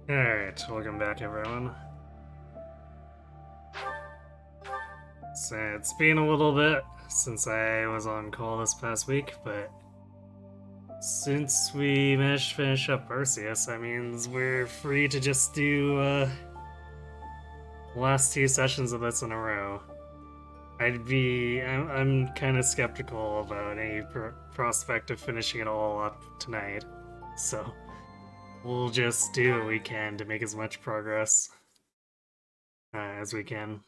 Alright, welcome back everyone. So it's been a little bit since I was on call this past week, but since we managed to finish up Arceus, that means we're free to just do the last two sessions of this in a row. I'm kind of skeptical about any prospect of finishing it all up tonight, so we'll just do what we can to make as much progress as we can.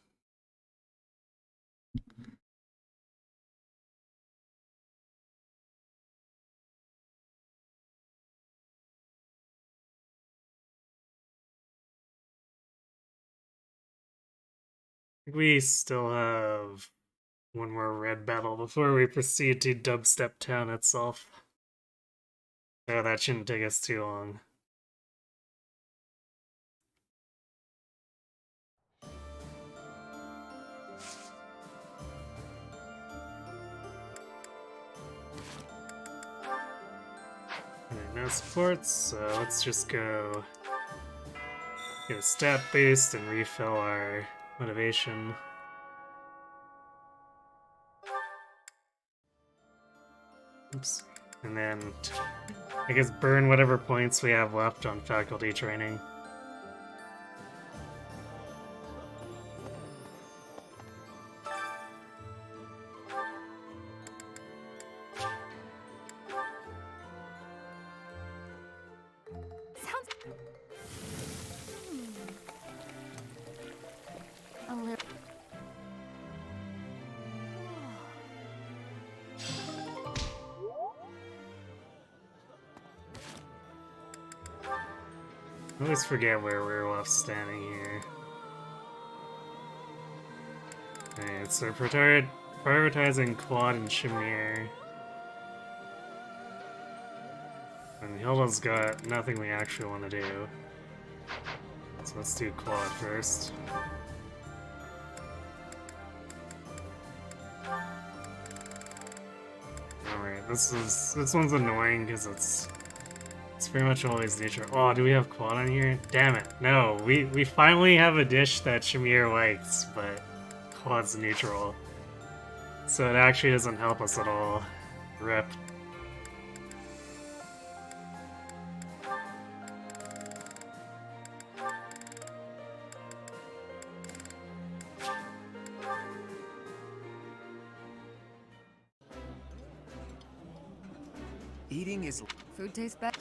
We still have one more red battle before we proceed to Dubstep Town itself. So that shouldn't take us too long. Alright, no supports, so let's just go get a stat boost and refill our motivation. Oops. And then I guess burn whatever points we have left on faculty training. Sounds a little. I always forget where we're left standing here. Alright, so prioritizing Quad and Shamir. And Hilda's got nothing we actually want to do. So let's do Quad first. Alright, this one's annoying because it's pretty much always neutral. Oh, do we have Quad on here? Damn it. No, we finally have a dish that Shamir likes, but Quad's neutral. So it actually doesn't help us at all. Rip. Eating is Food tastes better.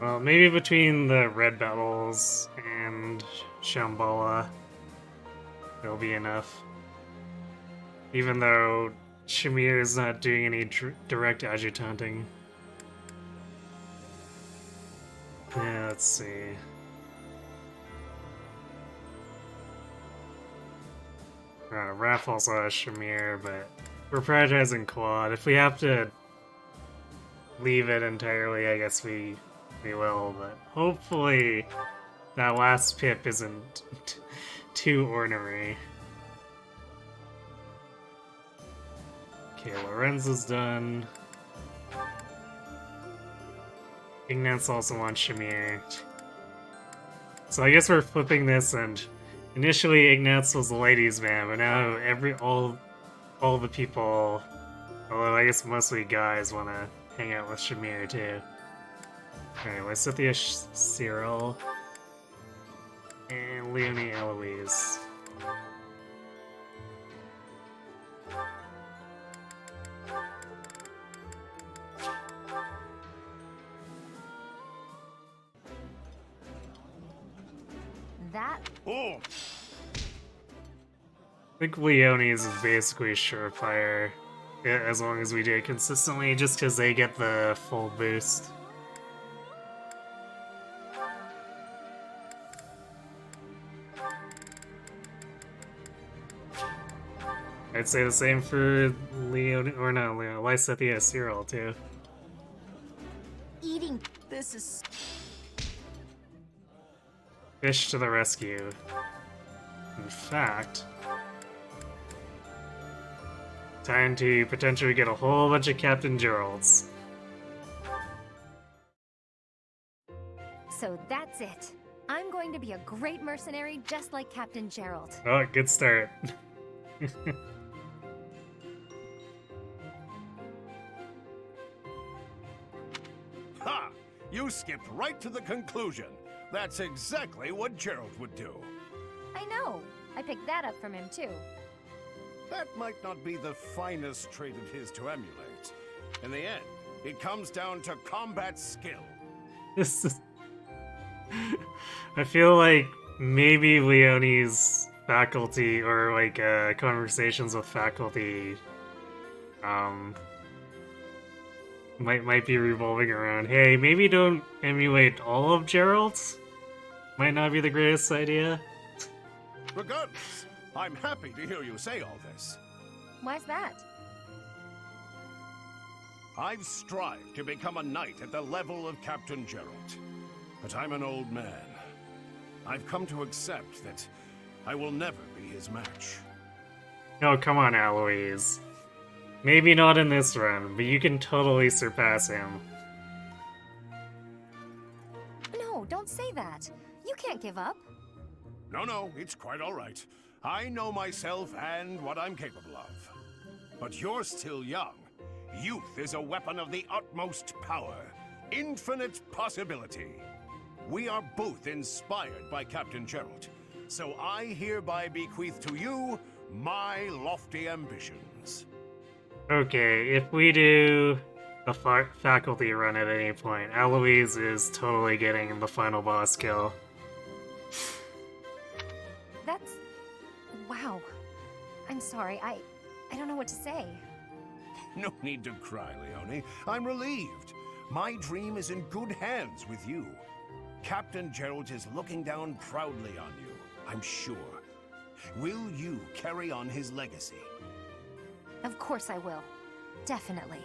Well, maybe between the red battles and Shambhala, it'll be enough. Even though Shamir is not doing any direct adjutanting. Yeah, let's see. Raph also has Shamir, but we're prioritizing Quad. If we have to leave it entirely, I guess we will, but hopefully that last pip isn't too ornery. Okay, Lorenzo's done. Ignatz also wants Shamir. So I guess we're flipping this, and initially Ignatz was the ladies' man, but now all the people, although I guess mostly guys, want to hang out with Shamir too. Alright, Lysithia Cyril and Leonie Eloise. That oh, I think Leonie's is basically surefire, as long as we do it consistently, just because they get the full boost. I'd say the same for Leonie, or not Leonie, Lysithia Cyril too. eating. This is. Fish to the rescue. In fact, time to potentially get a whole bunch of Captain Geralds. So that's it. I'm going to be a great mercenary just like Captain Gerald. Oh, good start. Ha! You skipped right to the conclusion. That's exactly what Gerald would do. I know. I picked that up from him too. That might not be the finest trait of his to emulate. In the end, it comes down to combat skill. This is... I feel like maybe Leonie's faculty or like conversations with faculty might be revolving around, hey, maybe don't emulate all of Gerald's. Might not be the greatest idea. Regardless, I'm happy to hear you say all this. Why's that? I've strived to become a knight at the level of Captain Gerald. But I'm an old man. I've come to accept that I will never be his match. Oh, come on, Aloise. Maybe not in this run, but you can totally surpass him. No, don't say that. You can't give up. No, it's quite all right. I know myself and what I'm capable of. But you're still young. Youth is a weapon of the utmost power. Infinite possibility. We are both inspired by Captain Gerald. So I hereby bequeath to you my lofty ambitions. Okay, if we do a faculty run at any point, Aloise is totally getting the final boss kill. That's... wow. I'm sorry, I don't know what to say. No need to cry, Leonie. I'm relieved. My dream is in good hands with you. Captain Gerald is looking down proudly on you, I'm sure. Will you carry on his legacy? Of course I will. Definitely.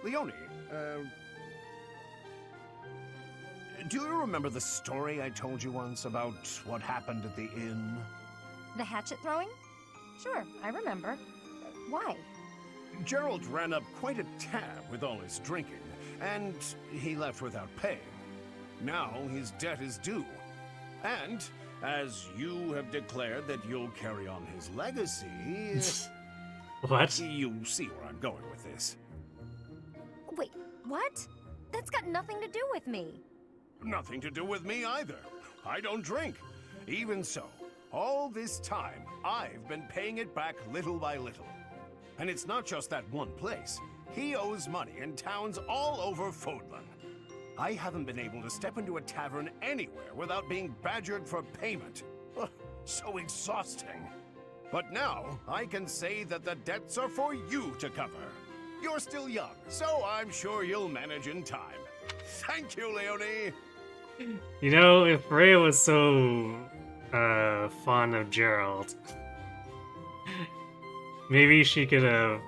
Leonie, do you remember the story I told you once about what happened at the inn? The hatchet throwing? Sure, I remember. Why? Gerald ran up quite a tab with all his drinking, and he left without paying. Now his debt is due. And, as you have declared that you'll carry on his legacy... What? You see where I'm going with this. Wait, what? That's got nothing to do with me. Nothing to do with me either. I don't drink. Even so, all this time, I've been paying it back little by little. And it's not just that one place. He owes money in towns all over Fodlan. I haven't been able to step into a tavern anywhere without being badgered for payment. Ugh, so exhausting. But now, I can say that the debts are for you to cover. You're still young, so I'm sure you'll manage in time. Thank you, Leonie! You know, if Rhea was so fond of Gerald, maybe she could have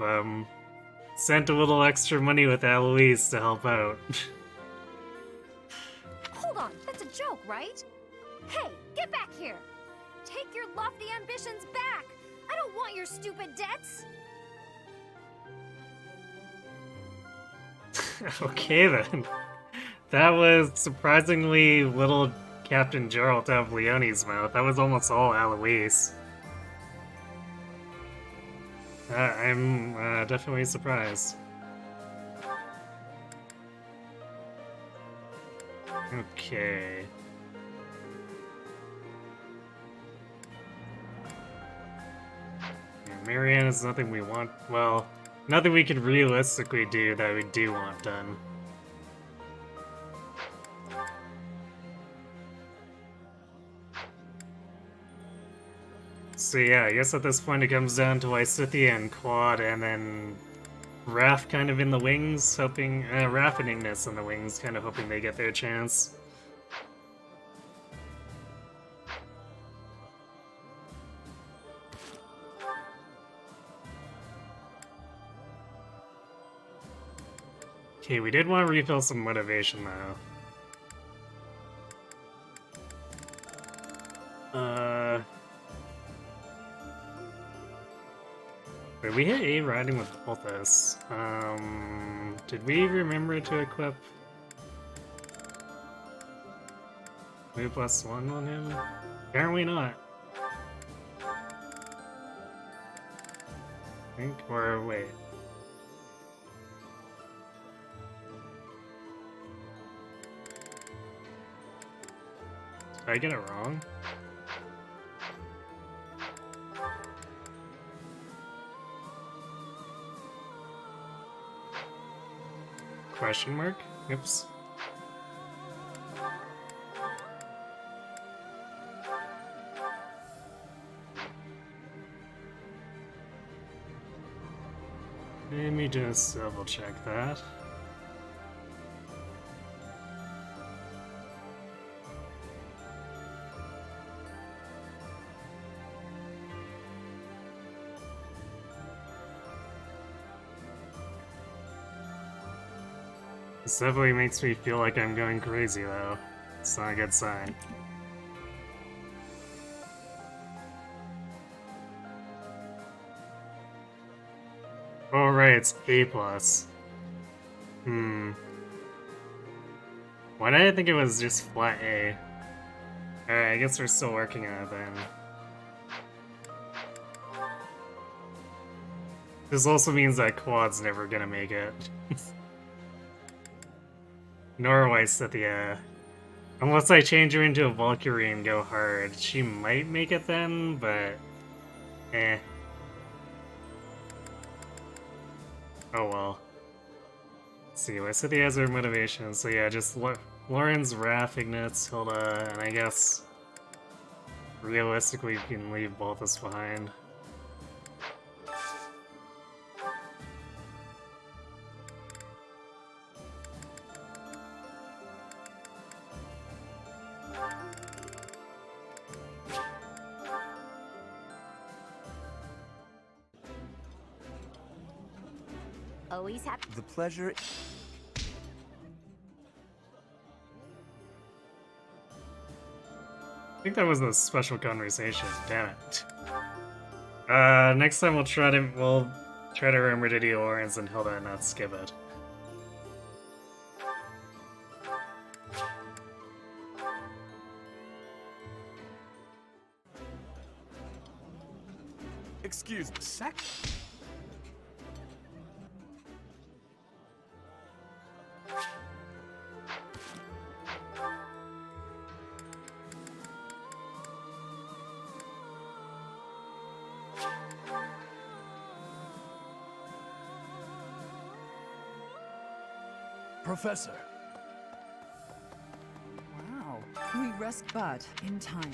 sent a little extra money with Aloise to help out. Hold on, that's a joke, right? Hey, get back here! Take your lofty ambitions back! I don't want your stupid debts! Okay then. That was surprisingly little Captain Gerald out of Leonie's mouth. That was almost all Aloise. I'm definitely surprised. Okay. Yeah, Marianne is nothing we want. Well, nothing we could realistically do that we do want done. So yeah, I guess at this point it comes down to Lysithea and Quad, and then Raph kind of in the wings, hoping, Raph and Ignis in the wings, kind of hoping they get their chance. Okay, we did want to refill some motivation though. Wait, we hit A riding with Balthus. Did we remember to equip? Move +1 on him? Apparently not. I think, or wait. Did I get it wrong? Question mark? Oops. Let me just double check that. This definitely makes me feel like I'm going crazy, though. It's not a good sign. Oh, right, it's A+. Why did I think it was just flat A? Alright, I guess we're still working on it then. This also means that Quad's never gonna make it. Nor Weiss at the, unless I change her into a Valkyrie and go hard. She might make it then, but... eh. Oh well. Let's see, Weiss has her motivation, so yeah, just Lauren's Wrath, Ignatz, Hilda, and I guess... realistically, you can leave both us behind. Always happy. The pleasure. I think that was a special conversation, damn it. Next time we'll try to remember to do Lawrence and Hilda and not skip it. Excuse me. Professor. Wow. We rest but in time.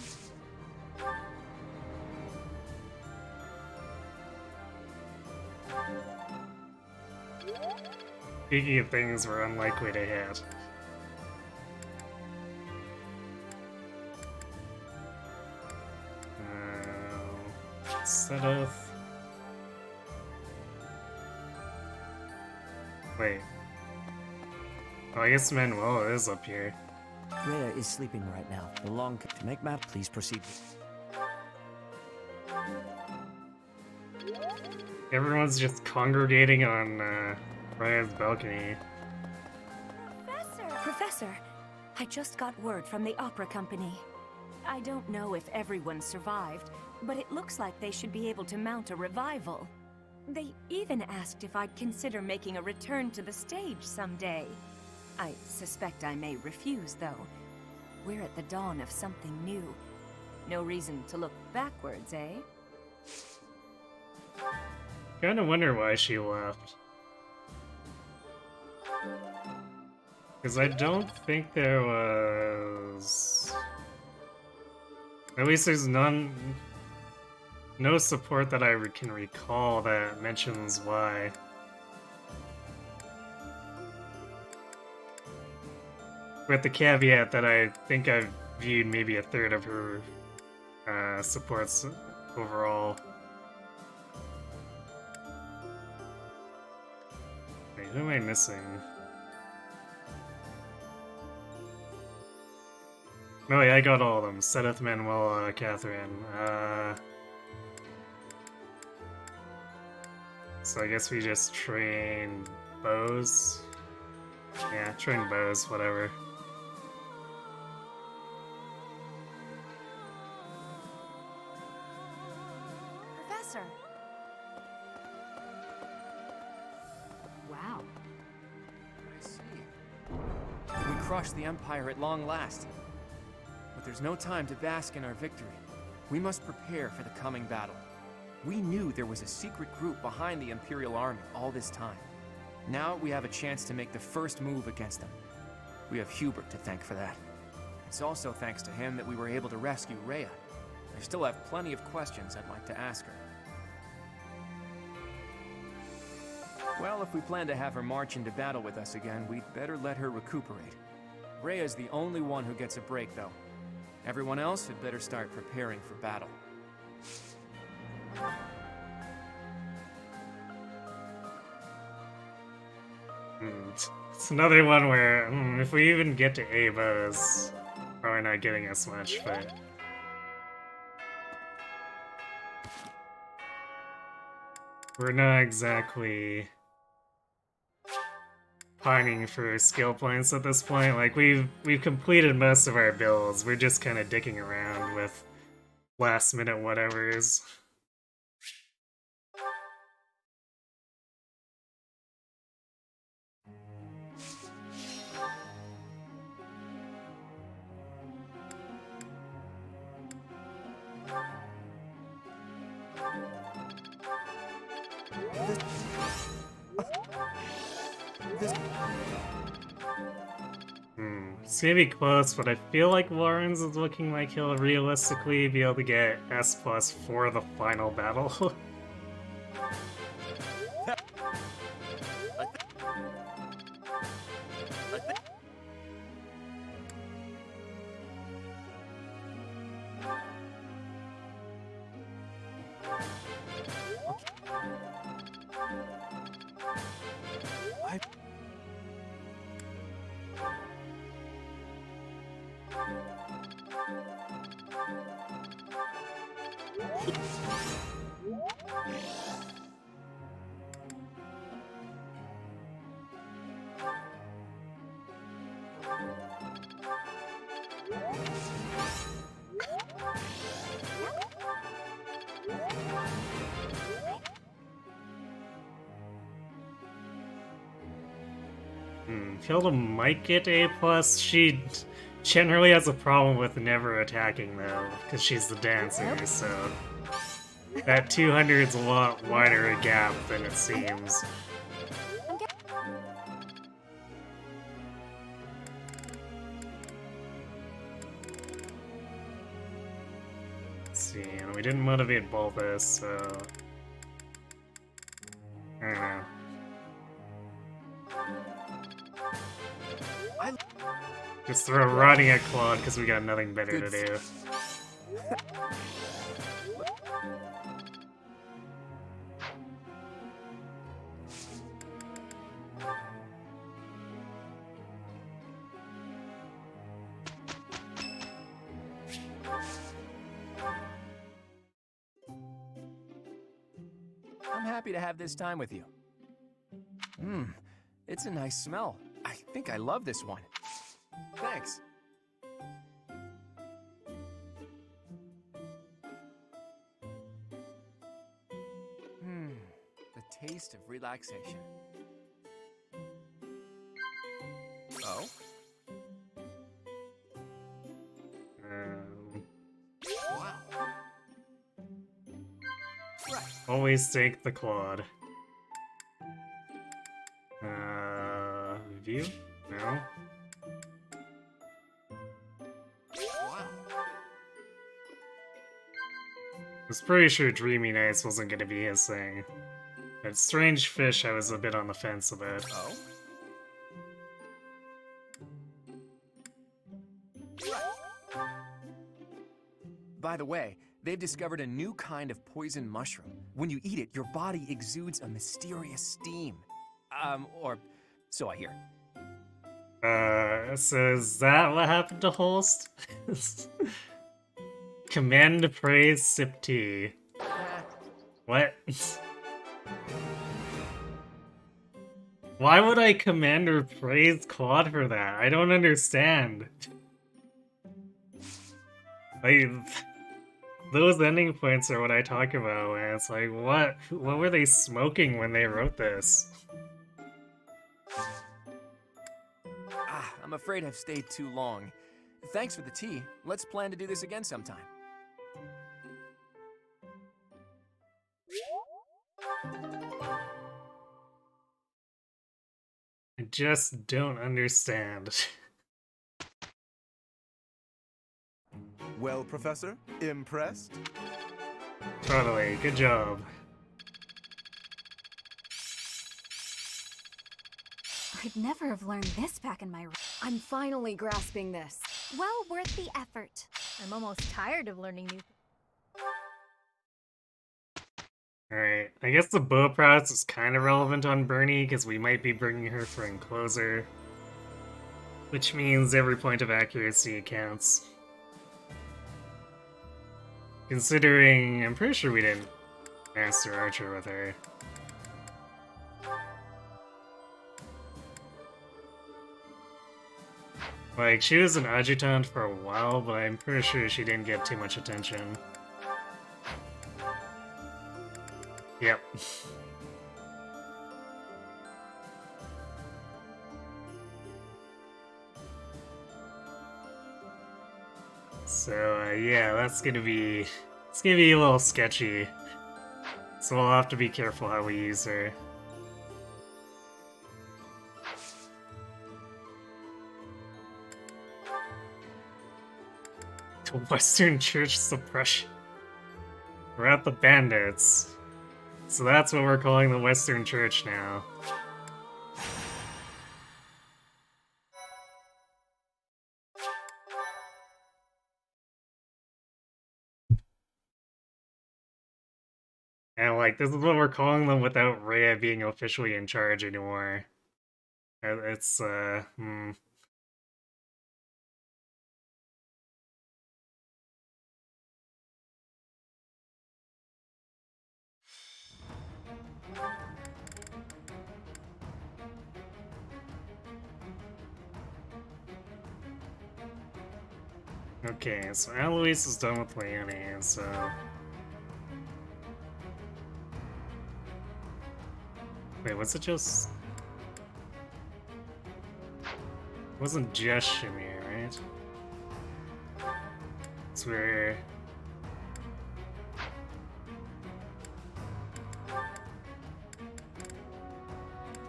Speaking of things we're unlikely to hit. Sedith. Wait. Oh, I guess Manuel is up here. Rhea is sleeping right now. The long to make map, please proceed. Everyone's just congregating on Rhea's balcony. Professor, I just got word from the opera company. I don't know if everyone survived, but it looks like they should be able to mount a revival. They even asked if I'd consider making a return to the stage someday. I suspect I may refuse, though. We're at the dawn of something new. No reason to look backwards, eh? Kinda wonder why she left. Because I don't think there was... At least there's no support that I can recall that mentions why. With the caveat that I think I've viewed maybe a third of her supports overall. Wait, who am I missing? Oh yeah, I got all of them. Sedith, Manuela, Catherine. So I guess we just train bows. Yeah, train bows, whatever. crush the Empire at long last. But there's no time to bask in our victory. We must prepare for the coming battle. We knew there was a secret group behind the Imperial Army all this time. Now we have a chance to make the first move against them. We have Hubert to thank for that. It's also thanks to him that we were able to rescue Rhea. I still have plenty of questions I'd like to ask her. Well, if we plan to have her march into battle with us again, we'd better let her recuperate. Rhea's the only one who gets a break, though. Everyone else had better start preparing for battle. It's another one where, if we even get to Ava, it's probably not getting us much, but... we're not exactly pining for skill points at this point. Like, we've completed most of our builds. We're just kind of dicking around with last-minute whatevers. It's gonna be close, but I feel like Lawrence is looking like he'll realistically be able to get S+ for the final battle. Hilda might get A+. She generally has a problem with never attacking, though, because she's the dancer, so... that 200's a lot wider a gap than it seems. Let's see, and we didn't motivate Balthus, so... I don't know. Just throw Rotting at Claude because we got nothing better to do. I'm happy to have this time with you. It's a nice smell. I think I love this one. Thanks. The taste of relaxation. Oh? Wow. Right. Always take the Claude. View? No. Wow. I was pretty sure Dreamy Nights wasn't gonna be his thing. But Strange Fish I was a bit on the fence about. Oh? By the way, they've discovered a new kind of poison mushroom. When you eat it, your body exudes a mysterious steam. Or so I hear. So is that what happened to Holst? Commend, praise, sip tea. What? Why would I commend or praise Claude for that? I don't understand. Like, those ending points are what I talk about, man. It's like, what were they smoking when they wrote this? I'm I'm afraid I've stayed too long. Thanks for the tea. Let's plan to do this again sometime. I just don't understand. Well, Professor, impressed? Totally, good job. I'd never have learned this back in my... I'm finally grasping this. Well worth the effort. I'm almost tired of learning new things. Alright, I guess the bow prowess is kind of relevant on Bernie, because we might be bringing her for Encloser. Which means every point of accuracy counts. Considering, I'm pretty sure we didn't Master Archer with her. Like, she was an adjutant for a while, but I'm pretty sure she didn't get too much attention. Yep. So, yeah, it's gonna be a little sketchy. So we'll have to be careful how we use her. The Western Church suppression. We're at the bandits. So that's what we're calling the Western Church now. And like, this is what we're calling them without Rhea being officially in charge anymore. It's, Okay, so Eloise is done with Leonie, so... Wait, was it just... It wasn't just Shamir, right? It's where...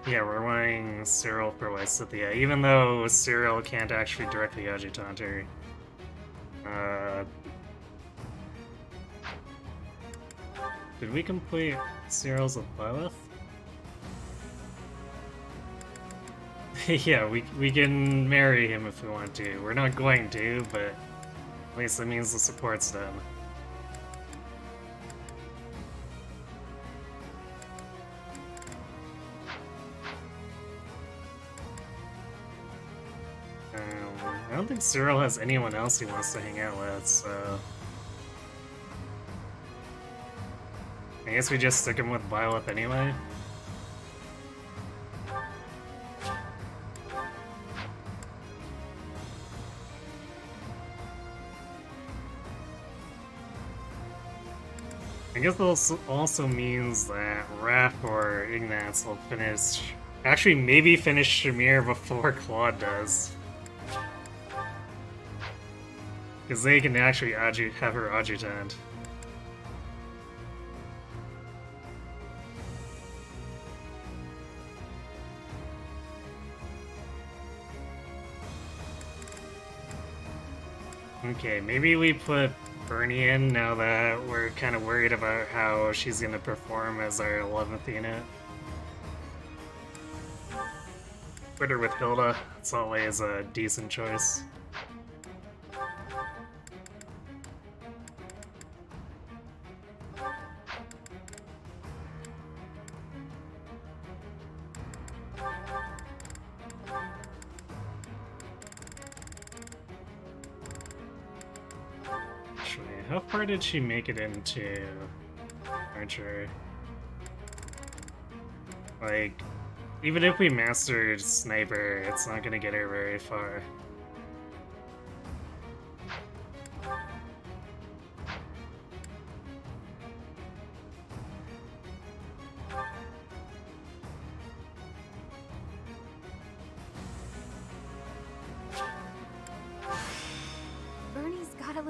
Yeah, we're wanting Cyril for Lysithea, even though Cyril can't actually directly adjutant her. Did we complete Cyril's with Lilith? Yeah, we can marry him if we want to. We're not going to, but at least that means the support's done. I don't think Cyril has anyone else he wants to hang out with, so... I guess we just stick him with Violet anyway. I guess this also means that Raph or Ignatz will finish... Actually, maybe finish Shamir before Claude does. Because they can actually have her adjutant. Okay, maybe we put Bernie in now that we're kind of worried about how she's going to perform as our 11th unit. Put her with Hilda. It's always a decent choice. How far did she make it into Archer? Like, even if we mastered Sniper, it's not gonna get her very far.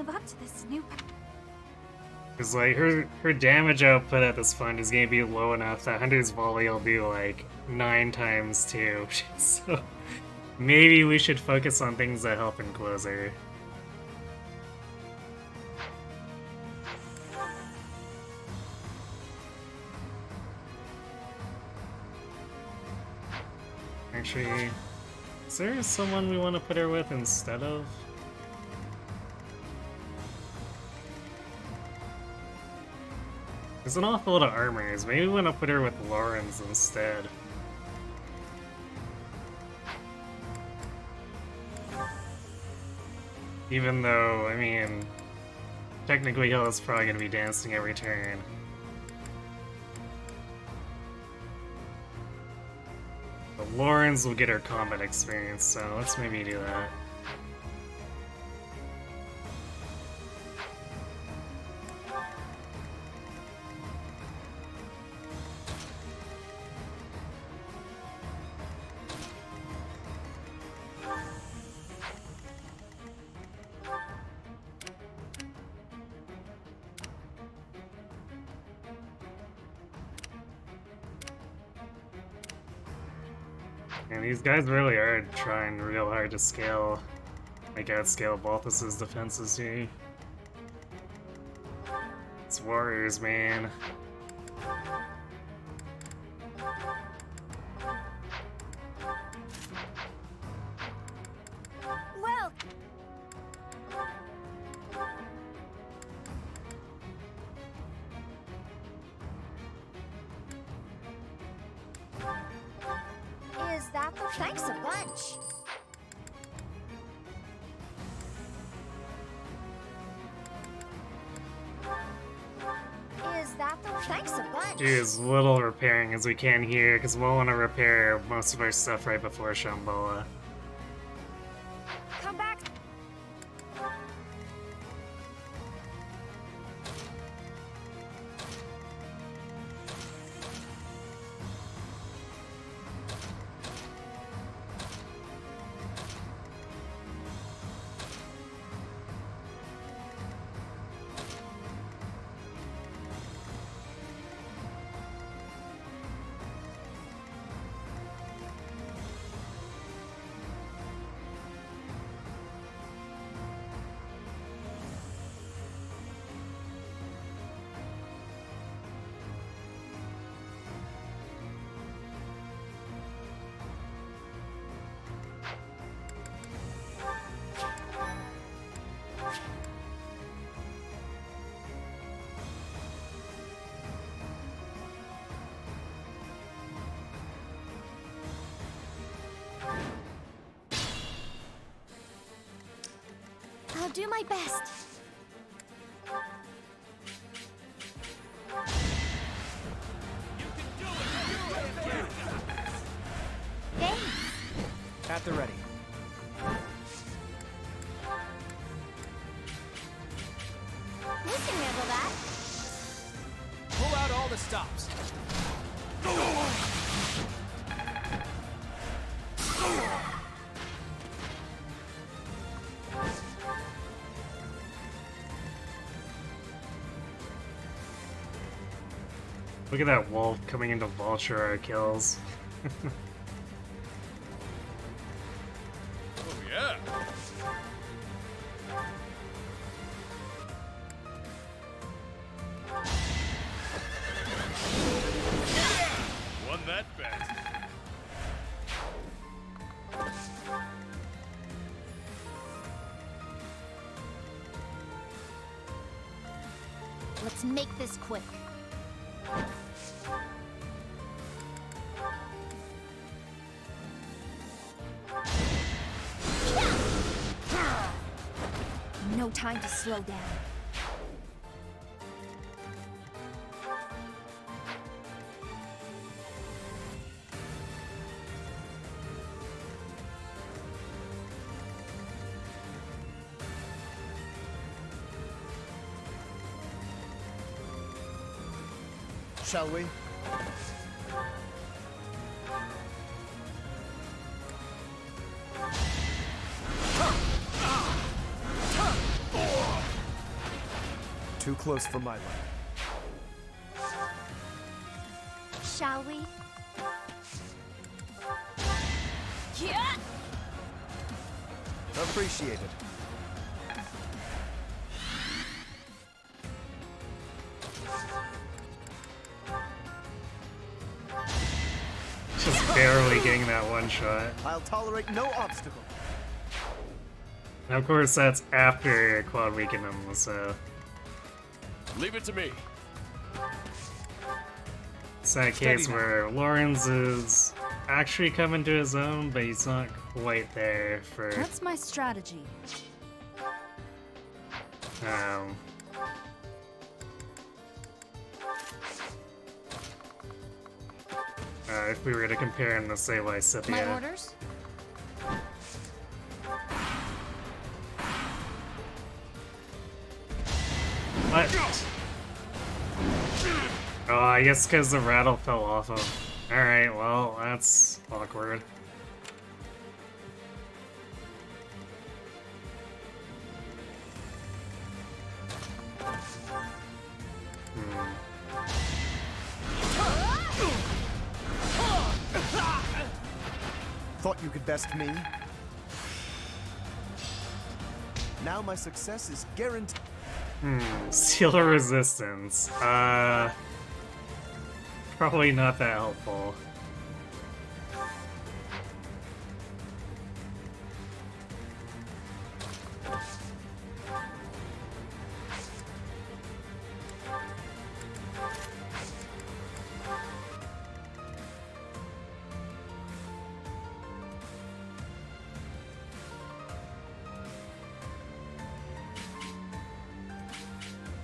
live up to this new... Because, like, her damage output at this point is going to be low enough that Hunter's Volley will do, like, 9 times 2. So, maybe we should focus on things that help in Closer. Actually, is there someone we want to put her with instead of? There's an awful lot of armors. Maybe we want to put her with Lawrence instead. Even though, I mean, technically Hilla's probably going to be dancing every turn. But Lawrence will get her combat experience, so let's maybe do that. And these guys really are trying real hard to scale, like outscale Balthus's defenses here. It's warriors, man. Well... Is that the... Thanks a bunch! Is that the... Thanks a bunch! Do as little repairing as we can here, because we'll want to repair most of our stuff right before Shambhala. Come back! I'll do my best. Thanks. At the ready. We can handle that. Pull out all the stops. Look at that wolf coming into vulture our kills. Oh, yeah. Won that bet. Let's make this quick. No time to slow down. Shall we? Too close for my liking. Shall we? Yeah! Appreciated. Just barely getting that one shot. I'll tolerate no obstacle. And of course, that's after Quad weakened him, so. Leave it to me. It's that case where Lawrence is actually coming to his own, but he's not quite there for. What's my strategy? Um. If we were to compare him to, say, My Lysithea. orders? What? Oh, I guess because the rattle fell off him. Alright, well, that's awkward. Thought you could best me? Now my success is guaranteed. Seal of resistance. Probably not that helpful.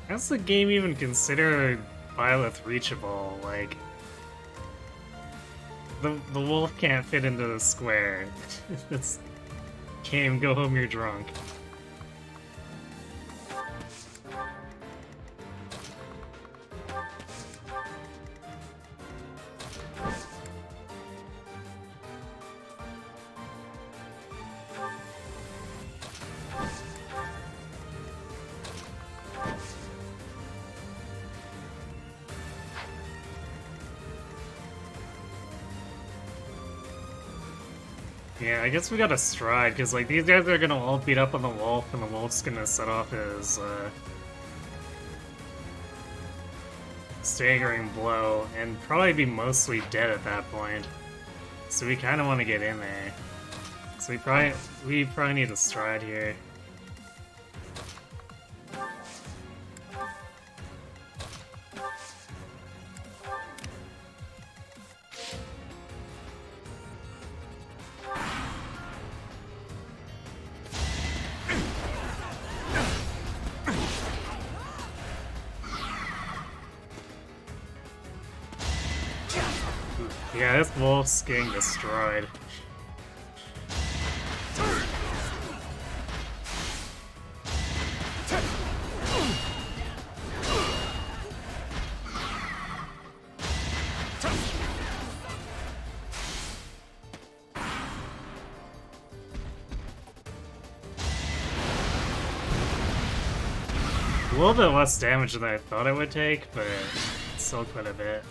How's the game even consider Byleth reachable? Like, the wolf can't fit into the square. It's game, go home, you're drunk. Yeah, I guess we gotta stride, because like these guys are gonna all beat up on the wolf, and the wolf's gonna set off his staggering blow, and probably be mostly dead at that point. So we kind of want to get in there. So we probably need to stride here. Yeah, this wolf's getting destroyed. A little bit less damage than I thought it would take, but still quite a bit.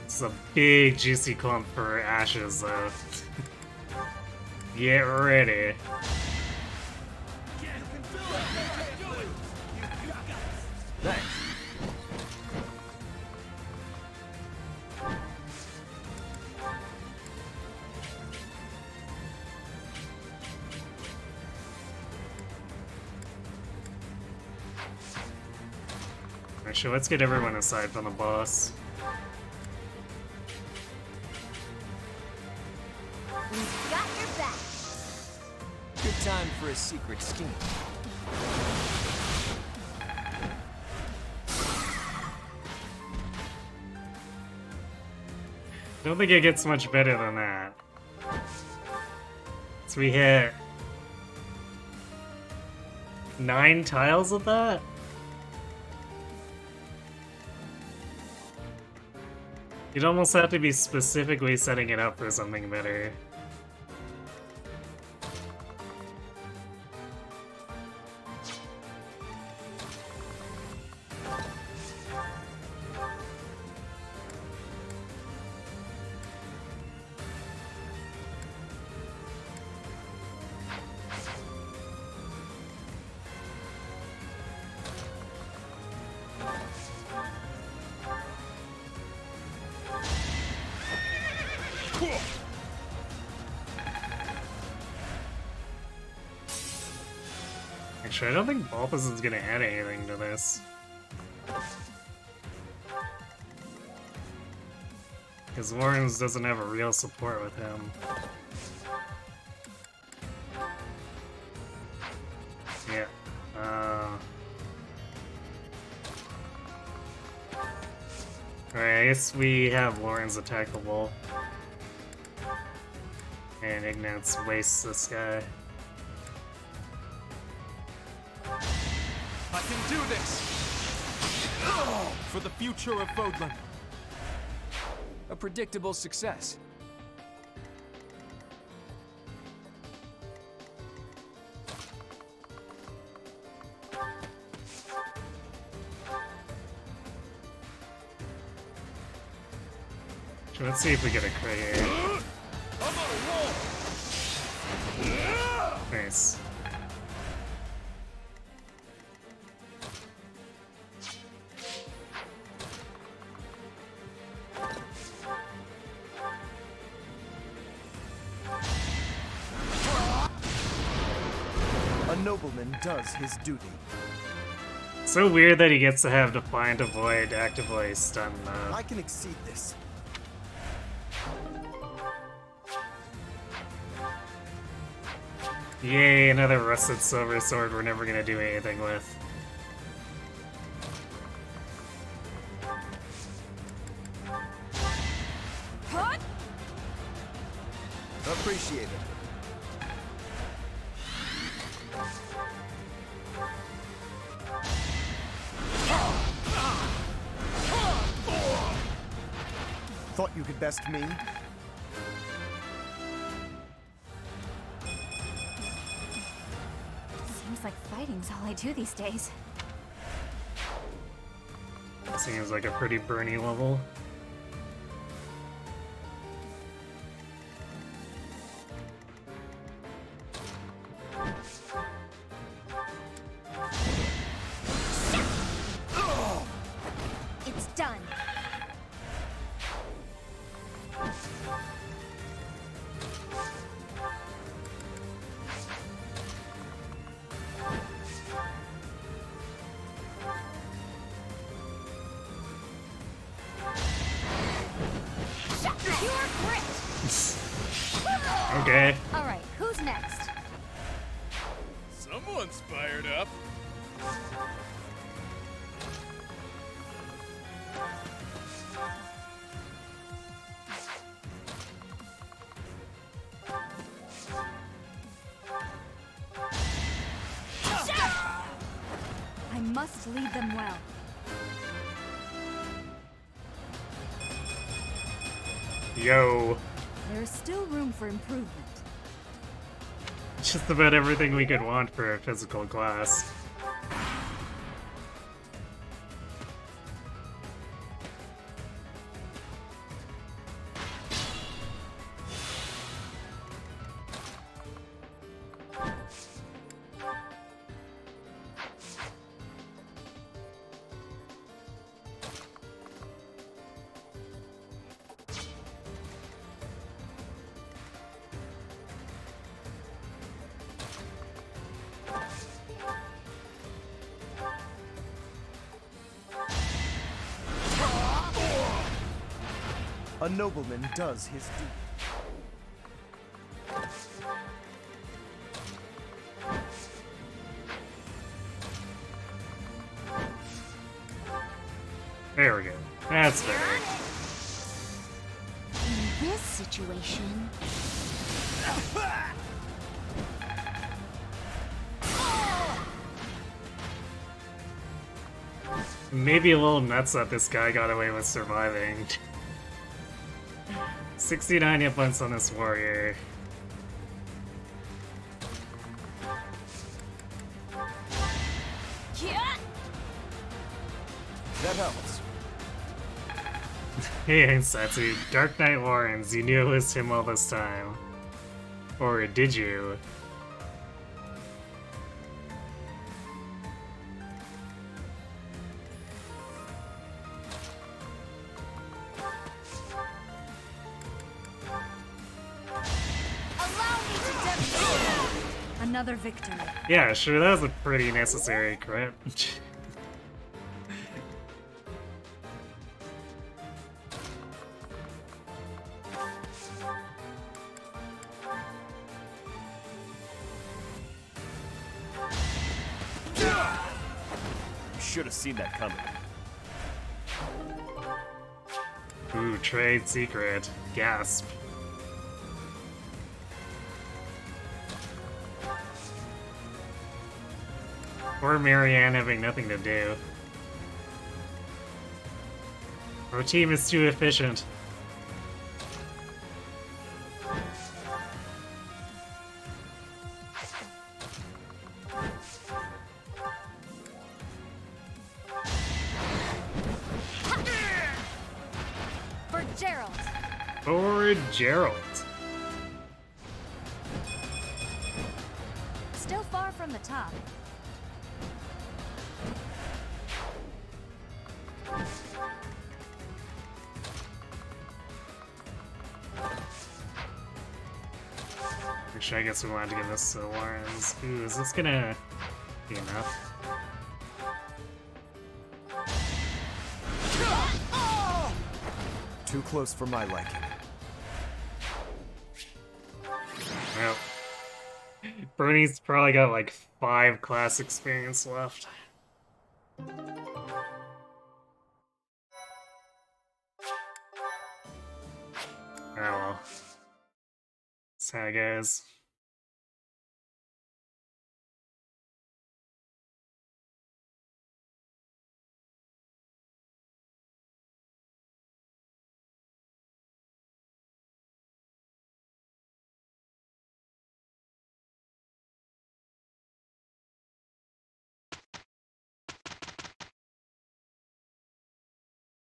It's a big juicy clump for ashes, though. Get ready. Thanks. Actually, let's get everyone aside from the boss. We've got your back. Good time for a secret scheme. Don't think it gets much better than that. So we hit 9 tiles of that? You'd almost have to be specifically setting it up for something better. Actually, I don't think Balthazar's gonna add anything to this. Because Lawrence doesn't have a real support with him. Yeah. Alright, I guess we have Lawrence attack the wolf. And Ignatz wastes this guy. I can do this! For the future of Fodlan. A predictable success. So let's see if we get a crit here. Nice. A nobleman does his duty. So weird that he gets to have Defiant Avoid actively stun I can exceed this. Yay, another rusted silver sword we're never gonna do anything with. Appreciate it. Thought you could best me? Seems like fighting's all I do these days. Seems like a pretty Bernie level. It's done. Okay. Alright, who's next? Someone's fired up. I must lead them well. Yo. There's still room for improvement. Just about everything we could want for a physical class. A nobleman does his duty. There we go. That's better. In this situation... Maybe a little nuts that this guy got away with surviving. 69 hit points on this warrior. That helps. Hey, Satsu, Dark Knight Warrens, you knew it was him all this time. Or did you? Another victory. Yeah, sure, that was a pretty necessary crit. Should have seen that coming. Ooh, trade secret. Gasp. Poor Marianne having nothing to do. Our team is too efficient. For Gerald. For Gerald. Still far from the top. Actually, I guess we wanted to give this to Warrens. Ooh, is this gonna be enough? Too close for my liking. Well, Bernie's probably got like 5 class experience left. Oh well. That's how it goes.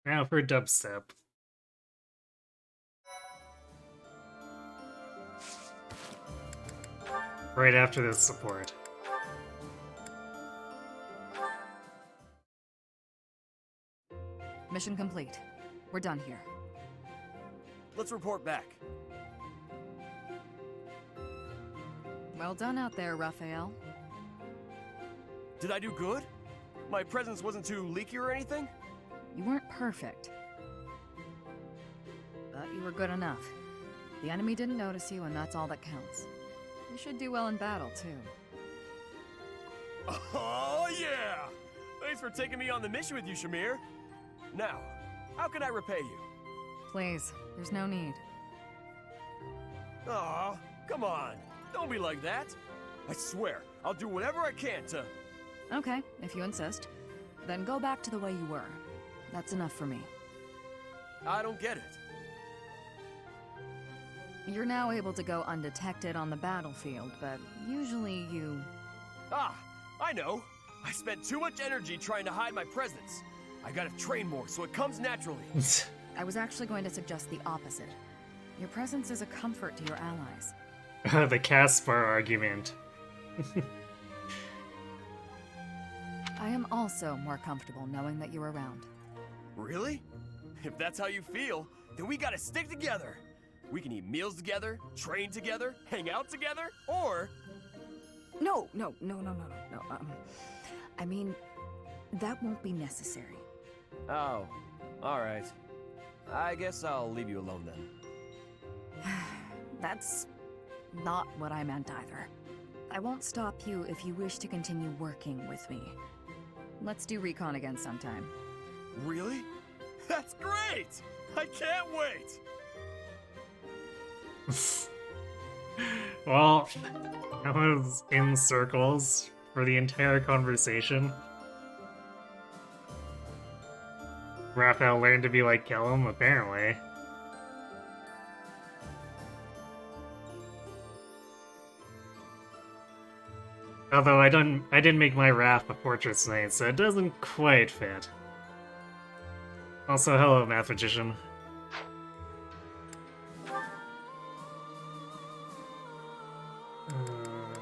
Now for dubstep. Right after this support. Mission complete. We're done here. Let's report back. Well done out there, Raphael. Did I do good? My presence wasn't too leaky or anything? You weren't perfect. But you were good enough. The enemy didn't notice you, and that's all that counts. You should do well in battle, too. Oh, yeah! Thanks for taking me on the mission with you, Shamir. Now, how can I repay you? Please, there's no need. Aw, come on. Don't be like that. I swear, I'll do whatever I can to... Okay, if you insist. Then go back to the way you were. That's enough for me. I don't get it. You're now able to go undetected on the battlefield, but usually you... Ah, I know. I spent too much energy trying to hide my presence. I gotta train more so it comes naturally. I was actually going to suggest the opposite. Your presence is a comfort to your allies. The Caspar argument. I am also more comfortable knowing that you're around. Really? If that's how you feel, then we gotta stick together. We can eat meals together, train together, hang out together, or... No. I mean, that won't be necessary. Oh, alright. I guess I'll leave you alone then. That's not what I meant either. I won't stop you if you wish to continue working with me. Let's do recon again sometime. Really? That's great! I can't wait! Well, I was in circles for the entire conversation. Raphael learned to be like Kellum, apparently. Although I didn't make my raft a fortress knight, so it doesn't quite fit. Also, hello, math magician.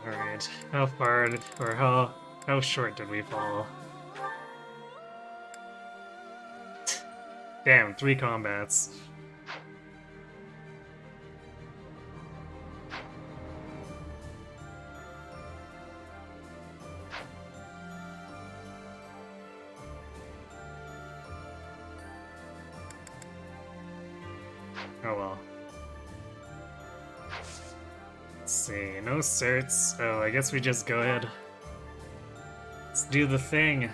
Alright, how far or how short did we fall? Damn, 3 combats. Oh well. Let's see, no certs. Oh, I guess we just go ahead. Let's do the thing.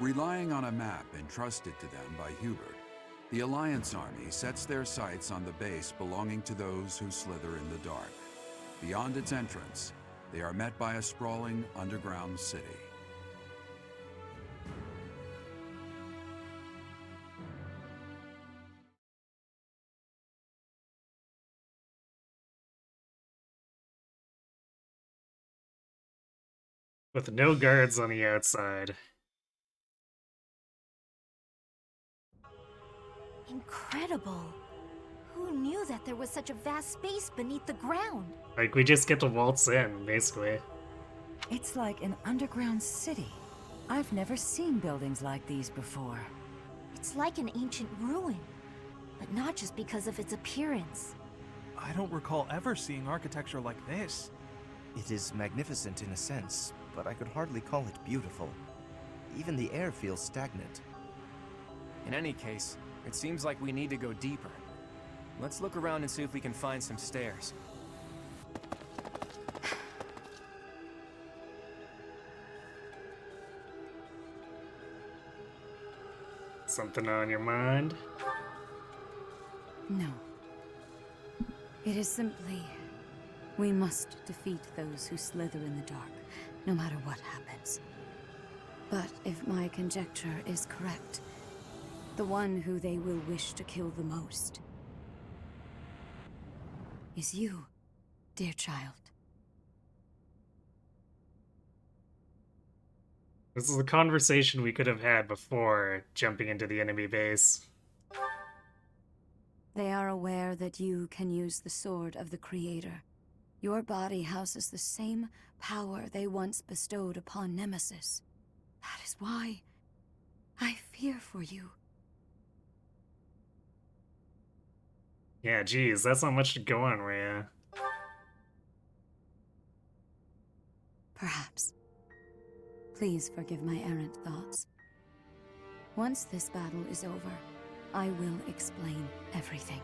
Relying on a map entrusted to them by Hubert, the Alliance army sets their sights on the base belonging to those who slither in the dark. Beyond its entrance, they are met by a sprawling underground city. With no guards on the outside. Incredible. Who knew that there was such a vast space beneath the ground? Like, we just get to waltz in, basically. It's like an underground city. I've never seen buildings like these before. It's like an ancient ruin, but not just because of its appearance. I don't recall ever seeing architecture like this. It is magnificent in a sense, but I could hardly call it beautiful. Even the air feels stagnant. In any case, it seems like we need to go deeper. Let's look around and see if we can find some stairs. Something on your mind? No. It is simply... we must defeat those who slither in the dark, no matter what happens. But if my conjecture is correct, the one who they will wish to kill the most is you, dear child. This is a conversation we could have had before jumping into the enemy base. They are aware that you can use the sword of the Creator. Your body houses the same power they once bestowed upon Nemesis. That is why I fear for you. Yeah, geez, that's not much to go on, Rhea. Perhaps. Please forgive my errant thoughts. Once this battle is over, I will explain everything.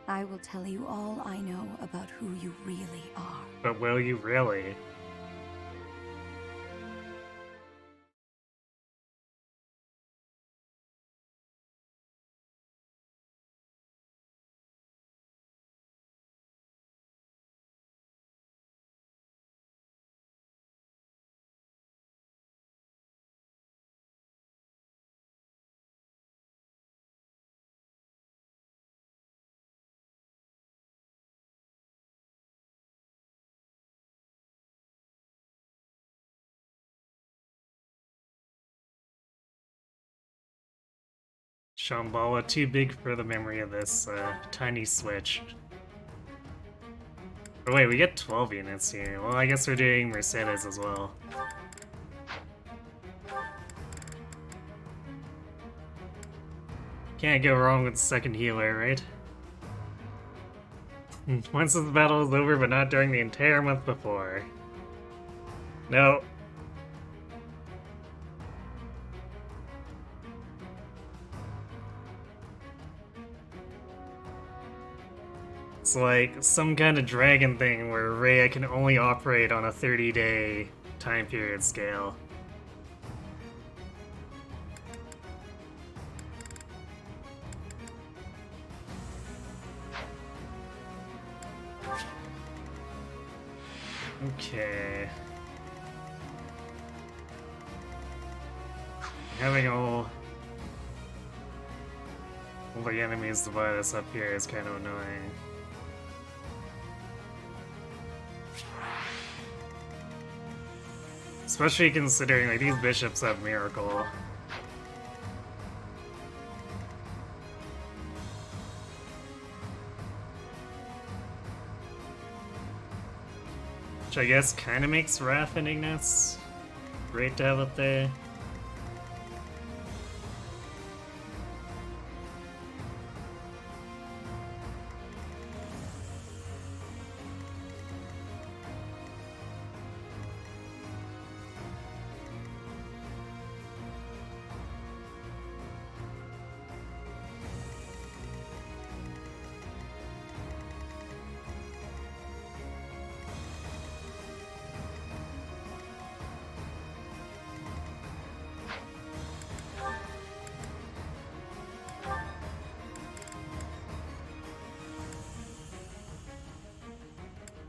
I will tell you all I know about who you really are. But will you really? Shambhala, too big for the memory of this tiny switch. Oh wait, we get 12 units here. Well, I guess we're doing Mercedes as well. Can't go wrong with the second healer, right? Once the battle is over, but not during the entire month before. No. It's like some kind of dragon thing where Rhea can only operate on a 30-day time period scale. Okay. Having all the enemies divide us up here is kind of annoying. Especially considering like these bishops have miracle. Which I guess kind of makes Wrath and Ignatz great to have up there.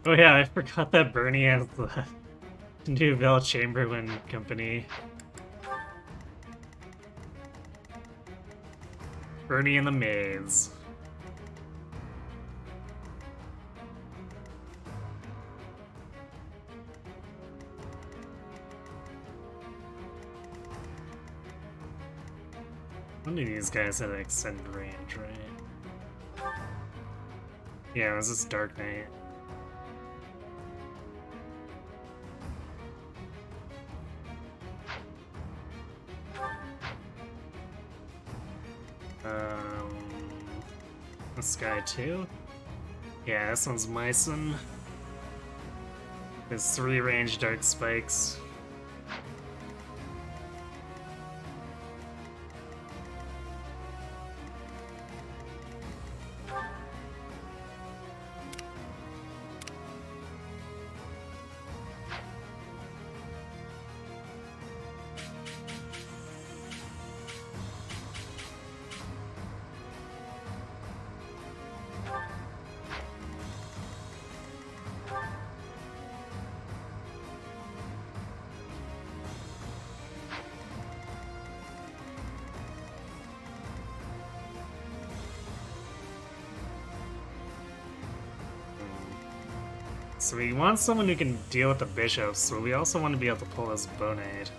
Oh yeah, I forgot that Bernie has the new Val Chamberlain company. Bernie and the Maze. One of these guys had an extended range, right? Yeah, it was this Dark Knight. This guy too? Yeah, this one's Myson. There's 3 range dark spikes. So we want someone who can deal with the bishops, but we also want to be able to pull his Bonade.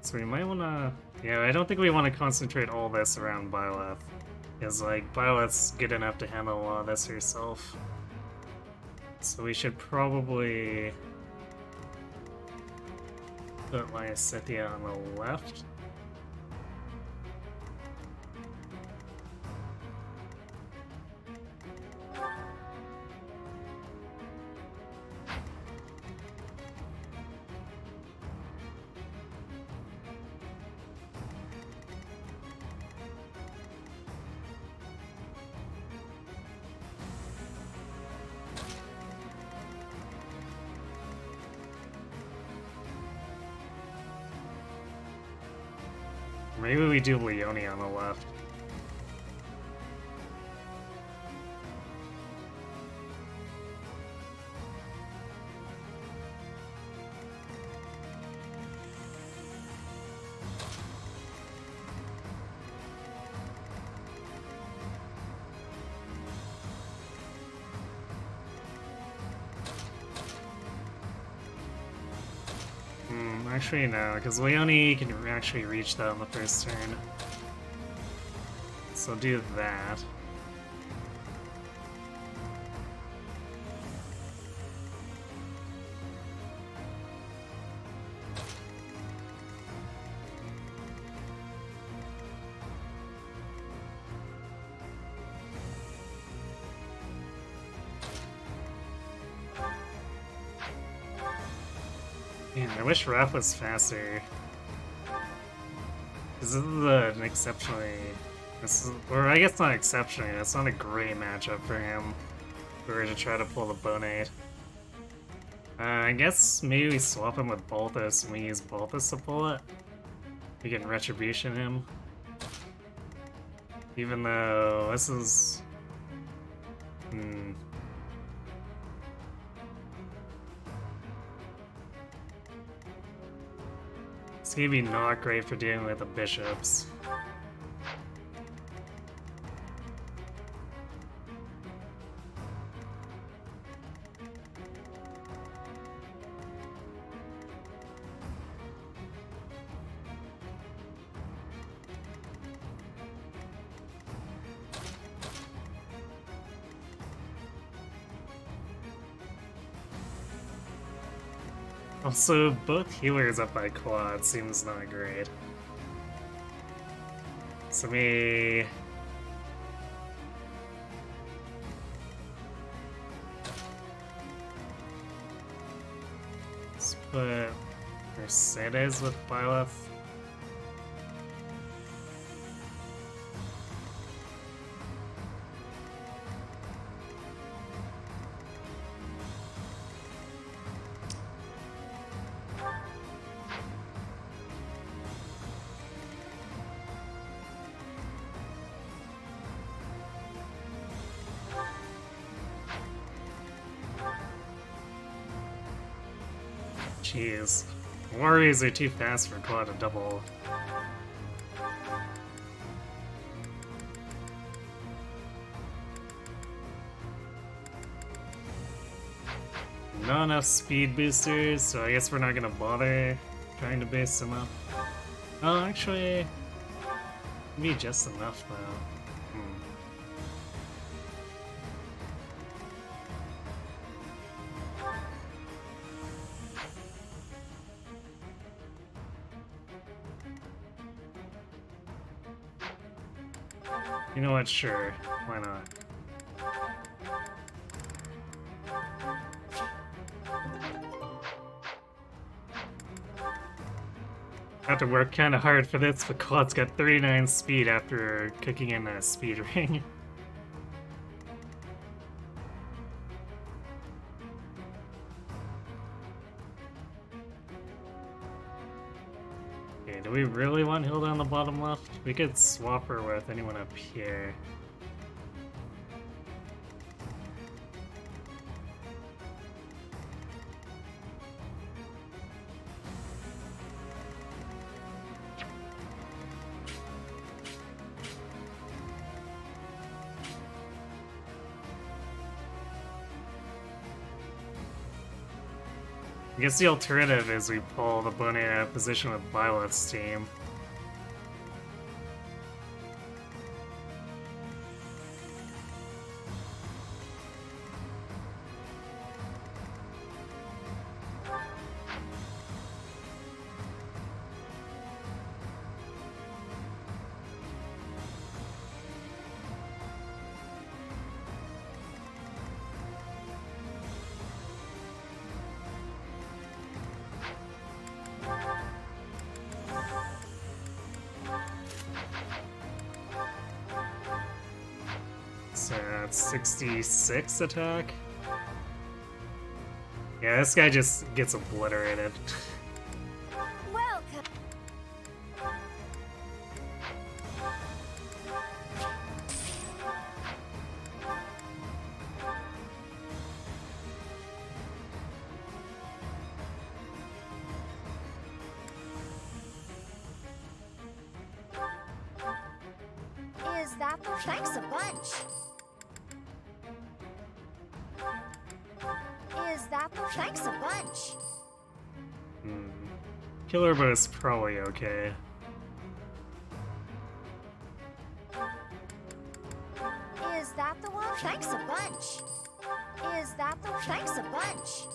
So we might wanna... Yeah, I don't think we want to concentrate all this around Byleth. Because, like, Byleth's good enough to handle a lot of this herself. So we should probably... put Lysithea on the left. Maybe we do Leone on the left. Actually, no, because Leone can actually reach that on the first turn. So do that. Man, I wish Raph was faster. This is an exceptionally... or I guess not exceptionally, that's not a great matchup for him. If we were to try to pull the Bonade. I guess maybe we swap him with Balthus and we use Balthus to pull it. We can Retribution him. Even though this is... It's gonna be not great for dealing with the bishops. Also, both healers up by quad seems not great. So me... Let's put Mercedes with Byleth. Jeez. Warriors are too fast for quad to double. Not enough speed boosters, so I guess we're not gonna bother trying to base them up. Oh, actually, maybe just enough though. You know what? Sure. Why not? Have to work kind of hard for this, but Quad's got 39 speed after cooking in a speed ring. Okay, do we really want Hilda on the bottom left? We could swap her with anyone up here. I guess the alternative is we pull the Bonnet out of position with Byleth's team. So that's 66 attack. Yeah, this guy just gets obliterated. Welcome. Is that the... Thanks a bunch. Is that the... Thanks a bunch. Killer Bow is probably okay. Is that the one? Thanks a bunch. Is that the... Thanks a bunch.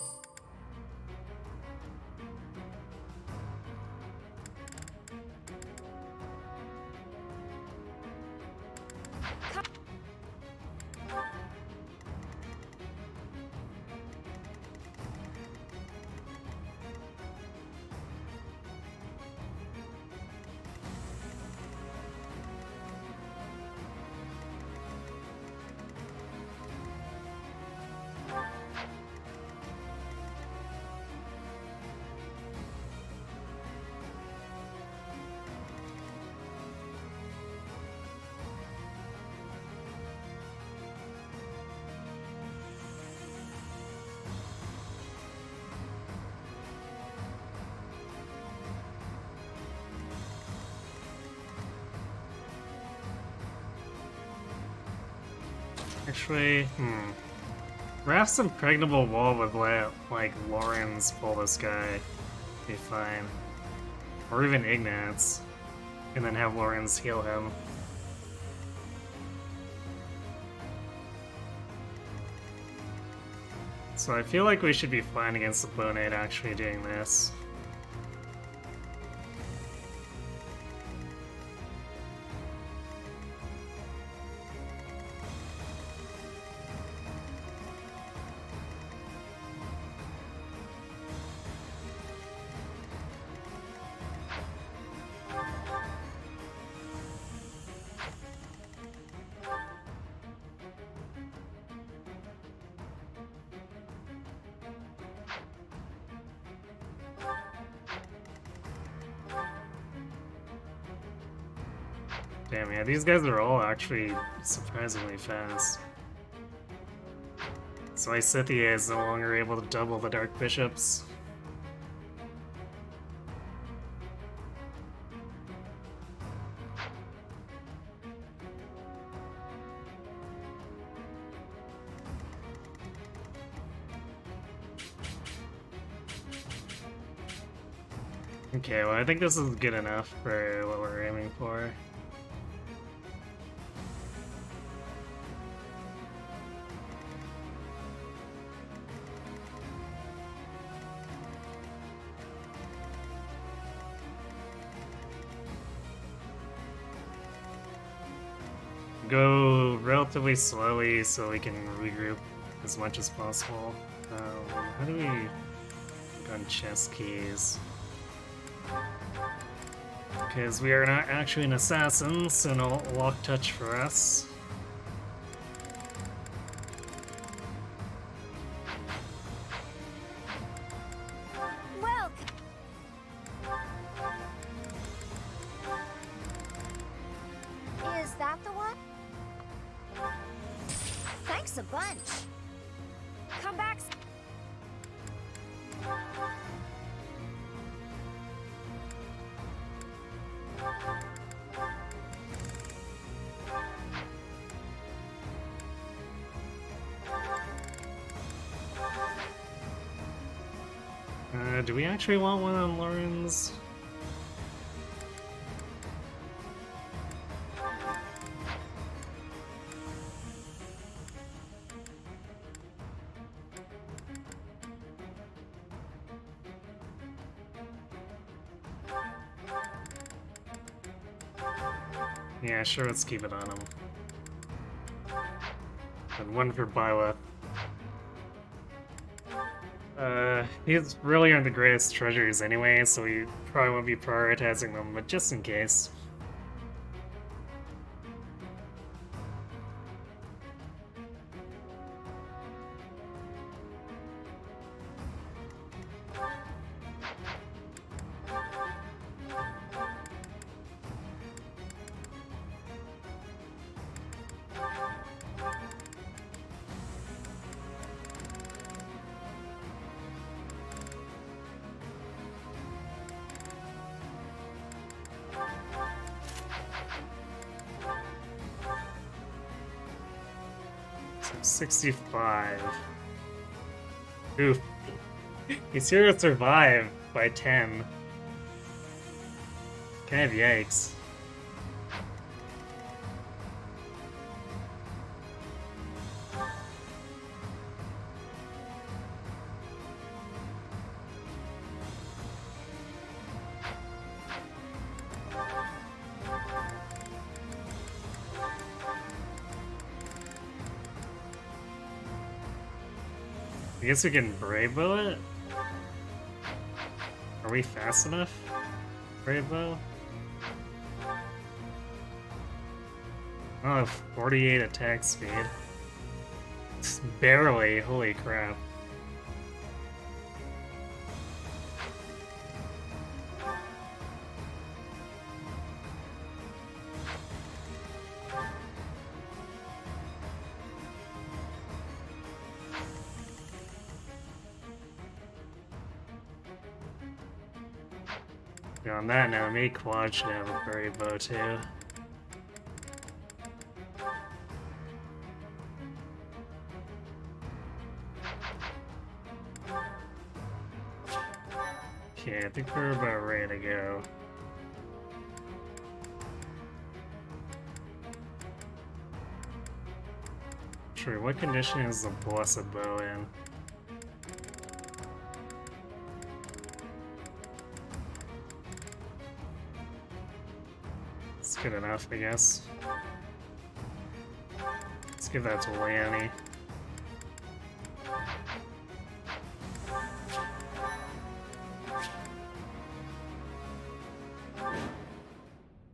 Actually, Raph's impregnable wall would let, like, Lawrence pull this guy. Be fine. Or even Ignatz. And then have Lawrence heal him. So I feel like we should be fine against the Bonade actually doing this. Damn, yeah, these guys are all actually surprisingly fast. So Isithia is no longer able to double the Dark Bishops. Okay, well I think this is good enough for what we're aiming for. Go relatively slowly so we can regroup as much as possible. How do we look on chess keys? Because we are not actually an assassin, so no lock touch for us. Is that the one? Thanks a bunch. Come back. Do we actually want one on Lawrence? Yeah, sure, let's keep it on him. And one for Byleth. These really aren't the greatest treasures anyway, so we probably won't be prioritizing them, but just in case. So 65. Oof. He's here to survive by 10. Kind of yikes. I guess we can Brave Bow it? Are we fast enough? Brave Bow? Oh, 48 attack speed. Barely, holy crap. On that now, maybe Quad should have a Brave Bow too. Okay, I think we're about ready to go. Sure, what condition is the Blessed Bow in? It's good enough, I guess. Let's give that to Lanny.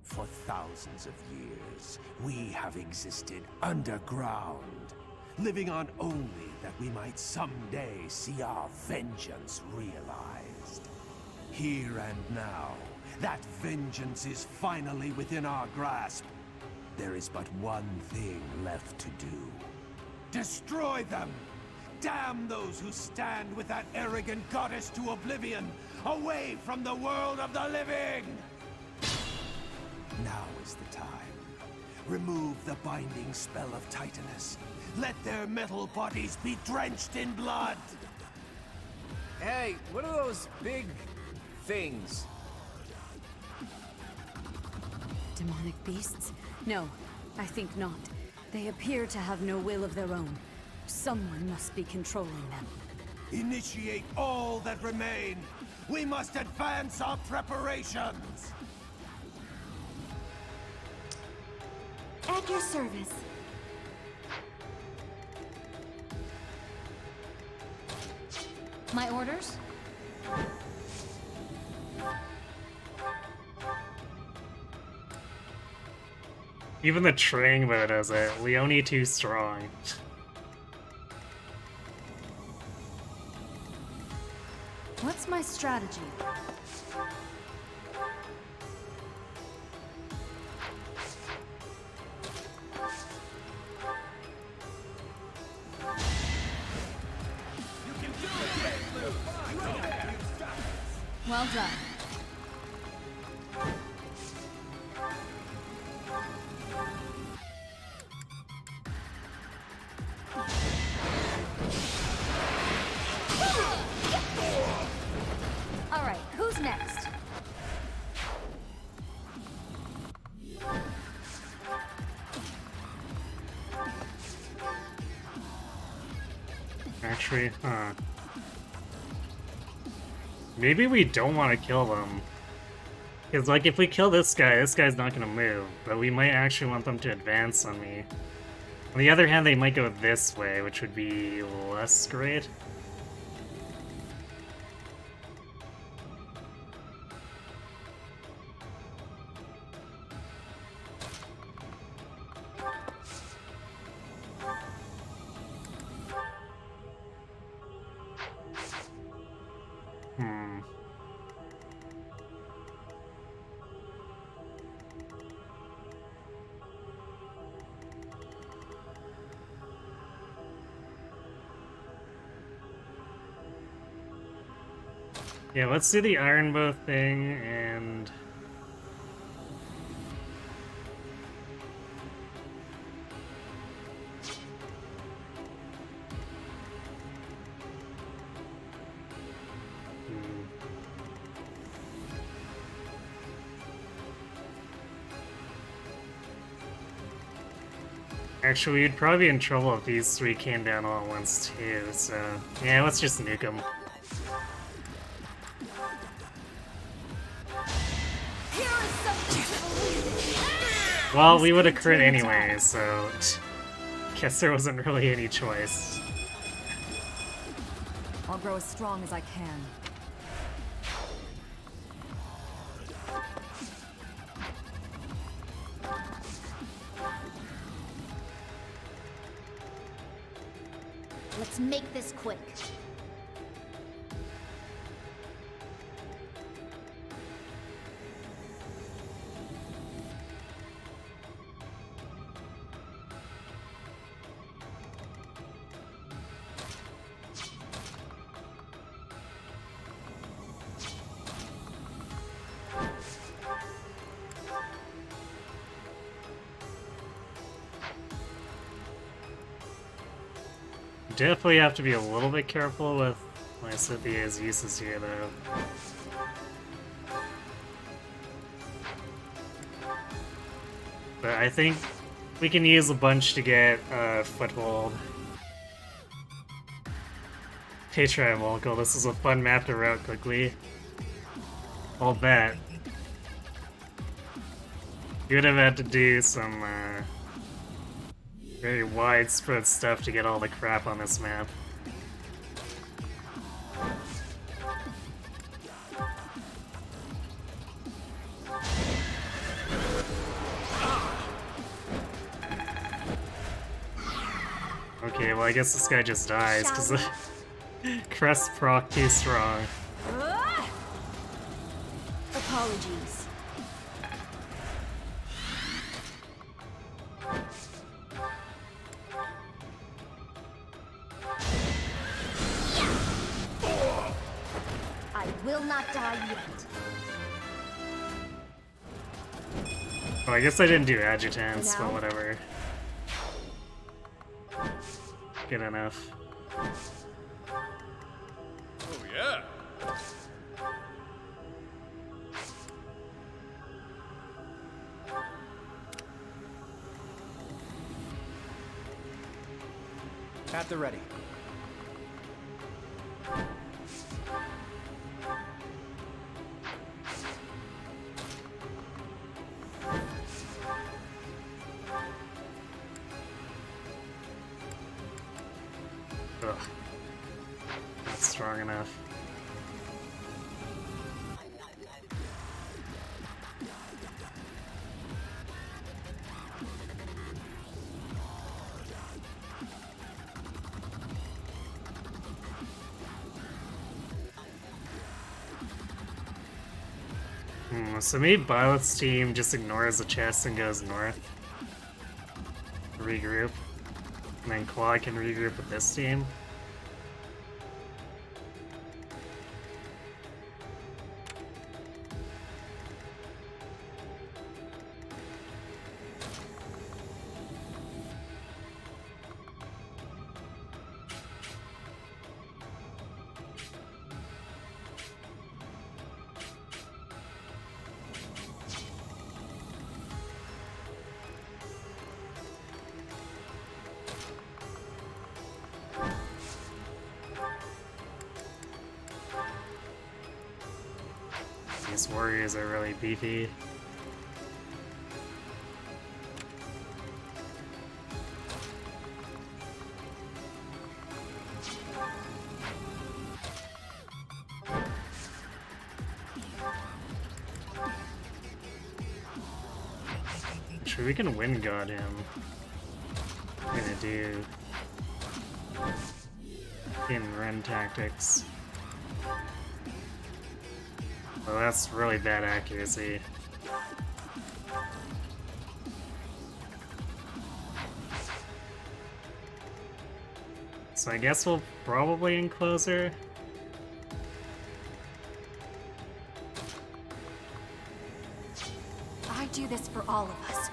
For thousands of years, we have existed underground, living on only that we might someday see our vengeance realized. Here and now, that vengeance is finally within our grasp. There is but one thing left to do. Destroy them! Damn those who stand with that arrogant goddess to oblivion, away from the world of the living! Now is the time. Remove the binding spell of Titanus. Let their metal bodies be drenched in blood! Hey, what are those big things? Demonic beasts? No, I think not. They appear to have no will of their own. Someone must be controlling them. Initiate all that remain! We must advance our preparations! At your service. My orders? Even the training mode does it. Leone too strong. What's my strategy? Well done. All right, who's next? Actually, huh. Maybe we don't want to kill them. Because, like, if we kill this guy's not gonna move. But we might actually want them to advance on me. On the other hand, they might go this way, which would be less great. Yeah, let's do the Iron Bow thing, and... Actually, we'd probably be in trouble if these three came down all at once, too, so... Yeah, let's just nuke them. Well, we would have crit anyway, so... Guess there wasn't really any choice. I'll grow as strong as I can. Let's make this quick. Definitely have to be a little bit careful with my Cynthia's uses here, though. But I think we can use a bunch to get a foothold. Hey, try Volkle, this is a fun map to route quickly. I'll bet. You would have had to do some very widespread stuff to get all the crap on this map. Okay, well I guess this guy just dies because the crest proc too strong. Apologies. I will not die yet. Oh, I guess I didn't do adjutants, but whatever. Good enough. Oh, yeah. At the ready. Ugh. Not strong enough. So maybe Violet's team just ignores the chest and goes north. Regroup. And then Claw can regroup with this team. These warriors are really beefy. Actually, we can wind god him. I'm gonna do in Ren tactics. Well, that's really bad accuracy. So I guess we'll probably enclose her. I do this for all of us.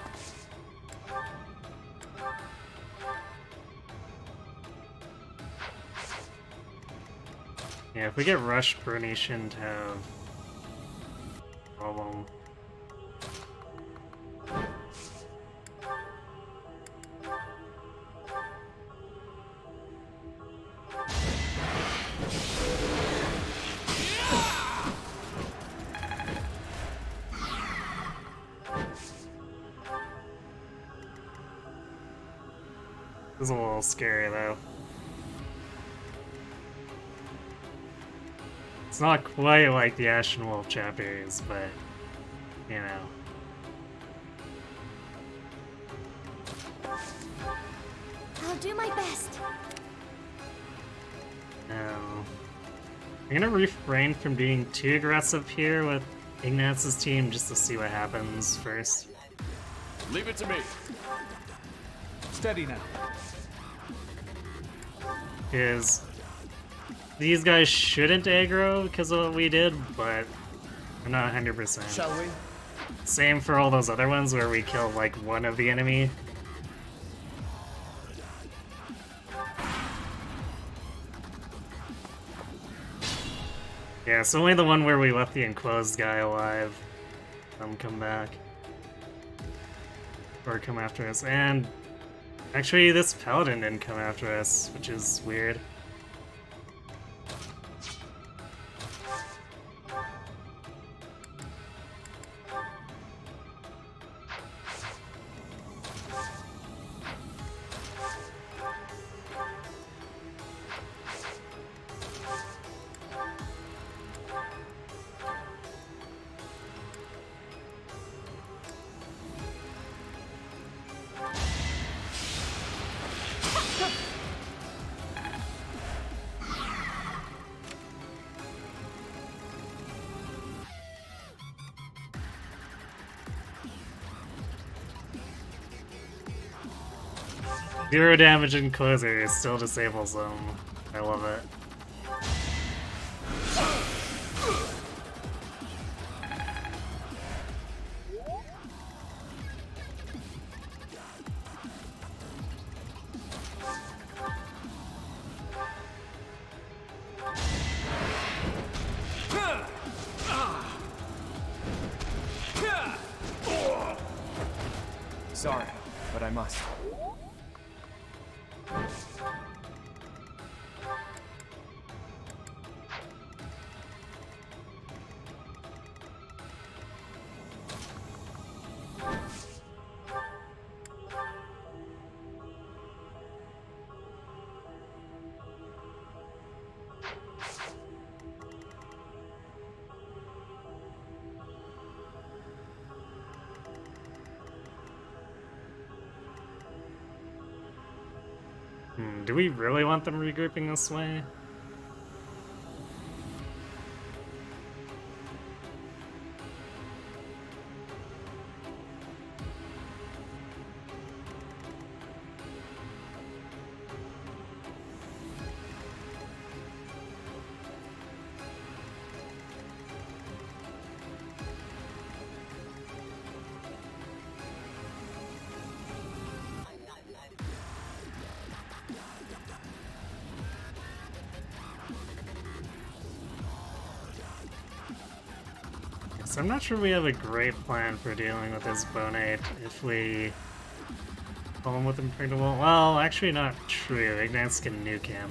Yeah, if we get rushed, Bruni shouldn't have problem. This is a little scary though. It's not quite like the Ashen Wolf chapters, but you know. I'll do my best. No. I'm gonna refrain from being too aggressive here with Ignaz's team just to see what happens first. Leave it to me. Steady now. Because these guys shouldn't aggro because of what we did, but I'm not 100%. Shall we? Same for all those other ones where we kill like one of the enemy. Yeah, so only the one where we left the enclosed guy alive. Come back. or come after us. And actually, this paladin didn't come after us, which is weird. Zero damage in closer still disables them. I love it. Sorry, but I must. Do we really want them regrouping this way? So I'm not sure we have a great plan for dealing with this Bonate if we call him with Impregnable. Well, actually not true. Ignatz can nuke him.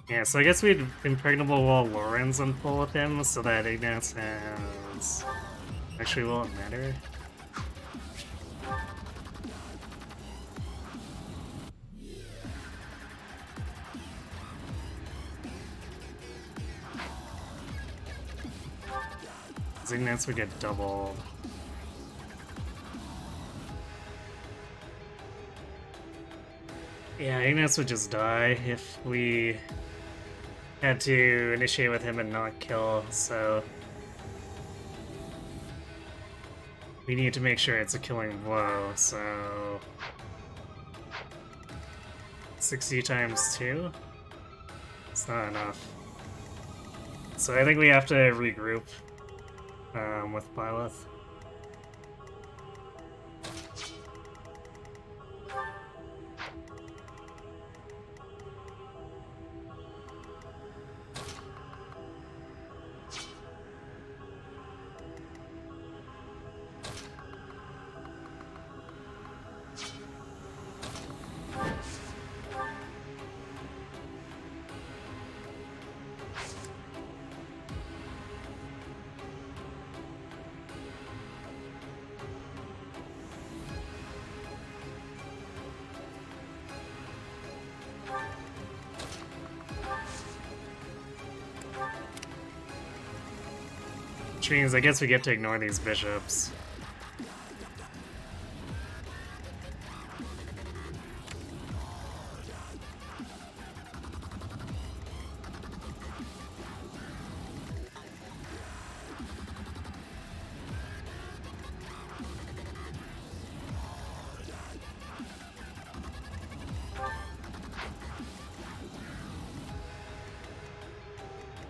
Yeah, so I guess we'd Impregnable Wall Lorenz and pull with him so that Ignatz has... Actually, will it matter? Ignatz would get doubled. Yeah, Ignatz would just die if we had to initiate with him and not kill, so we need to make sure it's a killing blow, so 60 times 2? It's not enough. So I think we have to regroup with Byleth. Which means I guess we get to ignore these bishops.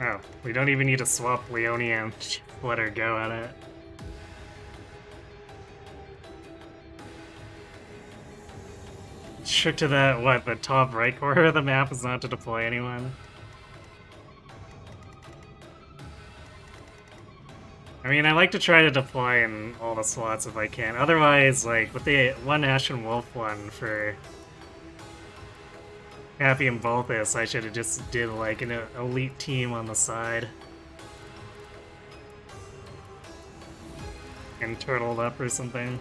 Oh, we don't even need to swap Leonie and let her go at it. Trick to that, what, the top right corner of the map is not to deploy anyone? I mean, I like to try to deploy in all the slots if I can. Otherwise, like, with the one Ashen Wolf one for Happy and Volthus, I should have just did like an elite team on the side. And turtled up or something.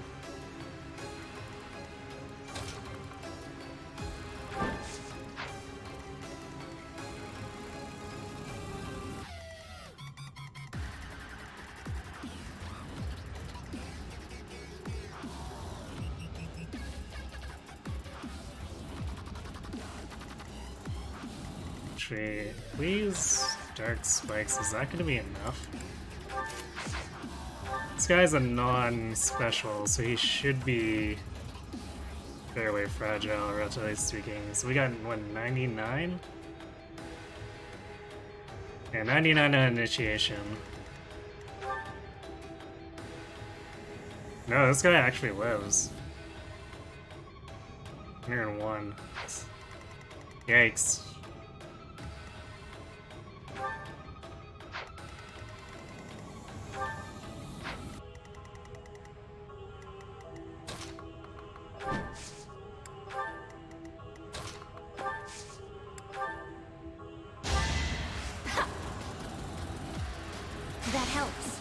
Please, Dark Spikes, is that gonna be enough? This guy's a non-special, so he should be fairly fragile, relatively speaking. So we got, what, 99? Yeah, 99 on initiation. No, this guy actually lives. 101. Yikes. That helps.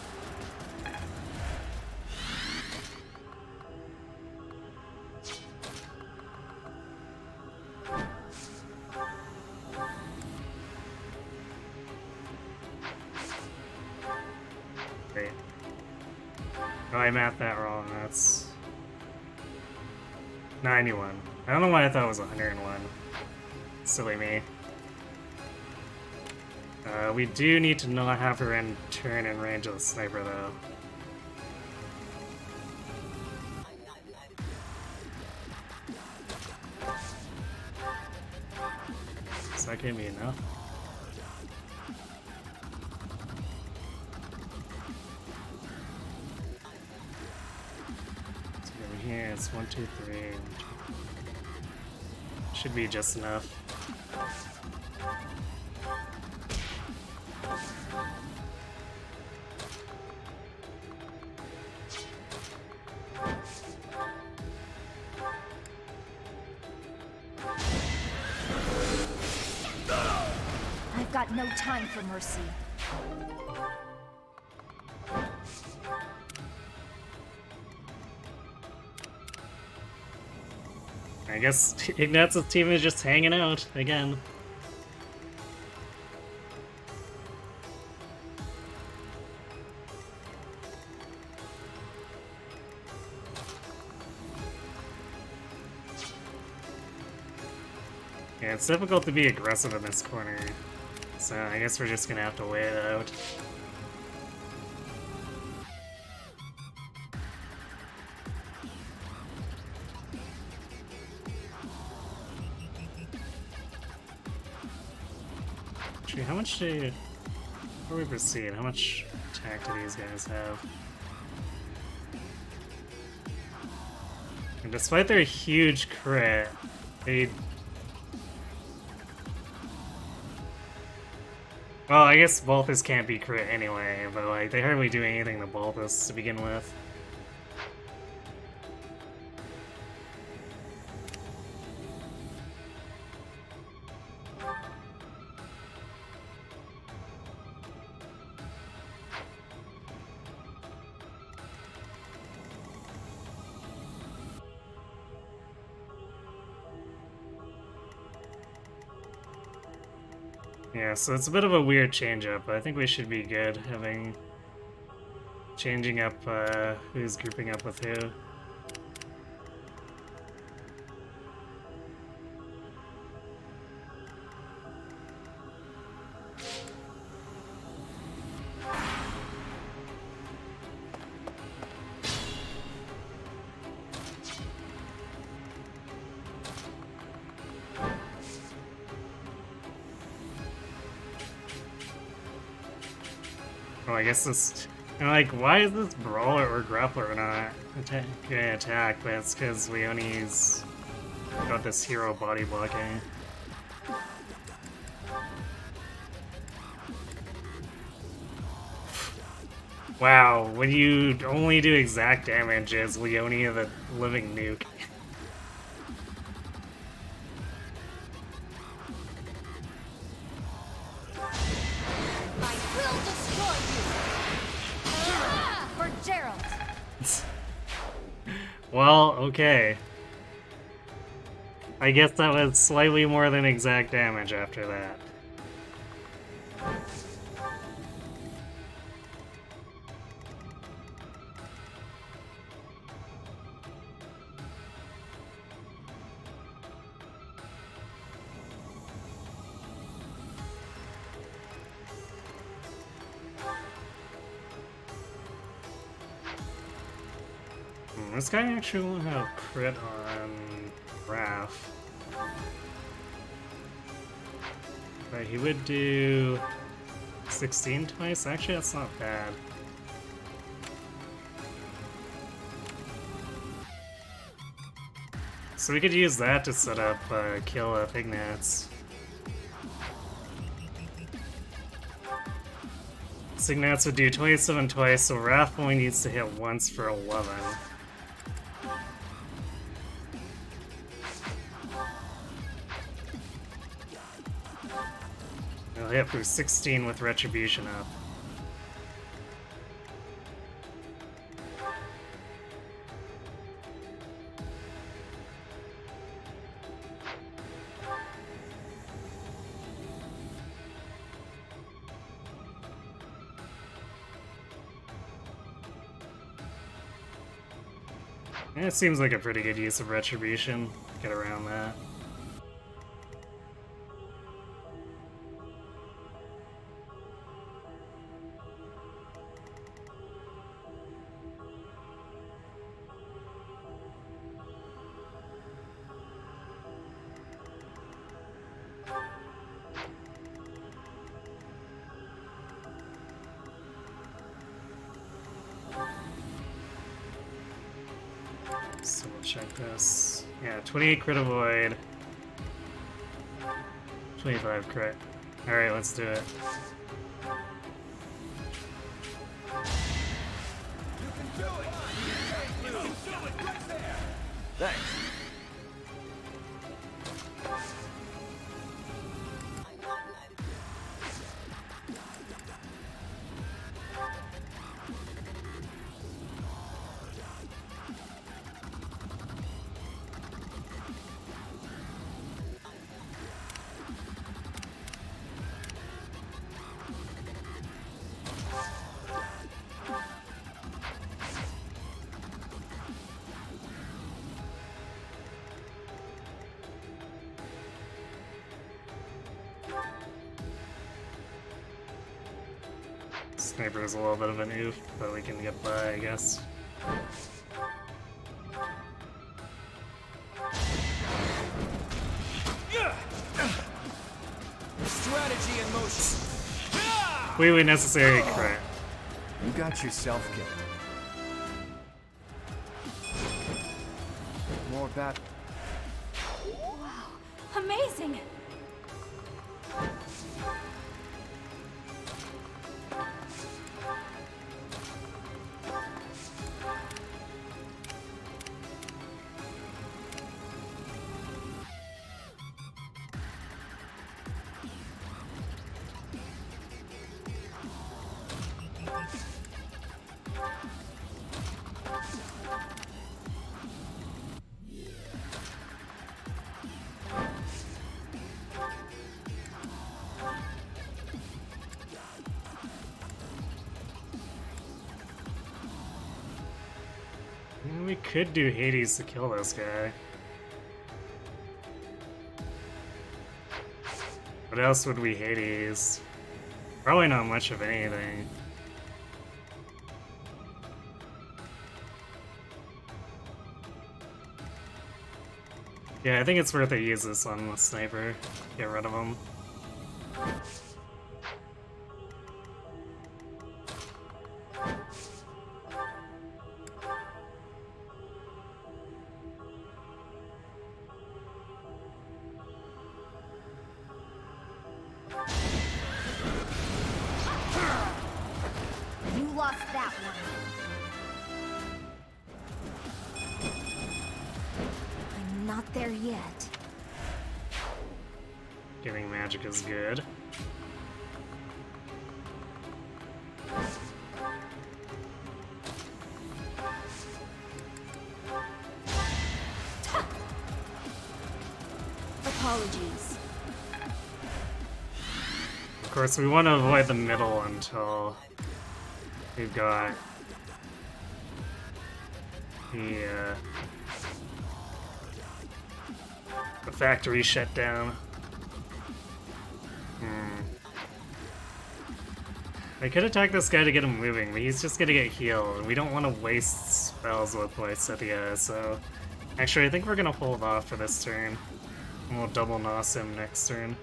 Wait. Oh, I mapped that wrong. That's 91. I don't know why I thought it was 101. Silly me. We do need to not have her in turn in range of the sniper, though. Is that gonna be enough? So over here, it's 1, 2, 3. Should be just enough. I've got no time for mercy. I guess Ignat's team is just hanging out again. Yeah, it's difficult to be aggressive in this corner, so I guess we're just gonna have to wait it out. Actually, how much do... Before we proceed, how much attack do these guys have? And despite their huge crit, they... Well, I guess Balthus can't be crit anyway, but like, they hardly do anything to Balthus to begin with. Yeah, so it's a bit of a weird change-up, but I think we should be good having changing up who's grouping up with who. Oh, I guess this. And like, why is this brawler or grappler not gonna attack? But it's because Leonie's got this hero body blocking. Wow, when you only do exact damage, is Leonie the living nuke? Well, okay. I guess that was slightly more than exact damage after that. This guy actually will have crit on Raph. But he would do 16 twice? Actually, that's not bad. So we could use that to set up kill Ignatz. Ignatz would do 27 twice, so Raph only needs to hit once for 11. He'll hit for 16 with Retribution up. And it seems like a pretty good use of Retribution. Get around that. So we'll check this. Yeah, 28 crit avoid. 25 crit. Alright, let's do it. Thanks. Sniper is a little bit of an oof, but we can get by, I guess. Strategy in motion. Completely necessary crit. You got yourself killed. More bad. Wow, amazing! could do Hades to kill this guy. What else would we Hades? Probably not much of anything. Yeah, I think it's worth it to use this on the sniper. Get rid of him. You lost that one. I'm not there yet. Getting magic is good. Apologies. Of course, we want to avoid the middle until we've got the factory shut down. I could attack this guy to get him moving, but he's just gonna get healed, and we don't want to waste spells with Poinsettia, so... Actually, I think we're gonna hold off for this turn, and we'll double NOS him next turn.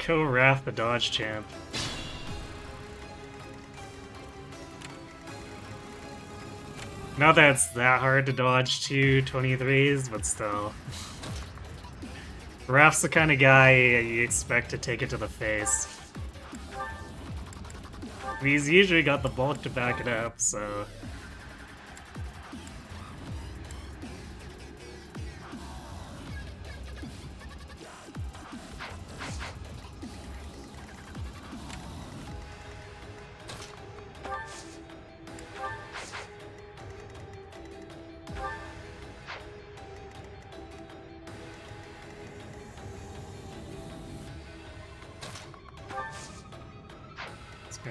Go Wrath the dodge champ. Not that it's that hard to dodge two 23s, but still. Wrath's the kind of guy you expect to take it to the face. He's usually got the bulk to back it up, so...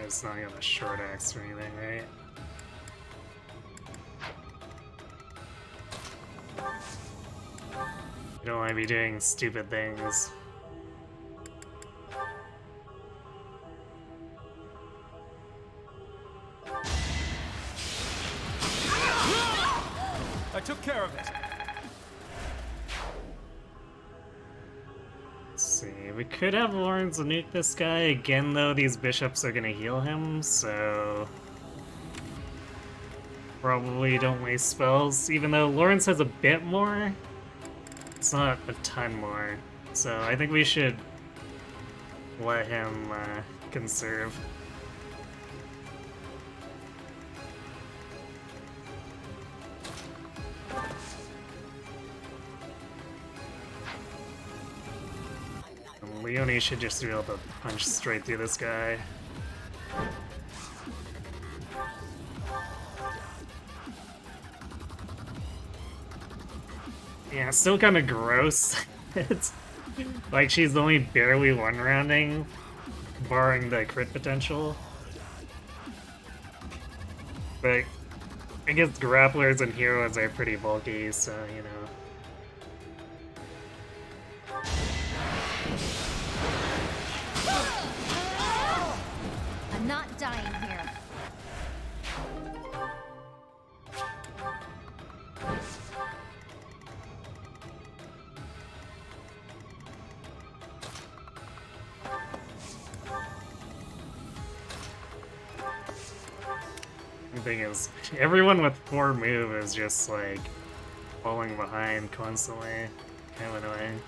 It's not got a short axe or anything, right? You don't want to be doing stupid things. I took care of it. Let's see, we could have Lawrence nuke this guy. Again, though, these bishops are gonna heal him, so... Probably don't waste spells, even though Lawrence has a bit more. It's not a ton more, so I think we should let him conserve. Leone should just be able to punch straight through this guy. Yeah, it's still kind of gross. It's like she's only barely one-rounding, barring the crit potential. But I guess grapplers and heroes are pretty bulky, so, you know. I'm not dying here. The thing is, everyone with 4 move is just like falling behind constantly. Kind of annoying.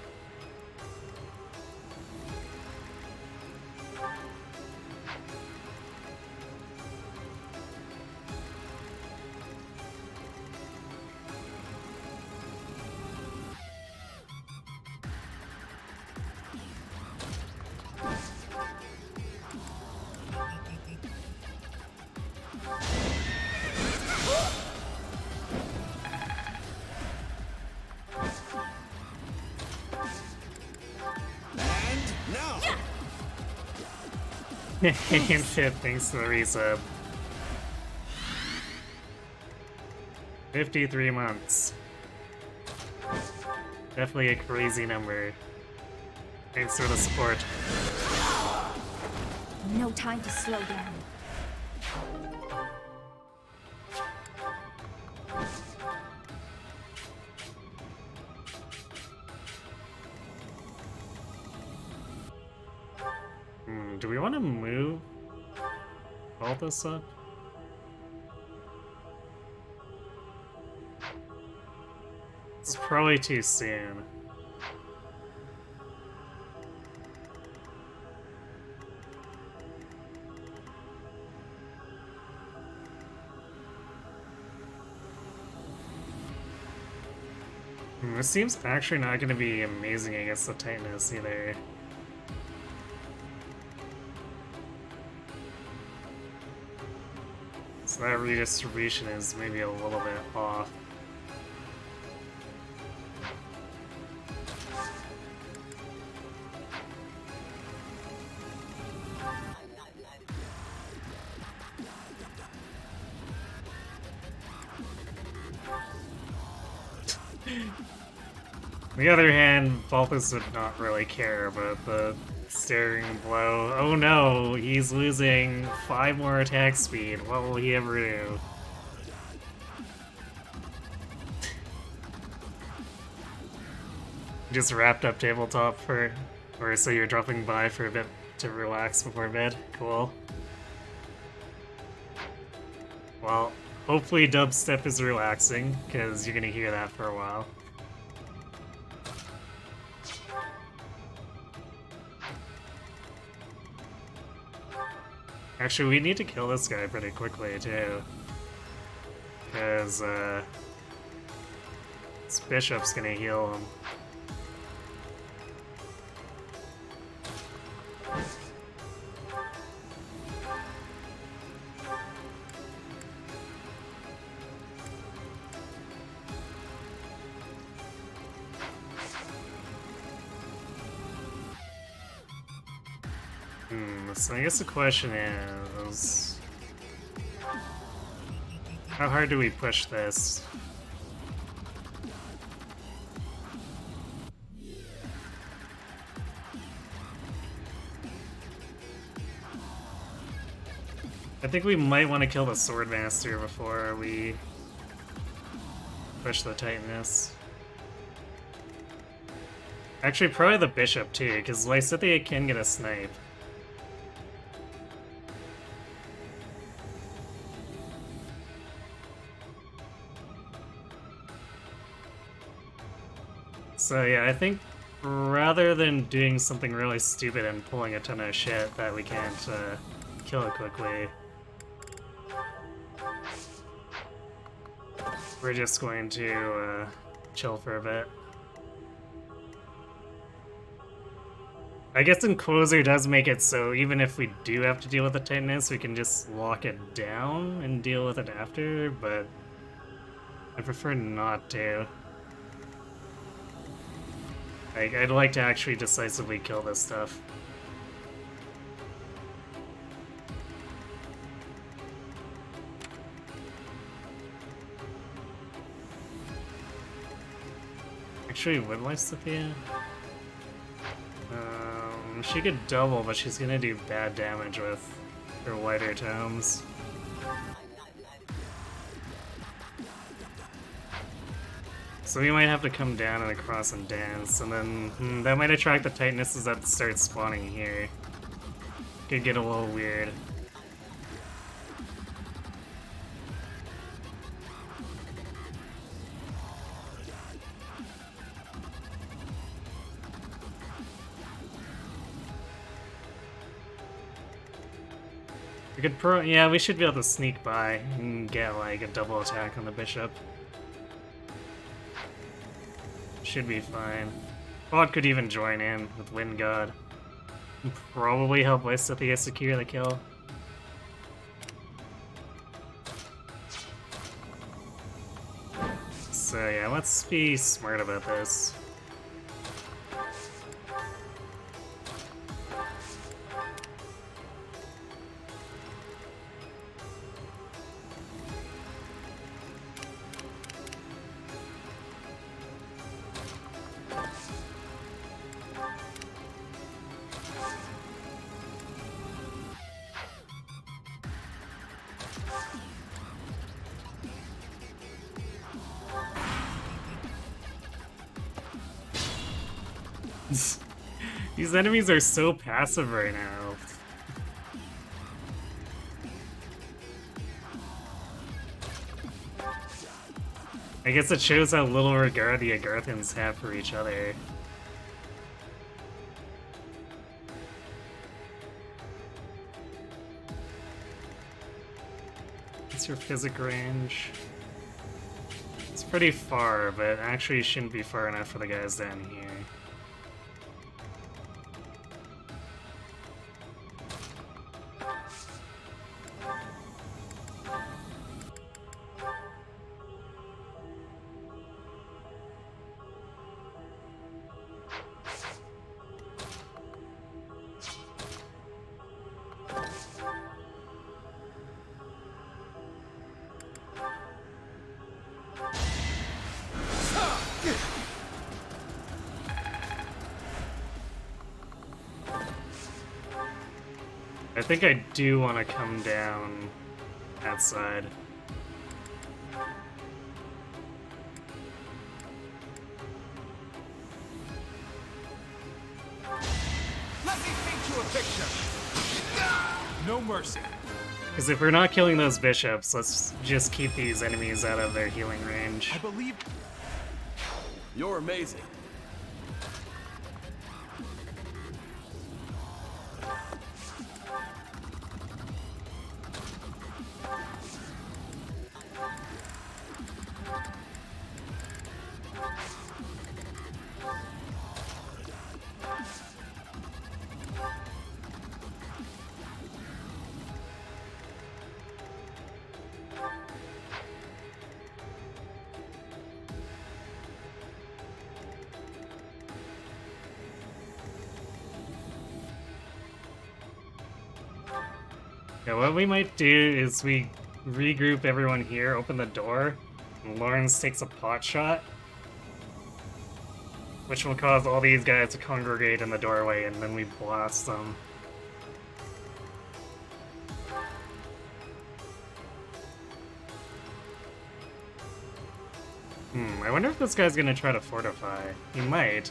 Thanks to the resub. 53 months. Definitely a crazy number. Thanks for the support. No time to slow down. Do we want to move all this up? It's probably too soon. This seems actually not going to be amazing against the Titaness either. So that redistribution is maybe a little bit off. On the other hand, Balthus would not really care about the staring blow. Oh no, he's losing 5 more attack speed. What will he ever do? Just wrapped up tabletop for, or so you're dropping by for a bit to relax before bed. Cool. Well, hopefully dubstep is relaxing, because you're gonna hear that for a while. Actually, we need to kill this guy pretty quickly, too. Because, this bishop's gonna heal him. So I guess the question is, how hard do we push this? I think we might want to kill the Swordmaster before we push the Titaness. Actually, probably the Bishop too, because Lysithea can get a snipe. So yeah, I think rather than doing something really stupid and pulling a ton of shit that we can't kill it quickly, we're just going to chill for a bit. I guess Enclosure does make it so even if we do have to deal with the Titaness, we can just lock it down and deal with it after, but I prefer not to. I'd like to actually decisively kill this stuff. Actually, would Lysithea? She could double, but she's gonna do bad damage with her lighter tomes. So we might have to come down and across and dance, and then that might attract the Titanesses that start spawning here. Could get a little weird. We could yeah, we should be able to sneak by and get like a double attack on the Bishop. Should be fine. Bod could even join in with Wind God. Probably help Lysithea secure the kill. So yeah, let's be smart about this. These enemies are so passive right now. I guess it shows how little regard the Agarthans have for each other. What's your physic range? It's pretty far, but actually shouldn't be far enough for the guys down here. I think I do want to come down that side. Let me paint you a picture. No mercy. Because if we're not killing those bishops, let's just keep these enemies out of their healing range. I believe You're amazing. Yeah, what we might do is we regroup everyone here, open the door, and Lawrence takes a pot shot, which will cause all these guys to congregate in the doorway, and then we blast them. I wonder if this guy's gonna try to fortify. He might.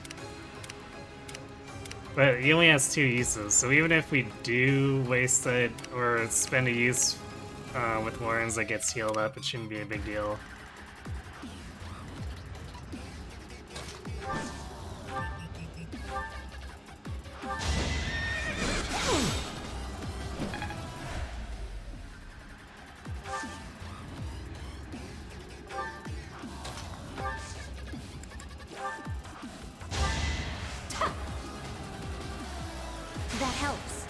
But he only has 2 uses, so even if we do waste it or spend a use with Lawrence that gets healed up, it shouldn't be a big deal. That helps.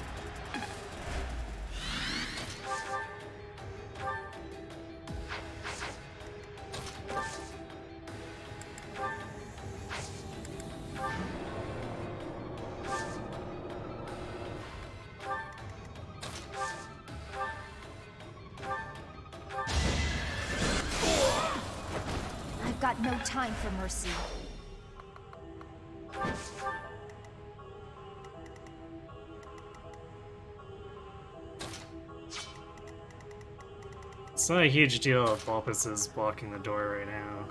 I've got no time for mercy. It's not a huge deal if Balpus is blocking the door right now.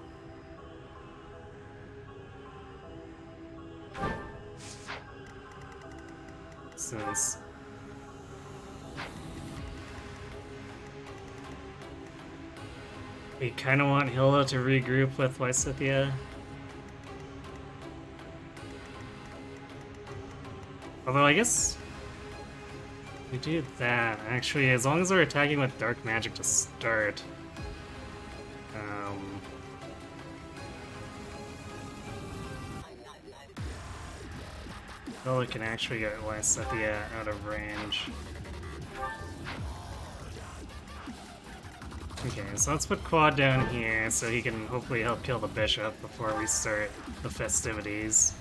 Since we kind of want Hilda to regroup with Lysithia. Although I guess we do that. Actually, as long as we're attacking with dark magic to start. Hilda can actually get Lysithia out of range. Okay, so let's put Quad down here so he can hopefully help kill the bishop before we start the festivities.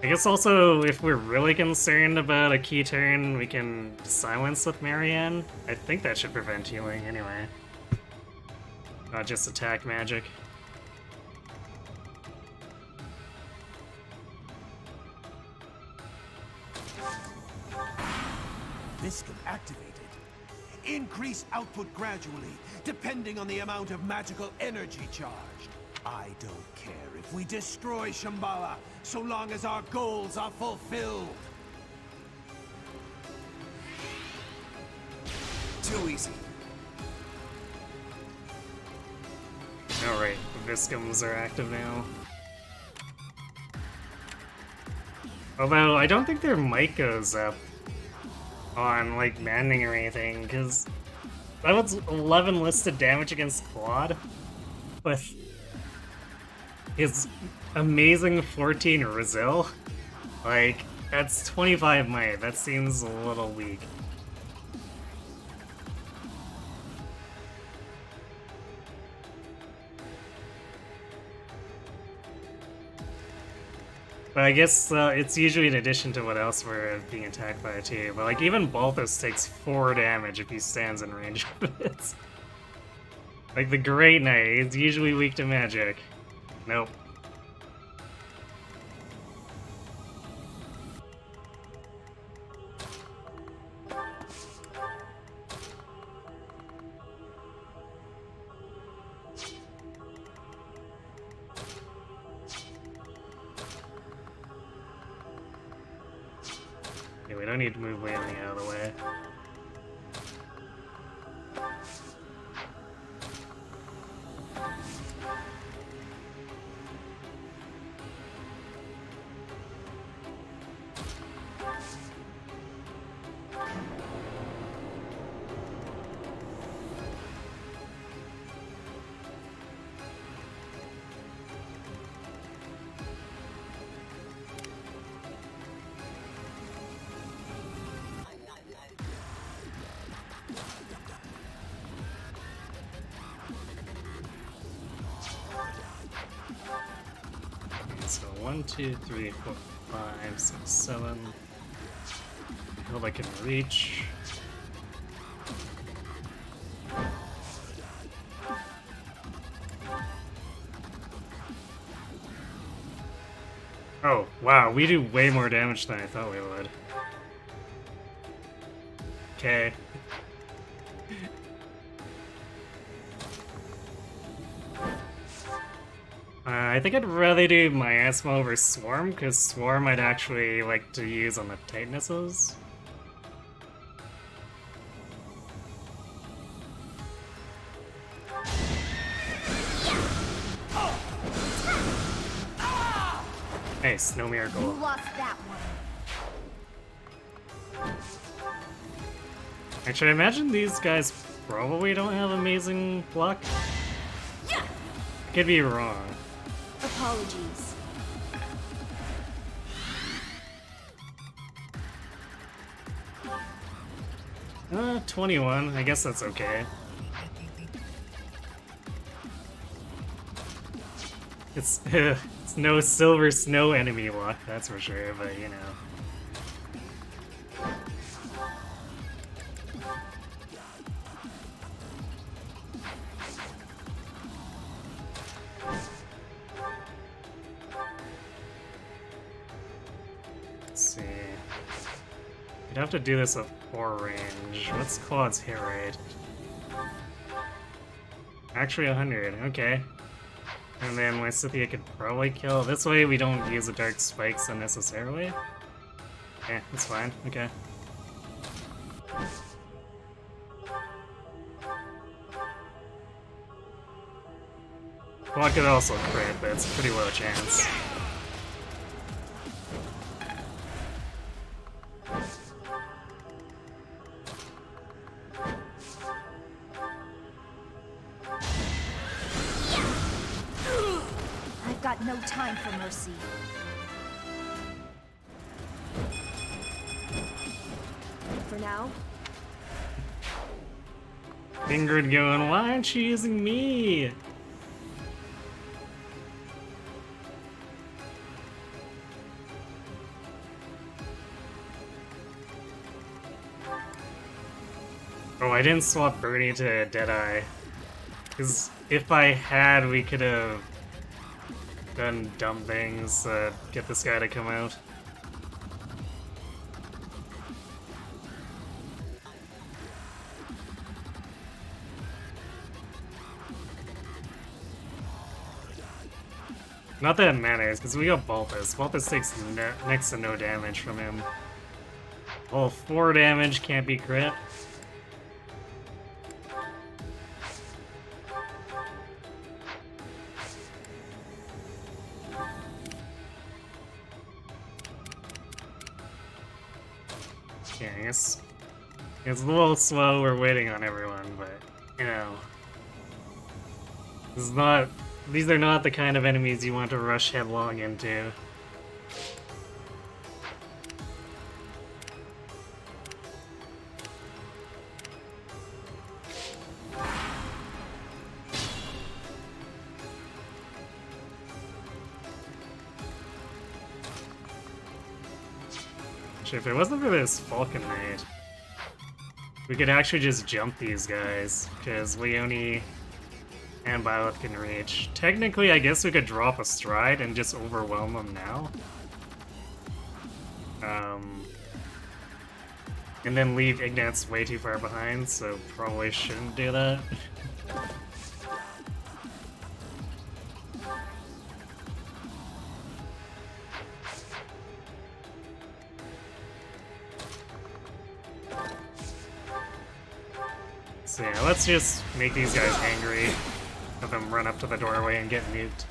I guess also, if we're really concerned about a key turn, we can silence with Marianne. I think that should prevent healing anyway. Not just attack magic. Viscum activated. Increase output gradually, depending on the amount of magical energy charged. I don't care if we destroy Shambhala, so long as our goals are fulfilled. Too easy. Alright, the Viscums are active now. Although, I don't think their mic goes up on, like, Maddening or anything, because that was 11 listed damage against Claude, with his amazing 14 Rizil. Like, that's 25 might. That seems a little weak. But I guess it's usually in addition to what else we're being attacked by too. But like even Balthus takes 4 damage if he stands in range of it. Like the Great Knight is usually weak to magic. Nope. Yeah, we don't need to move Wailing out of the way. So 1, 2, 3, 4, 5, 6, 7. I hope I can reach. Oh, wow, we do way more damage than I thought we would. Okay. I think I'd rather do Miasma over Swarm, because Swarm I'd actually like to use on the Titanesses. Nice, no miracle. You lost that one. Actually, I imagine these guys probably don't have amazing luck. I could be wrong. Apologies. 21. I guess that's okay. It's it's no Silver Snow enemy luck, that's for sure, but you know. Let's see. You'd have to do this at 4 range. What's Claude's hit rate? Actually 100, okay. And then my Scythia could probably kill. This way we don't use the Dark Spikes unnecessarily. Yeah, that's fine, okay. Claude could also crit, but it's a pretty low chance. I've got no time for mercy. For now, Ingrid going, why aren't you using me? Oh, I didn't swap Bernie to Deadeye. Because if I had, we could have done dumb things to get this guy to come out. Not that it matters, because we got Balthus. Balthus takes next to no damage from him. Well, 4 damage can't be crit. Yeah, I guess it's a little slow. We're waiting on everyone, but you know, this is not. These are not the kind of enemies you want to rush headlong into. If it wasn't for this Falcon Knight, we could actually just jump these guys, because Leone and Byleth can reach. Technically, I guess we could drop a stride and just overwhelm them now. And then leave Ignatz way too far behind, so probably shouldn't do that. So yeah, let's just make these guys angry. Have them run up to the doorway and get nuked.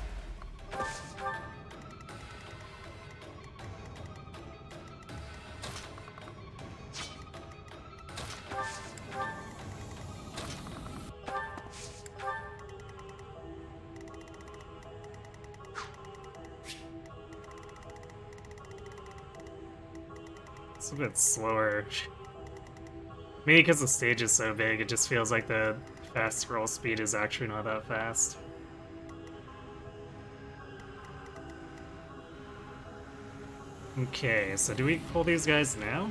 It's a bit slower. Maybe because the stage is so big, it just feels like the fast scroll speed is actually not that fast. Okay, so do we pull these guys now?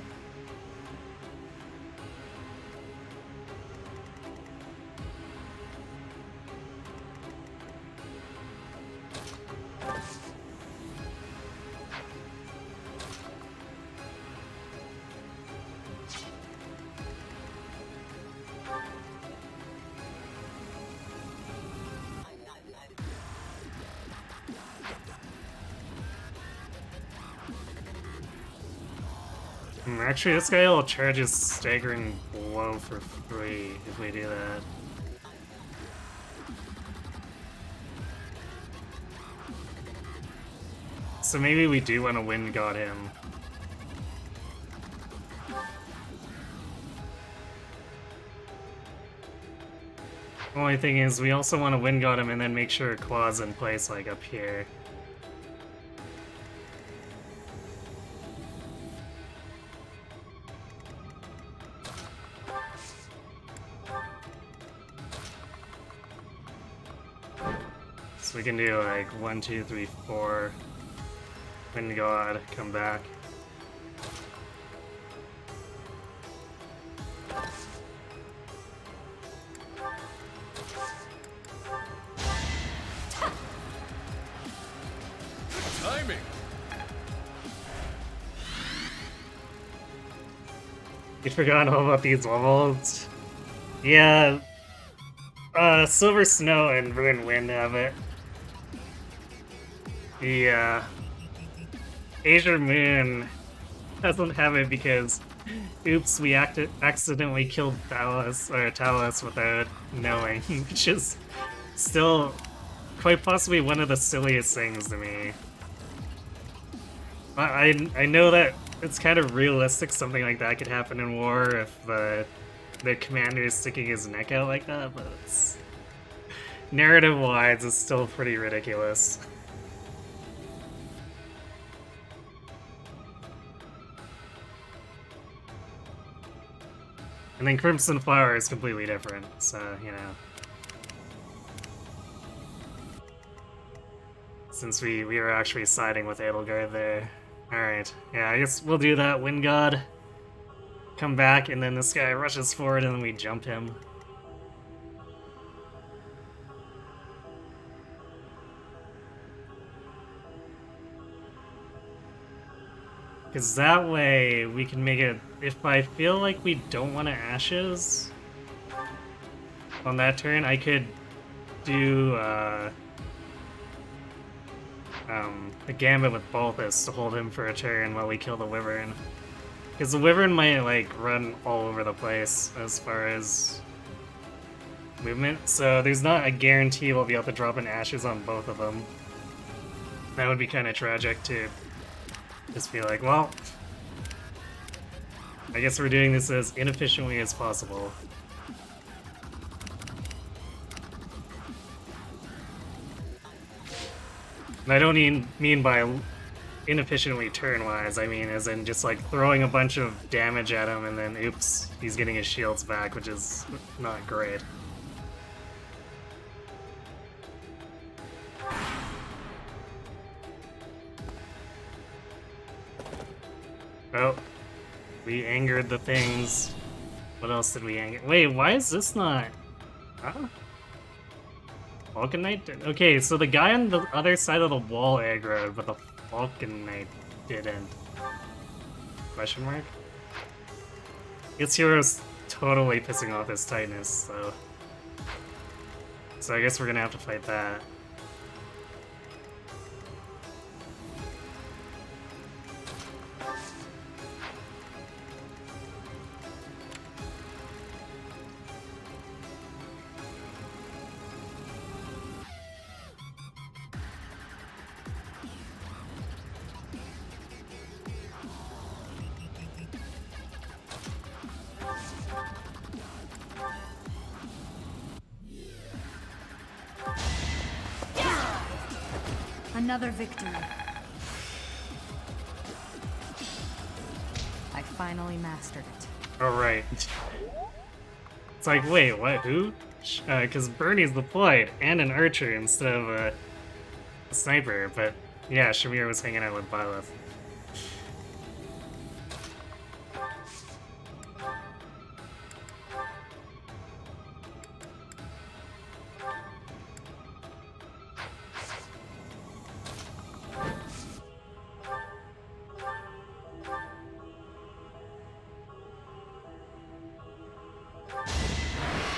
Actually, this guy will charge his staggering blow for free if we do that. So maybe we do want to wind god him. Only thing is, we also want to wind god him and then make sure Claw's in place, like up here. So we can do like 1, 2, 3, 4. Wind God, come back. Timing. You forgot all about these levels? Yeah. Silver Snow and Ruined Wind have it. The Azure Moon doesn't have it because, oops, we accidentally killed Talos without knowing, which is still quite possibly one of the silliest things to me. I know that it's kind of realistic something like that could happen in war if the commander is sticking his neck out like that, but it's, narrative-wise, it's still pretty ridiculous. And then Crimson Flower is completely different, so, you know. Since we were actually siding with Edelgard there. Alright, yeah, I guess we'll do that. Wind God, come back, and then this guy rushes forward, and then we jump him. Because that way, we can make it... If I feel like we don't want to Ashes on that turn, I could do a gambit with Balthus to hold him for a turn while we kill the Wyvern. Because the Wyvern might, like, run all over the place as far as movement, so there's not a guarantee we'll be able to drop in Ashes on both of them. That would be kind of tragic to just be like, well, I guess we're doing this as inefficiently as possible. And I don't mean by inefficiently turn-wise, I mean as in just like throwing a bunch of damage at him and then oops, he's getting his shields back, which is not great. Oh, we angered the things. What else did we anger? Wait, why is this not... Huh? Falcon Knight did? Okay, so the guy on the other side of the wall aggroed, but the Falcon Knight didn't. Question mark? This hero's totally pissing off his tightness, so... So I guess we're gonna have to fight that. Another victory. I finally mastered it. Alright. It's like, wait, what, who? Because Bernie's deployed, and an archer instead of a sniper, but yeah, Shamir was hanging out with Byleth.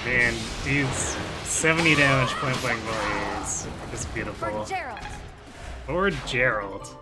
Man, dude's 70 damage point blank volley is beautiful. For Gerald. Or Gerald.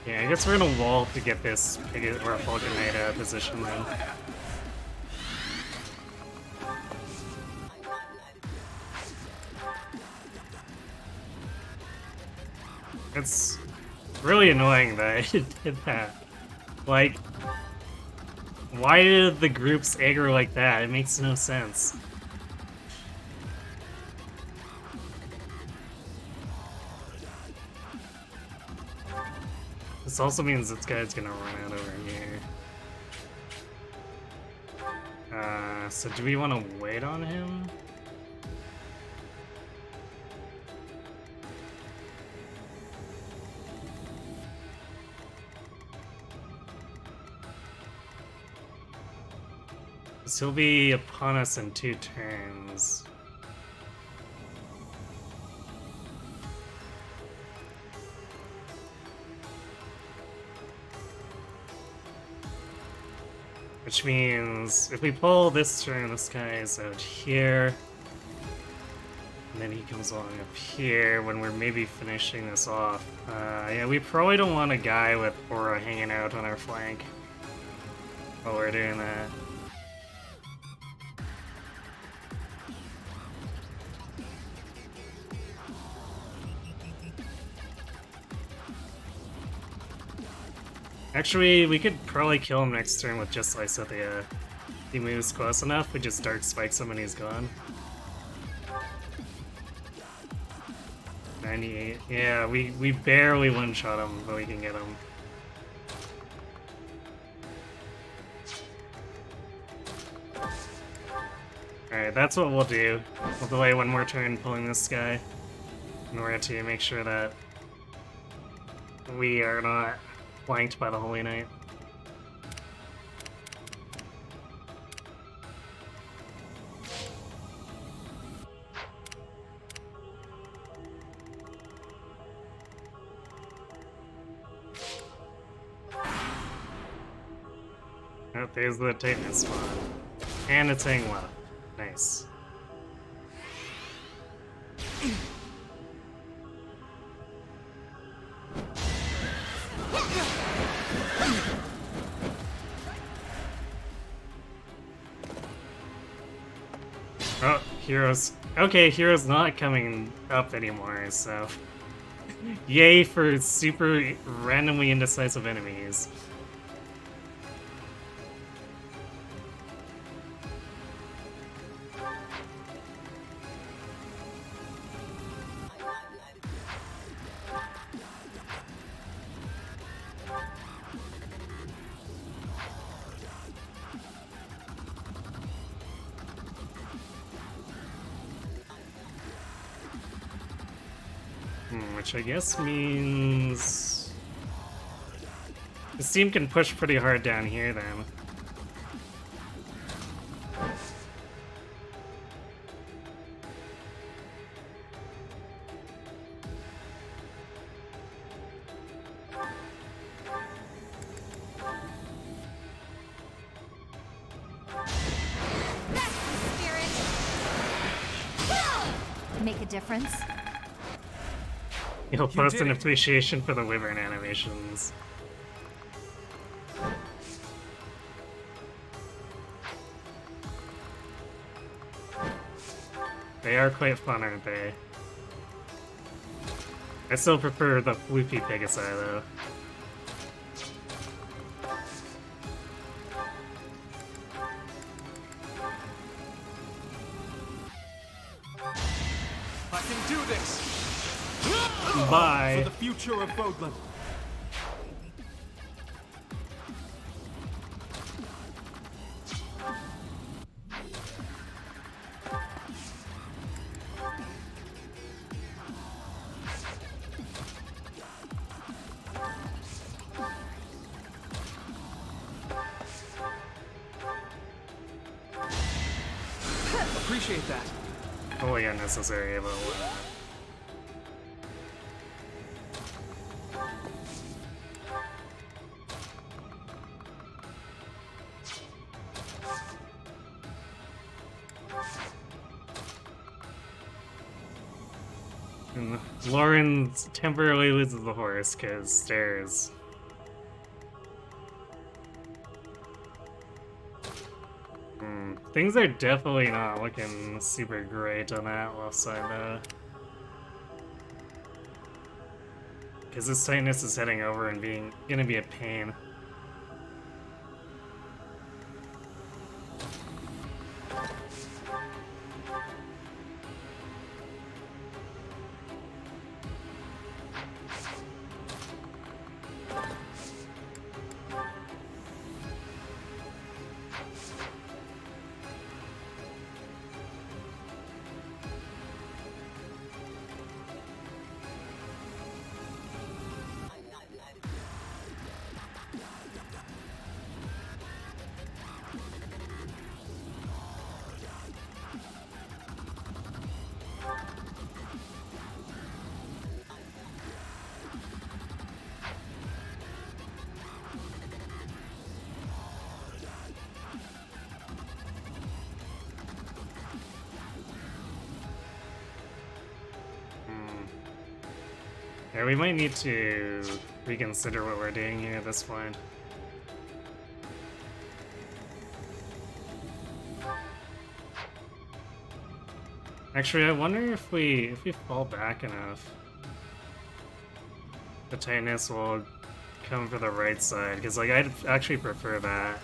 Yeah, I guess we're gonna wall to get this Pigget or Falcon Knight position then. It's really annoying that I did that. Like, why did the groups aggro like that? It makes no sense. This also means this guy's gonna run out over here. So do we want to wait on him? So he'll be upon us in 2 turns. Which means if we pull this turn, this guy is out here. And then he comes along up here when we're maybe finishing this off. Yeah, we probably don't want a guy with Aura hanging out on our flank while we're doing that. Actually, we could probably kill him next turn with just Lysithea. If he moves close enough, we just Dark Spikes him and he's gone. 98. Yeah, we barely one-shot him, but we can get him. Alright, that's what we'll do. We'll delay one more turn pulling this guy in order to make sure that we are not flanked by the Holy Knight. Oh, there's the Titan spawn. And it's hanging well. Nice. Oh, Hero's... Okay, Hero's not coming up anymore, so... Yay for super randomly indecisive enemies. Which I guess means... This team can push pretty hard down here then. Make a difference? You'll post an appreciation for the Wyvern animations. They are quite fun, aren't they? I still prefer the Floopy Pegasi, though. I can do this! Bye! For the future of Bodland. Appreciate that. Totally unnecessary, but and Lauren temporarily loses the horse because stairs. Things are definitely not looking super great on that left side though. Because this tightness is heading over and gonna be a pain. Yeah, we might need to reconsider what we're doing here at this point. Actually, I wonder if we fall back enough, the tightness will come for the right side, because like I'd actually prefer that.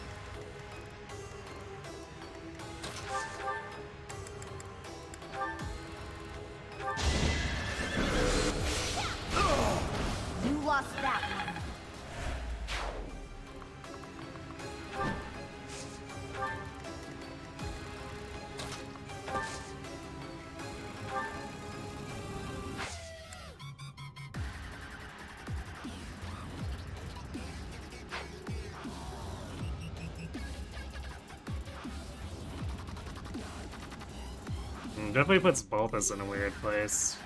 Definitely puts Bulbous in a weird place.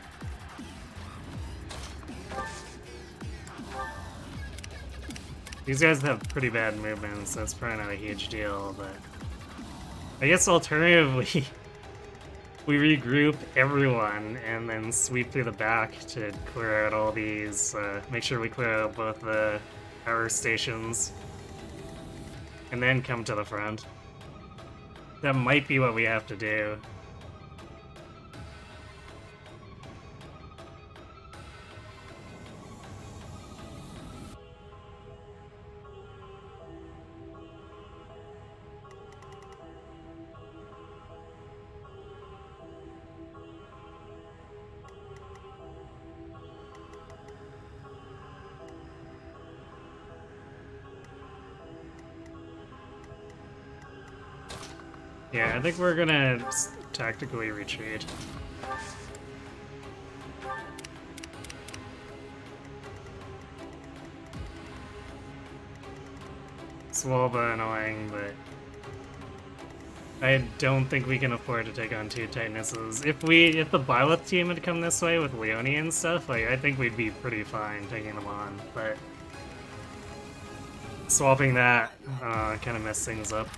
These guys have pretty bad movement, so it's probably not a huge deal, but I guess alternatively, we regroup everyone and then sweep through the back to clear out all these, make sure we clear out both the power stations, and then come to the front. That might be what we have to do. Yeah, I think we're gonna tactically retreat. It's a little bit annoying, but I don't think we can afford to take on two Titanesses. If the Byleth team had come this way with Leone and stuff, like I think we'd be pretty fine taking them on, but swapping that kind of messed things up.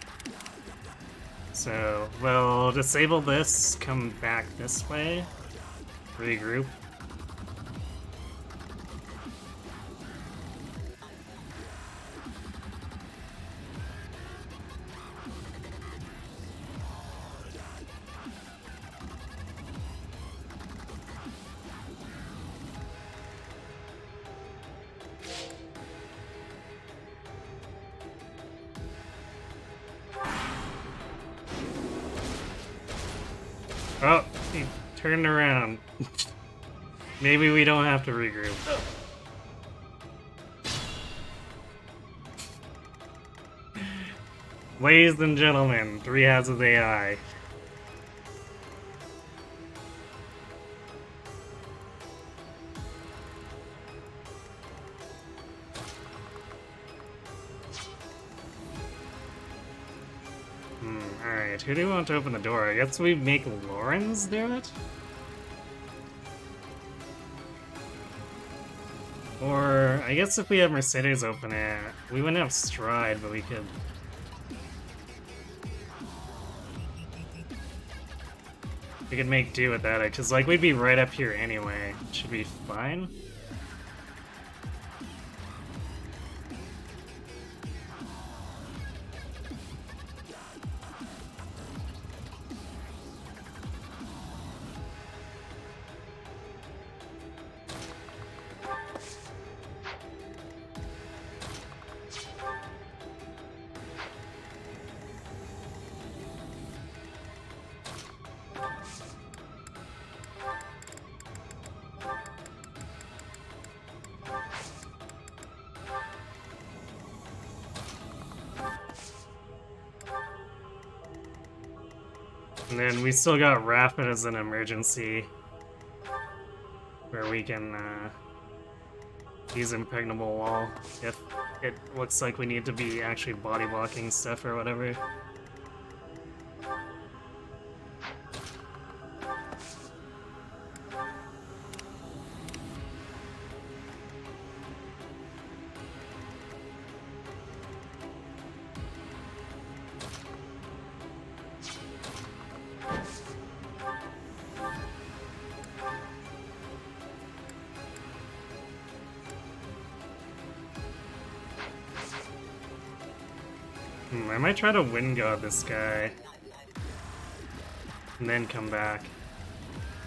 So, we'll disable this, come back this way, regroup. Oh, he turned around. Maybe we don't have to regroup. Ladies and gentlemen, 3 Hats of AI. Alright, who do we want to open the door? I guess we make Lawrence do it? Or, I guess if we have Mercedes open it, we wouldn't have Stride, but we could... We could make do with that, because like we'd be right up here anyway. Should be fine. And then we still got Rapid as an emergency, where we can use Impregnable Wall if it looks like we need to be actually body blocking stuff or whatever. I might try to Wind God this guy, and then come back.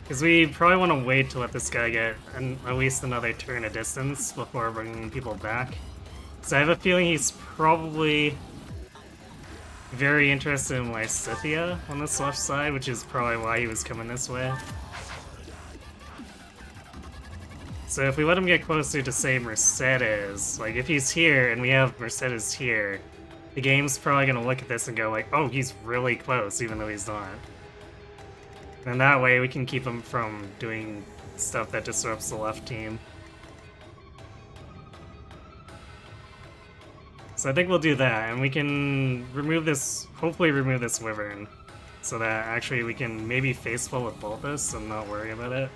Because we probably want to wait to let this guy get at least another turn of distance before bringing people back. So I have a feeling he's probably very interested in Lysithea on this left side, which is probably why he was coming this way. So if we let him get closer to, say, Mercedes, like if he's here and we have Mercedes here, the game's probably gonna look at this and go like, oh, he's really close, even though he's not. And that way we can keep him from doing stuff that disrupts the left team. So I think we'll do that, and we can remove this, hopefully remove this Wyvern, so that actually we can maybe faceful with Bulbous and not worry about it.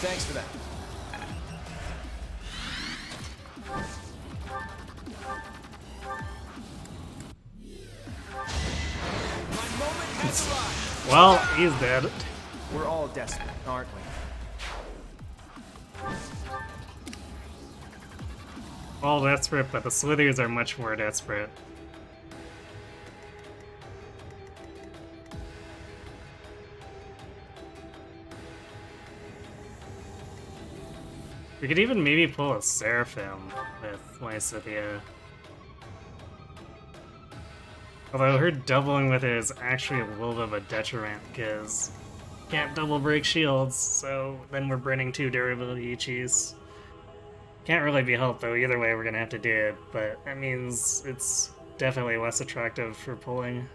Thanks for that. My moment has arrived. Well, he's dead. We're all desperate, aren't we? All desperate, but the Slithers are much more desperate. We could even maybe pull a Seraphim with Lysithia. Although her doubling with it is actually a little bit of a detriment, because can't double break shields, so then we're burning 2 durability Ichis. Can't really be helped though, either way we're gonna have to do it, but that means it's definitely less attractive for pulling.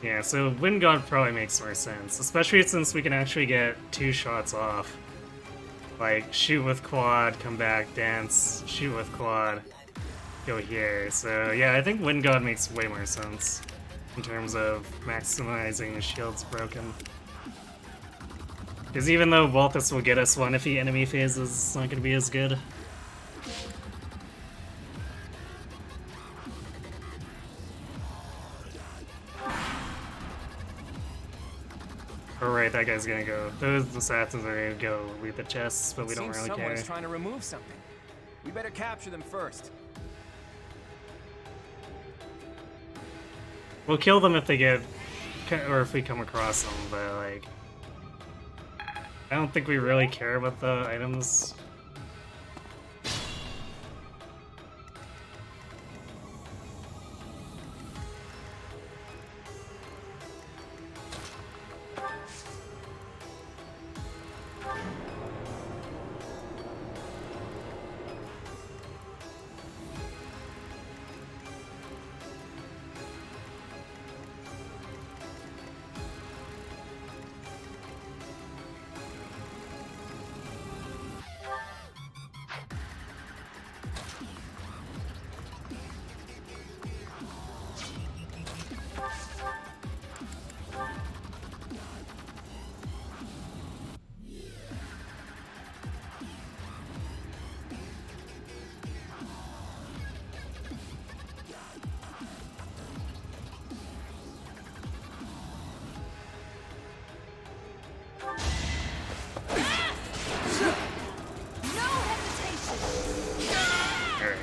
Yeah, so Wind God probably makes more sense, especially since we can actually get 2 shots off. Like, shoot with quad, come back, dance, shoot with quad, go here. So yeah, I think Wind God makes way more sense in terms of maximizing the shields broken. Because even though Balthus will get us one if he enemy phases, it's not going to be as good. Alright, that guy's gonna go. Those assassins are gonna go lead the chests, but we don't really care. Someone's trying to remove something. We better capture them first. We'll kill them if they get, or if we come across them, but like, I don't think we really care about the items.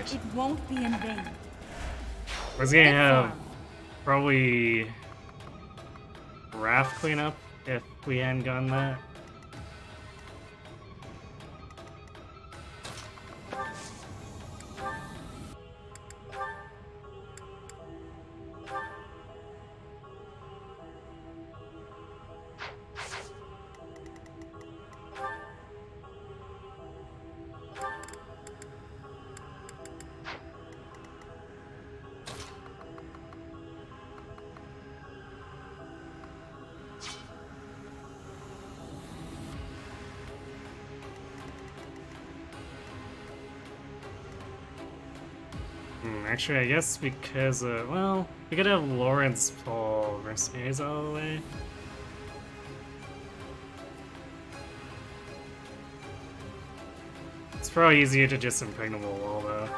It won't be in vain. I was gonna have probably Wrath cleanup if we hadn't gotten that. Actually, I guess because, well, we could have Lawrence pull Mercenaries all the way. It's probably easier to just impregnable wall, though.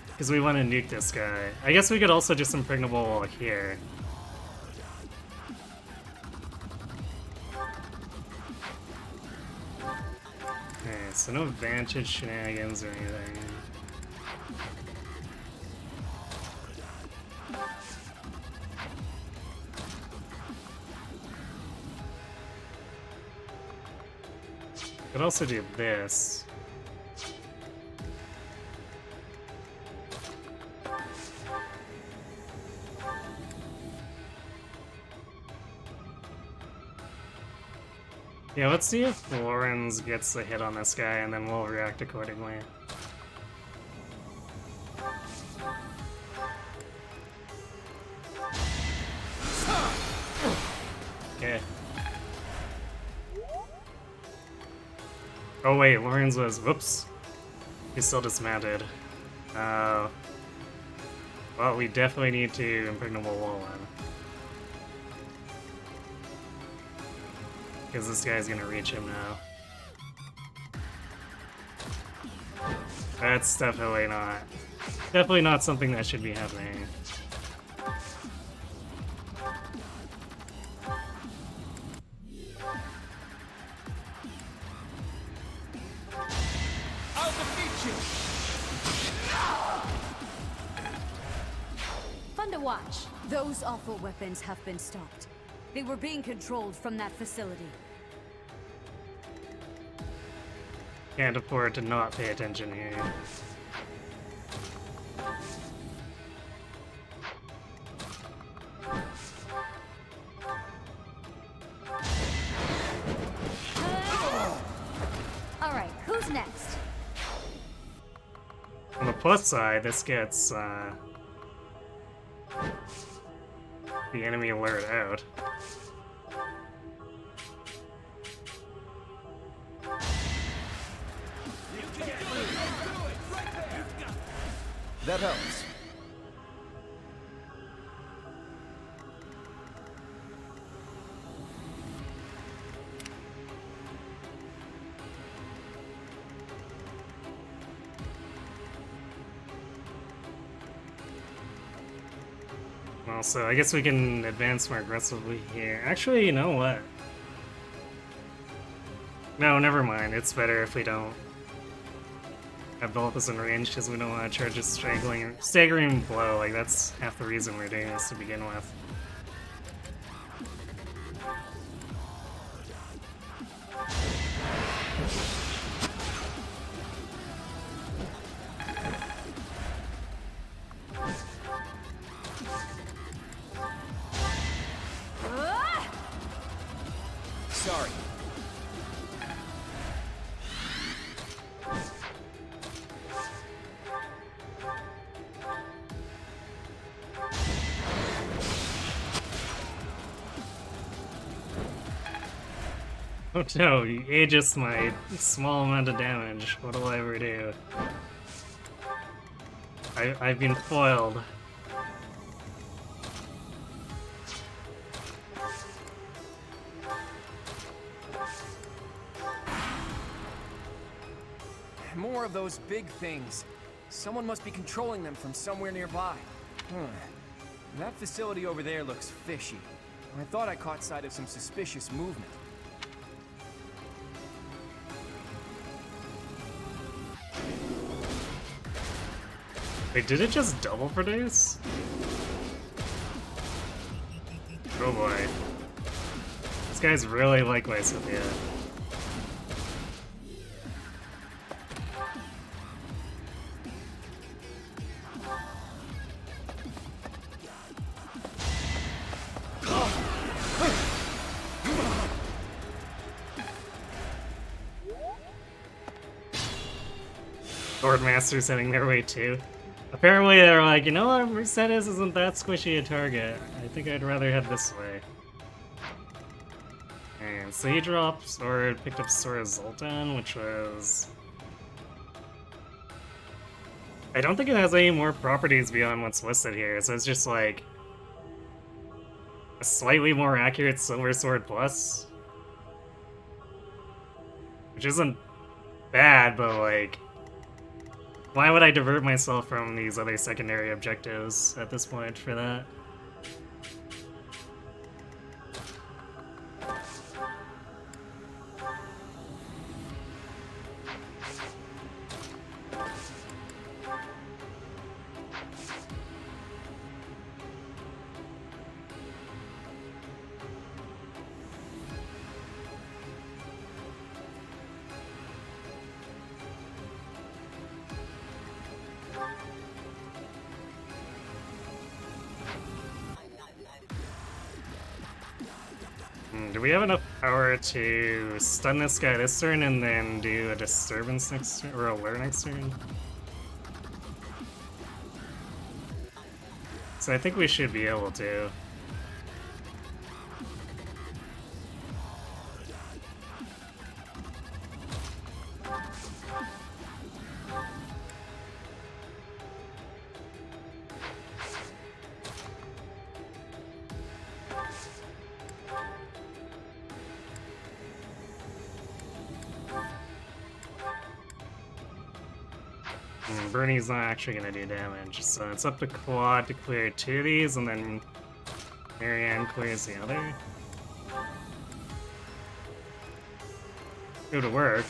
Because we want to nuke this guy. I guess we could also just impregnable wall here. So no vantage shenanigans or anything. Could also do this. Yeah, let's see if Lorenz gets a hit on this guy, and then we'll react accordingly. Okay. Oh wait, Lorenz was... whoops. He's still dismounted. Well, we definitely need to impregnable wall on. Because this guy's gonna reach him now. That's definitely not something that should be happening. I'll defeat you! Fun to watch. Those awful weapons have been stopped. They were being controlled from that facility. Can't afford to not pay attention here. Alright, who's next? On the plus side, this gets the enemy alert out. That helps. Well, so I guess we can advance more aggressively here. Actually, you know what? No, never mind. It's better if we don't have Dolphus in range, because we don't want to charge a staggering blow. Like, that's half the reason we're doing this to begin with. Sorry. Oh no, you aegis my small amount of damage. What will I ever do? I've been foiled. More of those big things. Someone must be controlling them from somewhere nearby. That facility over there looks fishy. I thought I caught sight of some suspicious movement. Wait, did it just double for days? Oh boy. This guy's really likewise with you. Lord Master's heading their way too. Apparently they're like, you know what, Mercedes isn't that squishy a target. I think I'd rather head this way. And so he drops, or picked up Sora Zoltan, which was... I don't think it has any more properties beyond what's listed here, so it's just like... a slightly more accurate Silver Sword Plus. Which isn't bad, but like... why would I divert myself from these other secondary objectives at this point for that? do we have enough power to stun this guy this turn and then do a disturbance next turn, or alert next turn? So I think we should be able to. Bernie's not actually gonna do damage, so it's up to Quad to clear 2 of these, and then Marianne clears the other. Go to work.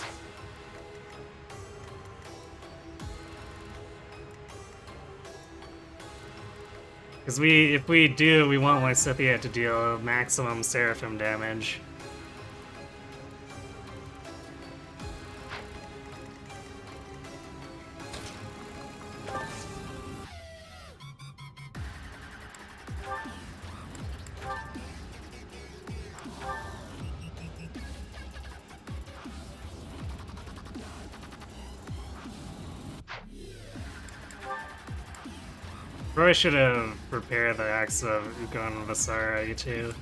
Because if we do, we want Lysithea to deal maximum Seraphim damage. Probably should have prepared the axe of Ukon and Vasara, you two.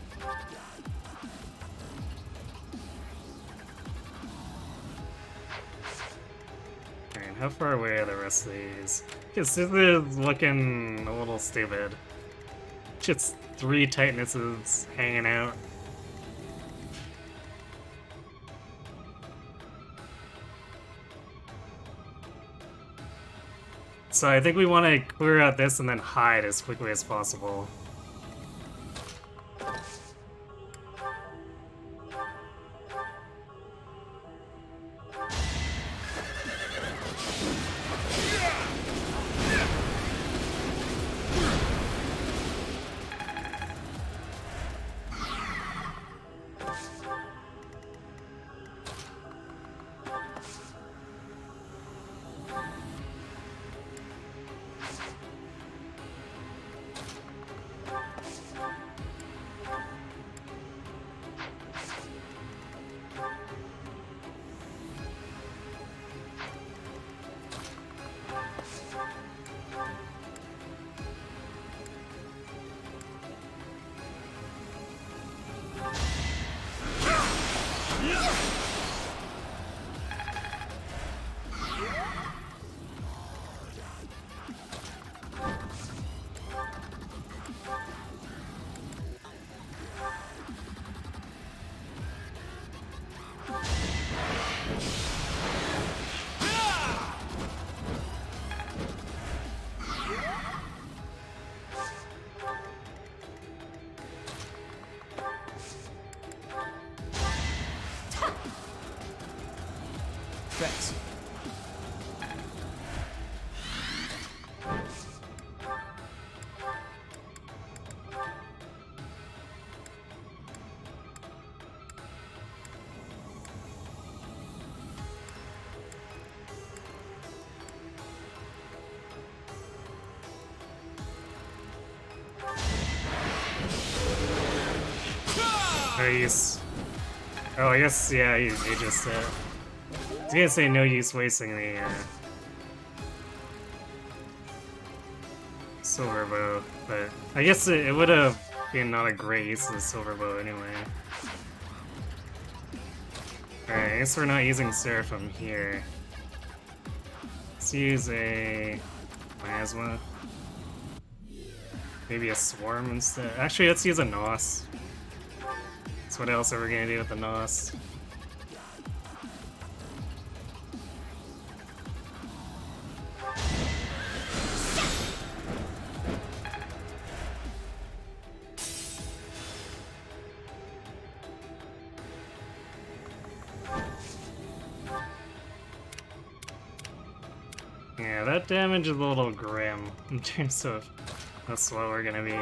Alright, how far away are the rest of these? Because this is looking a little stupid. Just 3 Titanesses hanging out. So I think we want to clear out this and then hide as quickly as possible. Thanks. Nice. Oh, I guess, yeah, he just, I was gonna say no use wasting the, silver bow, but I guess it would have been not a great use of the silver bow anyway. Alright, I guess we're not using Seraphim here. Let's use a Miasma. Maybe a Swarm instead. Actually, let's use a Nos. So what else are we gonna do with the Nos? Yeah, that damage is a little grim in terms of how slow we're gonna be.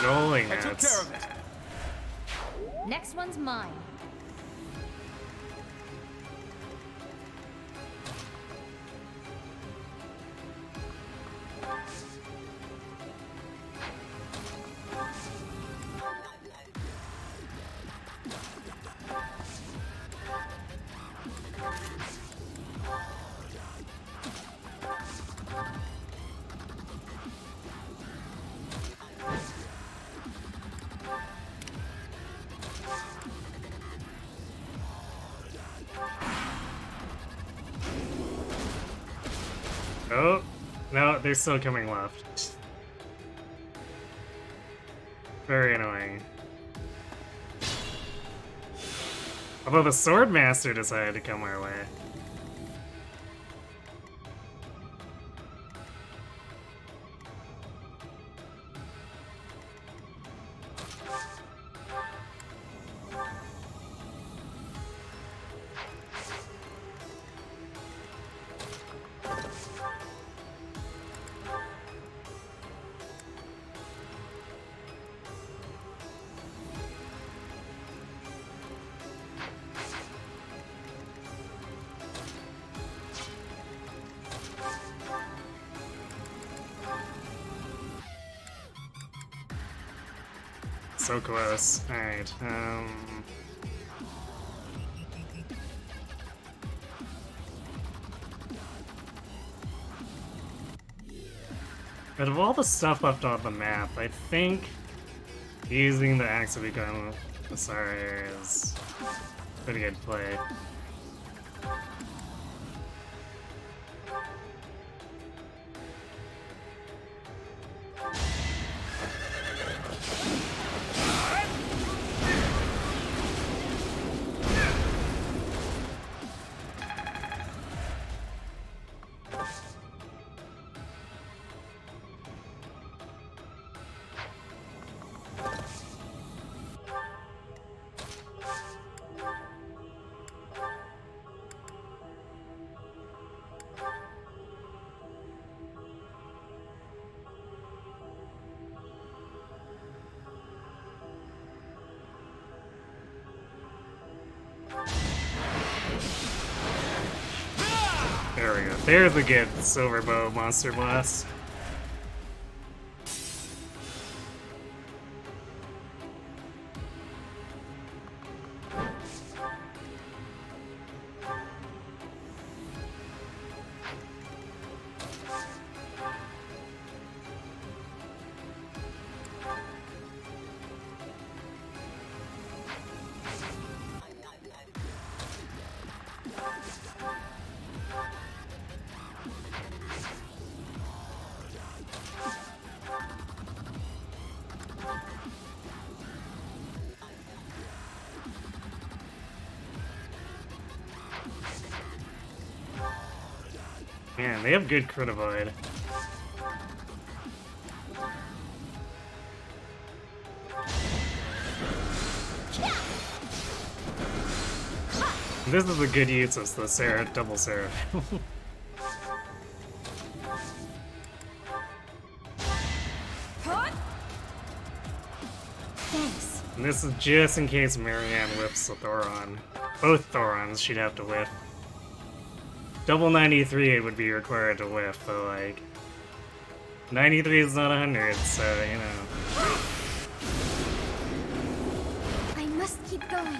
rolling I took nuts. care of it. Next one's mine. Oh, no, they're still coming left. Very annoying. Although the Sword Master decided to come our way. So close. Alright, out of all the stuff left off the map, I think using the axe to become a Sarah is a pretty good play. There we go. There's the good Silver Bow Monster Blast. Man, they have good crit avoid. This is a good use of the Seraph, double Seraph. Thanks. And this is just in case Marianne whips the Thoron. Both Thorons she'd have to whiff. Double 93 would be required to whiff, but like 93 is not 100, so you know. I must keep going.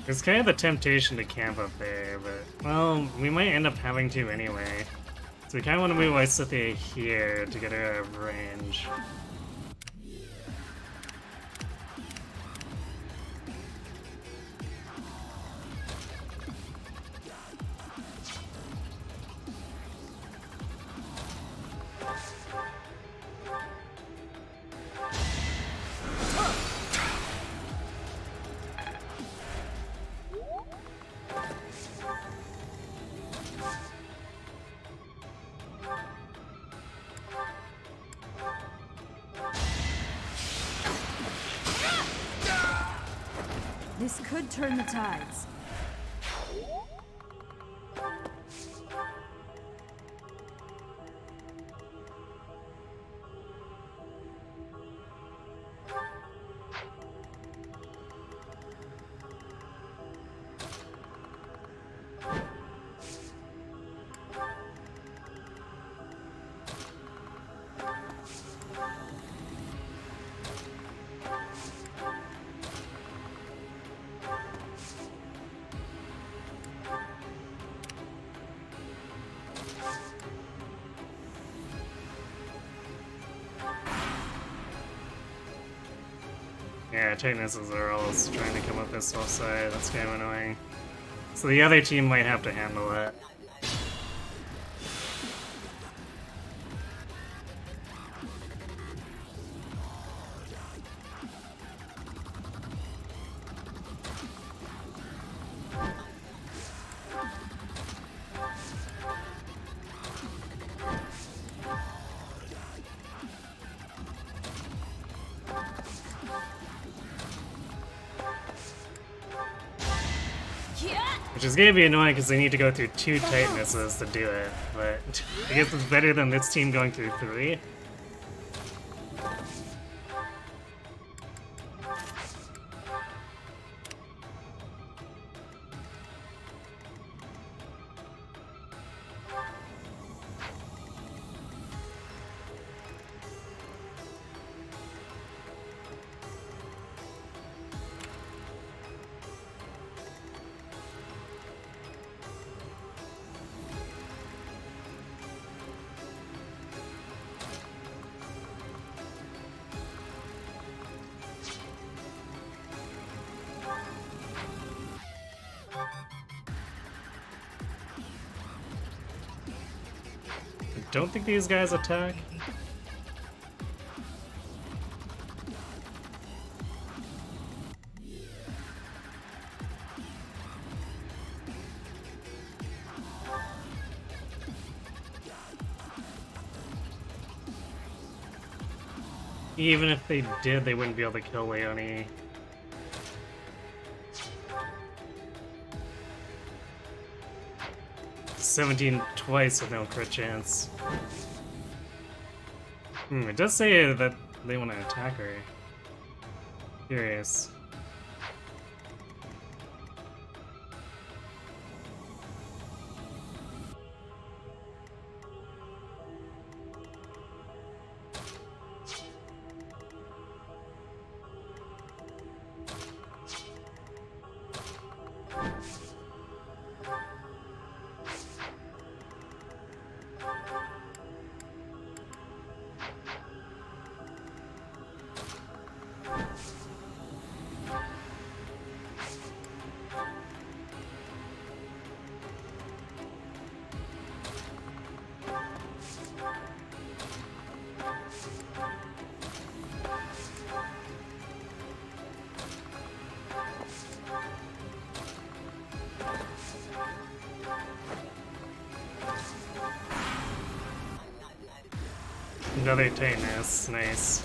There's kind of the temptation to camp up there, but, well, we might end up having to anyway. So we kind of want to move Lysithea here to get her out of range. This could turn the tides. Yeah, Titanises are all trying to come up this whole side. That's kind of annoying. So the other team might have to handle it. Which is gonna be annoying because they need to go through 2 Titanises to do it, but I guess it's better than this team going through 3. Don't think these guys attack. Even if they did, they wouldn't be able to kill Leone. $17 twice with no crit chance. It does say that they want to attack her. Curious. Another Titanus, nice.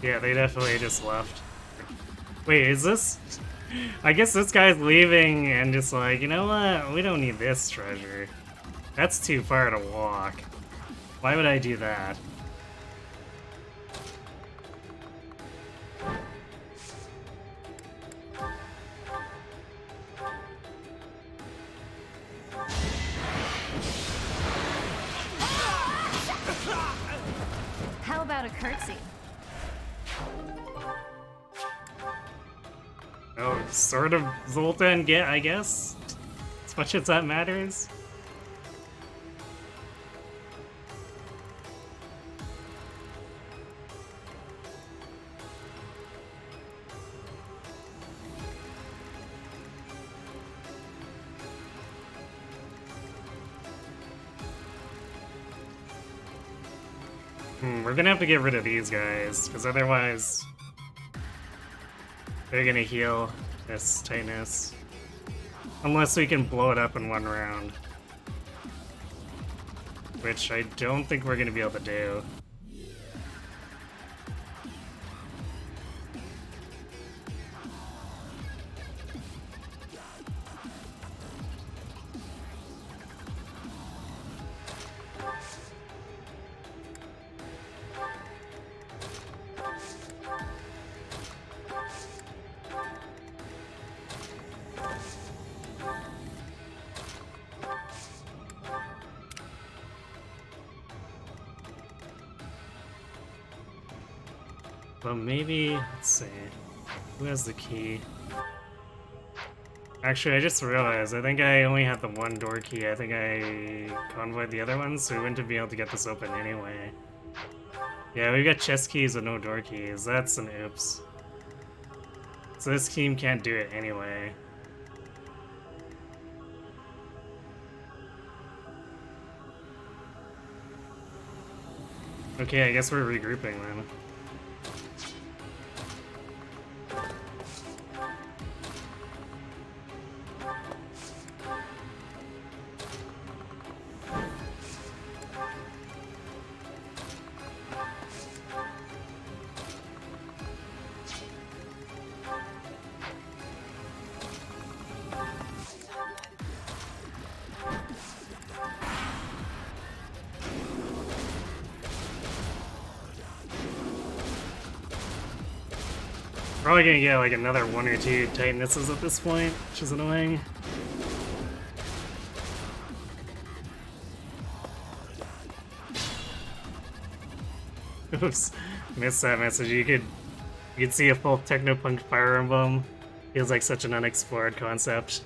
Yeah, they definitely just left. Wait, is this? I guess this guy's leaving and just like, you know what? We don't need this treasure. That's too far to walk. Why would I do that? How about a curtsy? Oh, sort of Zoltan get, I guess? As much as that matters. We're gonna have to get rid of these guys, because otherwise they're gonna heal this Titanus. Unless we can blow it up in one round. which I don't think we're gonna be able to do. But maybe, let's see, who has the key? Actually, I just realized, I think I only had the one door key. I think I convoyed the other ones, so we wouldn't be able to get this open anyway. Yeah, we've got chest keys with no door keys. That's an oops. So this team can't do it anyway. Okay, I guess we're regrouping then. Probably gonna get like another 1 or 2 Titanesses at this point, which is annoying. Oops, missed that message. You could see a full Technopunk Fire Emblem. Feels like such an unexplored concept.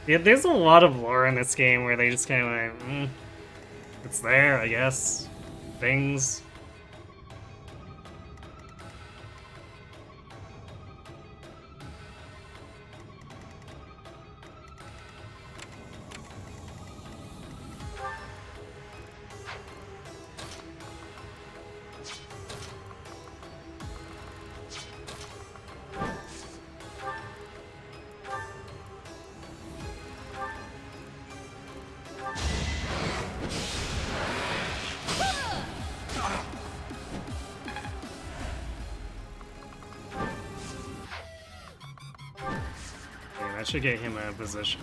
Yeah, there's a lot of lore in this game where they just kind of like, it's there, I guess. Things. I should get him out of position.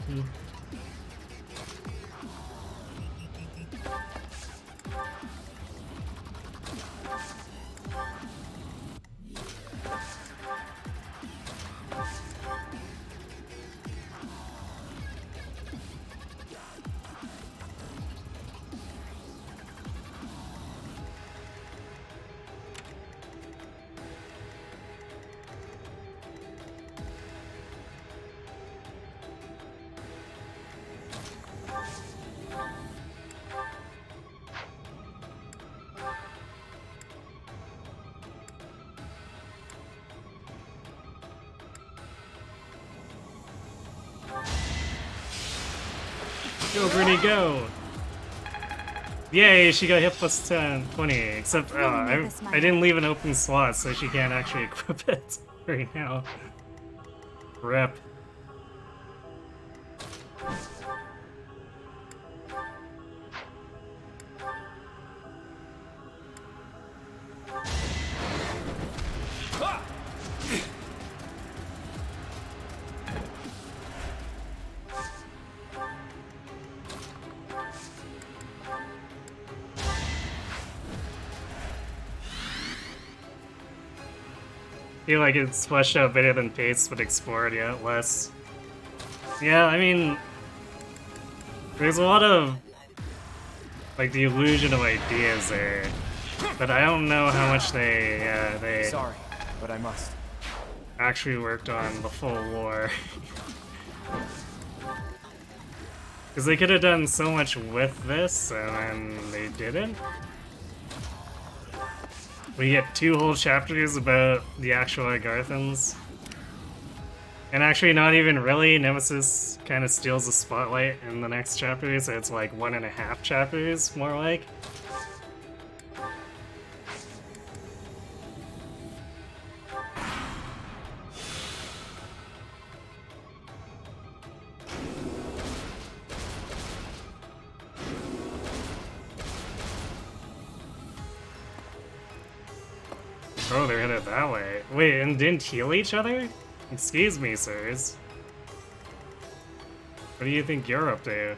Go, Brittany, go! Yay, she got hit plus 10, 20, except I didn't leave an open slot, so she can't actually equip it right now. Rip. I feel like it's fleshed out better than Pace, but explored yet less. Yeah, I mean, there's a lot of like the illusion of ideas there, but I don't know how much they Sorry, but I must. actually worked on the full lore. Because they could have done so much with this, and then they didn't. We get 2 whole chapters about the actual Agarthans. And actually not even really, Nemesis kind of steals the spotlight in the next chapter, so it's like 1.5 chapters, more like. Oh, they're headed that way. Wait, and didn't heal each other? Excuse me, sirs. What do you think you're up to?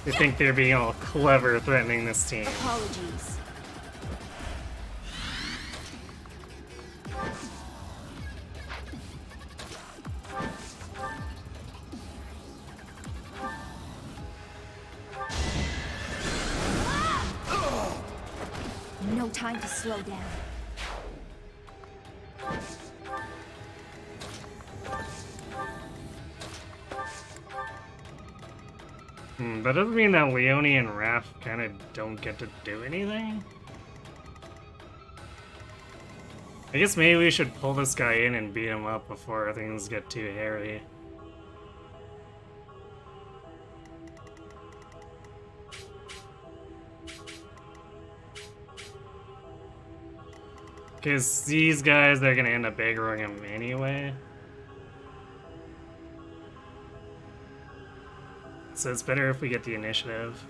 They think they're being all clever threatening this team. Apologies. No time to slow down. That doesn't mean that Leone and Raph kind of don't get to do anything? I guess maybe we should pull this guy in and beat him up before things get too hairy. Because these guys, they're gonna end up aggroing him anyway. So it's better if we get the initiative.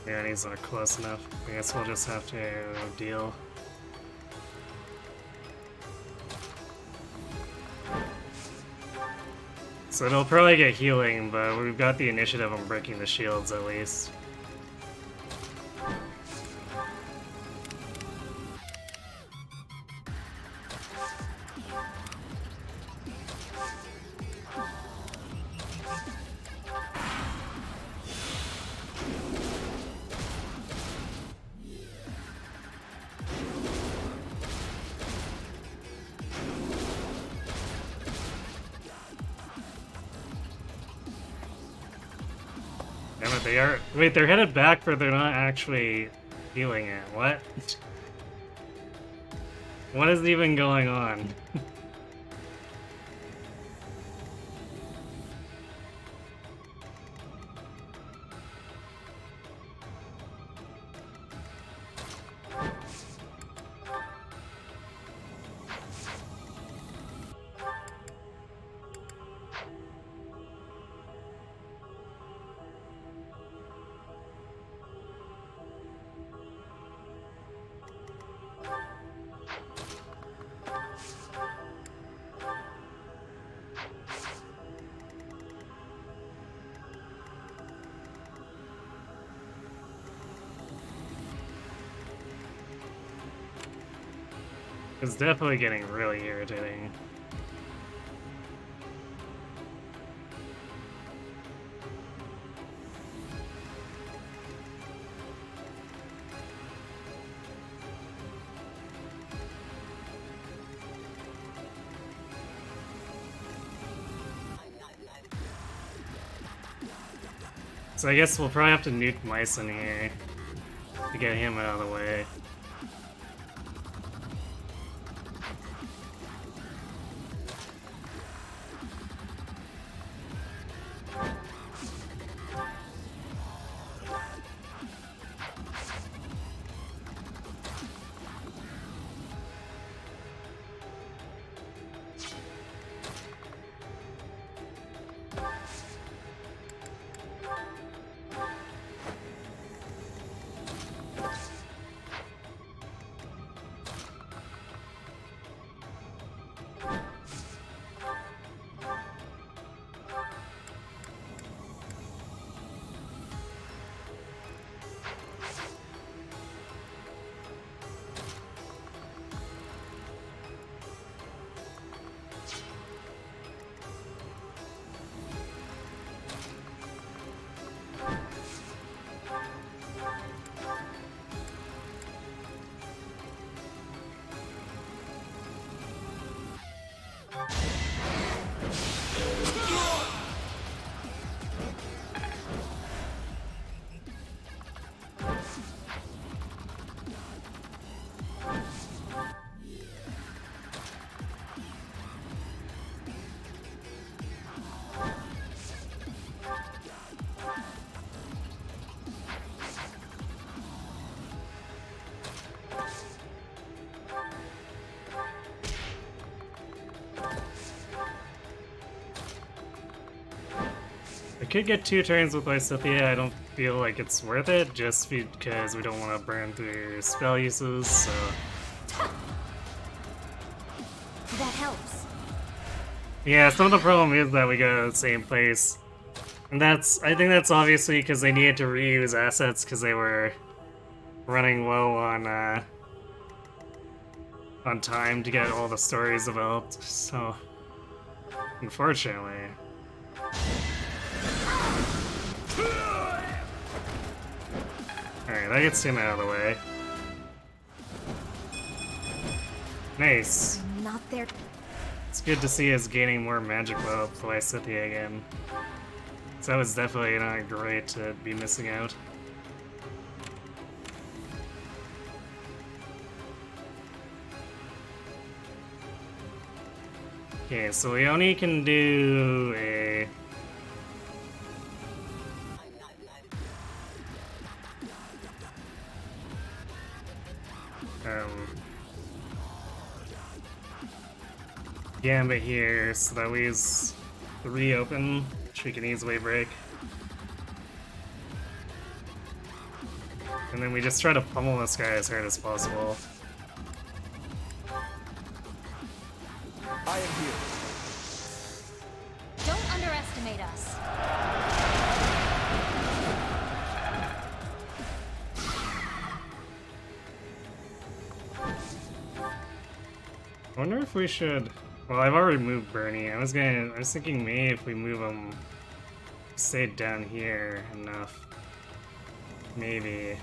Yeah, he's not close enough. I guess we'll just have to deal. So it'll probably get healing, but we've got the initiative on breaking the shields at least. Damn it, they are. Wait, they're headed back, but they're not actually healing it. What? What is even going on? It's definitely getting really irritating. So I guess we'll probably have to nuke Myson here to get him out of the way. could get 2 turns with Lysithea. I don't feel like it's worth it, just because we don't want to burn through spell uses, so... That helps. Yeah, some of the problem is that we go to the same place. And I think that's obviously because they needed to reuse assets because they were running low on time to get all the stories developed, so... Unfortunately. Alright, that gets him out of the way. Nice. I'm not there. It's good to see us gaining more magic level with Lysithea again. So that was definitely not great to be missing out. Okay, so Leone can do a... Gambit here, so that leaves 3 open, which we can easily break. And then we just try to pummel this guy as hard as possible. I am here. Don't underestimate us. I wonder if we should... Well, I've already moved Bernie. I was thinking maybe if we move him, stay down here enough. Maybe.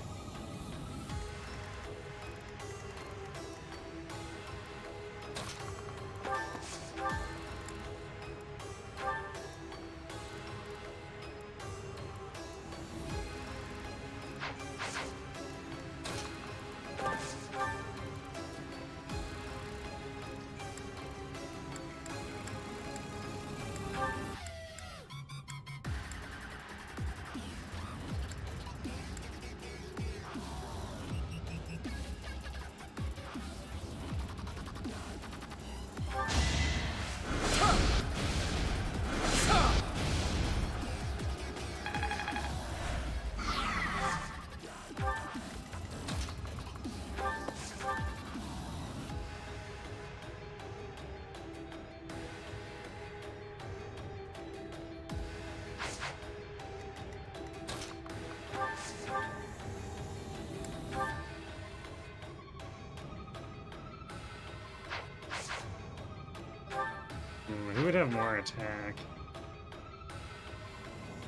Who would have more attack?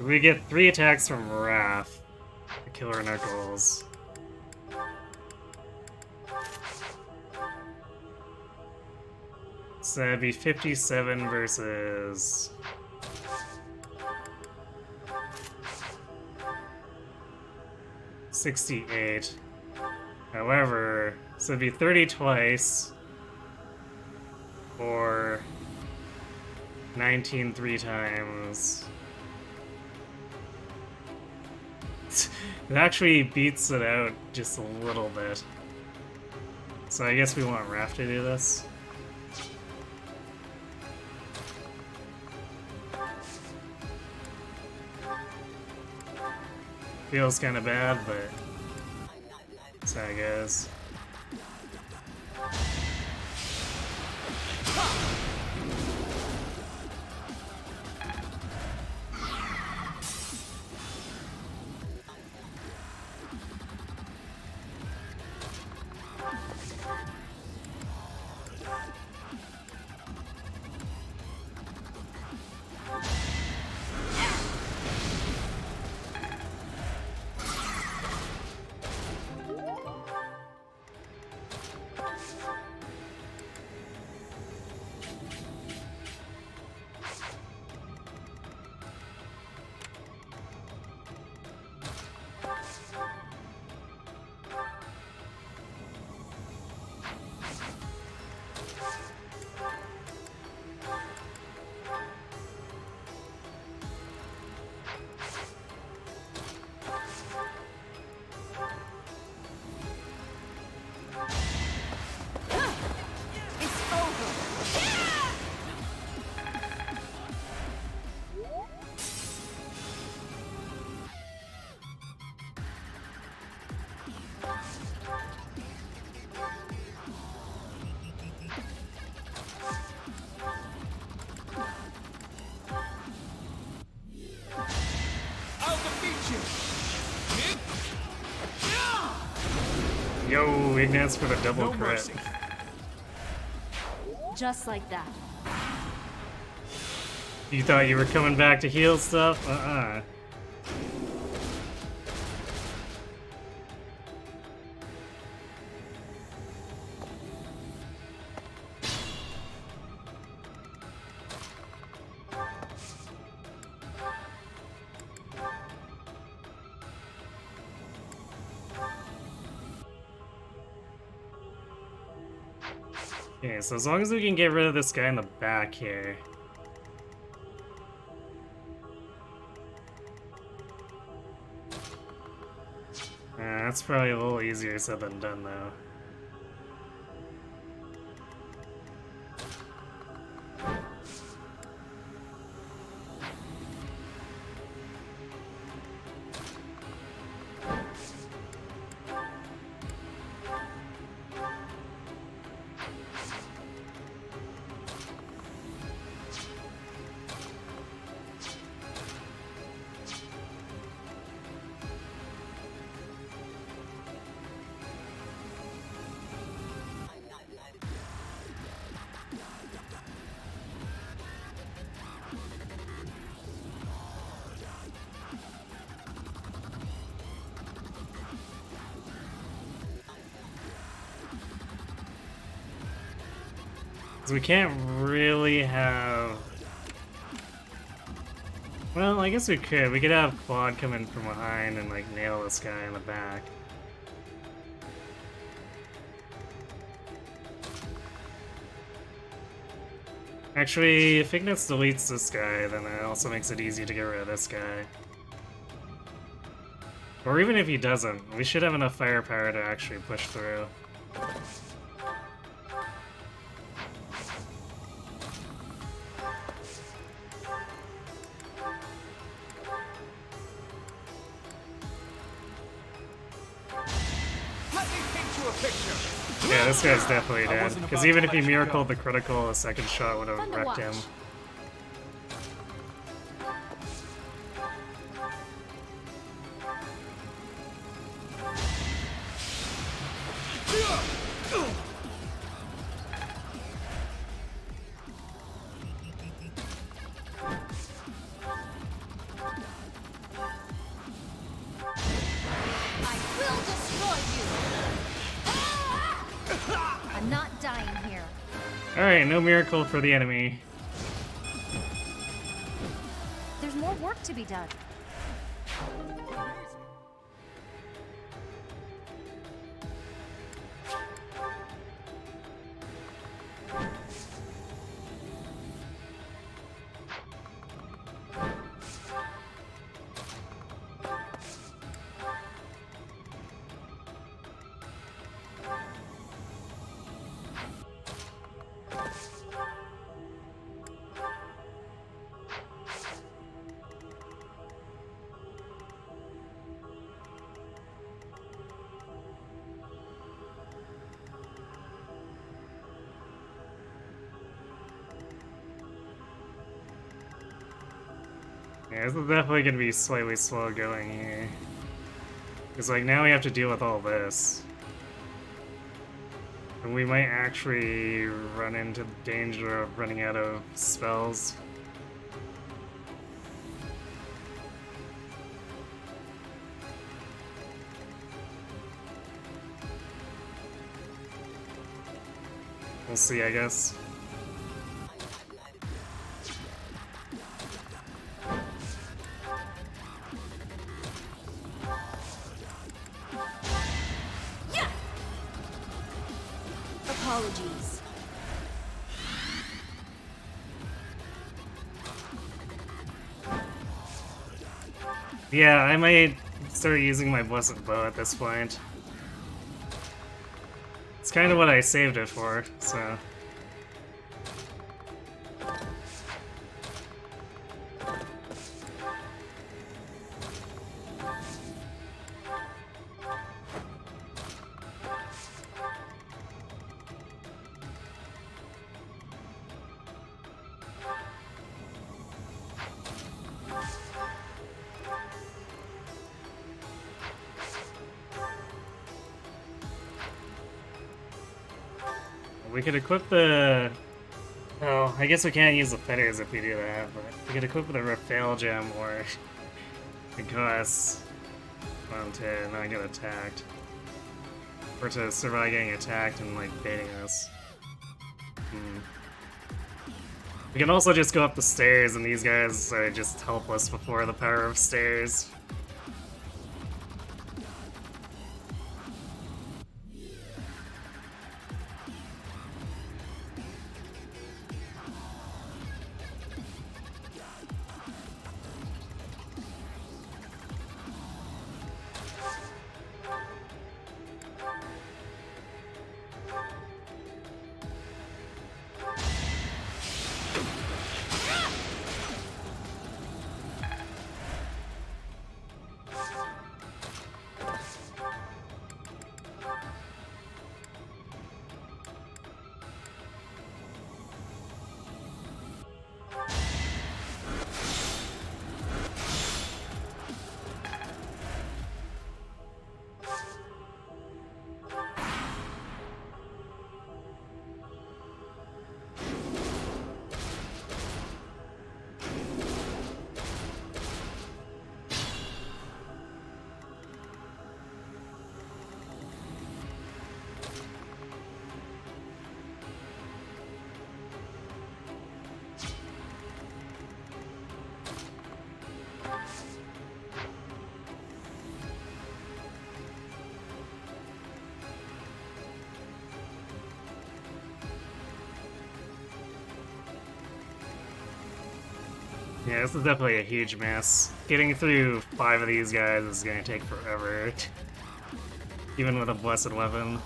We get 3 attacks from Wrath, the Killer Knuckles. So that'd be 57 versus... $68. However, so it'd be 30 twice, or 19 3 times. It actually beats it out just a little bit. So I guess we want Raph to do this. Feels kind of bad, but that's how it goes. Yo, Ignat's for the double No crit. mercy. Just like that. You thought you were coming back to heal stuff? Uh-uh. Okay, so as long as we can get rid of this guy in the back here. That's probably a little easier said than done, though. We can't really have... Well, I guess we could. We could have Claude come in from behind and, like, nail this guy in the back. Actually, if Ignatz deletes this guy, then it also makes it easy to get rid of this guy. Or even if he doesn't, we should have enough firepower to actually push through. Yeah, this guy's definitely dead. Because even if he miracled the critical, a second shot would have wrecked him. Alright, no miracle for the enemy. There's more work to be done. Yeah, this is definitely gonna be slightly slow going here. Because, like, now we have to deal with all this. And we might actually run into the danger of running out of spells. We'll see, I guess. Apologies. Yeah, I might start using my Blessed Bow at this point. It's kind of what I saved it for, so... We could equip the... Oh, I guess we can't use the feathers if we do that, but we could equip the Raphael gem or the glass to not get attacked. Or to survive getting attacked and, like, baiting us. We can also just go up the stairs, and these guys are just helpless before the power of stairs. Yeah, this is definitely a huge mess. Getting through 5 of these guys is gonna take forever. Even with a blessed weapon.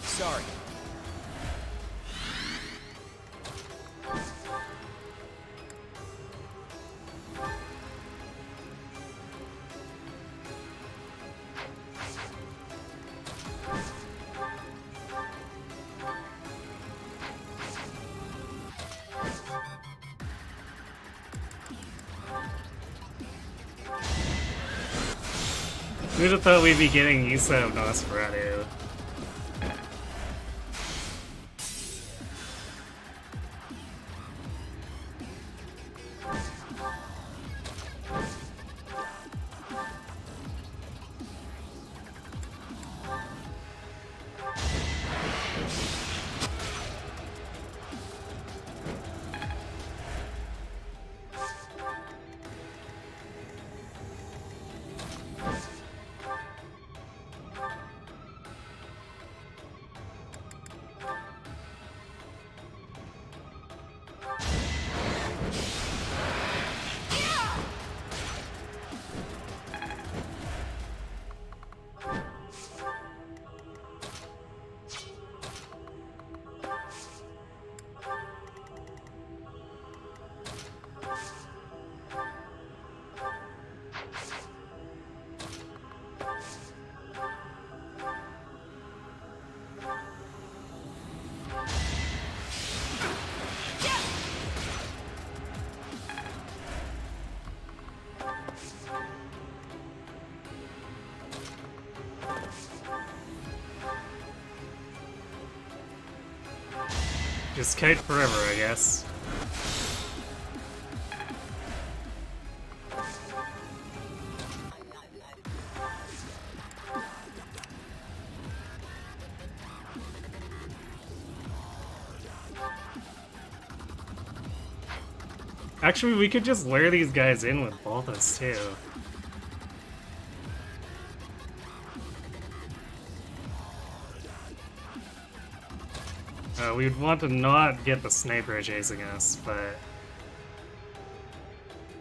Sorry. Who'd have thought we'd be getting Issa of Nosferatu? Just kite forever, I guess. Actually, we could just lure these guys in with Balthus, too. We would want to not get the sniper chasing us, but...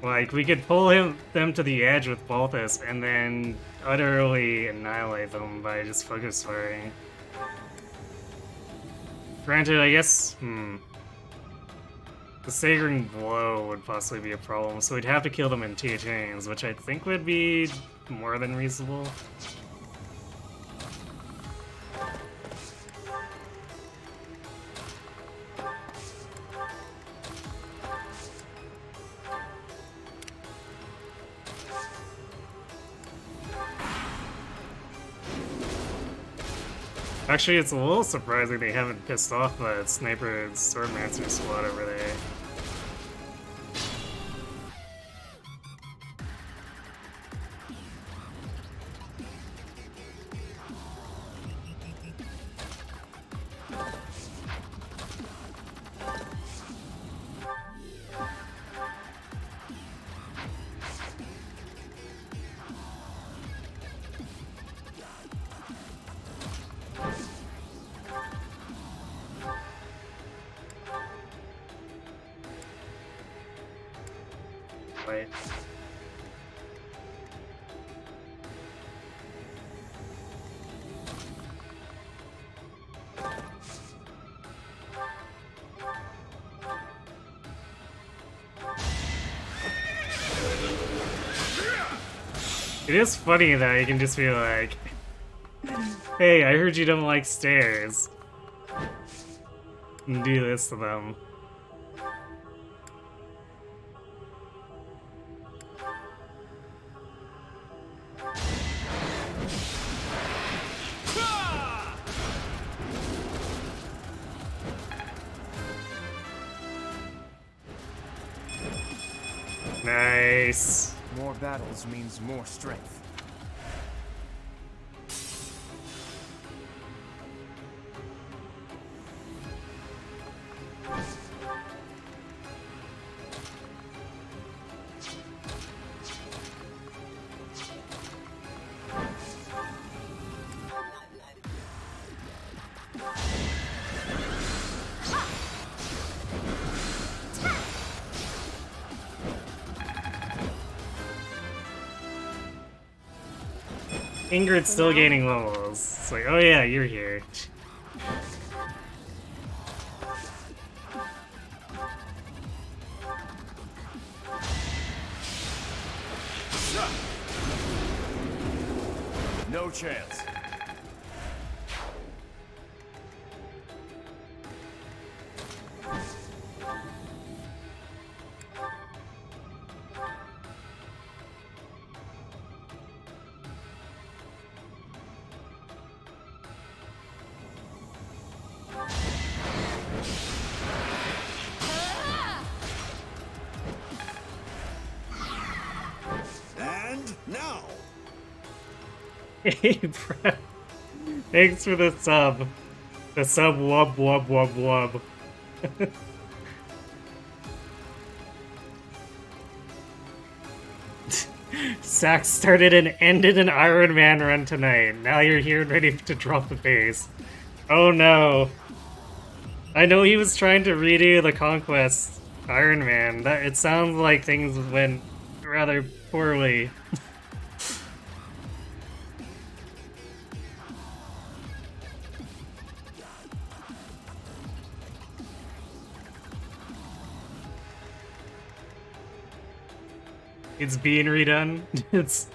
Like, we could pull them to the edge with Balthus and then utterly annihilate them by just focus firing. Granted, I guess, the Staggering Blow would possibly be a problem, so we'd have to kill them in 2 turns, which I think would be more than reasonable. Actually, it's a little surprising they haven't pissed off the Sniper and Swordmaster squad over there. Right. It is funny that you can just be like, hey, I heard you don't like stairs. And do this to them. Nice. More battles means more strength. Ingrid's still gaining levels. It's like, oh yeah, you're here. No chance. Hey, bro. Thanks for the sub. The sub wub wub wub wub. Sax started and ended an Iron Man run tonight. Now you're here ready to drop the base. Oh no. I know he was trying to redo the Conquest Iron Man. It sounds like things went rather poorly. It's being redone? It's...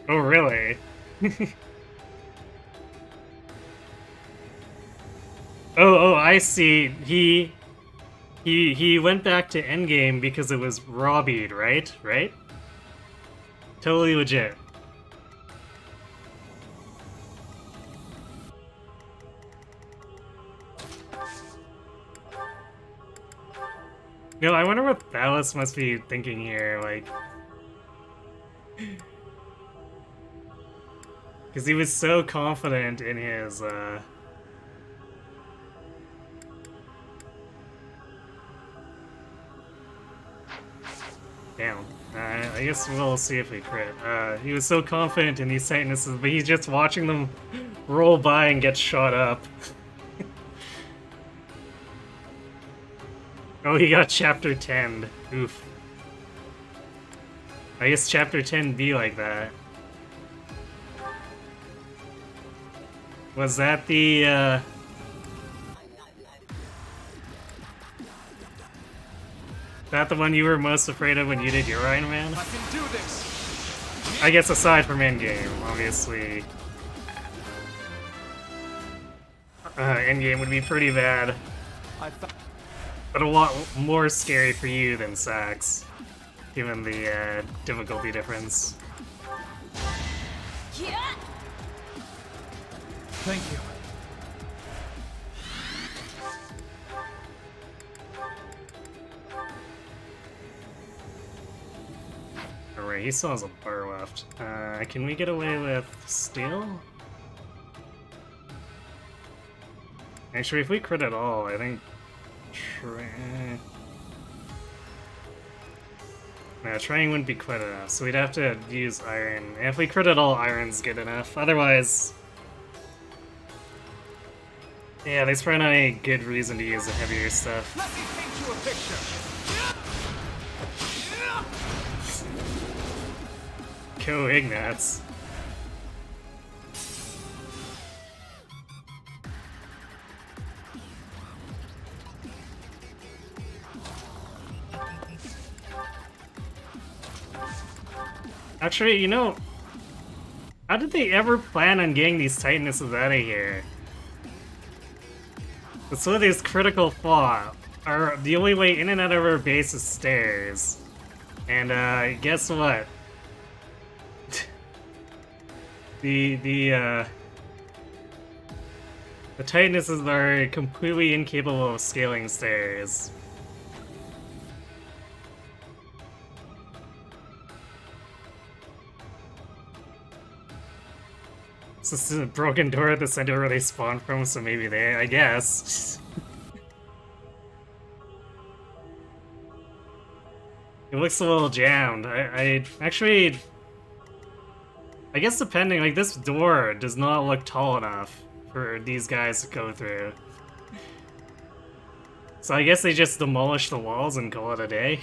Oh, really? Oh, I see. He went back to Endgame because it was Robbie, right? Right? Totally legit. No, I wonder what Thalos must be thinking here, like... Because he was so confident in his, Damn. I guess we'll see if we crit. He was so confident in these Titanuses, but he's just watching them roll by and get shot up. Oh, he got chapter 10. Oof. I guess chapter 10 be like that. Was that the, that the one you were most afraid of when you did your Iron Man? I can do this! I guess aside from Endgame, obviously. Endgame would be pretty bad. But a lot more scary for you than Sax, given the difficulty difference. Thank you. Alright, he still has a bar left. Can we get away with steel? Actually, if we crit at all, I think... No, trying wouldn't be quite enough, so we'd have to use iron. And if we crit at all, iron's good enough. Otherwise... Yeah, there's probably not any good reason to use the heavier stuff. Let me paint you a picture. Go Ignatz. Actually, you know, how did they ever plan on getting these Titanesses out of here? So of these critical flaw are the only way in and out of our base is stairs. And guess what? the Titanesses are completely incapable of scaling stairs. So this is a broken door at the center where they spawn from, so maybe they, I guess. It looks a little jammed. I actually... I guess depending, like this door does not look tall enough for these guys to go through. So I guess they just demolish the walls and call it a day.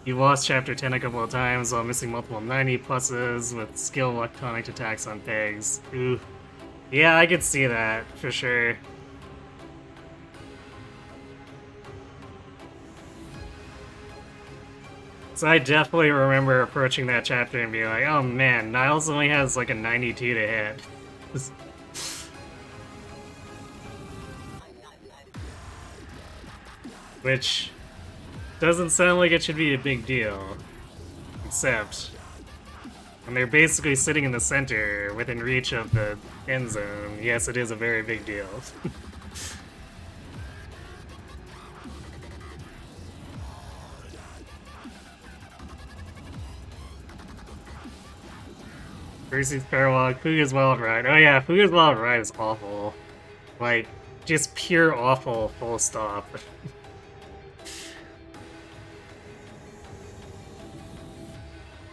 You lost chapter 10 a couple of times while missing multiple 90 pluses with skill electronic attacks on pegs. Ooh. Yeah, I could see that, for sure. So I definitely remember approaching that chapter and being like, oh man, Niles only has like a 92 to hit. Which doesn't sound like it should be a big deal. Except, when they're basically sitting in the center, within reach of the end zone, yes, it is a very big deal. Percy's Paralog, Fuga's Wild Ride. Oh yeah, Fuga's Wild Ride is awful. Like, just pure awful, full stop.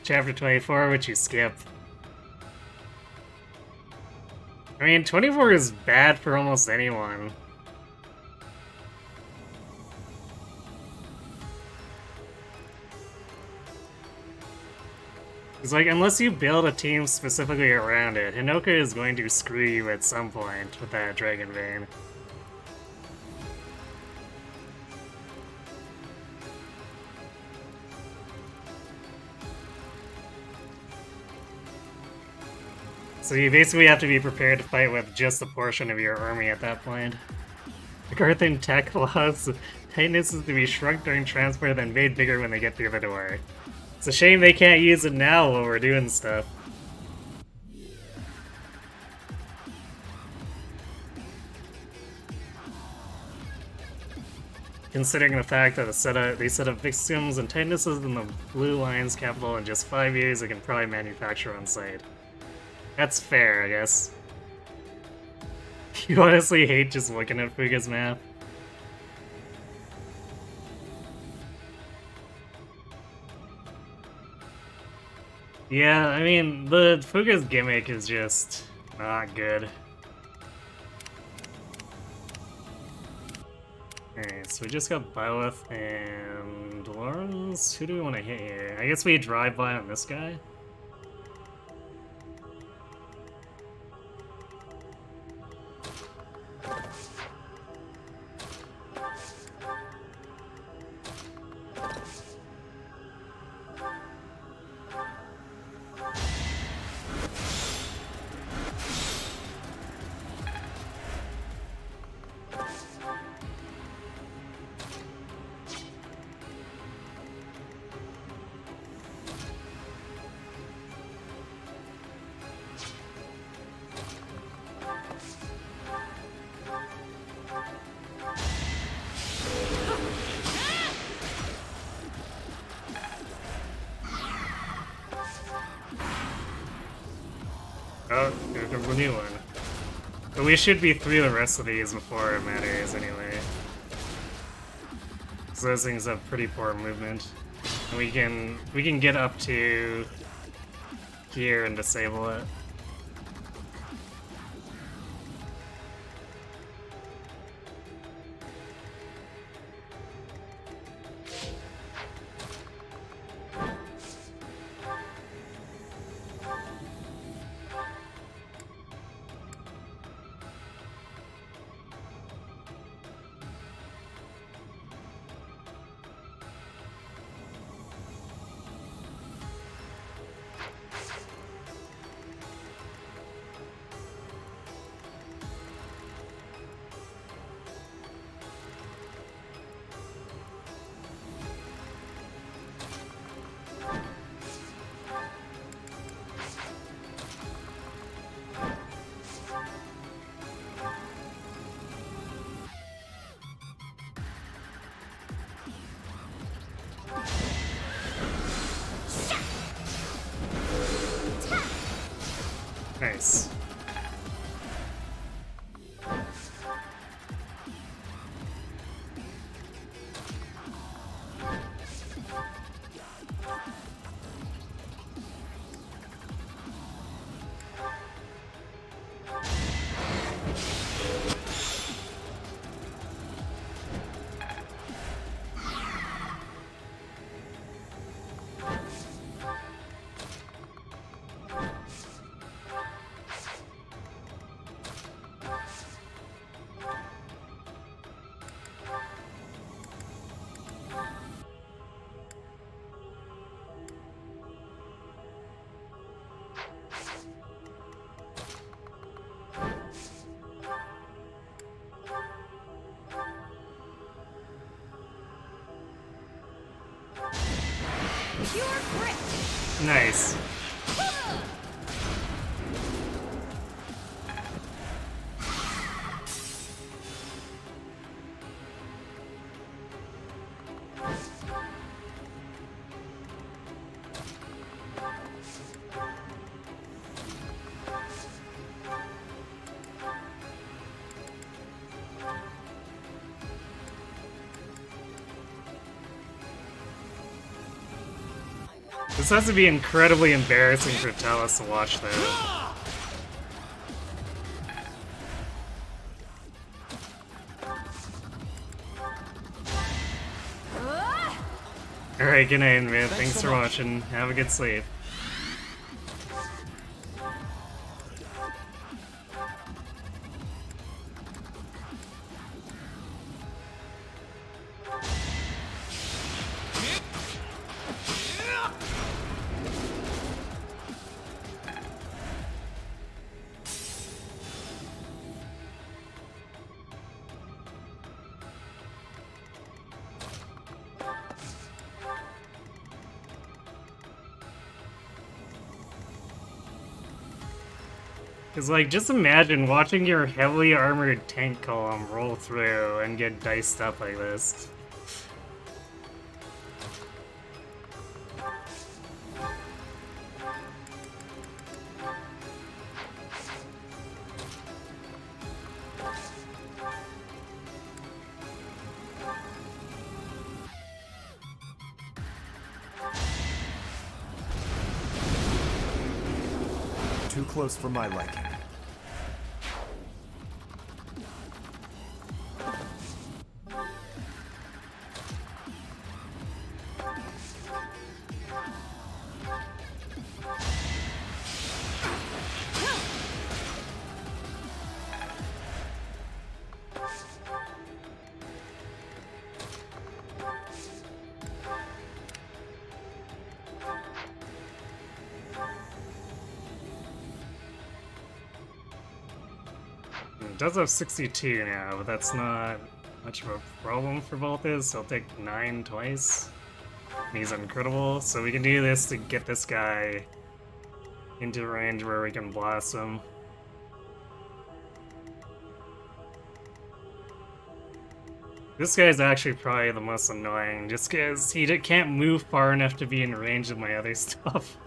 Chapter 24, which you skip. I mean, 24 is bad for almost anyone. It's like, unless you build a team specifically around it, Hinoka is going to screw you at some point with that Dragon Vein. So you basically have to be prepared to fight with just a portion of your army at that point. The Garthan tech allows Titanesses to be shrunk during transport, then made bigger when they get through the door. It's a shame they can't use it now while we're doing stuff. Considering the fact that they set up victims and Titanesses in the Blue Lion's capital in just 5 years, they can probably manufacture on site. That's fair, I guess. You honestly hate just looking at Fuga's map. Yeah, I mean, the Fuga's gimmick is just not good. Alright, so we just got Byleth and Dolores. Who do we want to hit here? I guess we drive by on this guy. Oh, here comes the new one. But we should be through the rest of these before it matters anyway. So those things have pretty poor movement. And we can get up to here and disable it. Nice. Nice. This has to be incredibly embarrassing for Talos to watch, though. Alright, good night, man. Thanks for watching. Have a good sleep. Cause like, just imagine watching your heavily armored tank column roll through and get diced up like this. Too close for my liking. It does have 62 now, but that's not much of a problem for Balthus. He'll take 9 twice. And he's incredible, so we can do this to get this guy into range where we can blast him. This guy's actually probably the most annoying, just because he can't move far enough to be in range of my other stuff.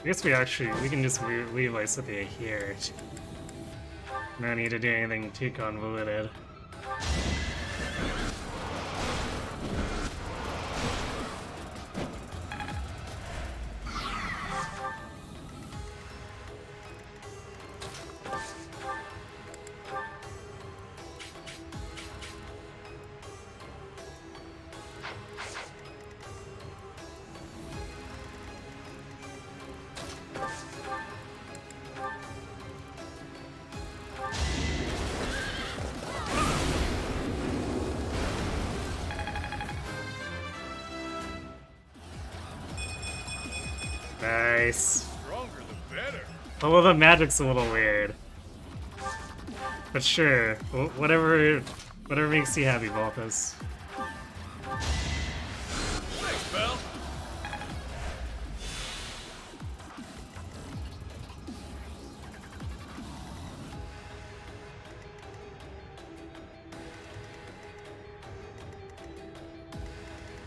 I guess we can just leave Lysithea here. No need to do anything too convoluted. Nice. Stronger the better. Although the magic's a little weird. But sure, whatever makes you happy, Balthus. Thanks, pal.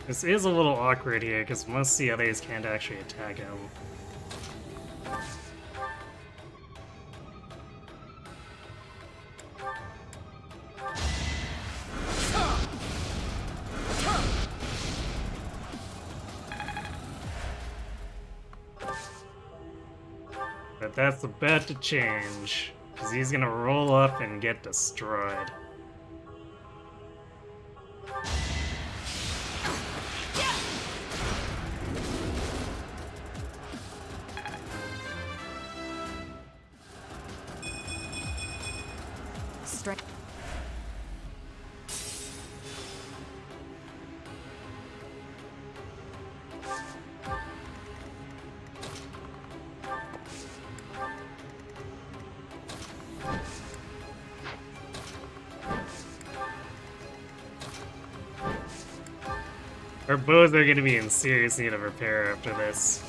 This is a little awkward here, because most of the others can't actually attack him. But that's about to change, because he's gonna roll up and get destroyed. Our bows are going to be in serious need of repair after this.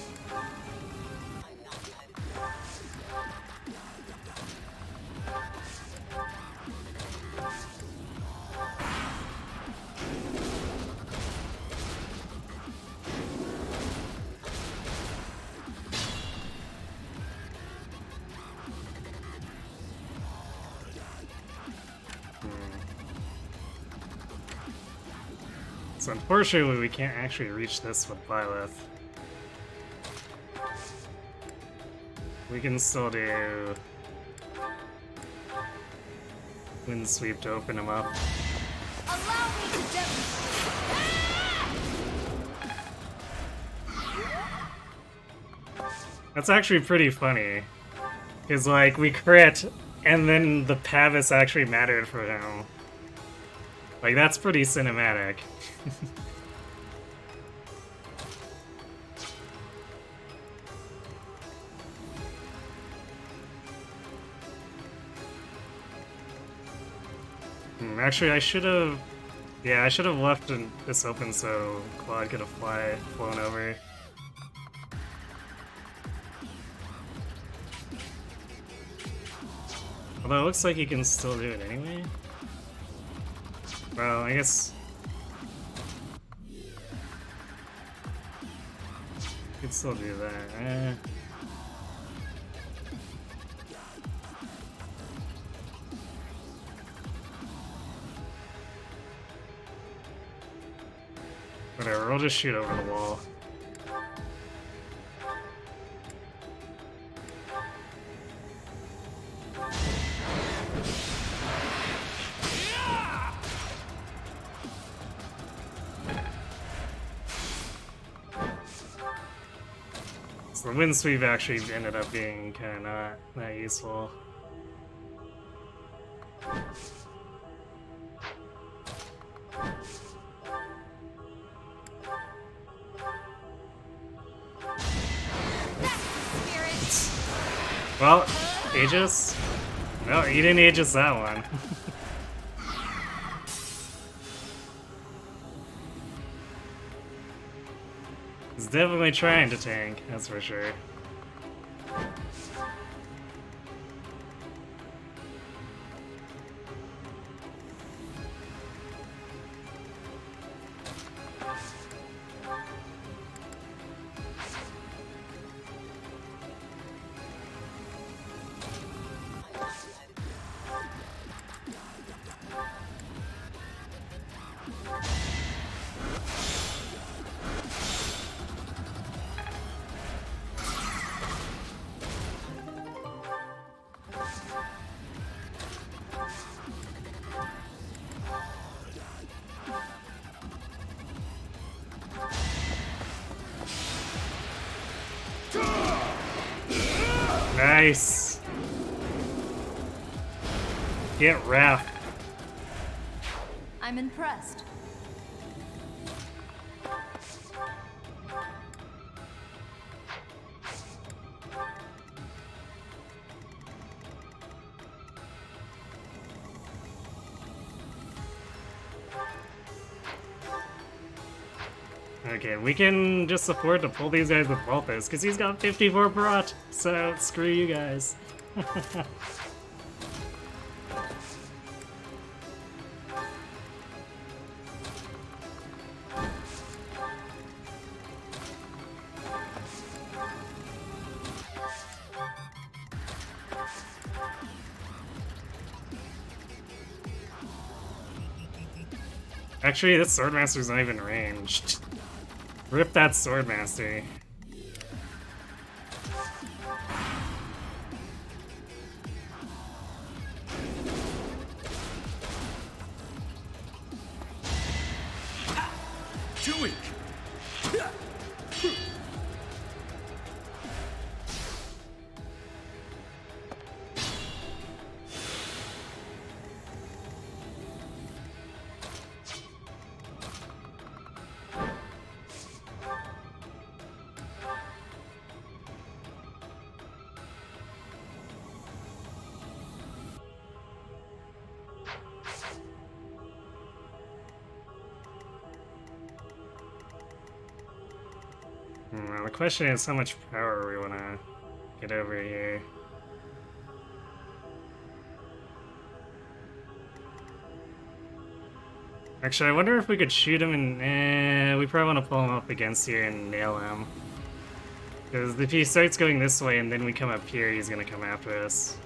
So unfortunately, we can't actually reach this with Byleth. We can still do Wind Sweep to open him up. Allow me to That's actually pretty funny. Because, like, we crit, and then the Pavis actually mattered for him. Like, that's pretty cinematic. Actually, I should have... Yeah, I should have left this open so Claude could have flown over. Although it looks like you can still do it anyway. Well, I guess... you could still do that. Whatever, we'll just shoot over the wall. So the wind sweep actually ended up being kind of not that useful. Well, Aegis? No, you didn't Aegis that one. He's definitely trying to tank, that's for sure. Nice. Get wrapped. I'm impressed. Okay, we can just afford to pull these guys with Vulpes, because he's got 54 Brat, so screw you guys. Actually, this Swordmaster's not even ranged. Rip that Swordmaster. Too weak. Well, the question is how much power we want to get over here. Actually, I wonder if we could shoot him and we probably want to pull him up against here and nail him. Because if he starts going this way and then we come up here, he's going to come after us.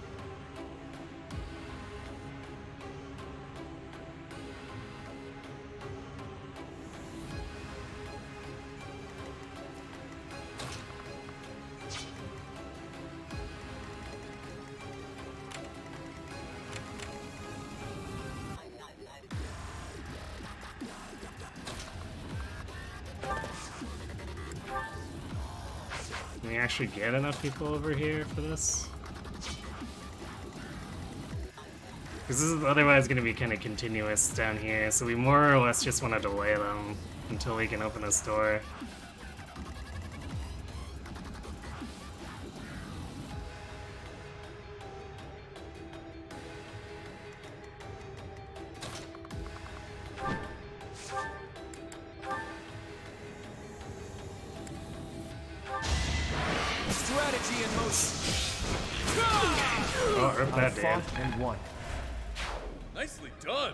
Can we actually get enough people over here for this? Because this is otherwise going to be kind of continuous down here, so we more or less just want to delay them until we can open this door. energy in motion. Oh, rip I that, dude. fought and won. Nicely done.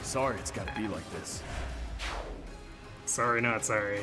Sorry it's gotta be like this. Sorry, not sorry.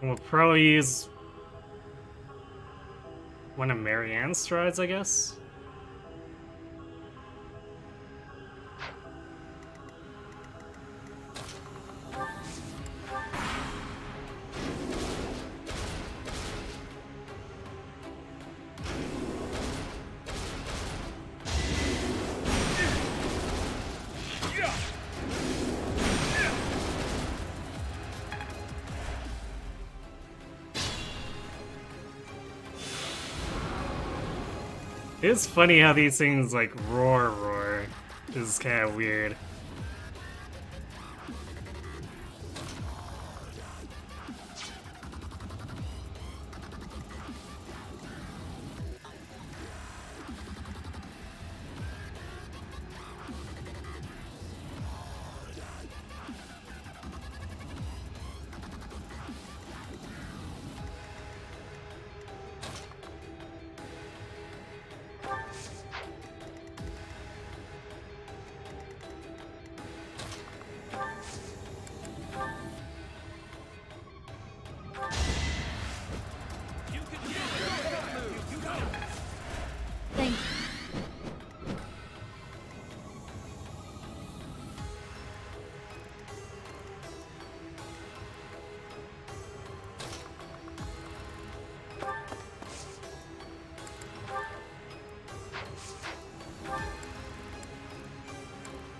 We'll probably use one of Marianne's strides, I guess. It's funny how these things like roar. This is kind of weird. Thank you.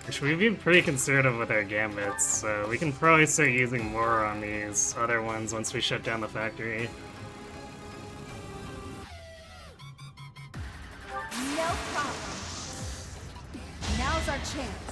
Actually, we've been pretty conservative with our gambits, so we can probably start using more on these other ones once we shut down the factory. No problem. Now's our chance.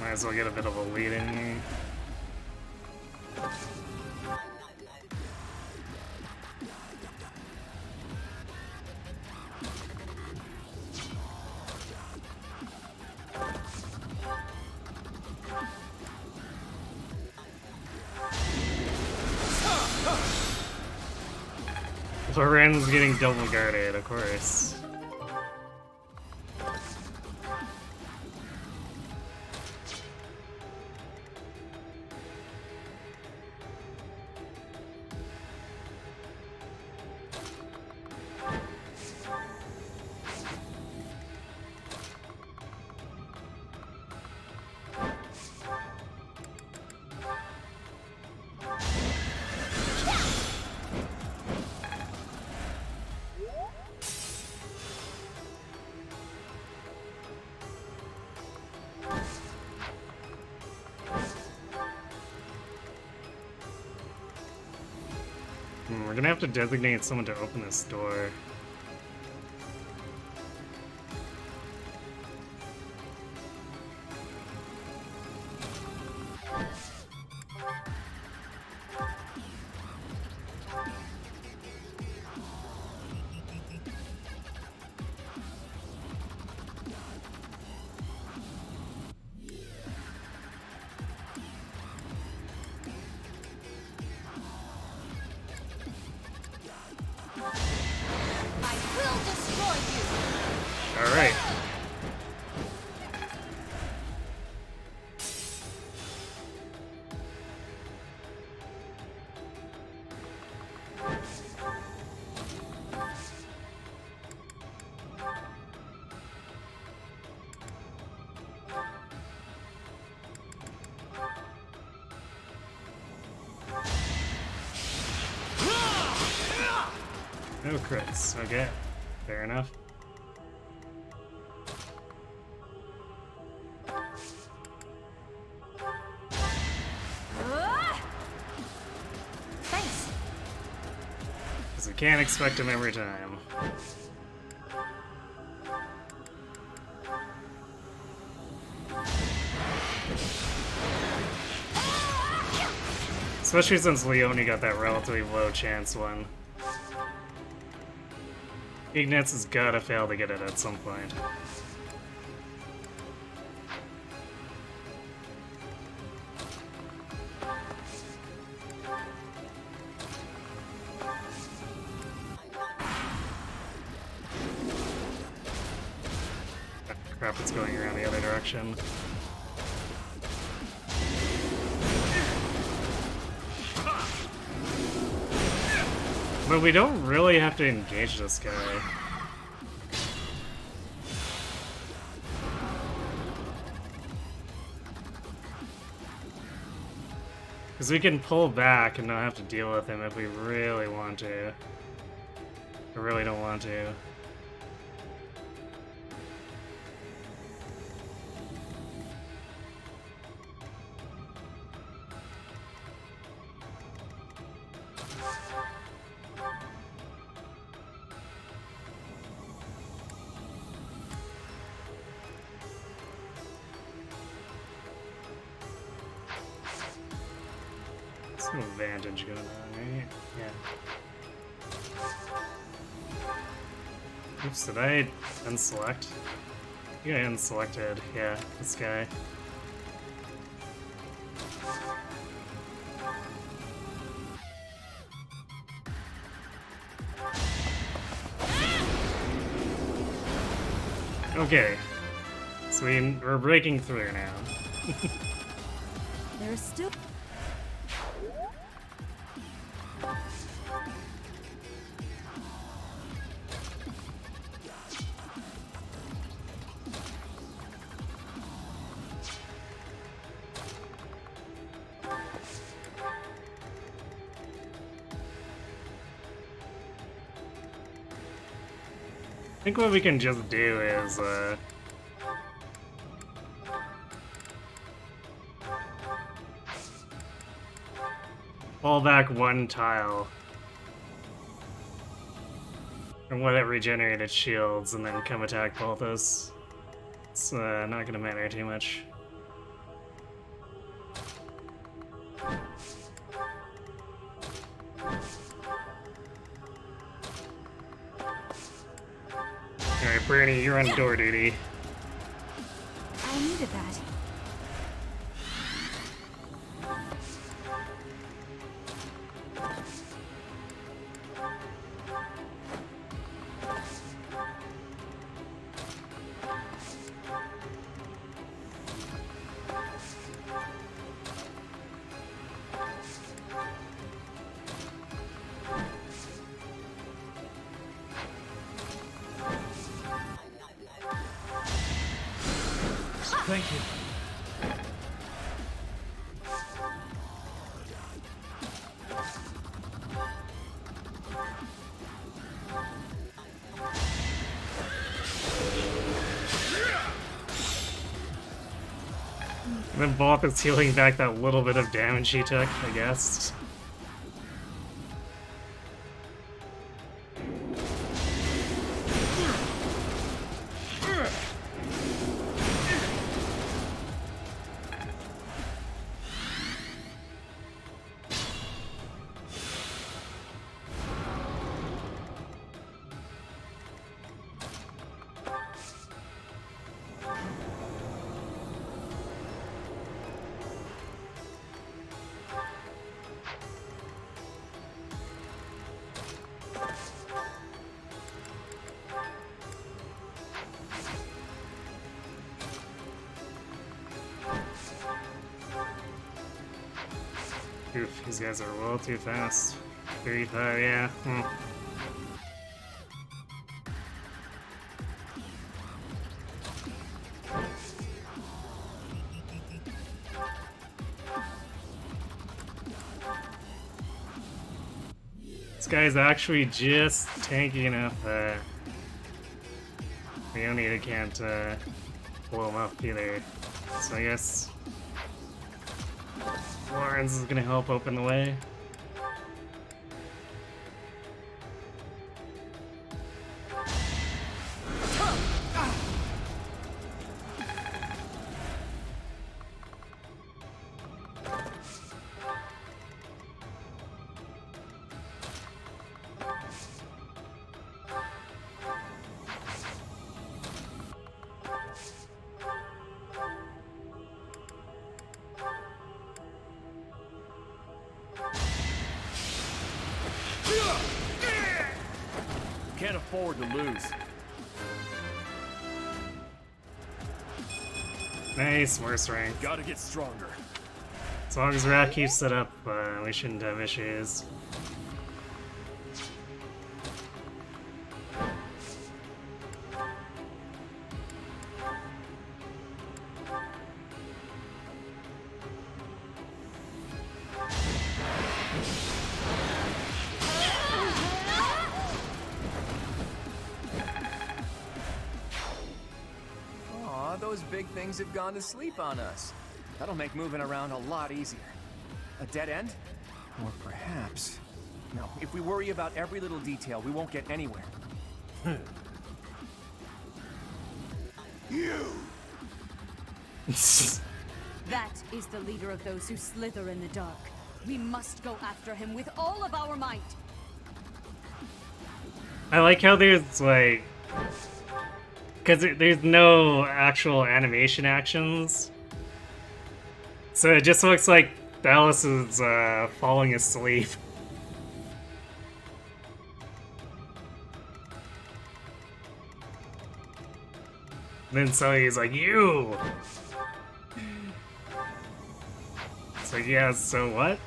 Might as well get a bit of a lead in here. Loren's getting double guarded, of course. We're gonna have to designate someone to open this door. I will destroy you! Alright. No crits. Okay. Fair enough. Thanks. Because we can't expect him every time. Especially since Leone got that relatively low chance one. Ignatz has gotta fail to get it at some point. Crap, it's going around the other direction. But we don't really have to engage this guy. Because we can pull back and not have to deal with him if we really want to. I really don't want to. Some advantage going on, right? Yeah. Oops, did I unselect? Yeah, I unselected. Yeah, this guy. Okay. So we're breaking through now. There's still... I think what we can just do is, fall back one tile. And let it regenerate its shields, and then come attack Balthus. It's not gonna matter too much. Alright, Bernie, you're on door duty. I needed that. Thank you. And then Bop is healing back that little bit of damage he took, I guess. Oof, these guys are a little too fast. 35, yeah. This guy's actually just tanky enough that Leonida can't blow him up either. So I guess Florence is gonna help open the way. Can't afford to lose. Nice, worse rank. Gotta get stronger. As long as Rat keeps it up, we shouldn't have issues. Aw, those big things have gone to sleep on us. That'll make moving around a lot easier. A dead end? Or perhaps... No, if we worry about every little detail, we won't get anywhere. You! That is the leader of those who slither in the dark. We must go after him with all of our might. I like how there's like... Because there's no actual animation actions. So it just looks like Dallas is falling asleep. Then Sully's like, you! It's like, yeah, so what?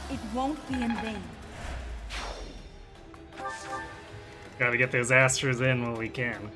It won't be in vain. Gotta get those asters in while we can.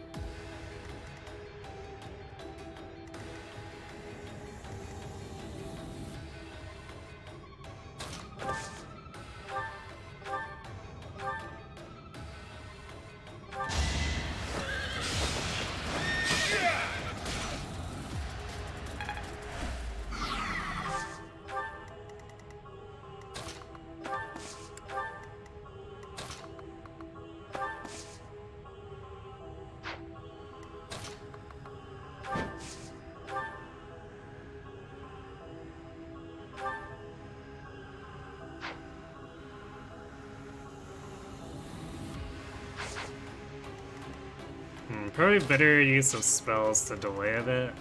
Probably better use of spells to delay a bit.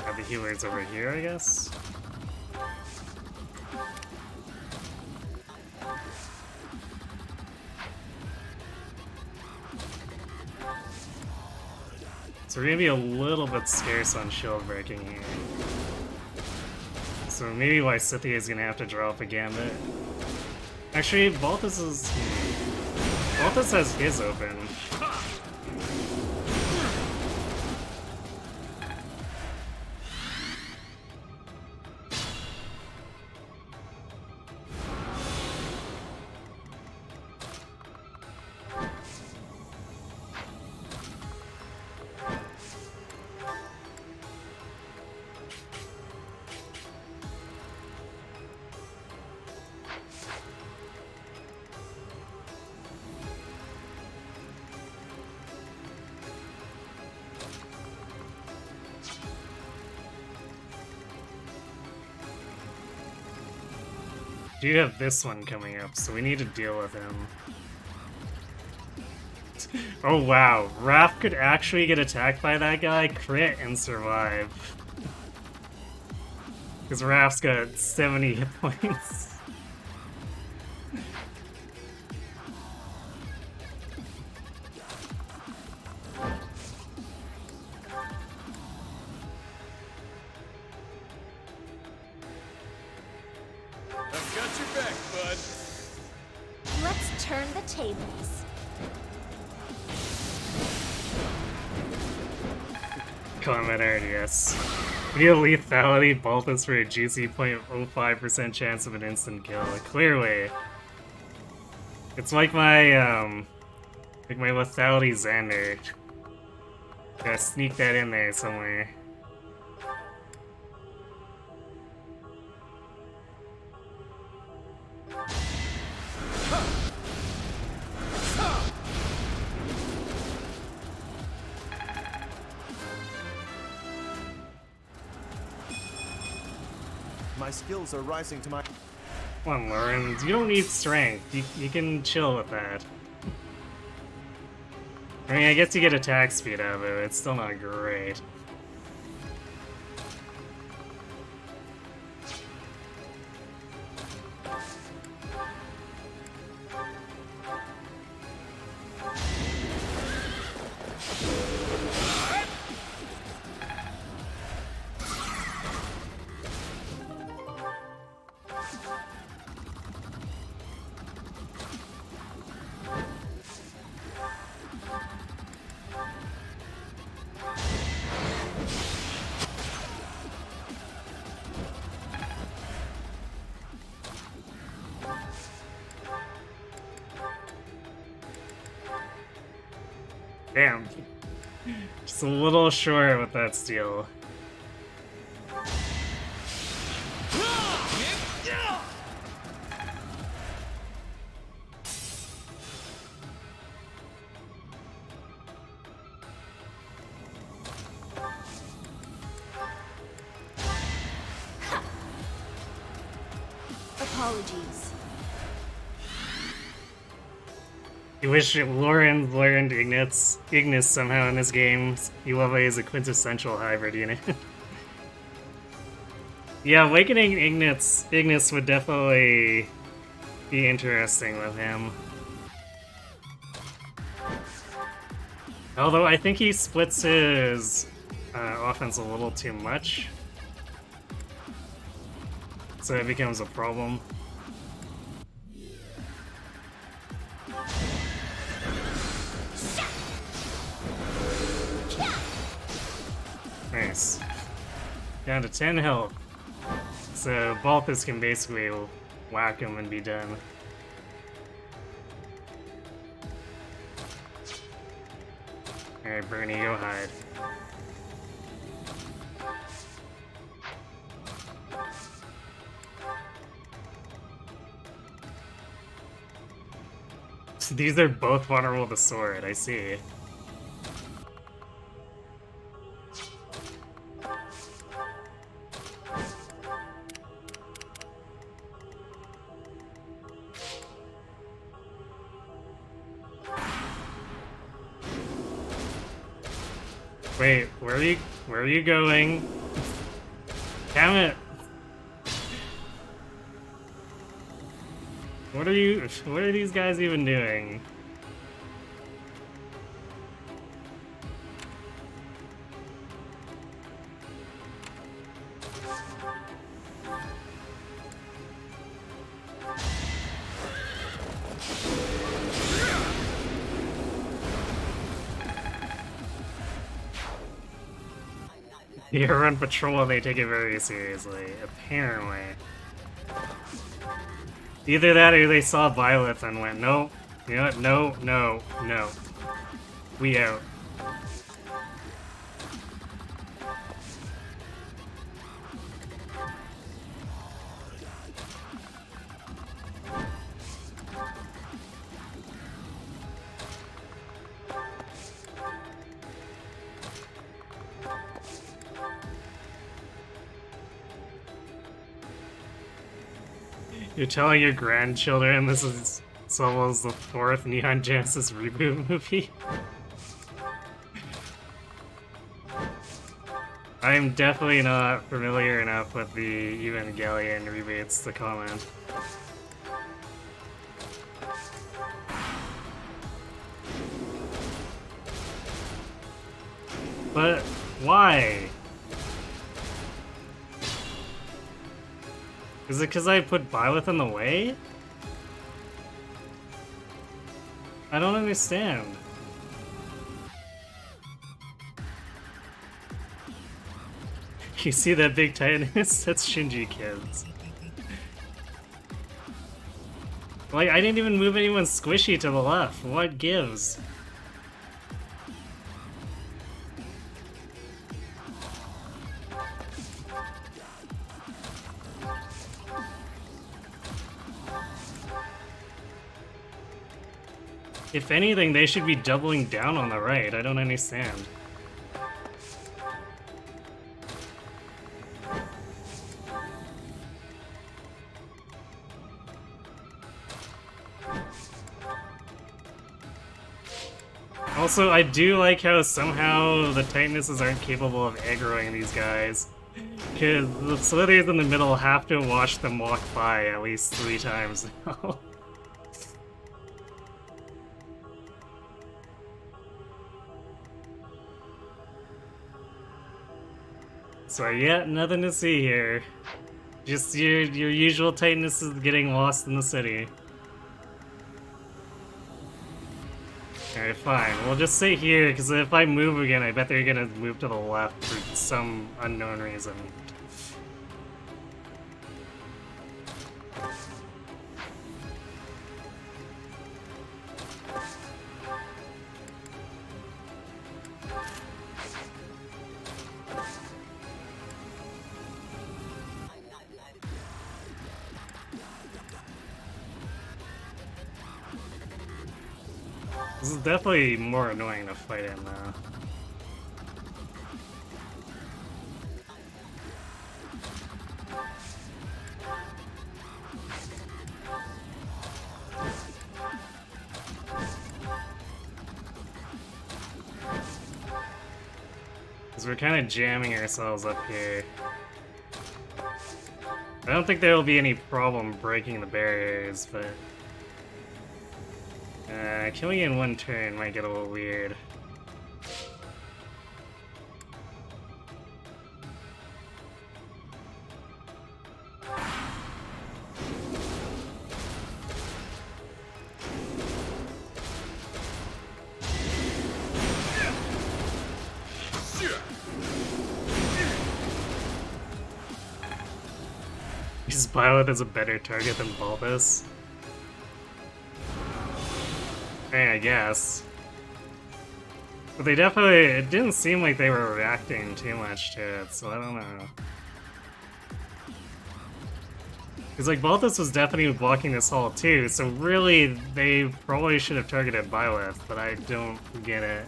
Have the healers over here, I guess. So we're gonna be a little bit scarce on shield breaking here. So maybe Lysithea is gonna have to draw up a gambit. Actually, Balthus has his open. Do have this one coming up, so we need to deal with him. Oh wow, Raph could actually get attacked by that guy, crit, and survive. Because Raph's got 70 hit points. I've got your back, bud. Let's turn the tables. Comment RDS. We need a lethality Balthus for a juicy 0.05% chance of an instant kill. Clearly. It's like my lethality Xander. Gotta sneak that in there somewhere. My skills are rising to my... Come on, Lauren. You don't need strength. You can chill with that. I mean, I guess you get attack speed out of it, but it's still not great. Damn. Just a little short with that steal. Apologies. You wish Lauren learned Ignis somehow in this game. Uave is a quintessential hybrid unit. Yeah, Awakening Ignis would definitely be interesting with him. Although I think he splits his offense a little too much. So it becomes a problem. Nice. Down to 10 health. So Balthus can basically whack him and be done. Alright, Bernie, go hide. These are both vulnerable to sword, I see. Wait, where are you going? Damn it! What are these guys even doing? You're on patrol and they take it very seriously, apparently. Either that or they saw Violet and went, nope, you know what, no, no, no. We out. You're telling your grandchildren this is almost the 4th Neon Genesis reboot movie? I'm definitely not familiar enough with the Evangelion reboots to comment. But why? Is it because I put Byleth in the way? I don't understand. You see that big Titanus? That's Shinji kids. Like, I didn't even move anyone squishy to the left. What gives? If anything, they should be doubling down on the right. I don't understand. Also, I do like how somehow the Titanuses aren't capable of aggroing these guys. Because the Slithers in the middle have to watch them walk by at least 3 times now. So yeah, nothing to see here. Just your usual Titanuses getting lost in the city. Alright, fine. We'll just sit here, because if I move again, I bet they're gonna move to the left for some unknown reason. This is definitely more annoying to fight in, though. Because we're kind of jamming ourselves up here. I don't think there will be any problem breaking the barriers, but... killing in one turn might get a little weird. Because Violet is a better target than Bulbous. Hey, I guess. But they definitely, it didn't seem like they were reacting too much to it, so I don't know. Because like Balthus was definitely blocking this hall too, so really they probably should have targeted Byleth, but I don't get it.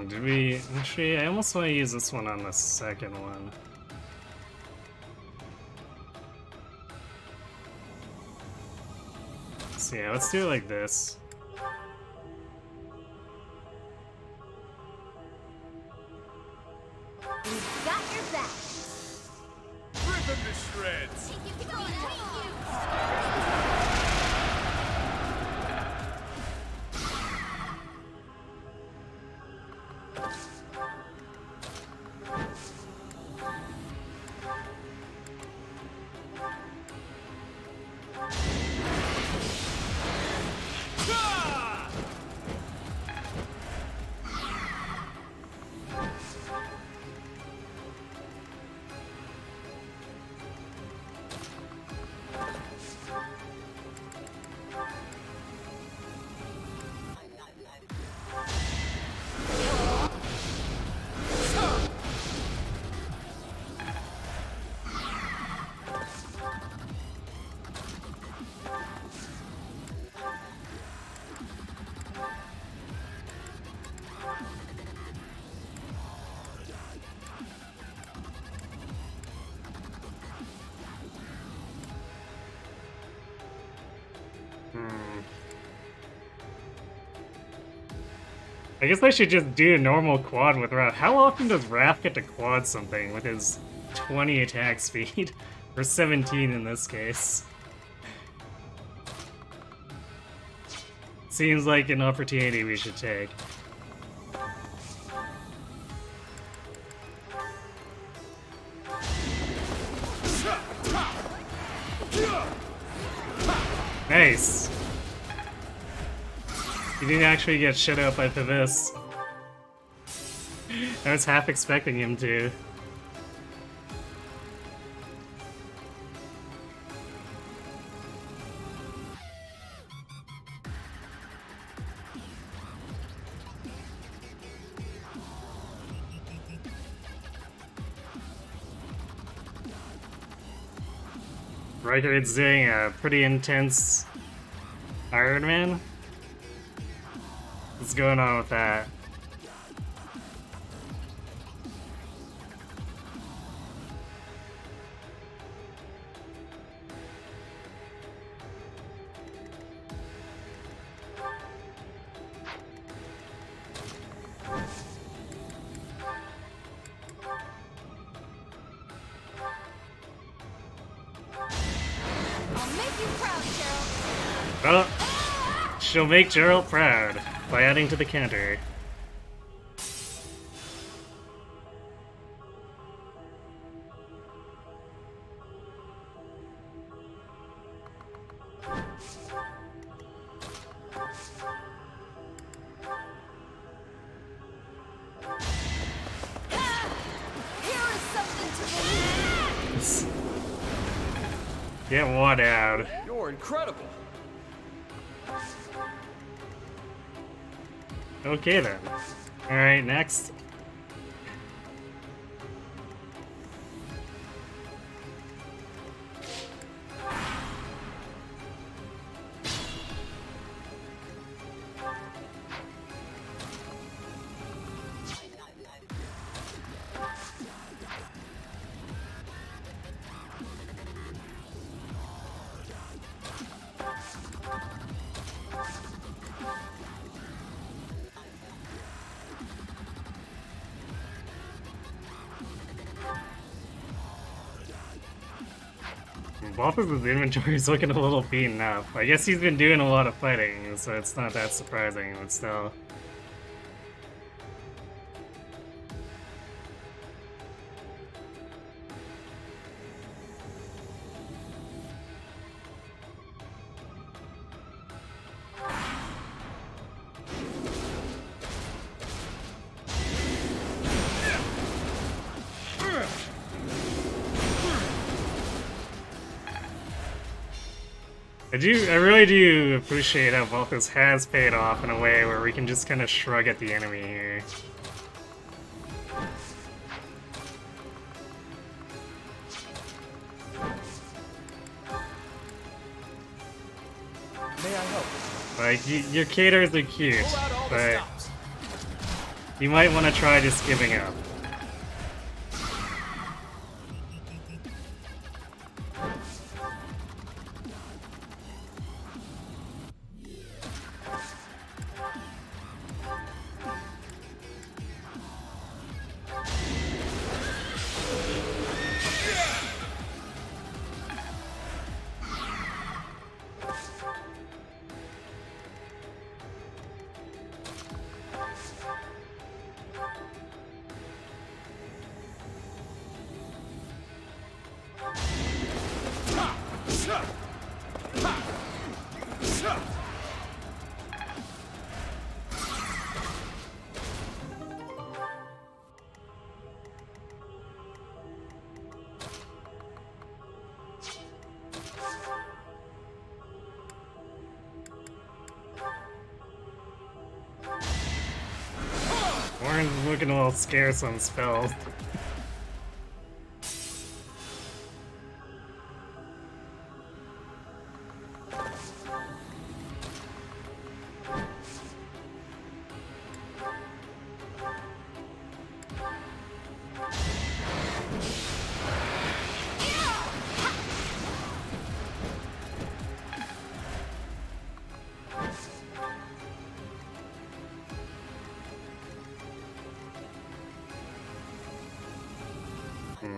Did we... Actually, I almost want to use this one on the second one. So yeah, let's do it like this. We've got your back. Rip him to shreds! I guess I should just do a normal quad with Raph. How often does Raph get to quad something with his 20 attack speed? Or 17 in this case. Seems like an opportunity we should take. Nice! He didn't actually get shit out by Pavis. I was half expecting him to. Reichard's doing a pretty intense Iron Man. What's going on with that? I'll make you proud, Gerald. Well, she'll make Gerald proud by adding to the counter. Here is something to believe. Get one out. You're incredible! Okay then. Alright, next. Balthus' inventory is looking a little beaten up. I guess he's been doing a lot of fighting, so it's not that surprising, but still. I really do appreciate how Vulpus has paid off in a way where we can just kind of shrug at the enemy here. May I help? Like, your caters are cute, but you might want to try just giving up. Warren's looking a little scarce on spells.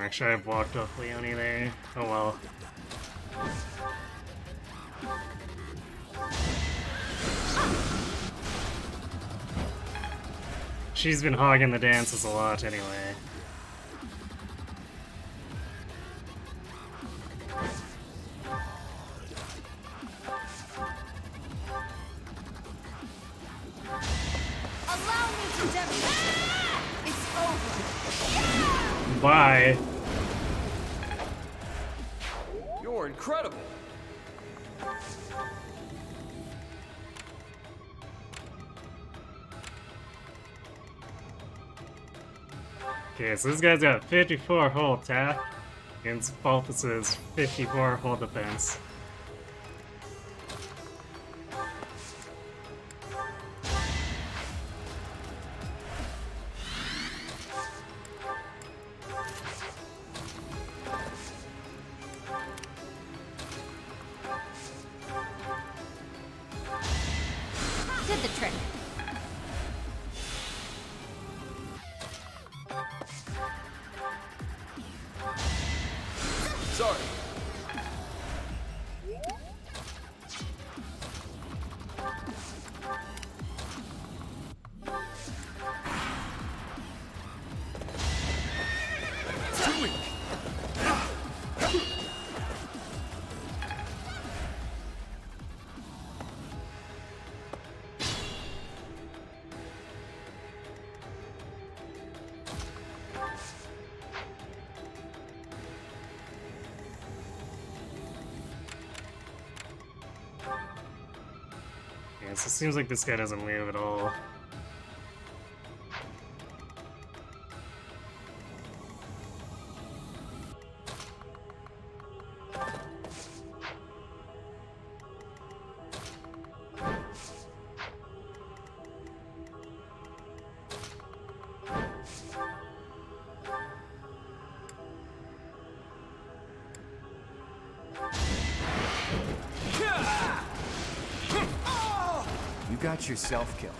Actually, I blocked off Leonie there. Oh well. She's been hogging the dances a lot anyway. Allow me to demonstrate. It's over. Bye. You're incredible. Okay, so this guy's got 54 hull attack against Vulpus's 54 hull defense. Did the trick. Sorry. Too weak. Yeah, so it seems like this guy doesn't move at all. You got yourself killed.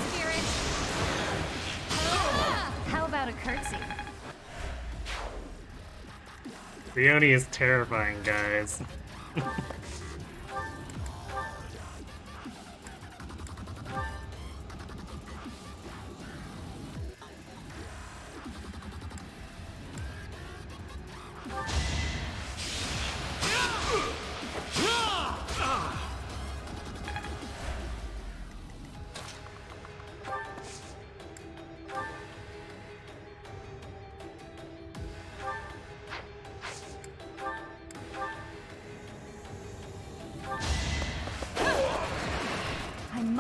Spirit. How about a curtsy? Leonie is terrifying, guys.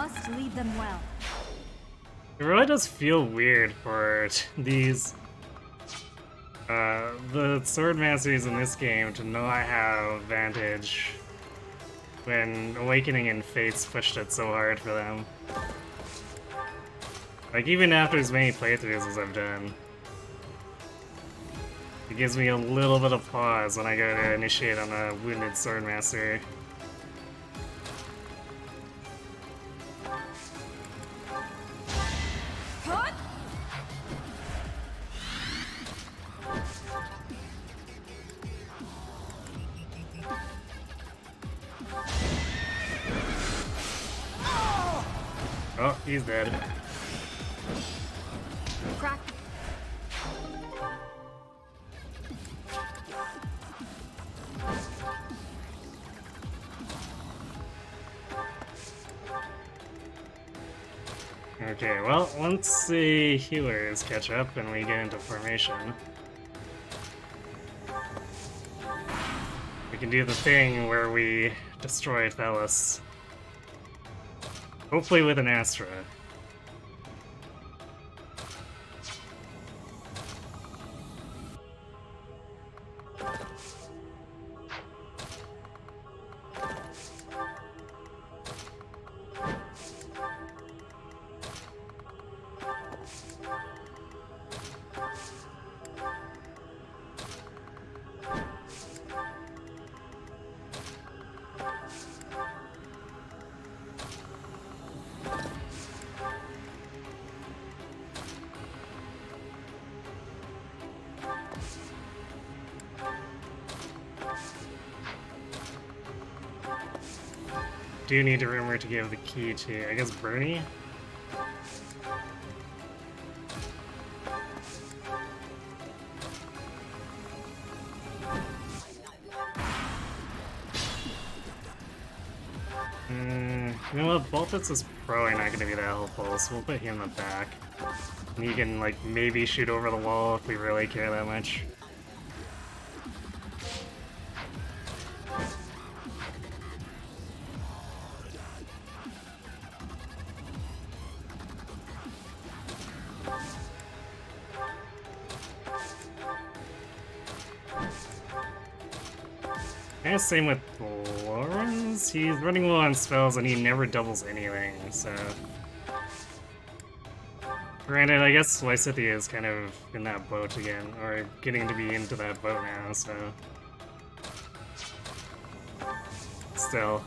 must lead them well. It really does feel weird for these the sword masters in this game to not have advantage when Awakening and Fates pushed it so hard for them. Like, even after as many playthroughs as I've done, it gives me a little bit of pause when I go to initiate on a wounded swordmaster. Oh, he's dead. Crack. Okay, well, once the healers catch up and we get into formation, we can do the thing where we destroy Thelus. Hopefully with an Astra. Do need to remember to give the key to, I guess, Bernie? You know what, Baltus is probably not going to be that helpful, so we'll put him in the back. And he can, like, maybe shoot over the wall if we really care that much. Kind of same with Lawrence. He's running low on spells and he never doubles anything, so... Granted, I guess Lysithea is kind of in that boat again, or getting to be into that boat now, so... Still.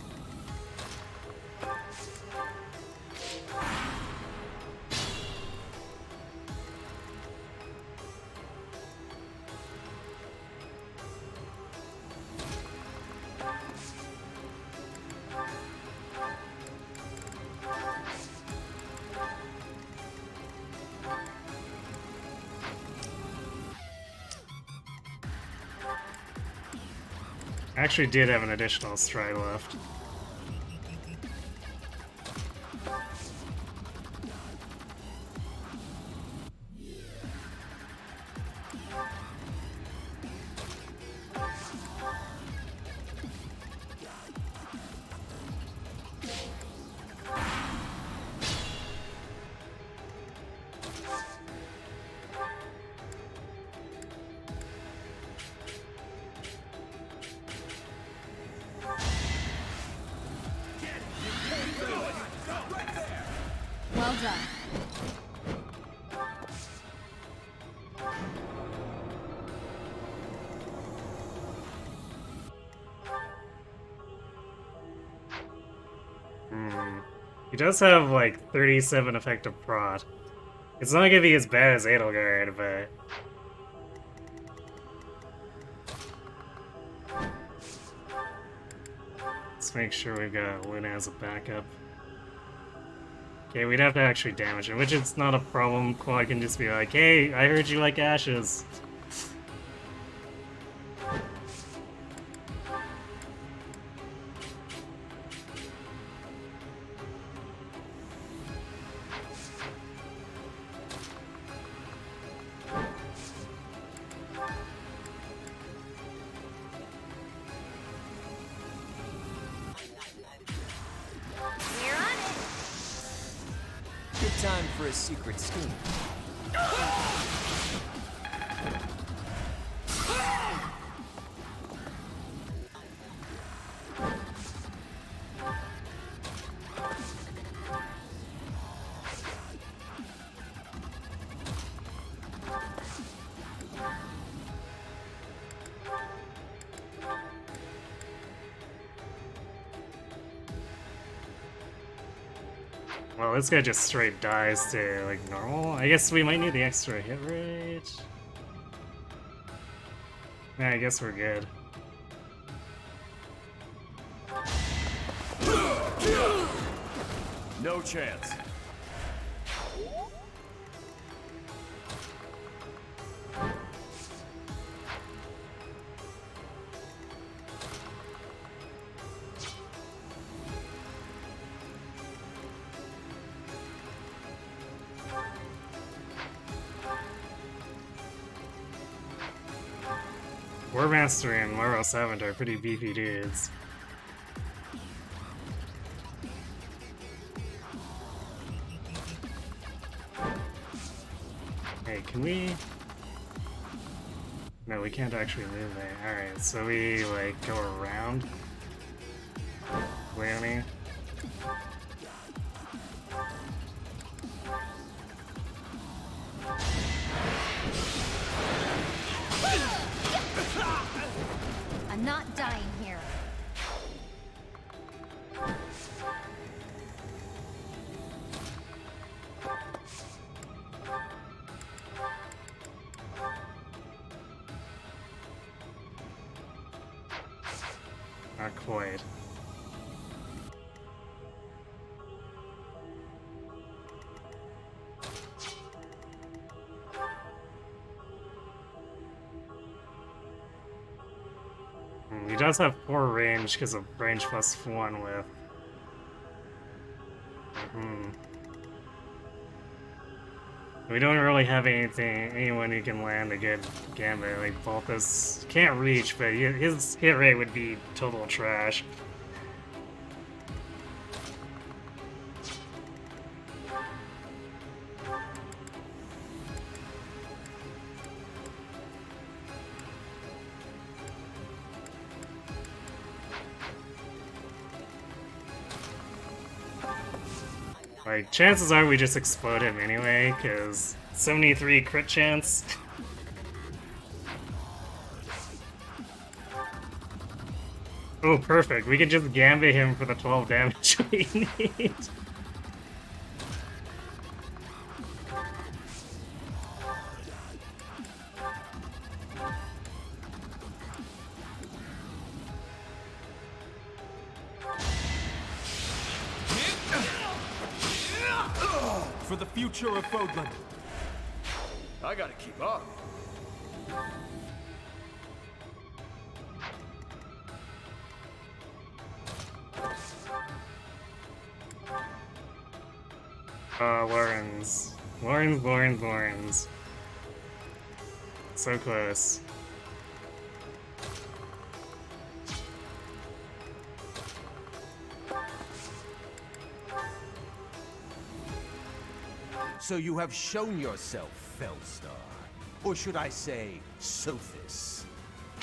I actually did have an additional stride left. Well done. He does have like 37 effective prot. It's not gonna be as bad as Edelgard, but... Let's make sure we've got Luna as a backup. Okay, we'd have to actually damage him, which is not a problem. Quad can just be like, hey, I heard you like ashes. time for a secret scheme. Well, this guy just straight dies to, like, normal. I guess we might need the extra hit rate. Yeah, I guess we're good. No chance. War Master and Maro 7 are pretty beefy dudes. Hey, can we... No, we can't actually move there. Alright, so we, like, go around? Leonie? I'm not dying here. Not quite. He does have 4 range because of range +1 with. We don't really have anyone who can land a good gambit. Like Balthus can't reach, but his hit rate would be total trash. Like, chances are we just explode him anyway, because 73 crit chance. Oh, perfect. We can just gambit him for the 12 damage we need. For the future of Fodlan. I gotta keep up. Lawrence. Lawrence. So close. So you have shown yourself, Felstar. Or should I say, Sophis.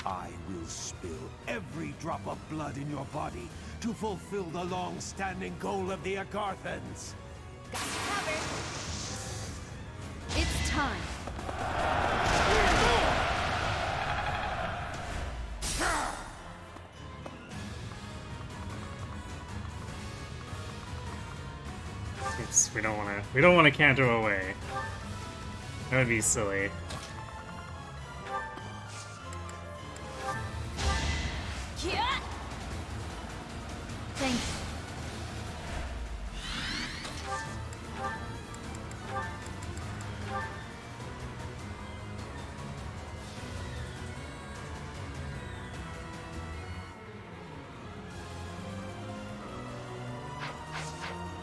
I will spill every drop of blood in your body to fulfill the long-standing goal of the Agarthans. Got you covered. It's time. Oops, we don't wanna canter away. That would be silly. Yeah. Thanks.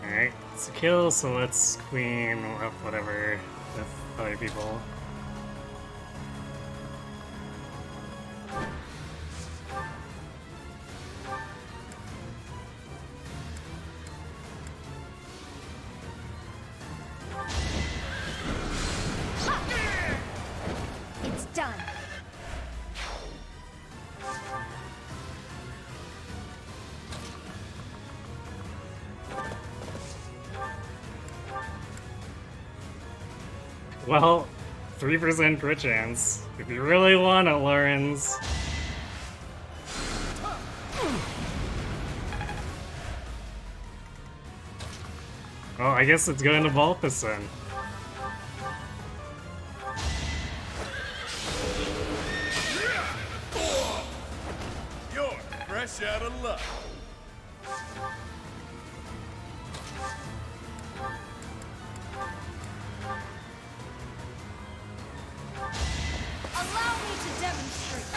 Alright, it's a kill, so let's queen up whatever with other people. Well, 3% crit chance. If you really want it, Lawrence. Well, I guess it's going to Vulpus then. You're fresh out of luck. Allow me to demonstrate.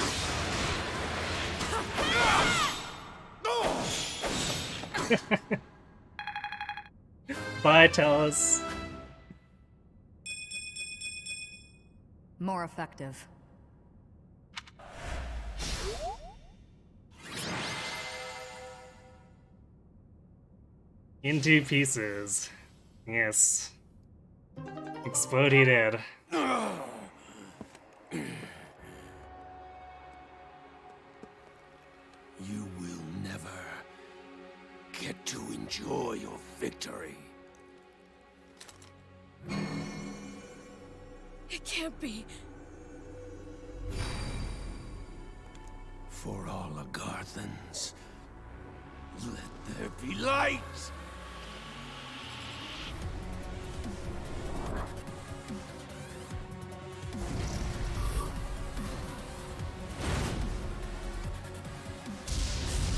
Bye, Tellus. More effective. In 2 pieces. Yes. Explode he did. You will never get to enjoy your victory. It can't be. For all Agarthans, let there be light!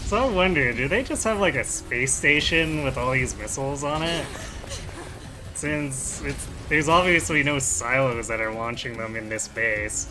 So I wonder, do they just have like a space station with all these missiles on it? Since there's obviously no silos that are launching them in this base.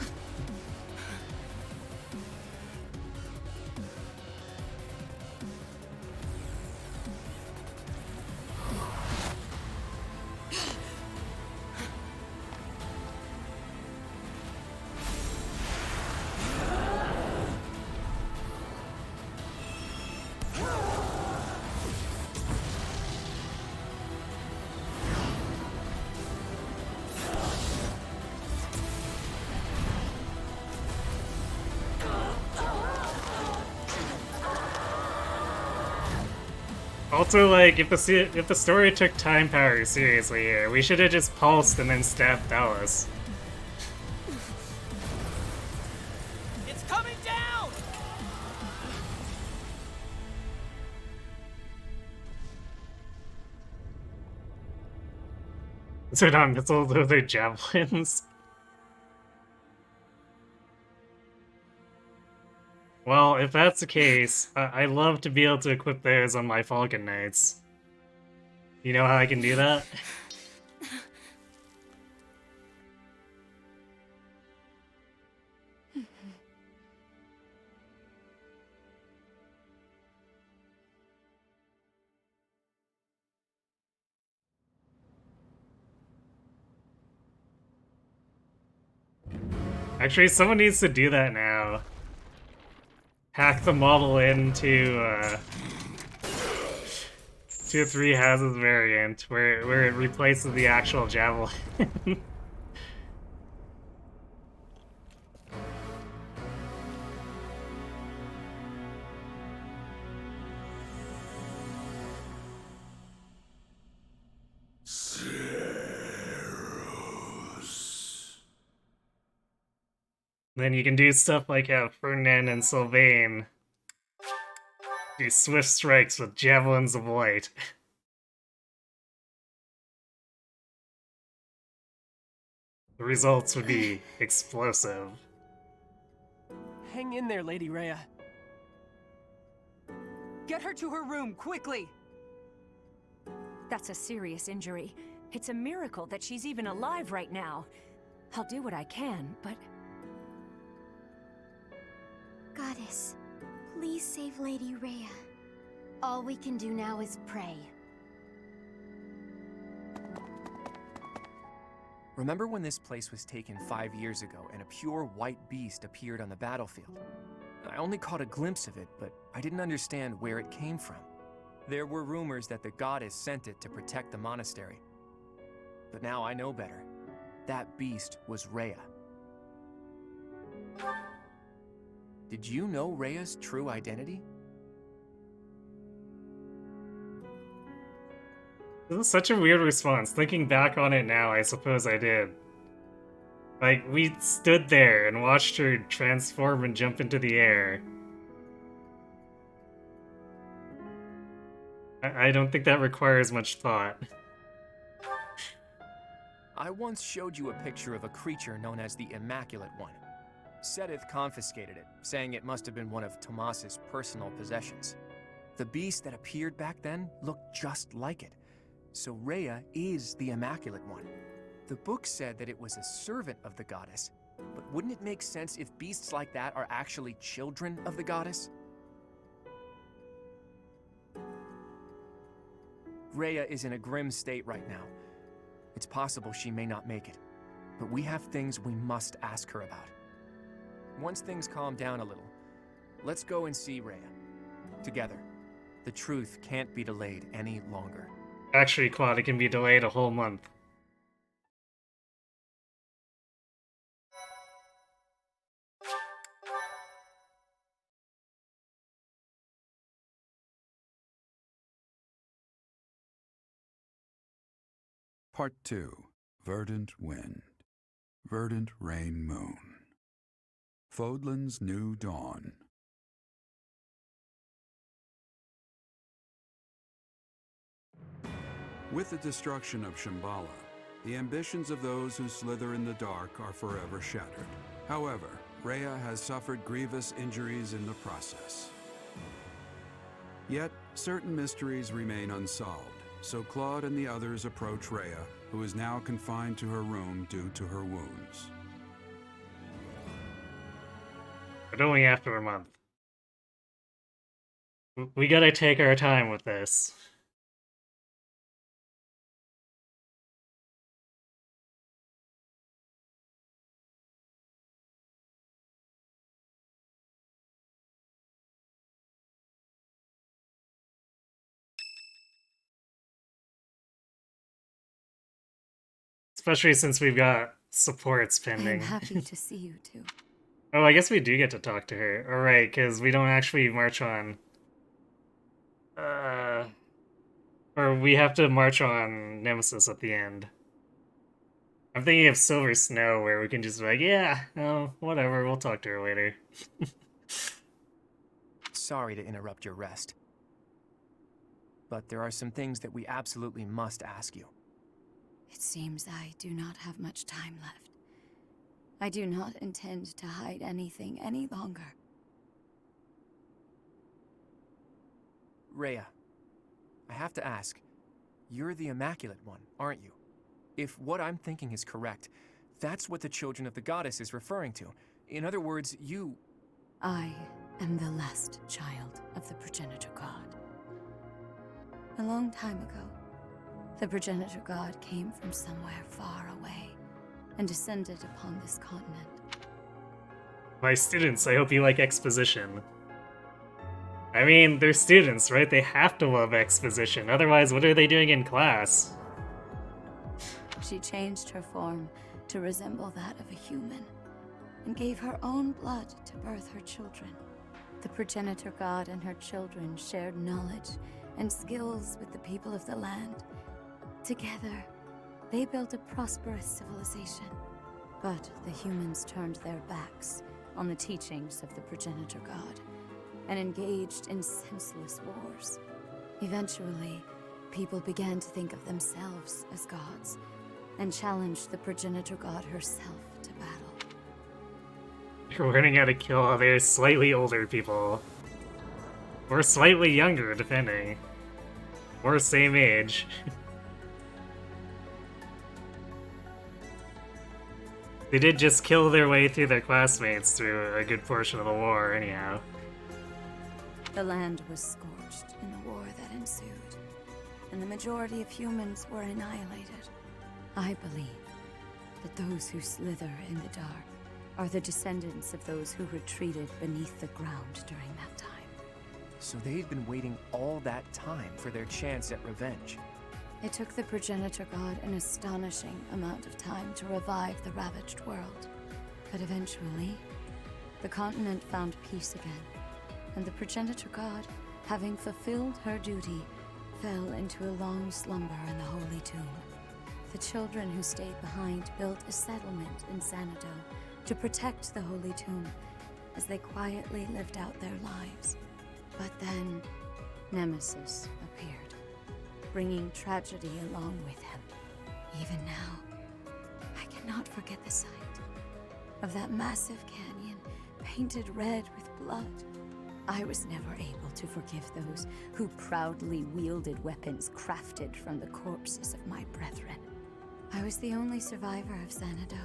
Also, like, if the story took time power seriously here, we should have just pulsed and then stabbed Dallas. It's coming down! So not missiles, those are javelins. Well, if that's the case, I'd love to be able to equip those on my Falcon Knights. You know how I can do that? Actually, someone needs to do that now. Hack the model into to a 3 houses variant where it replaces the actual javelin. Then you can do stuff like how Ferdinand and Sylvain do swift strikes with javelins of light. The results would be explosive. Hang in there, Lady Rhea. Get her to her room, quickly! That's a serious injury. It's a miracle that she's even alive right now. I'll do what I can, but... Goddess, please save Lady Rhea. All we can do now is pray. Remember when this place was taken 5 years ago and a pure white beast appeared on the battlefield? I only caught a glimpse of it, but I didn't understand where it came from. There were rumors that the goddess sent it to protect the monastery. But now I know better. That beast was Rhea. Did you know Rhea's true identity? This is such a weird response. Thinking back on it now, I suppose I did. Like, we stood there and watched her transform and jump into the air. I don't think that requires much thought. I once showed you a picture of a creature known as the Immaculate One. Sedith confiscated it, saying it must have been one of Tomas's personal possessions. The beast that appeared back then looked just like it. So Rhea is the Immaculate One. The book said that it was a servant of the goddess, but wouldn't it make sense if beasts like that are actually children of the goddess? Rhea is in a grim state right now. It's possible she may not make it, but we have things we must ask her about. Once things calm down a little, let's go and see Rhea. Together. The truth can't be delayed any longer. Actually, Quad, it can be delayed a whole month. Part 2. Verdant Wind. Verdant Rain Moon. Fodlan's New Dawn. With the destruction of Shambhala, the ambitions of those who slither in the dark are forever shattered. However, Rhea has suffered grievous injuries in the process. Yet, certain mysteries remain unsolved, so Claude and the others approach Rhea, who is now confined to her room due to her wounds. But only after a month. We gotta take our time with this. Especially since we've got supports pending. I am happy to see you too. Oh, I guess we do get to talk to her. Alright, because we don't actually march on... Or we have to march on Nemesis at the end. I'm thinking of Silver Snow, where we can just be like, yeah, no, whatever, we'll talk to her later. Sorry to interrupt your rest, but there are some things that we absolutely must ask you. It seems I do not have much time left. I do not intend to hide anything any longer. Rhea, I have to ask, you're the Immaculate One, aren't you? If what I'm thinking is correct, that's what the Children of the Goddess is referring to. In other words, you... I am the last child of the Progenitor God. A long time ago, the Progenitor God came from somewhere far away and descended upon this continent. My students, I hope you like exposition. I mean, they're students, right? They have to love exposition, otherwise what are they doing in class? She changed her form to resemble that of a human, and gave her own blood to birth her children. The Progenitor God and her children shared knowledge and skills with the people of the land. Together, they built a prosperous civilization. But the humans turned their backs on the teachings of the Progenitor God and engaged in senseless wars. Eventually, people began to think of themselves as gods and challenged the Progenitor God herself to battle. You're learning how to kill other slightly older people. Or slightly younger, depending. Or same age. They did just kill their way through their classmates through a good portion of the war, anyhow. The land was scorched in the war that ensued, and the majority of humans were annihilated. I believe that those who slither in the dark are the descendants of those who retreated beneath the ground during that time. So they'd been waiting all that time for their chance at revenge. It took the Progenitor God an astonishing amount of time to revive the ravaged world. But eventually, the continent found peace again, and the Progenitor God, having fulfilled her duty, fell into a long slumber in the Holy Tomb. The children who stayed behind built a settlement in Xanadu to protect the Holy Tomb as they quietly lived out their lives. But then, Nemesis appeared, bringing tragedy along with him. Even now, I cannot forget the sight of that massive canyon painted red with blood. I was never able to forgive those who proudly wielded weapons crafted from the corpses of my brethren. I was the only survivor of Xanadu,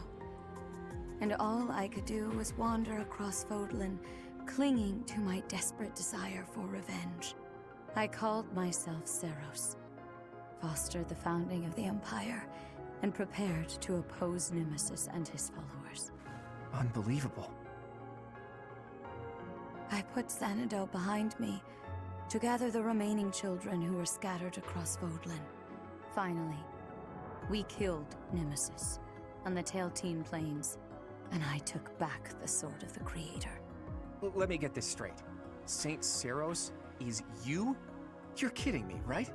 and all I could do was wander across Fodlan, clinging to my desperate desire for revenge. I called myself Seros, fostered the founding of the Empire, and prepared to oppose Nemesis and his followers. Unbelievable. I put Xanadu behind me to gather the remaining children who were scattered across Fodlan. Finally, we killed Nemesis on the Tailteen Plains, and I took back the Sword of the Creator. Let me get this straight. Saint Seros is you? You're kidding me, right?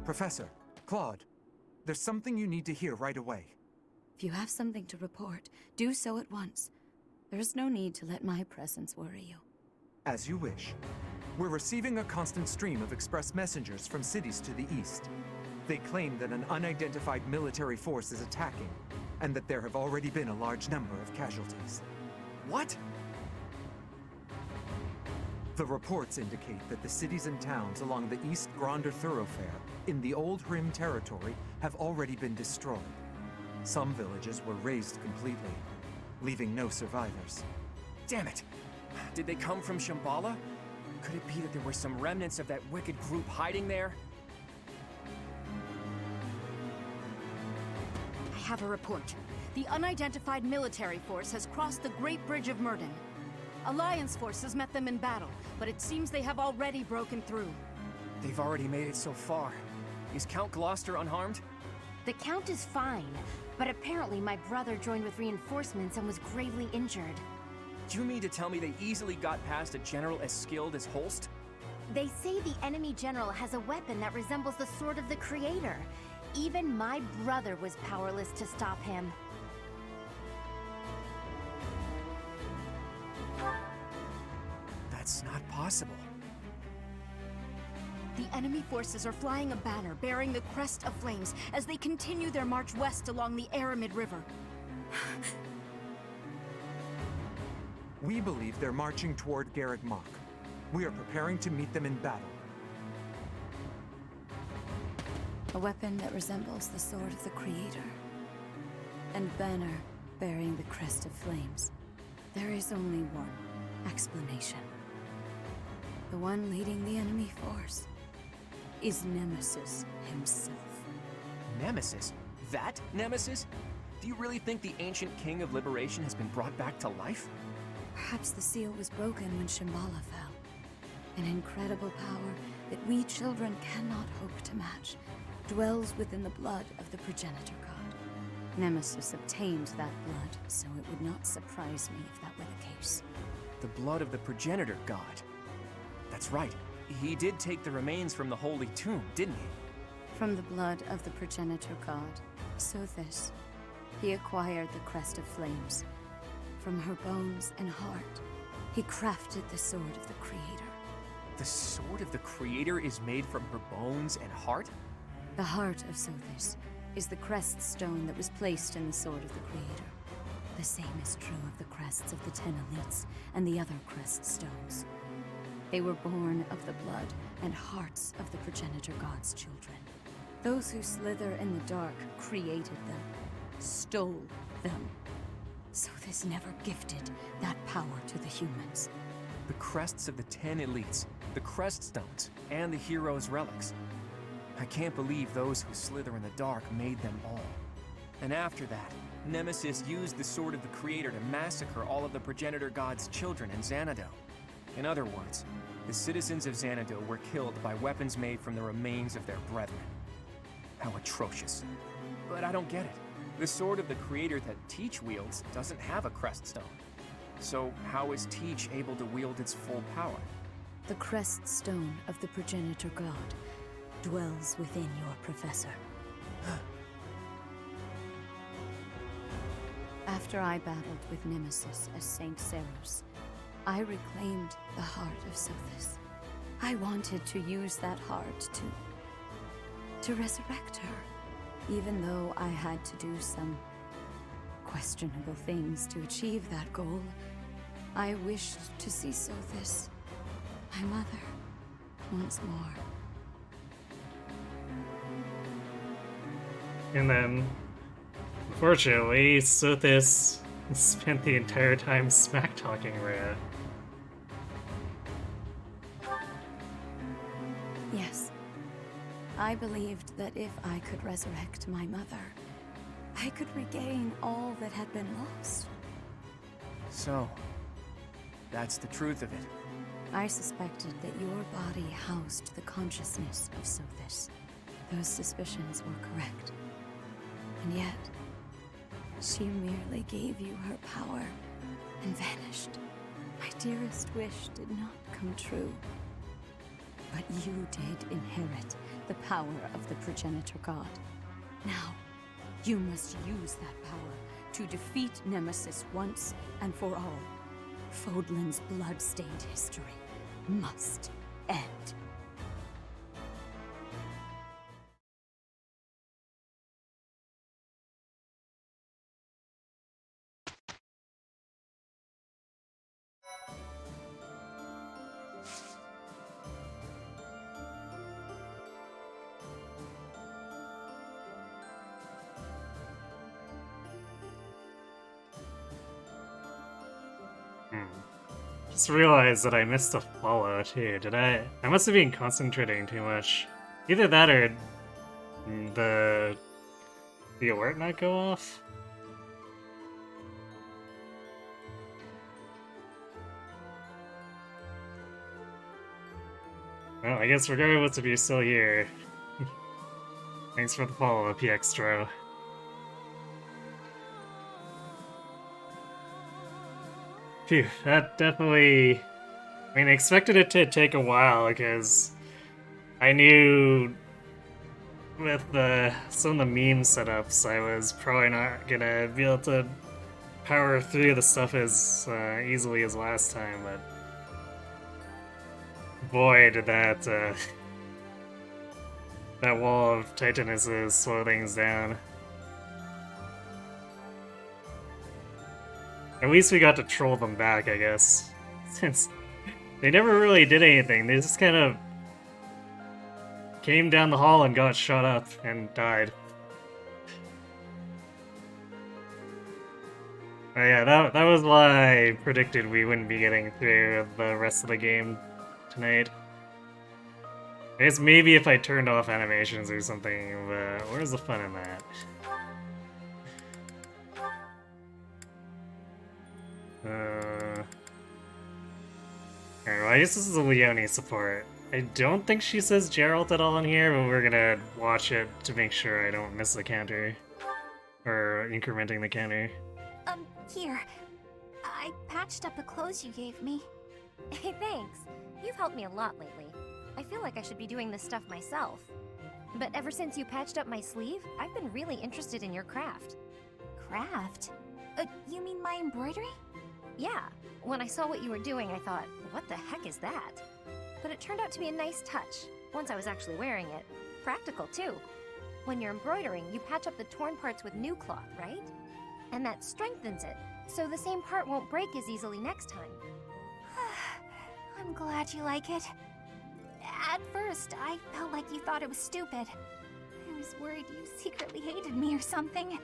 Professor, Claude, there's something you need to hear right away. If you have something to report, do so at once. There is no need to let my presence worry you. As you wish. We're receiving a constant stream of express messengers from cities to the east. They claim that an unidentified military force is attacking, and that there have already been a large number of casualties. What? The reports indicate that the cities and towns along the East Gronder thoroughfare in the Old Rim territory have already been destroyed. Some villages were razed completely, leaving no survivors. Damn it! Did they come from Shambhala? Could it be that there were some remnants of that wicked group hiding there? I have a report. The unidentified military force has crossed the Great Bridge of Murden. Alliance forces met them in battle, but it seems they have already broken through. They've already made it so far. Is Count Gloucester unharmed? The Count is fine, but apparently my brother joined with reinforcements and was gravely injured. Do you mean to tell me they easily got past a general as skilled as Holst? They say the enemy general has a weapon that resembles the Sword of the Creator. Even my brother was powerless to stop him. That's not possible. The enemy forces are flying a banner bearing the crest of flames as they continue their march west along the Aramid River. We believe they're marching toward Garreg Mach. We are preparing to meet them in battle. A weapon that resembles the Sword of the Creator. And banner bearing the crest of flames. There is only one explanation. The one leading the enemy force is Nemesis himself. Nemesis? That Nemesis? Do you really think the ancient king of liberation has been brought back to life? Perhaps the seal was broken when Shambhala fell. An incredible power that we children cannot hope to match dwells within the blood of the progenitor god. Nemesis obtained that blood, so it would not surprise me if that were the case. The blood of the progenitor god. That's right. He did take the remains from the Holy Tomb, didn't he? From the blood of the progenitor god, Sothis, he acquired the Crest of Flames. From her bones and heart, he crafted the Sword of the Creator. The Sword of the Creator is made from her bones and heart? The heart of Sothis is the crest stone that was placed in the Sword of the Creator. The same is true of the crests of the 10 elites and the other crest stones. They were born of the blood and hearts of the progenitor god's children. Those who slither in the dark created them, stole them. Sothis never gifted that power to the humans. The crests of the 10 elites, the crest stones, and the heroes' relics. I can't believe those who slither in the dark made them all. And after that, Nemesis used the Sword of the Creator to massacre all of the progenitor god's children in Xanadu. In other words, the citizens of Xanadu were killed by weapons made from the remains of their brethren. How atrocious. But I don't get it. The Sword of the Creator that Teach wields doesn't have a crest stone. So how is Teach able to wield its full power? The crest stone of the progenitor god dwells within your professor. After I battled with Nemesis as Saint Seros, I reclaimed the heart of Sothis. I wanted to use that heart to resurrect her, even though I had to do some questionable things to achieve that goal. I wished to see Sothis, my mother, once more. And then, unfortunately, Sothis spent the entire time smack-talking Rhea. Yes. I believed that if I could resurrect my mother, I could regain all that had been lost. So, that's the truth of it. I suspected that your body housed the consciousness of Sothis. Those suspicions were correct. And yet, she merely gave you her power and vanished. My dearest wish did not come true. But you did inherit the power of the progenitor god. Now, you must use that power to defeat Nemesis once and for all. Fodlan's blood-stained history must end. Just realized that I missed a follow too. Did I? I must have been concentrating too much. Either that or the alert not go off. Well, I guess regardless if you're still here, thanks for the follow, PXtro. Phew, that definitely... I mean, I expected it to take a while, because I knew with some of the meme setups, I was probably not gonna be able to power through the stuff as easily as last time, but boy, did that that wall of Titanuses slow things down. At least we got to troll them back, I guess. Since they never really did anything, they just kind of came down the hall and got shot up and died. Oh yeah, that was why I predicted we wouldn't be getting through the rest of the game tonight. I guess maybe if I turned off animations or something, but where's the fun in that? Alright, well, I guess this is a Leone support. I don't think she says Geralt at all in here, but we're gonna watch it to make sure I don't miss the counter. Or incrementing the counter. Here. I patched up the clothes you gave me. Hey, thanks. You've helped me a lot lately. I feel like I should be doing this stuff myself. But ever since you patched up my sleeve, I've been really interested in your craft. Craft? You mean my embroidery? Yeah. When I saw what you were doing, I thought, what the heck is that? But it turned out to be a nice touch, once I was actually wearing it. Practical, too. When you're embroidering, you patch up the torn parts with new cloth, right? And that strengthens it, so the same part won't break as easily next time. I'm glad you like it. At first, I felt like you thought it was stupid. I was worried you secretly hated me or something.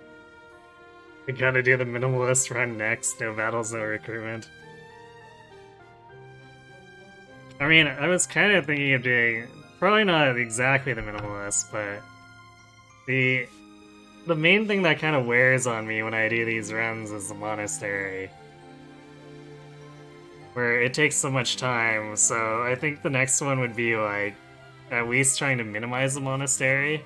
We gotta do the minimalist run next, no battles, no recruitment. I mean, I was kind of thinking of doing, probably not exactly the minimalist, but the main thing that kind of wears on me when I do these runs is the monastery. Where it takes so much time, so I think the next one would be like, at least trying to minimize the monastery.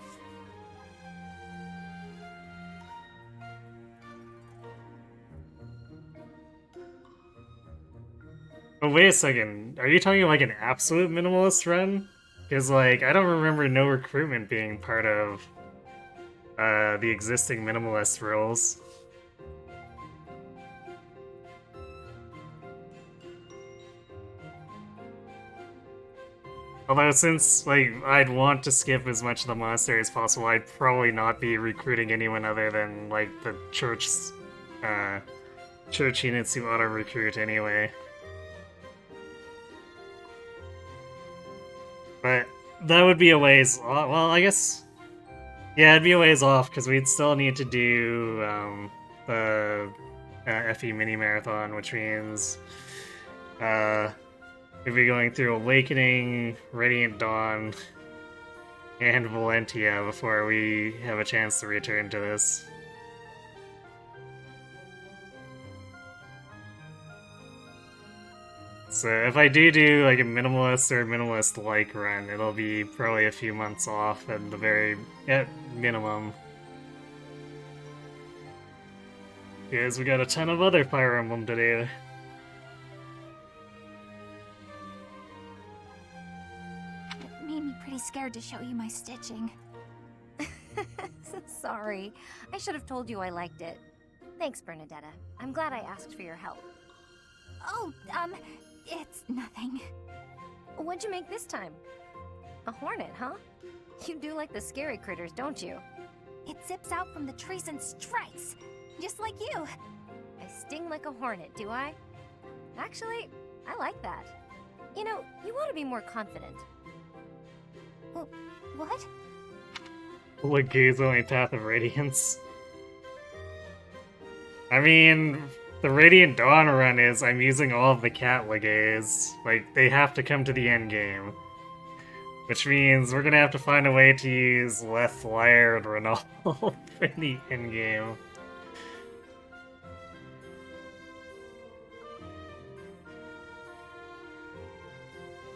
But wait a second, are you talking like an absolute minimalist run? Because like, I don't remember no recruitment being part of the existing minimalist rules. Although since, like, I'd want to skip as much of the monastery as possible, I'd probably not be recruiting anyone other than, like, the church units who auto-recruit anyway. But that would be a ways off. Well, I guess... Yeah, it'd be a ways off, because we'd still need to do, the FE mini-marathon, which means, we'd be going through Awakening, Radiant Dawn, and Valentia before we have a chance to return to this. So if I do like a minimalist or minimalist-like run, it'll be probably a few months off at the very minimum. Because we got a ton of other Fire Emblem to do. It made me pretty scared to show you my stitching. Sorry. I should have told you I liked it. Thanks, Bernadetta. I'm glad I asked for your help. Oh, it's nothing. What'd you make this time? A hornet, huh? You do like the scary critters, don't you? It zips out from the trees and strikes, just like you. I sting like a hornet, do I? Actually, I like that. You know, you ought to be more confident. What? Lague's only path of radiance. I mean, the Radiant Dawn run is I'm using all of the cat Lagues. Like, they have to come to the end game. Which means we're gonna have to find a way to use Leth, Lyre, and Renal in the end game.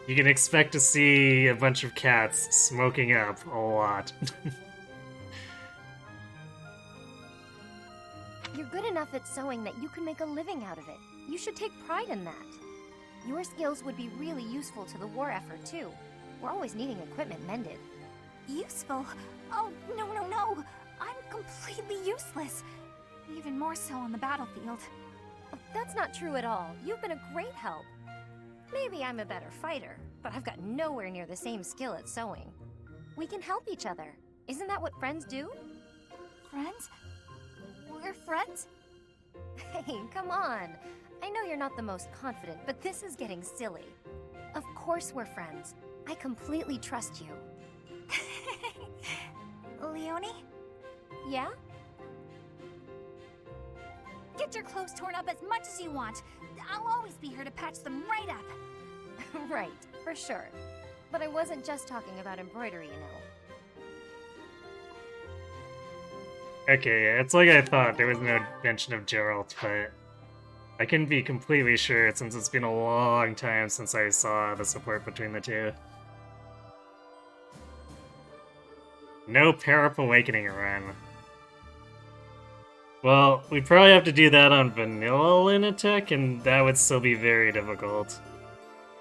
You can expect to see a bunch of cats smoking up a lot. You're good enough at sewing that you can make a living out of it. You should take pride in that. Your skills would be really useful to the war effort, too. We're always needing equipment mended. Useful? Oh, no, no, no! I'm completely useless. Even more so on the battlefield. That's not true at all. You've been a great help. Maybe I'm a better fighter, but I've got nowhere near the same skill at sewing. We can help each other. Isn't that what friends do? Friends? We're friends? Hey, come on. I know you're not the most confident, but this is getting silly. Of course we're friends. I completely trust you. Leonie? Yeah? Get your clothes torn up as much as you want. I'll always be here to patch them right up. Right, for sure. But I wasn't just talking about embroidery, you know. Okay, yeah, it's like I thought. There was no mention of Geralt, but I couldn't be completely sure since it's been a long time since I saw the support between the two. No Pair-Up Awakening run. Well, we'd probably have to do that on vanilla Lunatic, and that would still be very difficult.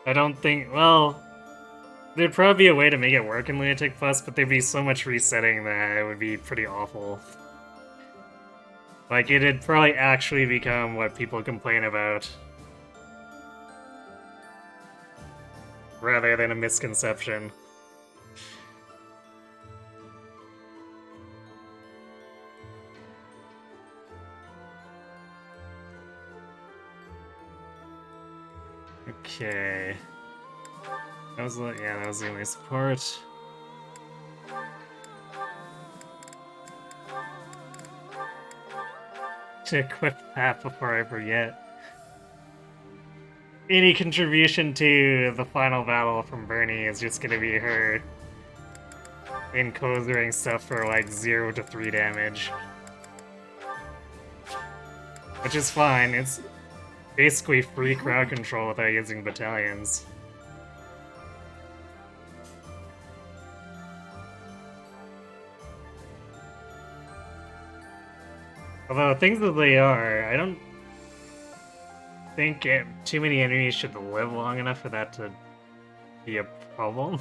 I don't think, well, there'd probably be a way to make it work in Lunatic Plus, but there'd be so much resetting that it would be pretty awful. Like, it'd probably actually become what people complain about. Rather than a misconception. Okay. That was the only support. To equip that before I forget. Any contribution to the final battle from Bernie is just gonna be her enclosing stuff for like 0 to 3 damage. Which is fine, it's basically free crowd control without using battalions. Although, things that they are, I don't think too many enemies should live long enough for that to be a problem.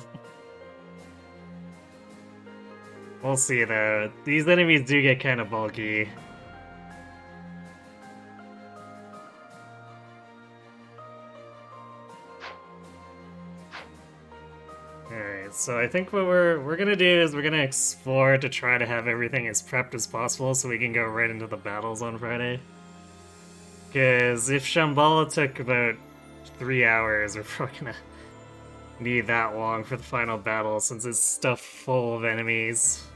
We'll see though. These enemies do get kind of bulky. Alright, so I think what we're gonna do is we're gonna explore to try to have everything as prepped as possible so we can go right into the battles on Friday. Because if Shambhala took about 3 hours, we're probably gonna need that long for the final battle since it's stuffed full of enemies.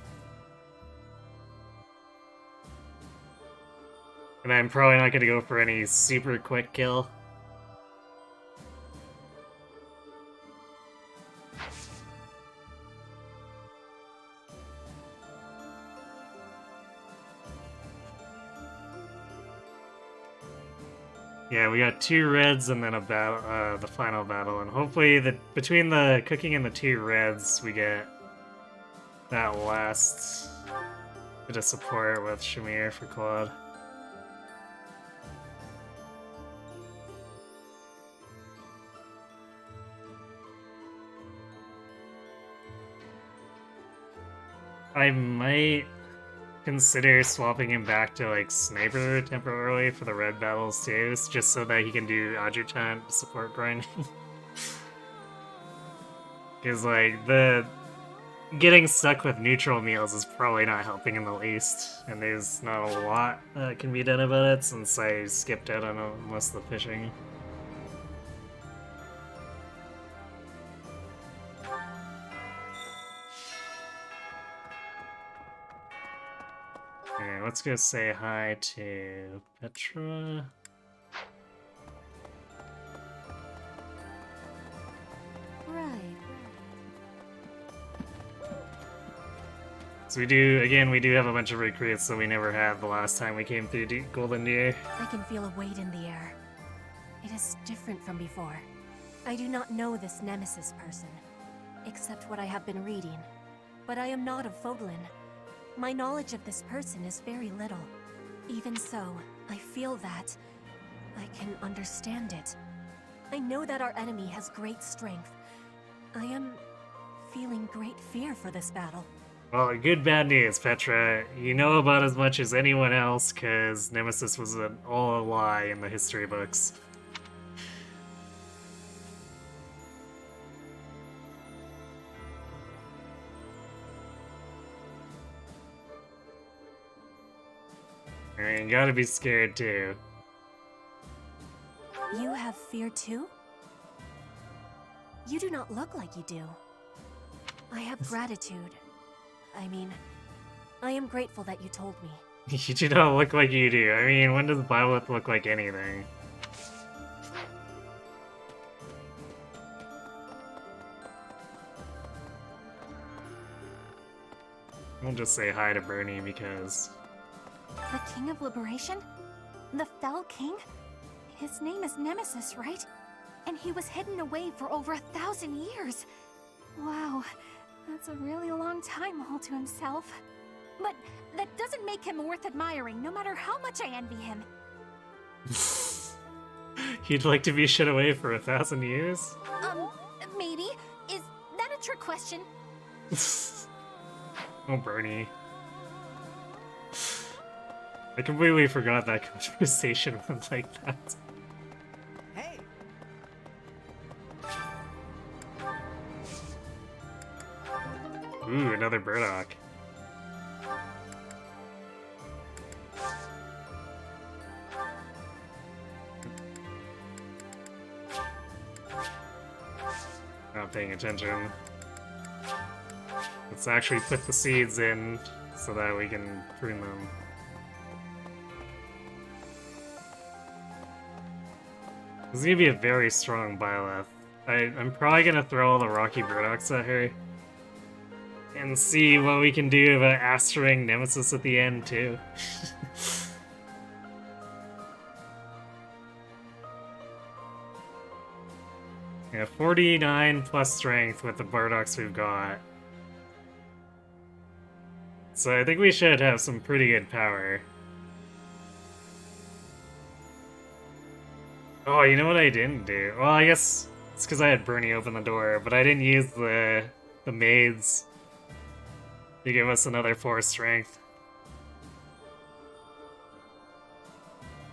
And I'm probably not gonna go for any super quick kill. Yeah, we got 2 reds and then a battle, the final battle, and hopefully between the cooking and the 2 reds, we get that last bit of support with Shamir for Claude. I might consider swapping him back to like Sniper temporarily for the red battles too, just so that he can do adjutant support grinding. Because like the getting stuck with neutral meals is probably not helping in the least, and there's not a lot that can be done about it since I skipped out on most of the fishing. Okay, let's go say hi to Petra. Right. So we do have a bunch of recruits that we never had the last time we came through Golden Deer. I can feel a weight in the air. It is different from before. I do not know this Nemesis person, except what I have been reading. But I am not of Fodlan. My knowledge of this person is very little. Even so, I feel that I can understand it. I know that our enemy has great strength. I am feeling great fear for this battle. Well, good bad news, Petra. You know about as much as anyone else, because Nemesis was all a lie in the history books. I mean, you gotta be scared too. You have fear too? You do not look like you do. I have gratitude. I mean, I am grateful that you told me. You do not look like you do. I mean, when does Byleth look like anything? We'll just say hi to Bernie because... The King of Liberation? The Fell King? His name is Nemesis, right? And he was hidden away for over 1,000 years. Wow, that's a really long time all to himself. But that doesn't make him worth admiring, no matter how much I envy him. He'd like to be shut away for 1,000 years? Maybe. Is that a trick question? Oh, Bernie. I completely forgot that conversation went like that. Hey! Ooh, another burdock. Not paying attention. Let's actually put the seeds in so that we can prune them. This is gonna be a very strong Byleth. I'm probably gonna throw all the Rocky Burdocks at her. And see what we can do about Astering Nemesis at the end, too. Yeah, 49 plus strength with the Burdocks we've got. So I think we should have some pretty good power. Oh, you know what I didn't do? Well, I guess it's because I had Bernie open the door, but I didn't use the maids to give us another 4 strength.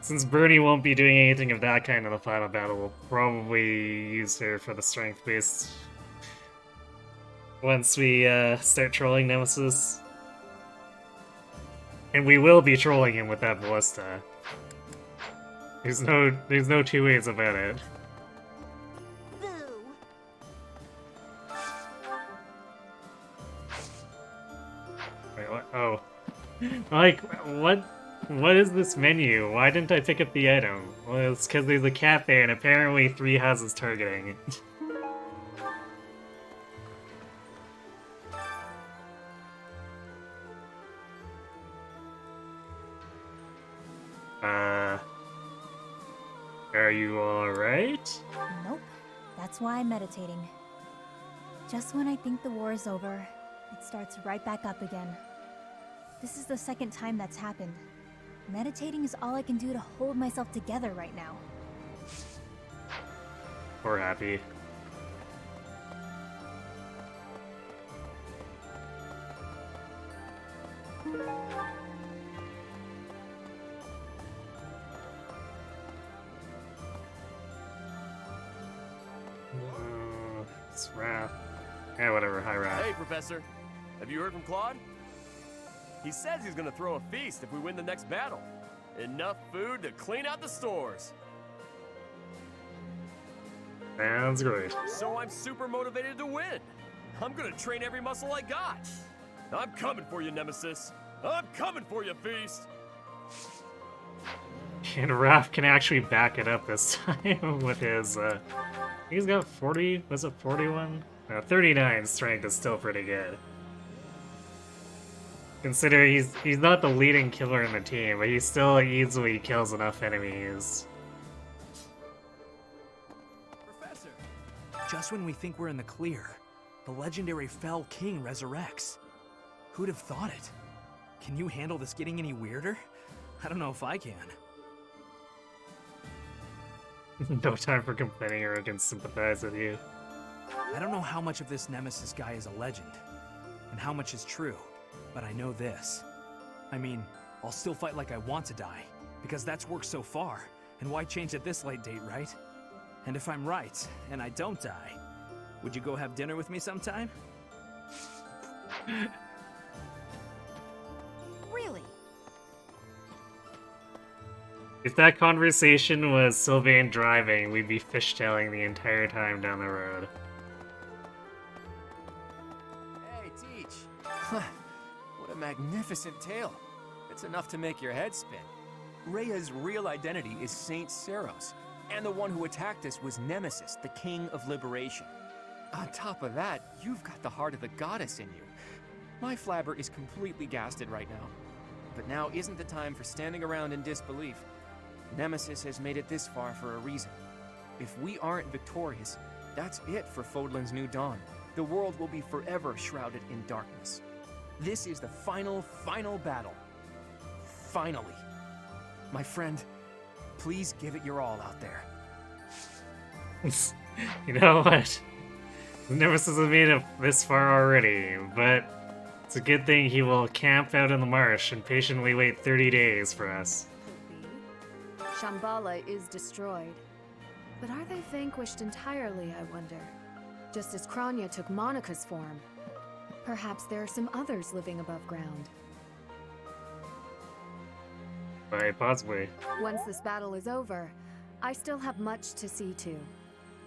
Since Bernie won't be doing anything of that kind in the final battle, we'll probably use her for the strength boost. once we start trolling Nemesis. And we will be trolling him with that ballista. There's no two ways about it. Wait, what? Oh. Like, what is this menu? Why didn't I pick up the item? Well, it's because there's a cat there and apparently 3 houses targeting. Are you alright? Nope. That's why I'm meditating. Just when I think the war is over, it starts right back up again. This is the second time that's happened. Meditating is all I can do to hold myself together right now. We're happy. It's Wrath. Yeah, whatever. Hi, Wrath. Hey, Professor. Have you heard from Claude? He says he's gonna throw a feast if we win the next battle. Enough food to clean out the stores. Sounds great. So I'm super motivated to win. I'm gonna train every muscle I got. I'm coming for you, Nemesis. I'm coming for you, Feast. And Raph can actually back it up this time with his, he's got 40, was it 41? No, 39 strength is still pretty good. Consider he's not the leading killer in the team, but he still easily kills enough enemies. Professor! Just when we think we're in the clear, the legendary Fell King resurrects. Who'd have thought it? Can you handle this getting any weirder? I don't know if I can. No time for complaining, or I can sympathize with you. I don't know how much of this Nemesis guy is a legend, and how much is true, but I know this. I mean, I'll still fight like I want to die, because that's worked so far, and why change at this late date, right? And if I'm right, and I don't die, would you go have dinner with me sometime? Really? If that conversation was Sylvain driving, we'd be fishtailing the entire time down the road. Hey, Teach. What a magnificent tale. It's enough to make your head spin. Rhea's real identity is Saint Seros, and the one who attacked us was Nemesis, the King of Liberation. On top of that, you've got the heart of the goddess in you. My flabber is completely gasted right now. But now isn't the time for standing around in disbelief. Nemesis has made it this far for a reason. If we aren't victorious, that's it for Fodlan's New Dawn. The world will be forever shrouded in darkness. This is the final battle. Finally. My friend, please give it your all out there. You know what? Nemesis has made it this far already, but it's a good thing he will camp out in the marsh and patiently wait 30 days for us. Shambhala is destroyed. But are they vanquished entirely, I wonder? Just as Kranya took Monica's form. Perhaps there are some others living above ground. Possibly. Once this battle is over, I still have much to see to.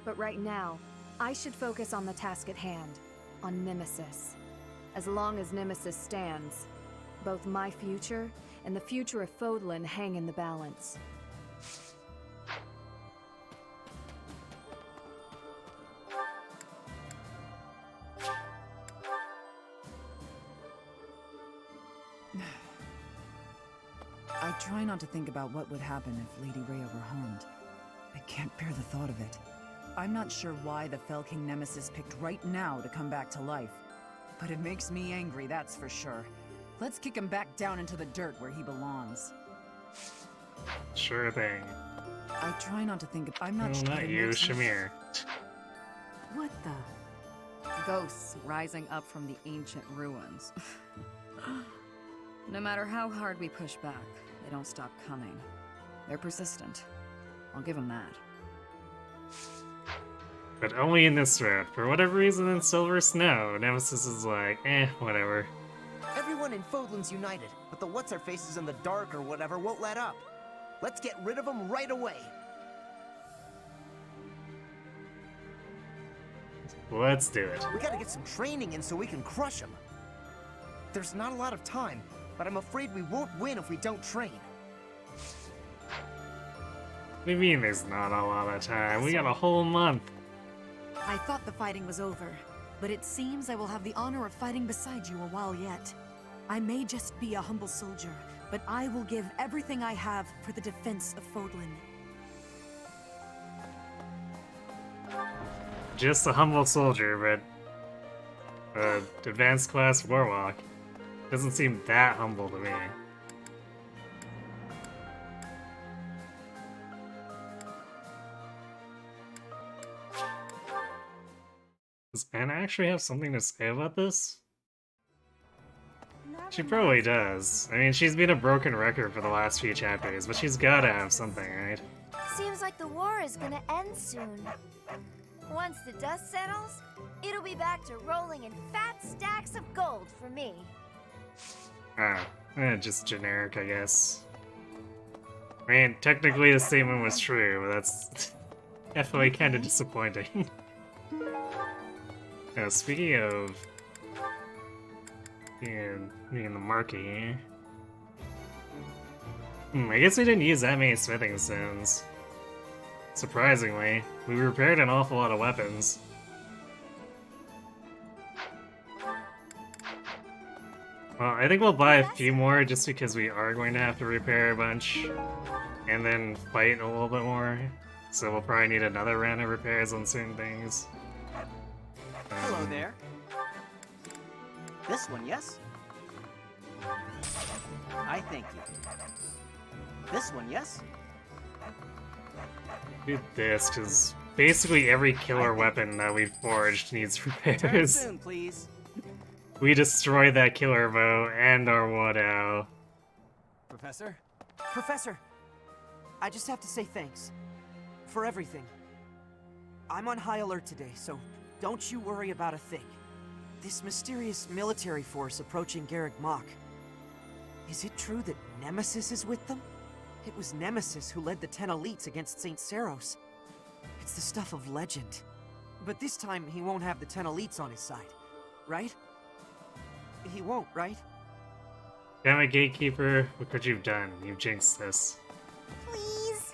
But right now, I should focus on the task at hand, on Nemesis. As long as Nemesis stands, both my future and the future of Fodlan hang in the balance. I try not to think about what would happen if Lady Rhea were harmed. I can't bear the thought of it. I'm not sure why the Fell King Nemesis picked right now to come back to life. But it makes me angry, that's for sure. Let's kick him back down into the dirt where he belongs. Sure thing. I try not to think of... I'm not no, sure... Not you, Shamir. What the? Ghosts rising up from the ancient ruins. No matter how hard we push back, they don't stop coming. They're persistent. I'll give them that. But only in this road. For whatever reason in Silver Snow, Nemesis is like, whatever. Everyone in Fodlan's united, but the what's-her-faces in the dark or whatever won't let up. Let's get rid of them right away. Let's do it. We gotta get some training in so we can crush them. There's not a lot of time, but I'm afraid we won't win if we don't train. What do you mean there's not a lot of time? We got a whole month. I thought the fighting was over, but it seems I will have the honor of fighting beside you a while yet. I may just be a humble soldier, but I will give everything I have for the defense of Fodlan. Just a humble soldier, but advanced class warlock doesn't seem that humble to me. Does Anna actually have something to say about this? She probably does. I mean, she's been a broken record for the last few chapters, but she's gotta have something, right? Seems like the war is gonna end soon. Once the dust settles, it'll be back to rolling in fat stacks of gold for me. Just generic, I guess. I mean, technically the statement was true, but that's definitely kind of disappointing. Speaking of being the marquee, I guess we didn't use that many smithing stones. Surprisingly, we repaired an awful lot of weapons. Well, I think we'll buy a few more just because we are going to have to repair a bunch and then fight a little bit more. So we'll probably need another round of repairs on certain things. Hello there. This one, yes? I thank you. This one, yes? Do this, because basically every killer weapon that we've forged needs repairs. Turn soon, please. We destroyed that killer bow and our Wodow. Professor? Professor! I just have to say thanks. For everything. I'm on high alert today, so don't you worry about a thing. This mysterious military force approaching Garrick Mach. Is it true that Nemesis is with them? It was Nemesis who led the 10 elites against St. Saros. It's the stuff of legend. But this time he won't have the 10 elites on his side, right? He won't, right? Damn it, Gatekeeper. Look what you've done. You've jinxed this. Please?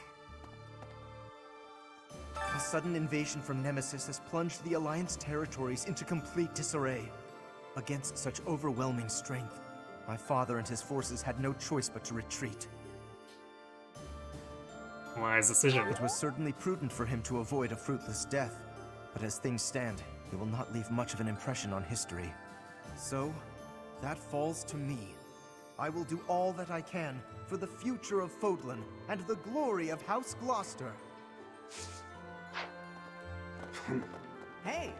A sudden invasion from Nemesis has plunged the Alliance territories into complete disarray. Against such overwhelming strength, my father and his forces had no choice but to retreat. Wise decision. It was certainly prudent for him to avoid a fruitless death, but as things stand, he will not leave much of an impression on history. So, that falls to me. I will do all that I can for the future of Fodlan and the glory of House Gloucester. Hey!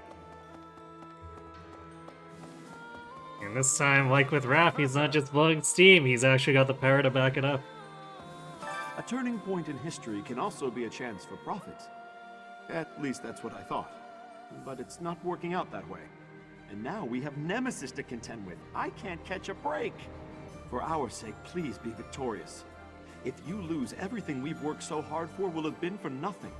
And this time, like with Raph, he's not just blowing steam, he's actually got the power to back it up. A turning point in history can also be a chance for profit. At least that's what I thought. But it's not working out that way. And now we have Nemesis to contend with. I can't catch a break. For our sake, please be victorious. If you lose, everything we've worked so hard for will have been for nothing.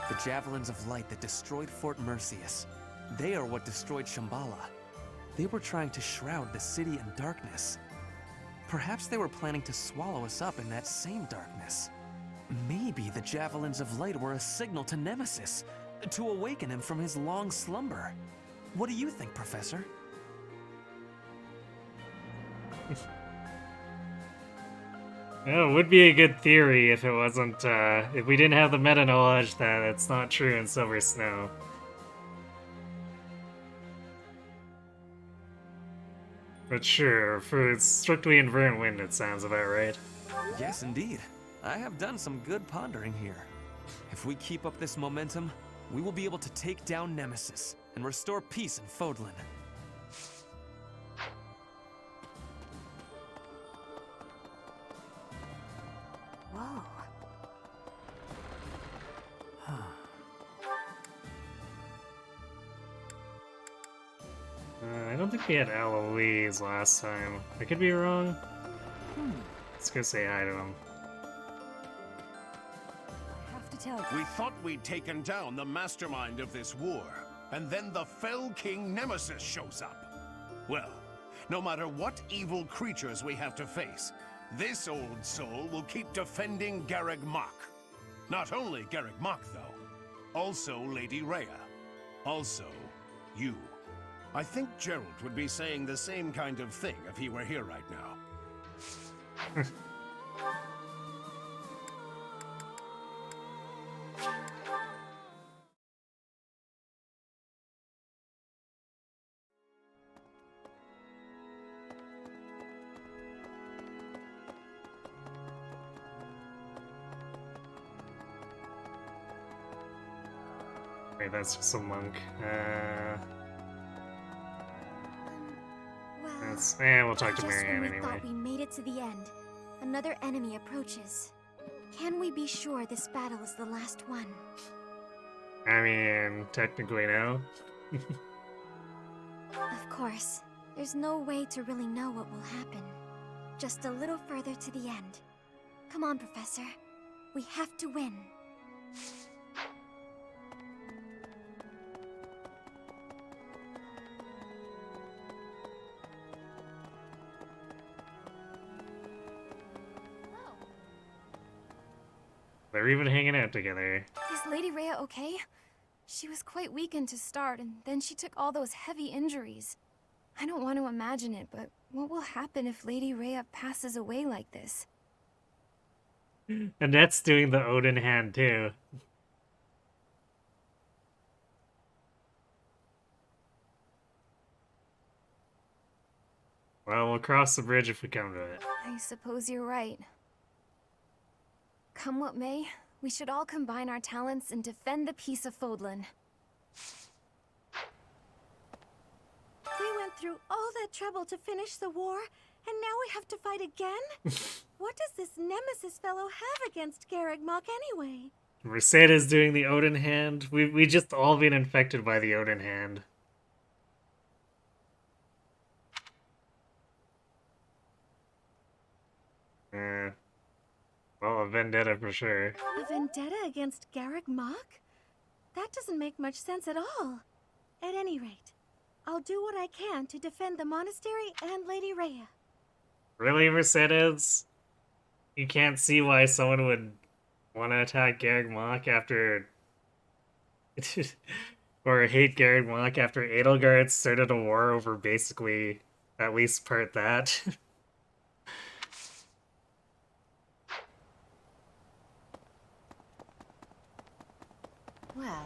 The Javelins of Light that destroyed Fort Mercius. They are what destroyed Shambhala. They were trying to shroud the city in darkness. Perhaps they were planning to swallow us up in that same darkness. Maybe the Javelins of Light were a signal to Nemesis, to awaken him from his long slumber. What do you think, Professor? Well, it would be a good theory if it wasn't, if we didn't have the meta knowledge that it's not true in Silver Snow. But sure, for strictly in Verdant Wind, it sounds about right. Yes, indeed. I have done some good pondering here. If we keep up this momentum, we will be able to take down Nemesis and restore peace in Fodlan. don't think we had Eloise last time. I could be wrong. Let's go say hi to him. I have to tell you. We thought we'd taken down the mastermind of this war, and then the Fell King Nemesis shows up. Well, no matter what evil creatures we have to face, this old soul will keep defending Garreg Mach. Not only Garreg Mach, though. Also Lady Rhea. Also, you. I think Gerald would be saying the same kind of thing if he were here right now. Wait, that's just a monk. We'll talk to Marianne anyway. Thought we made it to the end, another enemy approaches. Can we be sure this battle is the last one? I mean, technically no. Of course. There's no way to really know what will happen. Just a little further to the end. Come on, Professor. We have to win. They're even hanging out together. Is Lady Rhea okay? She was quite weakened to start, and then she took all those heavy injuries. I don't want to imagine it, but what will happen if Lady Rhea passes away like this? Annette's doing the Odin hand too. Well, we'll cross the bridge if we come to it. I suppose you're right. Come what may, we should all combine our talents and defend the peace of Fodlan. We went through all that trouble to finish the war, and now we have to fight again? What does this Nemesis fellow have against Garreg Mach anyway? Mercedes doing the Odin hand. We just all been infected by the Odin hand. Well, a vendetta for sure. A vendetta against Garreg Mach? That doesn't make much sense at all. At any rate, I'll do what I can to defend the monastery and Lady Rhea. Really, Mercedes? You can't see why someone would want to attack Garreg Mach after... or hate Garreg Mach after Edelgard started a war over basically at least part that. Well...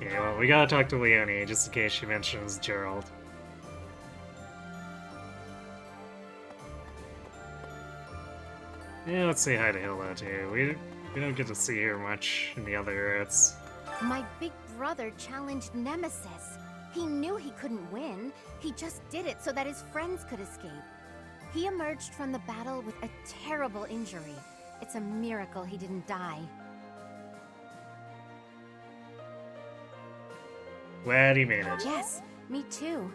Okay, well, we gotta talk to Leonie, just in case she mentions Gerald. Yeah, let's say hi to Hilda, too. We don't get to see her much in the other routes. My big brother challenged Nemesis. He knew he couldn't win. He just did it so that his friends could escape. He emerged from the battle with a terrible injury. It's a miracle he didn't die. Glad he made it. Yes, me too.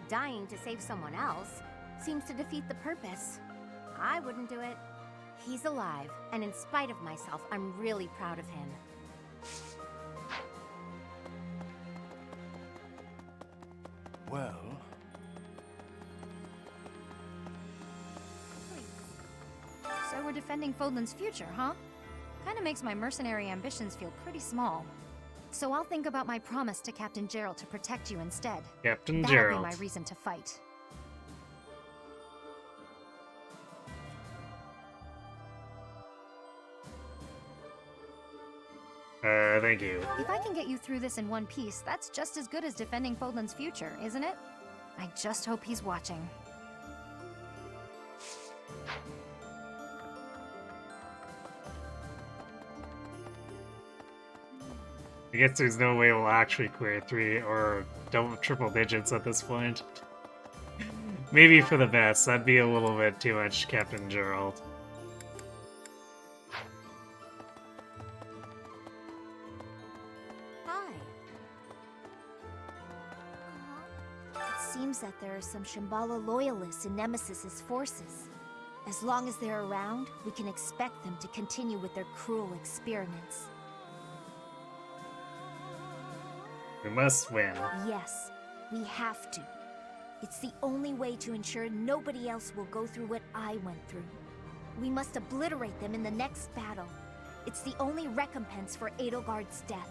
Dying to save someone else seems to defeat the purpose. I wouldn't do it. He's alive, and in spite of myself, I'm really proud of him. Well... So we're defending Fodlan's future, huh? Kinda makes my mercenary ambitions feel pretty small. So I'll think about my promise to Captain Gerald to protect you instead. Captain That'll Gerald. be my reason to fight. Thank you. If I can get you through this in one piece, that's just as good as defending Fodlan's future, isn't it? I just hope he's watching. I guess there's no way we'll actually clear 3 or triple digits at this point. maybe for the best. That'd be a little bit too much Captain Gerald. Hi. It seems that there are some Shambhala loyalists in Nemesis's forces. As long as they're around, we can expect them to continue with their cruel experiments. We must win. Yes, we have to. It's the only way to ensure nobody else will go through what I went through. We must obliterate them in the next battle. It's the only recompense for Edelgard's death.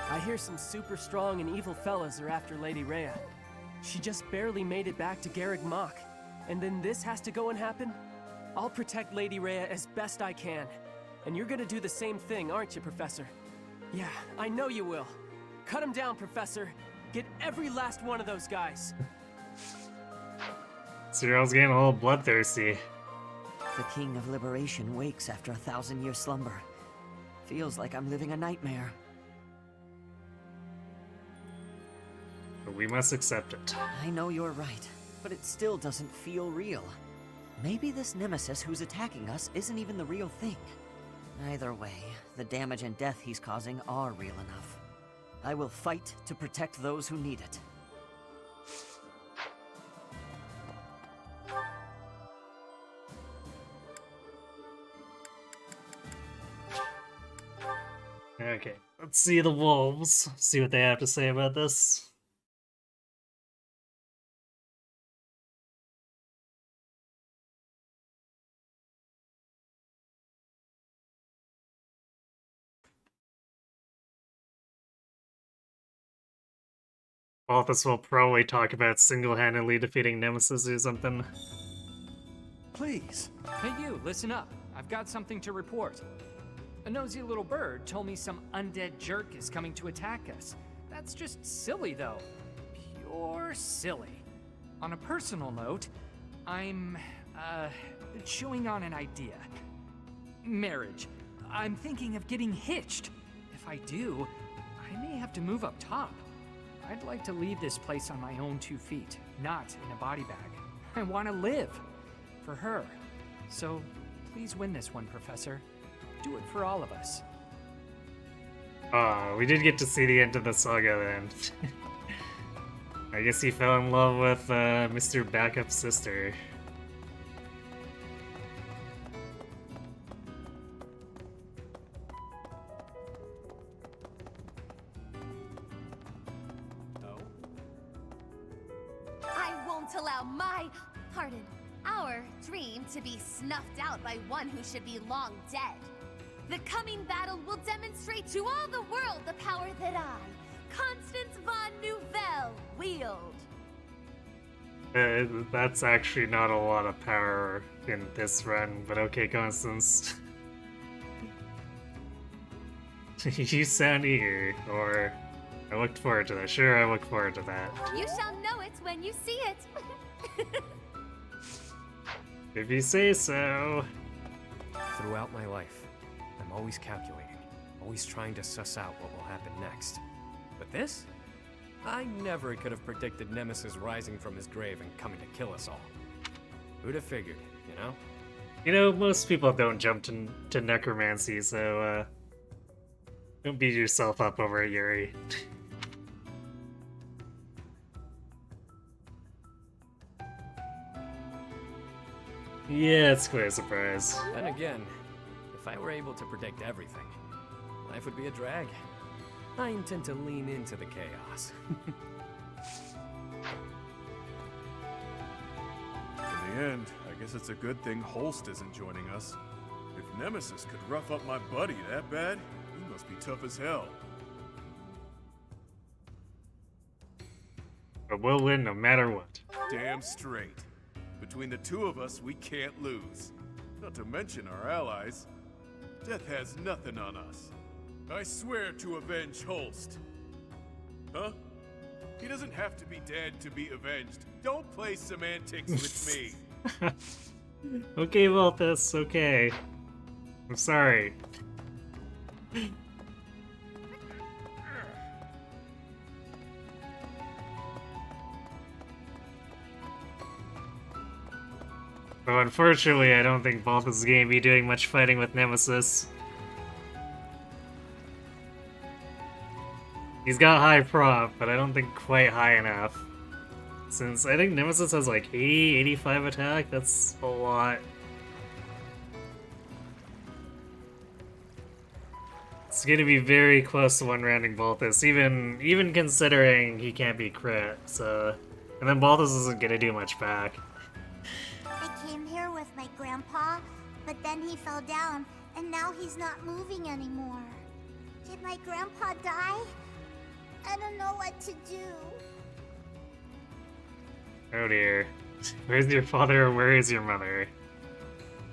I hear some super strong and evil fellas are after Lady Rhea. She just barely made it back to Garreg Mach. And then this has to go and happen? I'll protect Lady Rhea as best I can. And you're gonna do the same thing, aren't you, Professor? Yeah, I know you will. Cut him down, Professor. Get every last one of those guys. Cyril's getting a little bloodthirsty. The King of Liberation wakes after a 1,000-year slumber. Feels like I'm living a nightmare. But we must accept it. I know you're right, but it still doesn't feel real. Maybe this nemesis who's attacking us isn't even the real thing. Either way, the damage and death he's causing are real enough. I will fight to protect those who need it. Okay, let's see the wolves. See what they have to say about this. Balthus will probably talk about single-handedly defeating Nemesis or something. Please. Hey you, listen up. I've got something to report. A nosy little bird told me some undead jerk is coming to attack us. That's just silly though. Pure silly. On a personal note, I'm, chewing on an idea. Marriage. I'm thinking of getting hitched. If I do, I may have to move up top. I'd like to leave this place on my own 2 feet, not in a body bag. I want to live. For her. So, please win this one, Professor. Do it for all of us. Ah, we did get to see the end of the saga then. I guess he fell in love with Mr. Backup's sister. I won't allow our dream to be snuffed out by one who should be long dead. The coming battle will demonstrate to all the world the power that I, Constance von Nouvelle, wield. That's actually not a lot of power in this run, but okay, Constance. You sound eager, or I looked forward to that. Sure, I look forward to that. You shall know it when you see it. If you say so. Throughout my life, I'm always calculating, always trying to suss out what will happen next. But this? I never could have predicted Nemesis rising from his grave and coming to kill us all. Who'd have figured, you know? You know, most people don't jump to necromancy, so, don't beat yourself up over it, Yuri. Yeah, it's quite a surprise. Then again, if I were able to predict everything, life would be a drag. I intend to lean into the chaos. In the end, I guess it's a good thing Holst isn't joining us. If Nemesis could rough up my buddy that bad, he must be tough as hell. But we'll win no matter what. Damn straight. Between the two of us, we can't lose. Not to mention our allies. Death has nothing on us. I swear to avenge Holst. Huh? He doesn't have to be dead to be avenged. Don't play semantics with me. Okay, Volthus, okay. I'm sorry. So unfortunately, I don't think Volthus is going to be doing much fighting with Nemesis. He's got high prop, but I don't think quite high enough. Since I think Nemesis has like 80, 85 attack, that's a lot. It's gonna be very close to one-rounding Balthus, even considering he can't be crit, so... And then Balthus isn't gonna do much back. I came here with my grandpa, but then he fell down, and now he's not moving anymore. Did my grandpa die? I don't know what to do. Oh dear. Where's your father or where is your mother?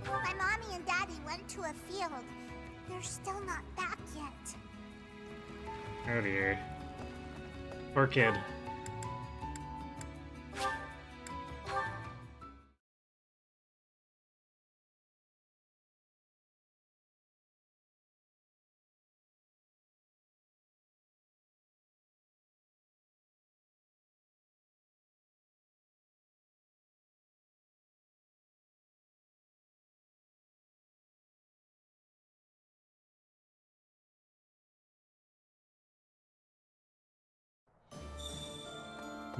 My mommy and daddy went to a field. They're still not back yet. Oh dear. Poor kid.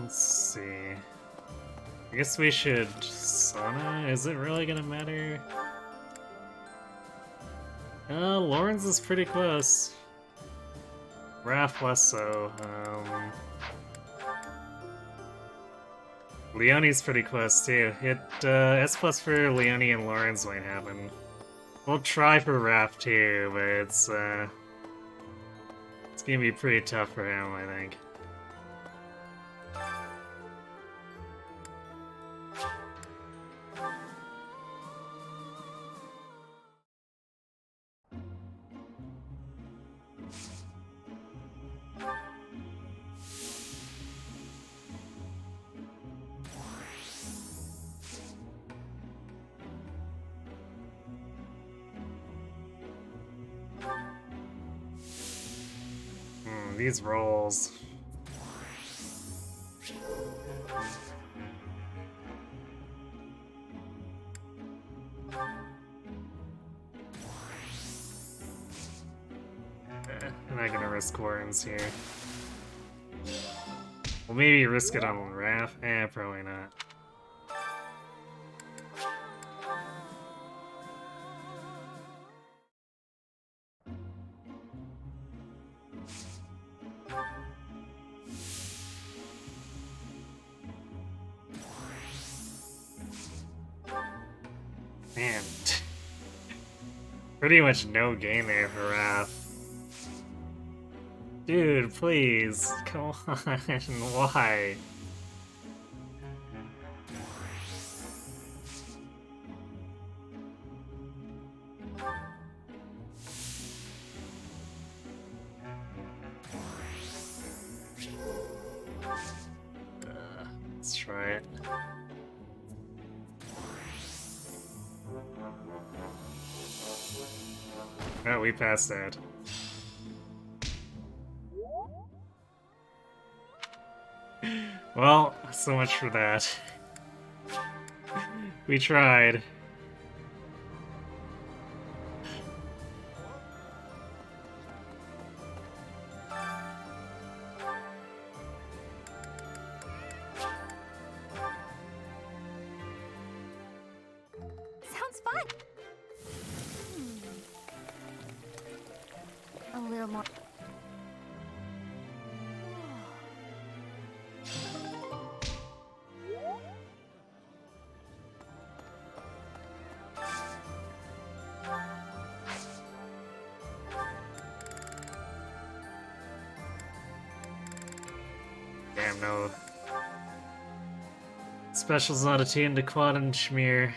Let's see. I guess we should Sana? Is it really gonna matter? Lawrence is pretty close. Raph less so. Leonie's pretty close too. S plus for Leonie and Lawrence might happen. We'll try for Raph too, but it's gonna be pretty tough for him, I think. These rolls. I'm not gonna risk Warrens here. Well, maybe risk it on Raph? Probably not. Man. Pretty much no gain there for Raph. Dude, please. Come on. Why? Let's try it. Oh, we passed that. Well, so much for that. We tried. Sounds fun. A little more. Damn, no. Special's not attuned to Quad and Schmear.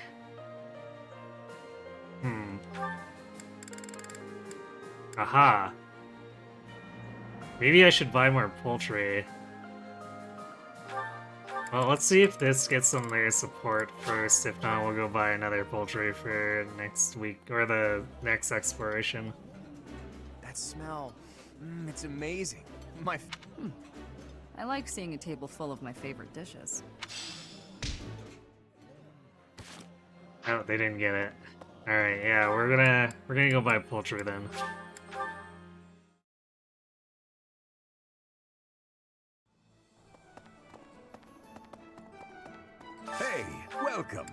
Aha. Maybe I should buy more poultry. Well, let's see if this gets some layer support first. If not, we'll go buy another poultry for next week, or the next exploration. That smell, it's amazing. I like seeing a table full of my favorite dishes. Oh, they didn't get it. Alright, yeah, we're gonna go buy poultry then. Hey, welcome.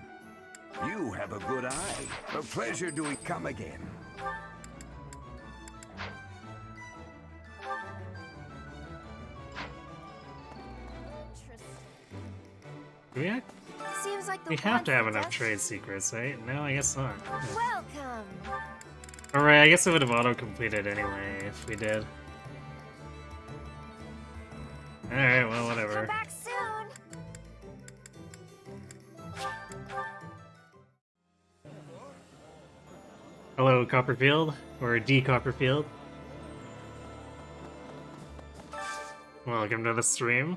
You have a good eye. A pleasure to come again. Do we, Seems like the we have to have ones enough that- trade secrets, right? No, I guess not. Welcome. Alright, I guess it would have auto-completed anyway if we did. Alright, well, whatever. Come back soon. Hello, Copperfield, or D. Copperfield. Welcome to the stream.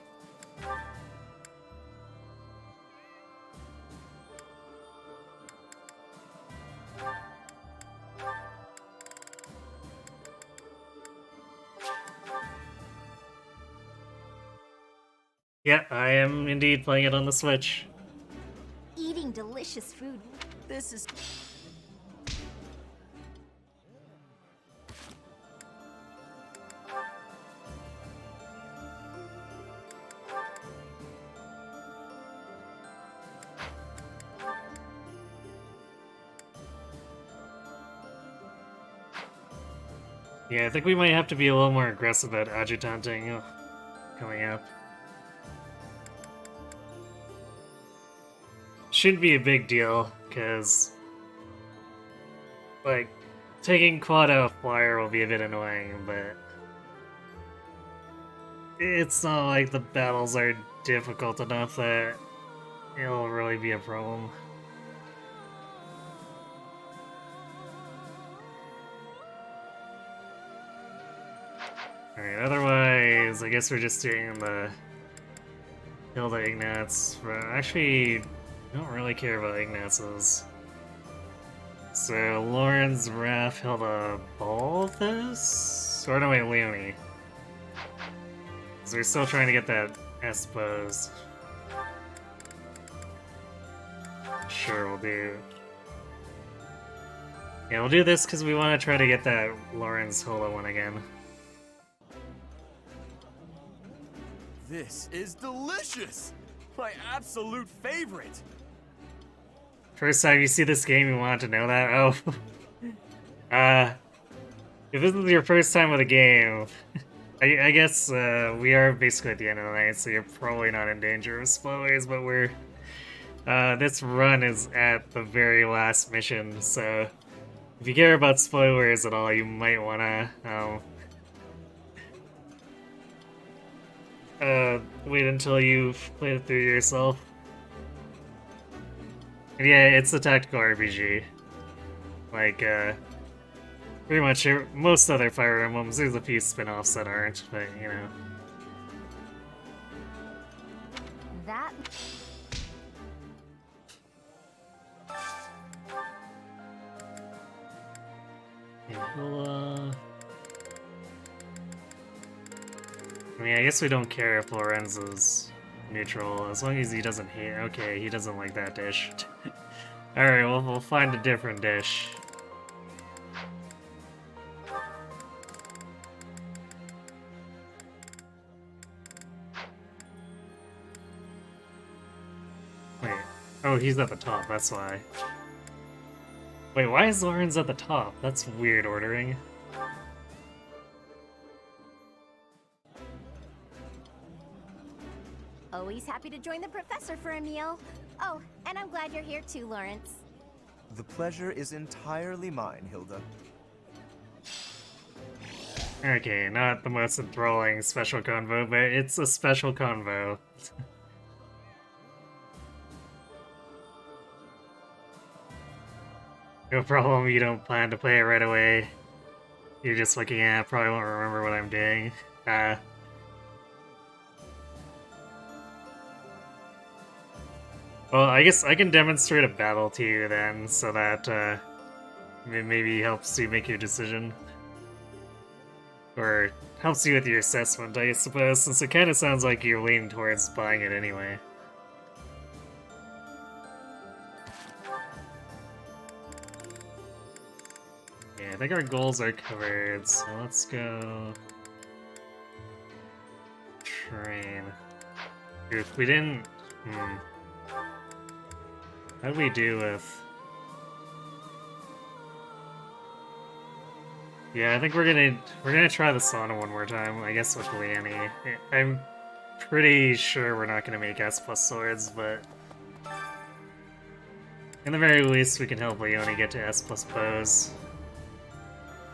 Yeah, I am indeed playing it on the Switch. Eating delicious food. This is... Yeah, I think we might have to be a little more aggressive at adjutanting coming up. Shouldn't be a big deal, because, like, taking quad out of flyer will be a bit annoying, but it's not like the battles are difficult enough that it'll really be a problem. Alright, otherwise, I guess we're just doing the Hilda Ignatz. Actually, I don't really care about Ignatz's. So, Lauren's Wrath, Hilda Balthus? Or no, wait, Leonie. Because we're still trying to get that S-pose. Sure, we'll do... Yeah, we'll do this because we want to try to get that Lauren's Holo one again. This is delicious! My absolute favorite! First time you see this game, you wanted to know that? Oh. If this is your first time with a game, I guess we are basically at the end of the night, so you're probably not in danger of spoilers, but we're... this run is at the very last mission, so if you care about spoilers at all, you might want to wait until you've played it through yourself. And yeah, it's a tactical RPG. Like, pretty much most other Fire Emblems, there's a few spin-offs that aren't, but, you know. That... Yeah, we'll, I mean, I guess we don't care if Lorenzo's neutral, as long as he doesn't hate. Okay, he doesn't like that dish. Alright, well, we'll find a different dish. Wait. Oh, he's at the top, that's why. Wait, why is Lorenz at the top? That's weird ordering. Always happy to join the professor for a meal. Oh, and I'm glad you're here too, Lawrence. The pleasure is entirely mine, Hilda. Okay, not the most enthralling special convo, but it's a special convo. No problem, you don't plan to play it right away. You're just looking at it, probably won't remember what I'm doing. Well, I guess I can demonstrate a battle to you then, so that maybe helps you make your decision. Or helps you with your assessment, I suppose, since it kind of sounds like you're leaning towards buying it anyway. Yeah, I think our goals are covered, so let's go... train. If we didn't... How'd we do with... Yeah, I think we're gonna try the sauna one more time, I guess with Leanne. I'm pretty sure we're not gonna make S+ swords, but... in the very least, we can help Leone get to S+ bows.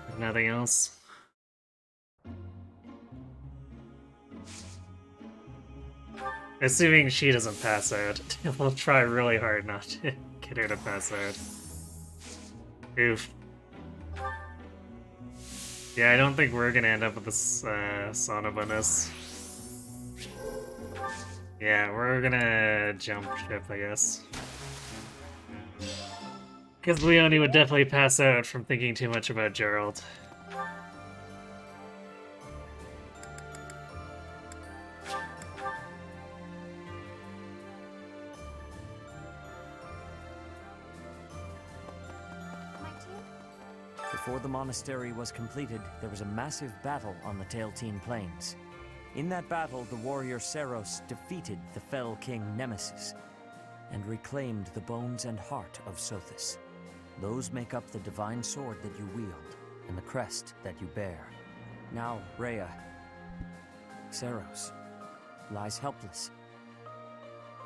If nothing else. Assuming she doesn't pass out. We'll try really hard not to get her to pass out. Oof. Yeah, I don't think we're gonna end up with this sauna bonus. Yeah, we're gonna jump ship, I guess. Because Leone would definitely pass out from thinking too much about Gerald. Before the monastery was completed, there was a massive battle on the Tailteen Plains. In that battle, the warrior Seros defeated the fell king Nemesis and reclaimed the bones and heart of Sothis. Those make up the divine sword that you wield and the crest that you bear. Now, Rhea, Seros, lies helpless.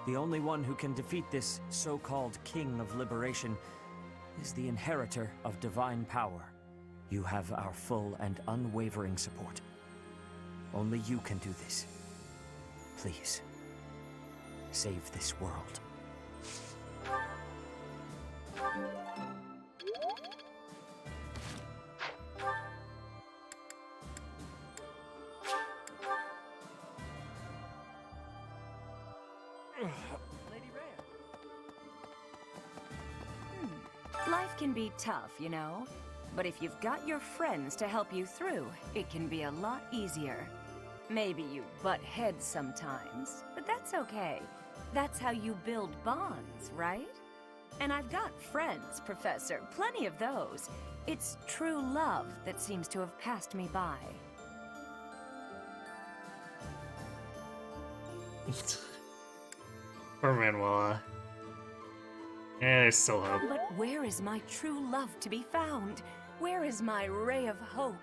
The only one who can defeat this so-called King of Liberation is the inheritor of divine power. You have our full and unwavering support. Only you can do this. Please, save this world. Life can be tough, you know. But if you've got your friends to help you through, it can be a lot easier. Maybe you butt heads sometimes, but that's okay. That's how you build bonds, right? And I've got friends, Professor, plenty of those. It's true love that seems to have passed me by. Poor Manuela. Yeah, there's still hope. But where is my true love to be found? Where is my ray of hope?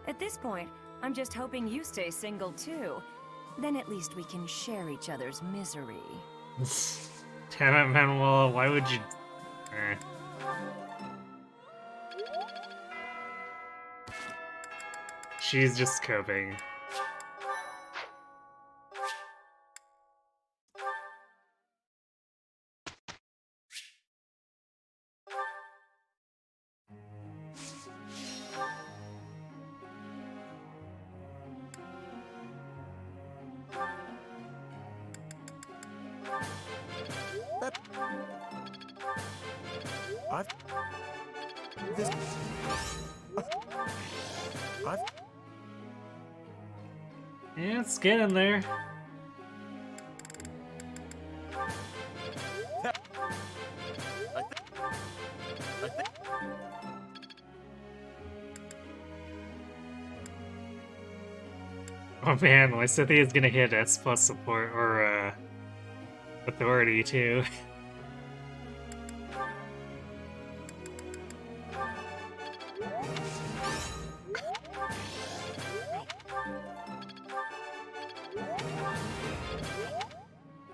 At this point, I'm just hoping you stay single too. Then at least we can share each other's misery. Damn it, Manuela, why would you... She's just coping. Yeah, it's getting there. Oh man, Lysithia's gonna hit S+ support, or, authority, too.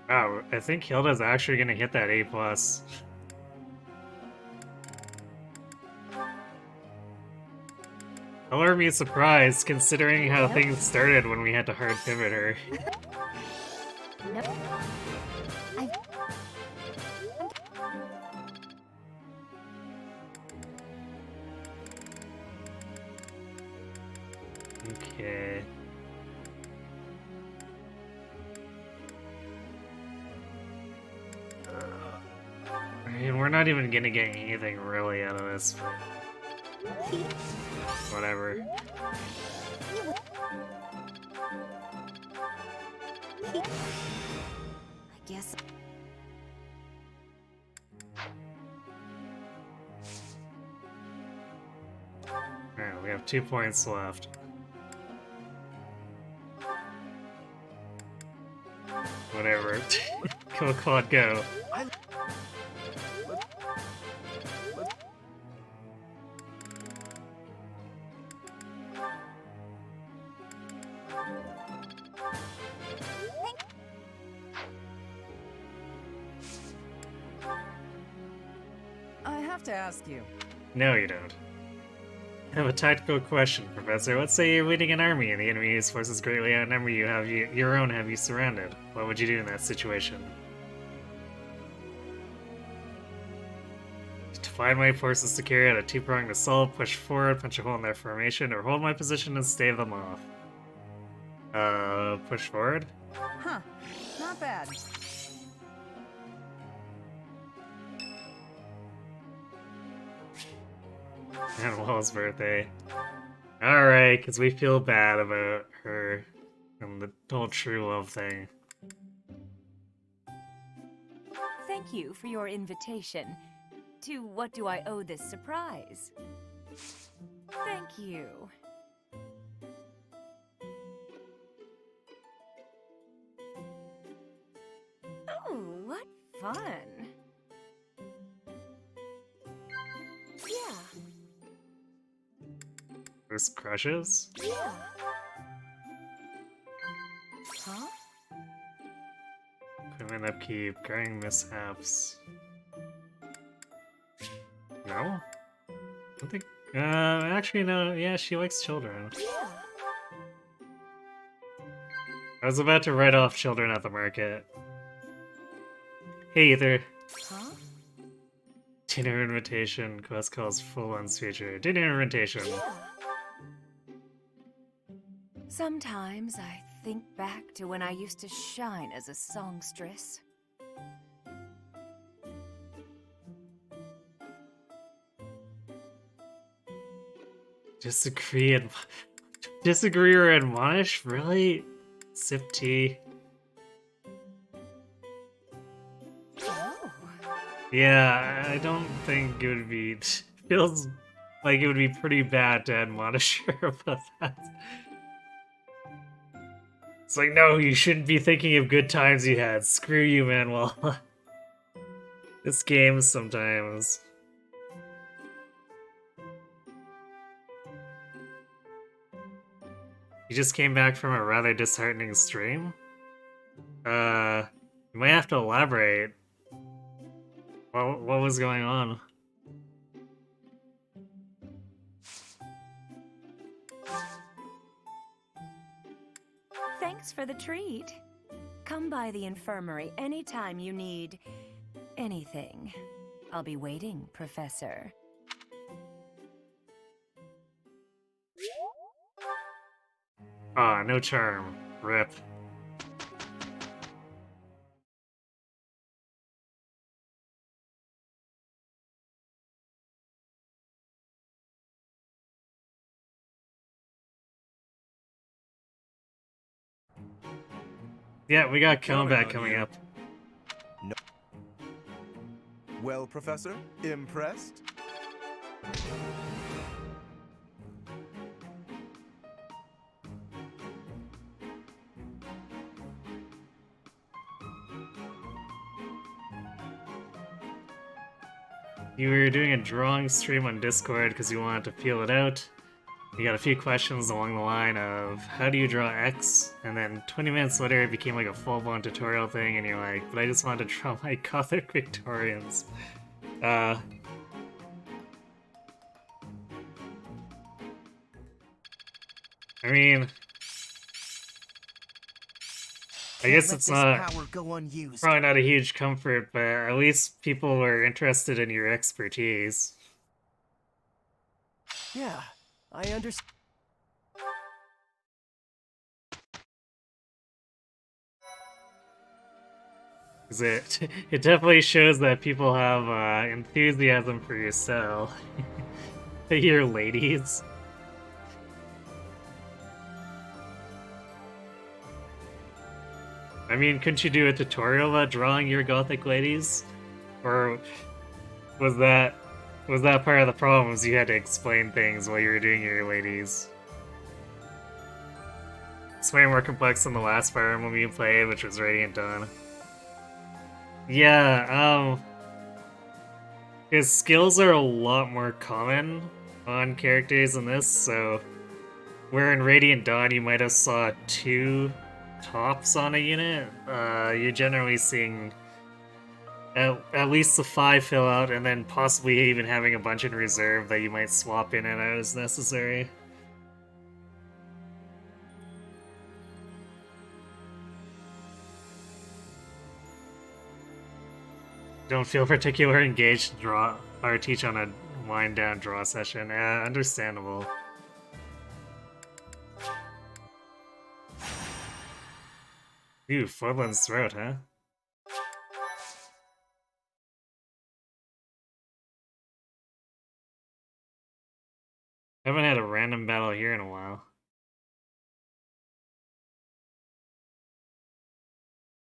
Wow, I think Hilda's actually gonna hit that A+. Color me surprised, considering how things started when we had to hard pivot her. Okay. mean, we're not even gonna get anything really out of this. Whatever. I guess. Alright, we have 2 points left. Whatever. Go quad go. I have to ask you. No, you don't. I have a tactical question, Professor. Let's say you're leading an army and the enemy's forces greatly outnumber you, your own have you surrounded. What would you do in that situation? To find my forces to carry out a two-pronged assault, push forward, punch a hole in their formation, or hold my position and stave them off. Push forward? Huh. Not bad. Annabelle's birthday. Alright, because we feel bad about her and the whole true love thing. Thank you for your invitation. To what do I owe this surprise? Thank you. Oh, what fun. Yeah. First crushes? Yeah. Huh? Equipment upkeep, growing mishaps. No? I don't think. Actually, no. Yeah, she likes children. Yeah. I was about to write off children at the market. Hey, Ether. Huh? Dinner invitation, quest calls full-on feature. Dinner invitation. Yeah. Sometimes I think back to when I used to shine as a songstress. Disagree or admonish? Really? Sip tea. Oh. Yeah, I don't think it would be. Feels like it would be pretty bad to admonish her about that. It's like, no, you shouldn't be thinking of good times you had. Screw you, Manuel. This game sometimes. You just came back from a rather disheartening stream? You might have to elaborate. What was going on? Thanks for the treat. Come by the infirmary anytime you need anything. I'll be waiting, Professor. Ah, no charm. Rip. Yeah, we got combat coming up. No. Well, Professor, impressed? You were doing a drawing stream on Discord because you wanted to feel it out. You got a few questions along the line of, how do you draw X? And then 20 minutes later it became like a full-blown tutorial thing and you're like, but I just wanted to draw my Gothic Victorians. I mean, I guess it's not probably not a huge comfort, but at least people are interested in your expertise. Yeah, I understand. 'Cause it definitely shows that people have enthusiasm for your style. Your ladies. I mean, couldn't you do a tutorial about drawing your gothic ladies? Or was that part of the problem, was you had to explain things while you were doing your ladies? It's way more complex than the last Fire Emblem you played, which was Radiant Dawn. Yeah, his skills are a lot more common on characters in this, so where in Radiant Dawn you might have saw 2 tops on a unit, you're generally seeing at least the 5 fill out, and then possibly even having a bunch in reserve that you might swap in and out as necessary. Don't feel particularly engaged to draw or teach on a wind down draw session. Understandable. Ooh, Floodland's throat, huh? Haven't had a random battle here in a while.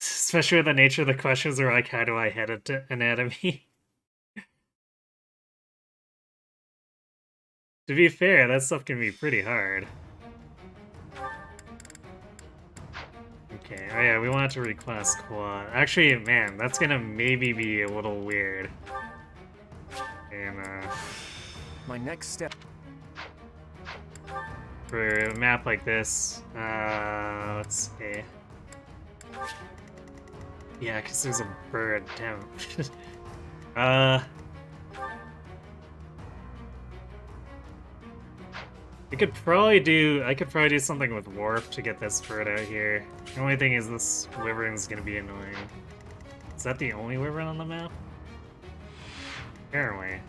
Especially with the nature of the questions are like, how do I head into anatomy? To be fair, that stuff can be pretty hard. Okay, oh yeah, we want to reclass quad. Actually, man, that's gonna maybe be a little weird. And, my next step... For a map like this, let's see. Yeah, because there's a bird, damn. I could probably do something with Warp to get this bird out here. The only thing is this wyvern's gonna be annoying. Is that the only wyvern on the map? Apparently.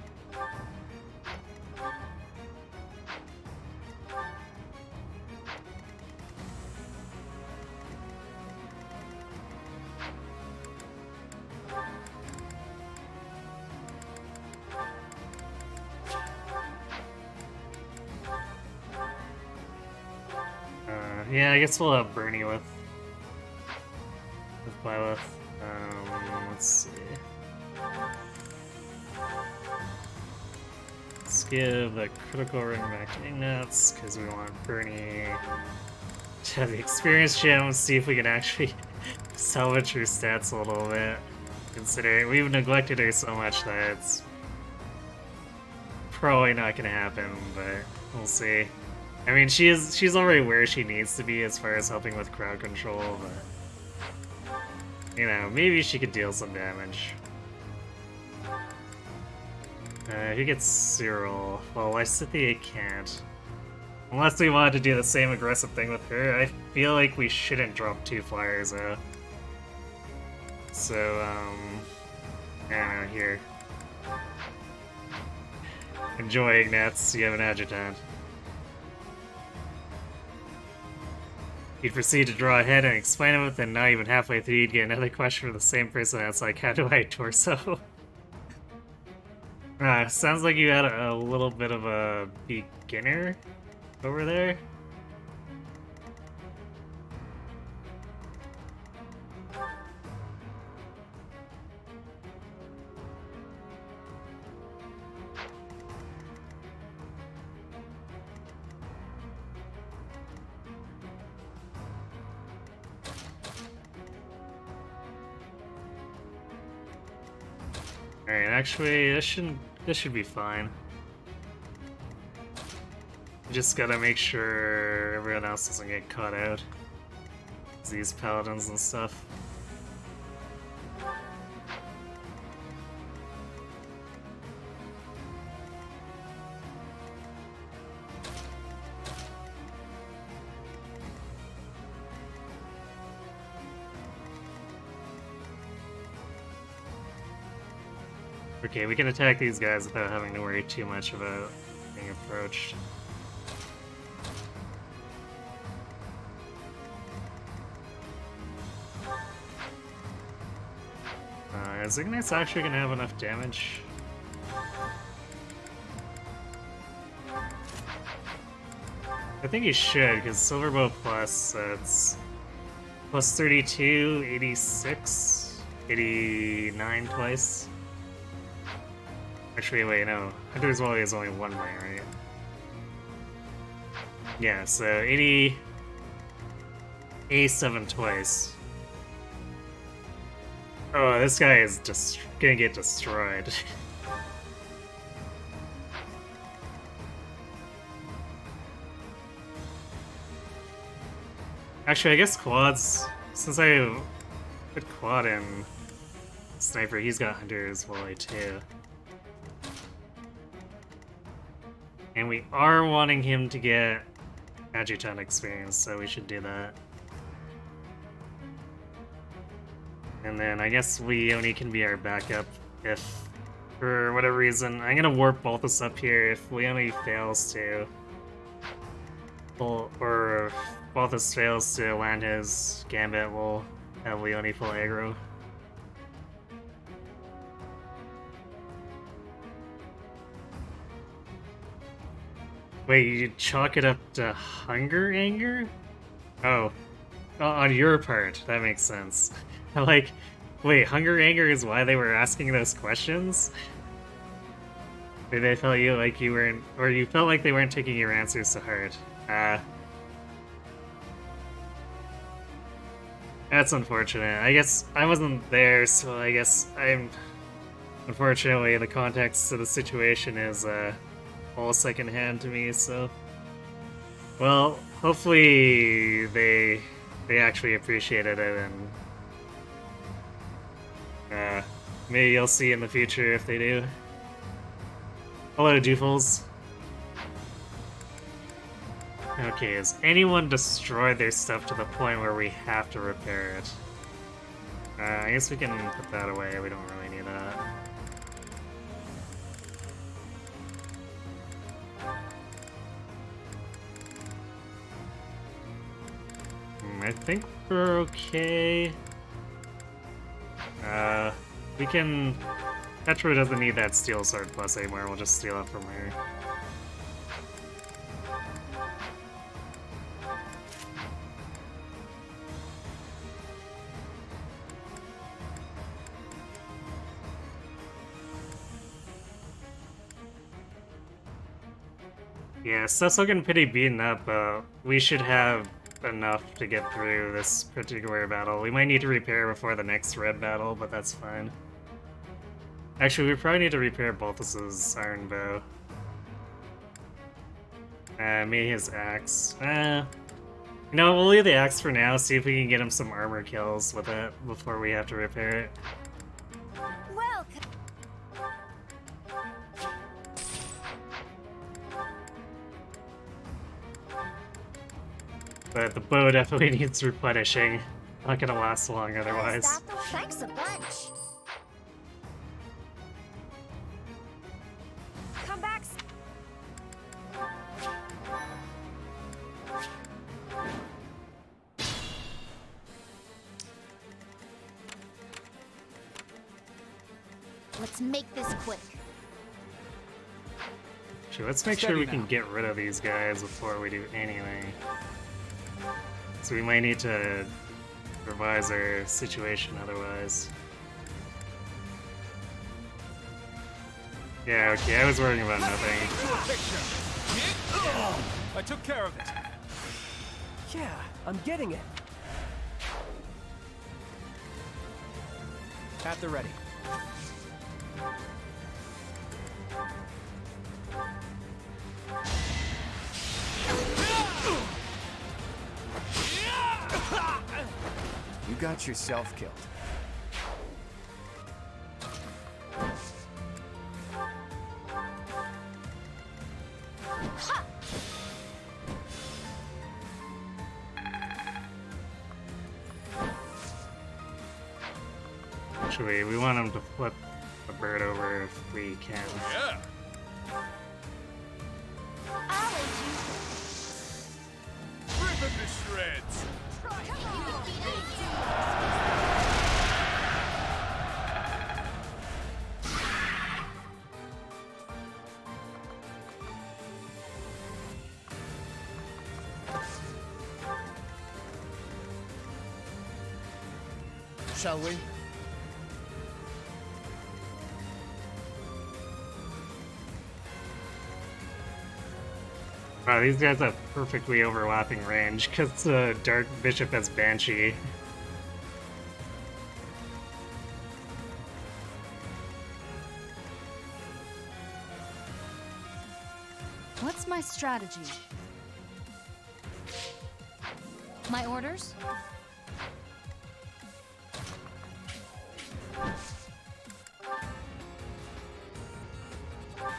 Yeah, I guess we'll have Bernie with Byleth. Let's see. Let's give the critical ring back to Ignatz, because we want Bernie to have the experience gem, see if we can actually salvage her stats a little bit. Considering we've neglected her so much that it's probably not gonna happen, but we'll see. I mean, she's already where she needs to be as far as helping with crowd control, but you know, maybe she could deal some damage. Who gets Cyril? Well, Lysithea can't. Unless we wanted to do the same aggressive thing with her, I feel like we shouldn't drop 2 flyers out. So, I don't know, here. Enjoy, Ignatz, you have an adjutant. You'd proceed to draw ahead and explain it, and not even halfway through you'd get another question from the same person that's like, how do I torso? Sounds like you had a little bit of a beginner over there. Alright, actually, this should be fine. Just gotta make sure everyone else doesn't get caught out. These paladins and stuff. Okay, we can attack these guys without having to worry too much about being approached. Is Ignite's actually gonna have enough damage? I think he should, because Silverbow Plus, it's plus 32, 86, 89 twice. Actually, wait, no. Hunter's Volley is only one way, right? Yeah, so 80, 87 twice. Oh, this guy is just gonna get destroyed. Actually, I guess quads, since I put quad in Sniper, he's got Hunter's Volley too. And we are wanting him to get Adjutant experience, so we should do that. And then I guess Leone can be our backup if, for whatever reason, I'm gonna warp both us up here if Leone fails to, or if Balthus fails to land his gambit, we'll have Leone full aggro. Wait, you chalk it up to hunger anger? Oh, on your part, that makes sense. Like, wait, hunger anger is why they were asking those questions? They felt you like you weren't, or you felt like they weren't taking your answers to heart. That's unfortunate. I guess I wasn't there, so I guess I'm... Unfortunately, the context of the situation is all secondhand to me, so... Well, hopefully they actually appreciated it, and maybe you'll see in the future if they do. Hello, Doofles. Okay, has anyone destroyed their stuff to the point where we have to repair it? I guess we can put that away, we don't really need that. I think we're okay. We can... Petra doesn't need that steel sword plus anymore, we'll just steal it from her. Yeah, stuff's looking pretty beaten up, but we should have enough to get through this particular battle. We might need to repair before the next red battle, but that's fine. Actually, we probably need to repair Balthus's iron bow. Maybe his axe. No, we'll leave the axe for now, see if we can get him some armor kills with it before we have to repair it. But the bow definitely needs replenishing. Not gonna last long otherwise. Thanks a bunch. Come back. Let's make this quick. Sure, let's make sure we can get rid of these guys before we do anything. So we might need to revise our situation otherwise. Yeah, okay, I was worrying about nothing. I took care of it. Yeah, I'm getting it. At the ready. You got yourself killed. Actually, we want him to flip the bird over if we can. Yeah. Rip him to shreds. shall we? Wow, these guys have perfectly overlapping range, because the Dark Bishop has Banshee. What's my strategy? My orders?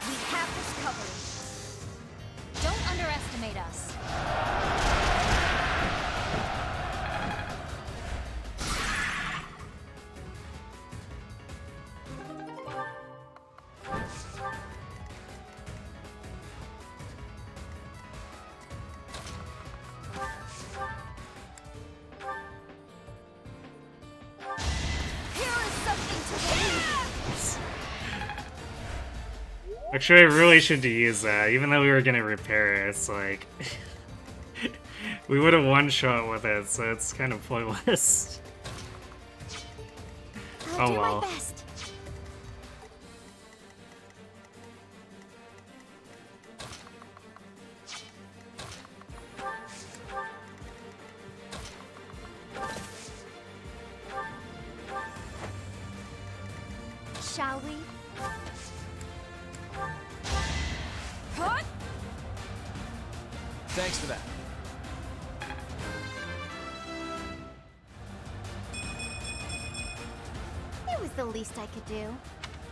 We have this covered. Don't underestimate us. Actually, I really should use that, even though we were gonna repair it. It's like we would have one-shot with it, so it's kind of pointless. I'll Oh do well. my best. Shall we? Thanks for that. It was the least I could do.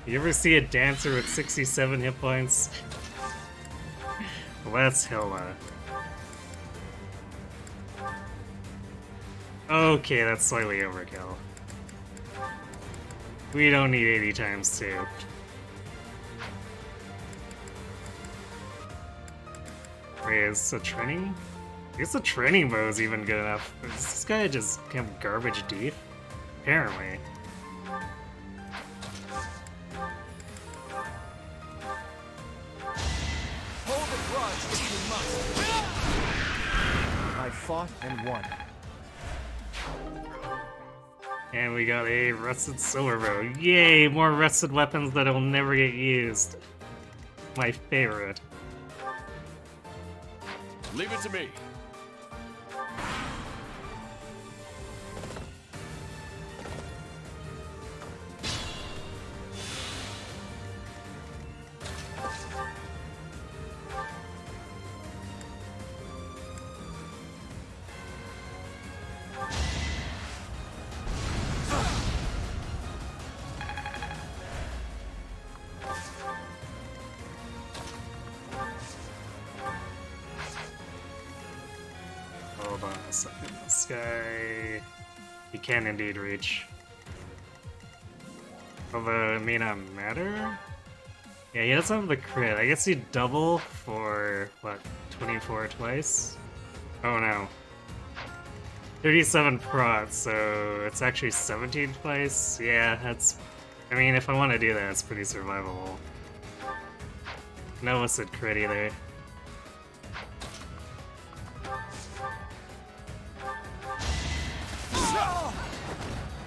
You ever see a dancer with 67 hit points? Well, that's Hilda. Okay, that's slightly overkill. We don't need 80 times 2. Wait, is the training? I guess the training bow is even good enough. Is this guy just kind of garbage deep? Apparently. Hold the grudge if you must. I fought and won. And we got a rusted silver bow. Yay! More rusted weapons that'll never get used. My favorite. Leave it to me. Hold on a second. This guy... He can indeed reach. Although it may not matter? Yeah, he doesn't have the crit. I guess he'd double for, what, 24 twice? Oh no. 37 prot, so it's actually 17 twice? Yeah, that's... I mean, if I want to do that, it's pretty survivable. No illicit crit either.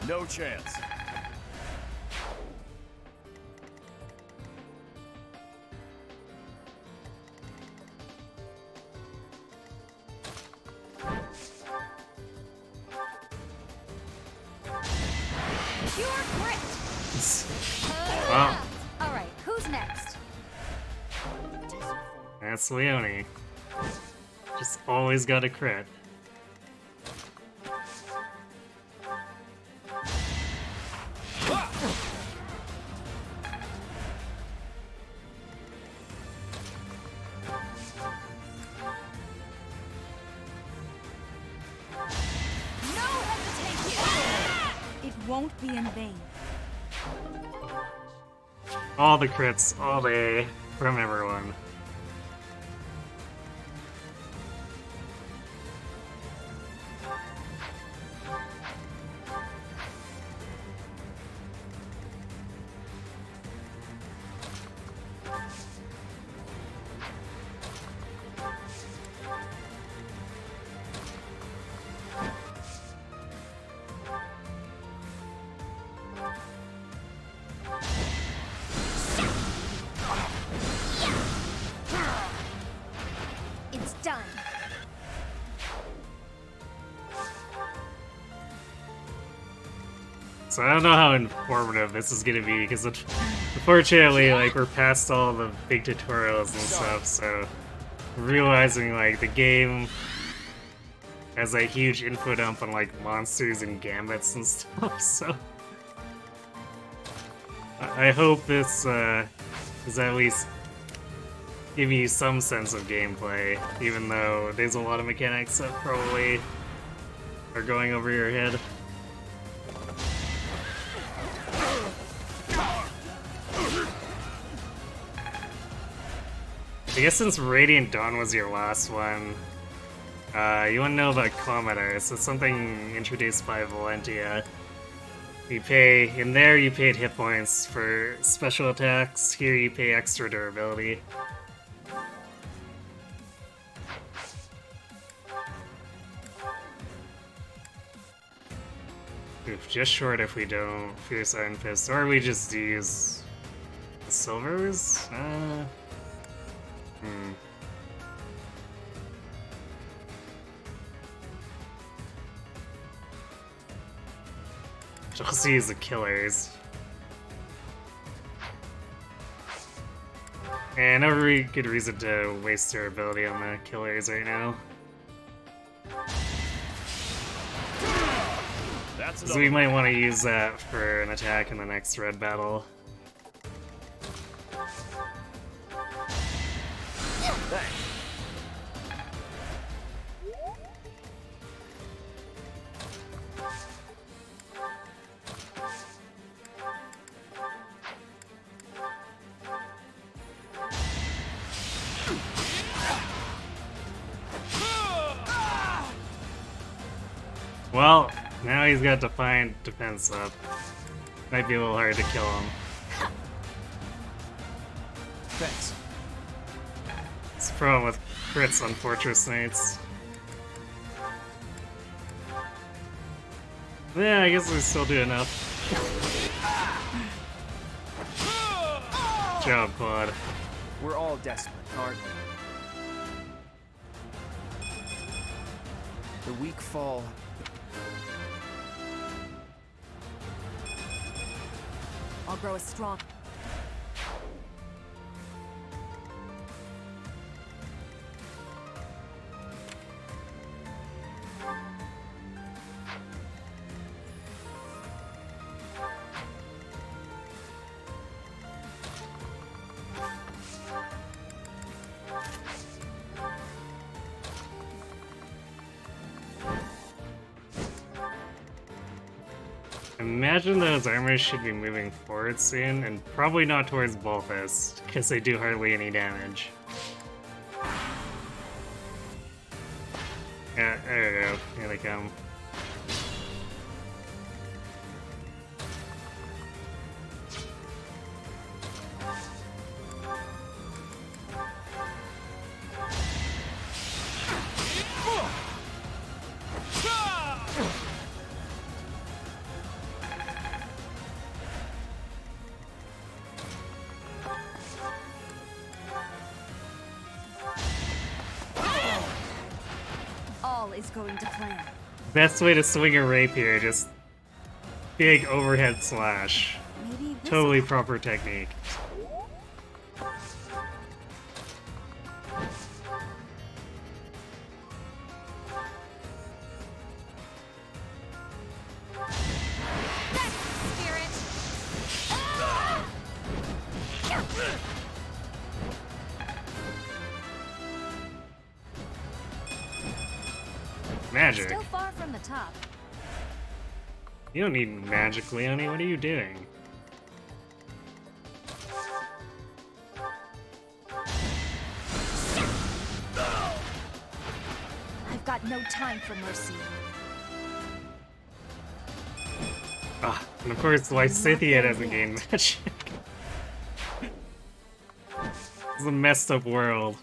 No chance. Pure grit! Well, Alright, who's next? that's Leone. Just always got a crit. It won't be in vain. All the crits, all day, from everyone. So I don't know how informative this is gonna be, because unfortunately, like, we're past all the big tutorials and stuff, so realizing, like, the game has a huge info dump on, like, monsters and gambits and stuff, so I hope this is at least give you some sense of gameplay, even though there's a lot of mechanics that probably are going over your head. I guess since Radiant Dawn was your last one, you want to know about Kilometers. It's something introduced by Valentia. You pay, in there you paid hit points for special attacks, here you pay extra durability. Oof, just short if we don't Fierce Iron Fist, or we just use the silvers? Just use the killers. And no really good reason to waste durability on the killers right now. So we might want to use that for an attack in the next red battle. Well, now he's got Defiant Defense up. Might be a little hard to kill him. Thanks. It's a problem with crits on Fortress Knights. Yeah, I guess we still do enough. Good job, Claude. We're all desperate, aren't we? The weak fall. I'll grow a strong... Imagine those armors should be moving forward soon, and probably not towards Balthus, because they do hardly any damage. Yeah, there we go. Here they come. is going to plan. Best way to swing a rapier, just big overhead slash. Totally proper technique. Magic. Still far from the top. You don't need magic, Leonie. What are you doing? I've got no time for mercy. Ah, and of course, Lysithea doesn't gain magic. It's a messed up world.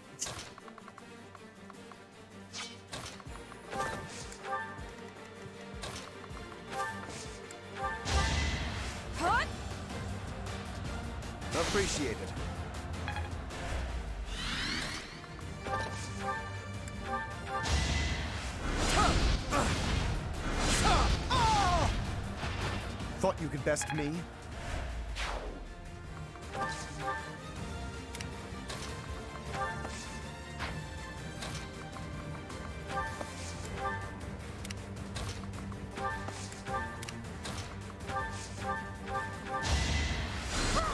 Appreciated. thought you could best me?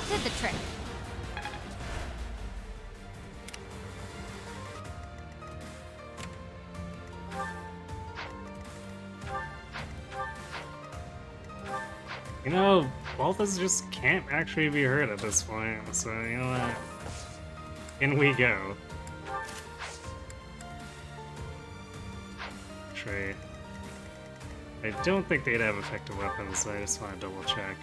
Did the trick. You know, Balthus just can't actually be hurt at this point, so you know what? In we go. Trey. I don't think they'd have effective weapons, so I just want to double check.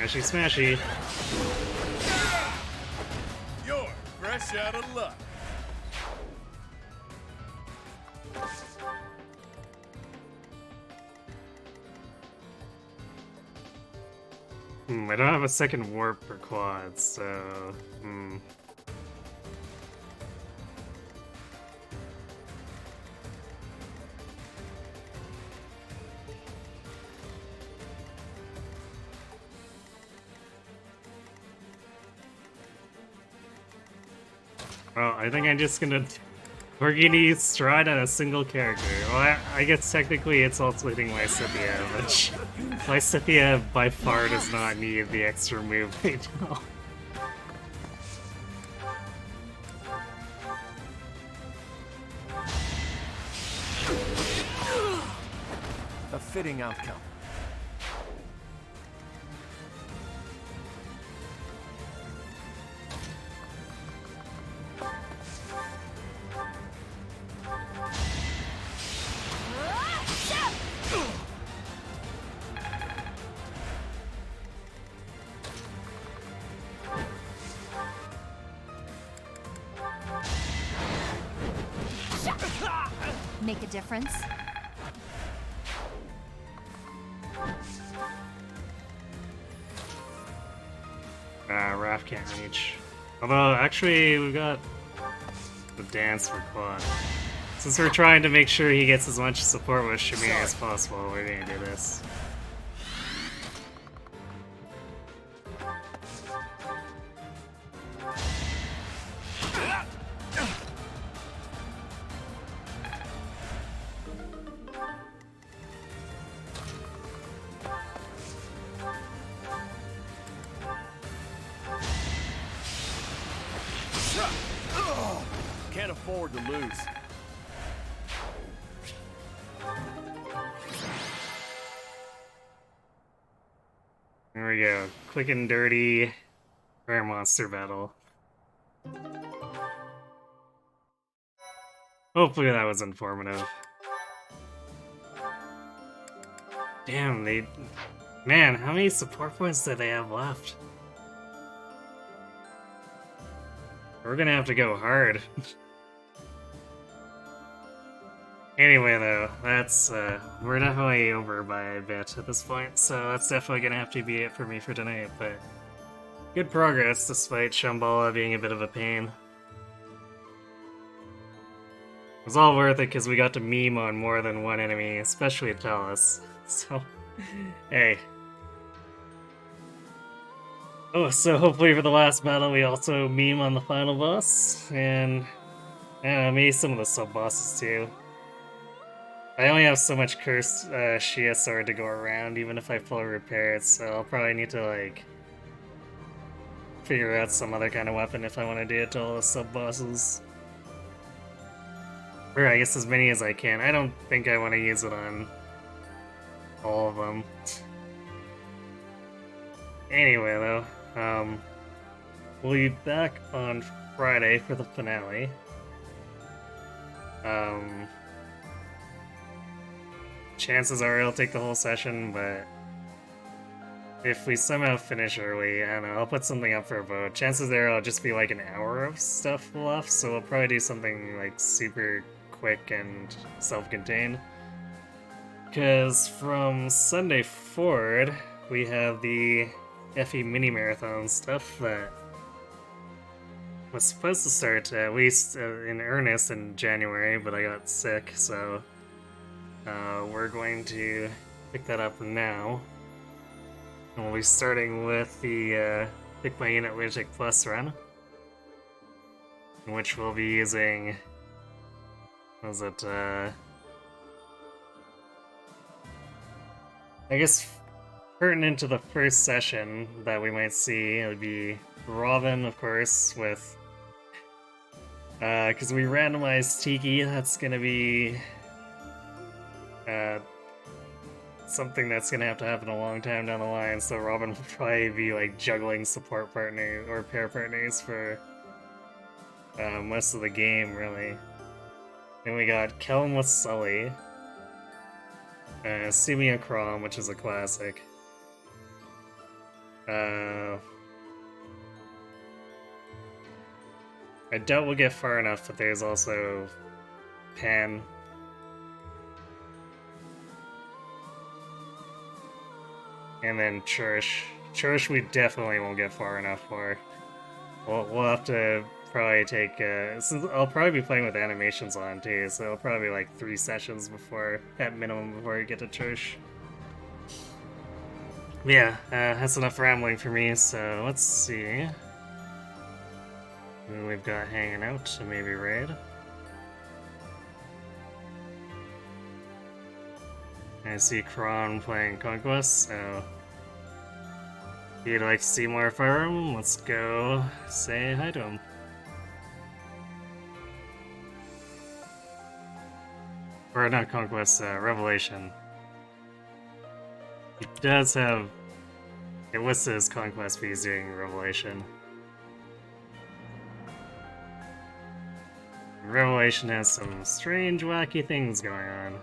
Smashy, smashy. You're fresh out of luck. I don't have a second warp for quads, so... Well, I think I'm just gonna... We're gonna use Stride on a single character. Well, I guess technically it's also hitting Lysithea, which... Lysithea by far does not need the extra move right now. A fitting outcome. Make a difference? Raph can't reach. Although, actually, we've got the dance for quad. Since we're trying to make sure he gets as much support with Shamir as possible, we're gonna do this. Can't afford to lose. There we go. Quick and dirty rare monster battle. Hopefully that was informative. Damn, they... Man, how many support points do they have left? We're gonna have to go hard. Anyway, though, that's, we're definitely over by a bit at this point, so that's definitely gonna have to be it for me for tonight, but good progress despite Shambhala being a bit of a pain. It was all worth it because we got to meme on more than one enemy, especially Talus, so, hey. Oh, so hopefully for the last battle we also meme on the final boss, and I don't know, maybe some of the sub-bosses too. I only have so much cursed Shia sword to go around, even if I fully repair it, so I'll probably need to, like, figure out some other kind of weapon if I want to do it to all the sub-bosses. Or I guess as many as I can. I don't think I want to use it on all of them. Anyway, though, we'll be back on Friday for the finale. Chances are it'll take the whole session, but if we somehow finish early, I don't know, I'll put something up for a vote. Chances are it'll just be like an hour of stuff left, so we'll probably do something like super quick and self-contained. Because from Sunday forward, we have the FE mini marathon stuff that was supposed to start at least in earnest in January, but I got sick, so we're going to pick that up now. And we'll be starting with the Pick My Unit Lunatic Plus run, in which we'll be using, what was it, I guess pertinent to the first session that we might see, it would be Robin, of course, with, because we randomized Tiki, that's gonna be something that's gonna have to happen a long time down the line, so Robin will probably be like juggling support partners or pair partners for most of the game, really. Then we got Kelm with Sully, Simia Crom, which is a classic. I doubt we'll get far enough, but there's also Pan. And then Church. Church we definitely won't get far enough for. We'll have to probably take, since I'll probably be playing with animations on too, so it'll probably be like 3 sessions before, at minimum, before you get to Church. Yeah, that's enough rambling for me, so let's see. Who we've got hanging out to maybe raid. I see Kron playing Conquest, so if you'd like to see more from him, let's go say hi to him. Or not Conquest, Revelation. He does have, it lists his Conquest, but he's doing Revelation. Revelation has some strange, wacky things going on.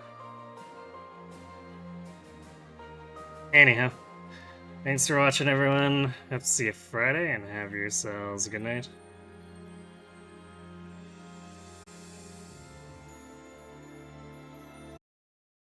Anyhow, thanks for watching, everyone. Hope to see you Friday, and have yourselves a good night.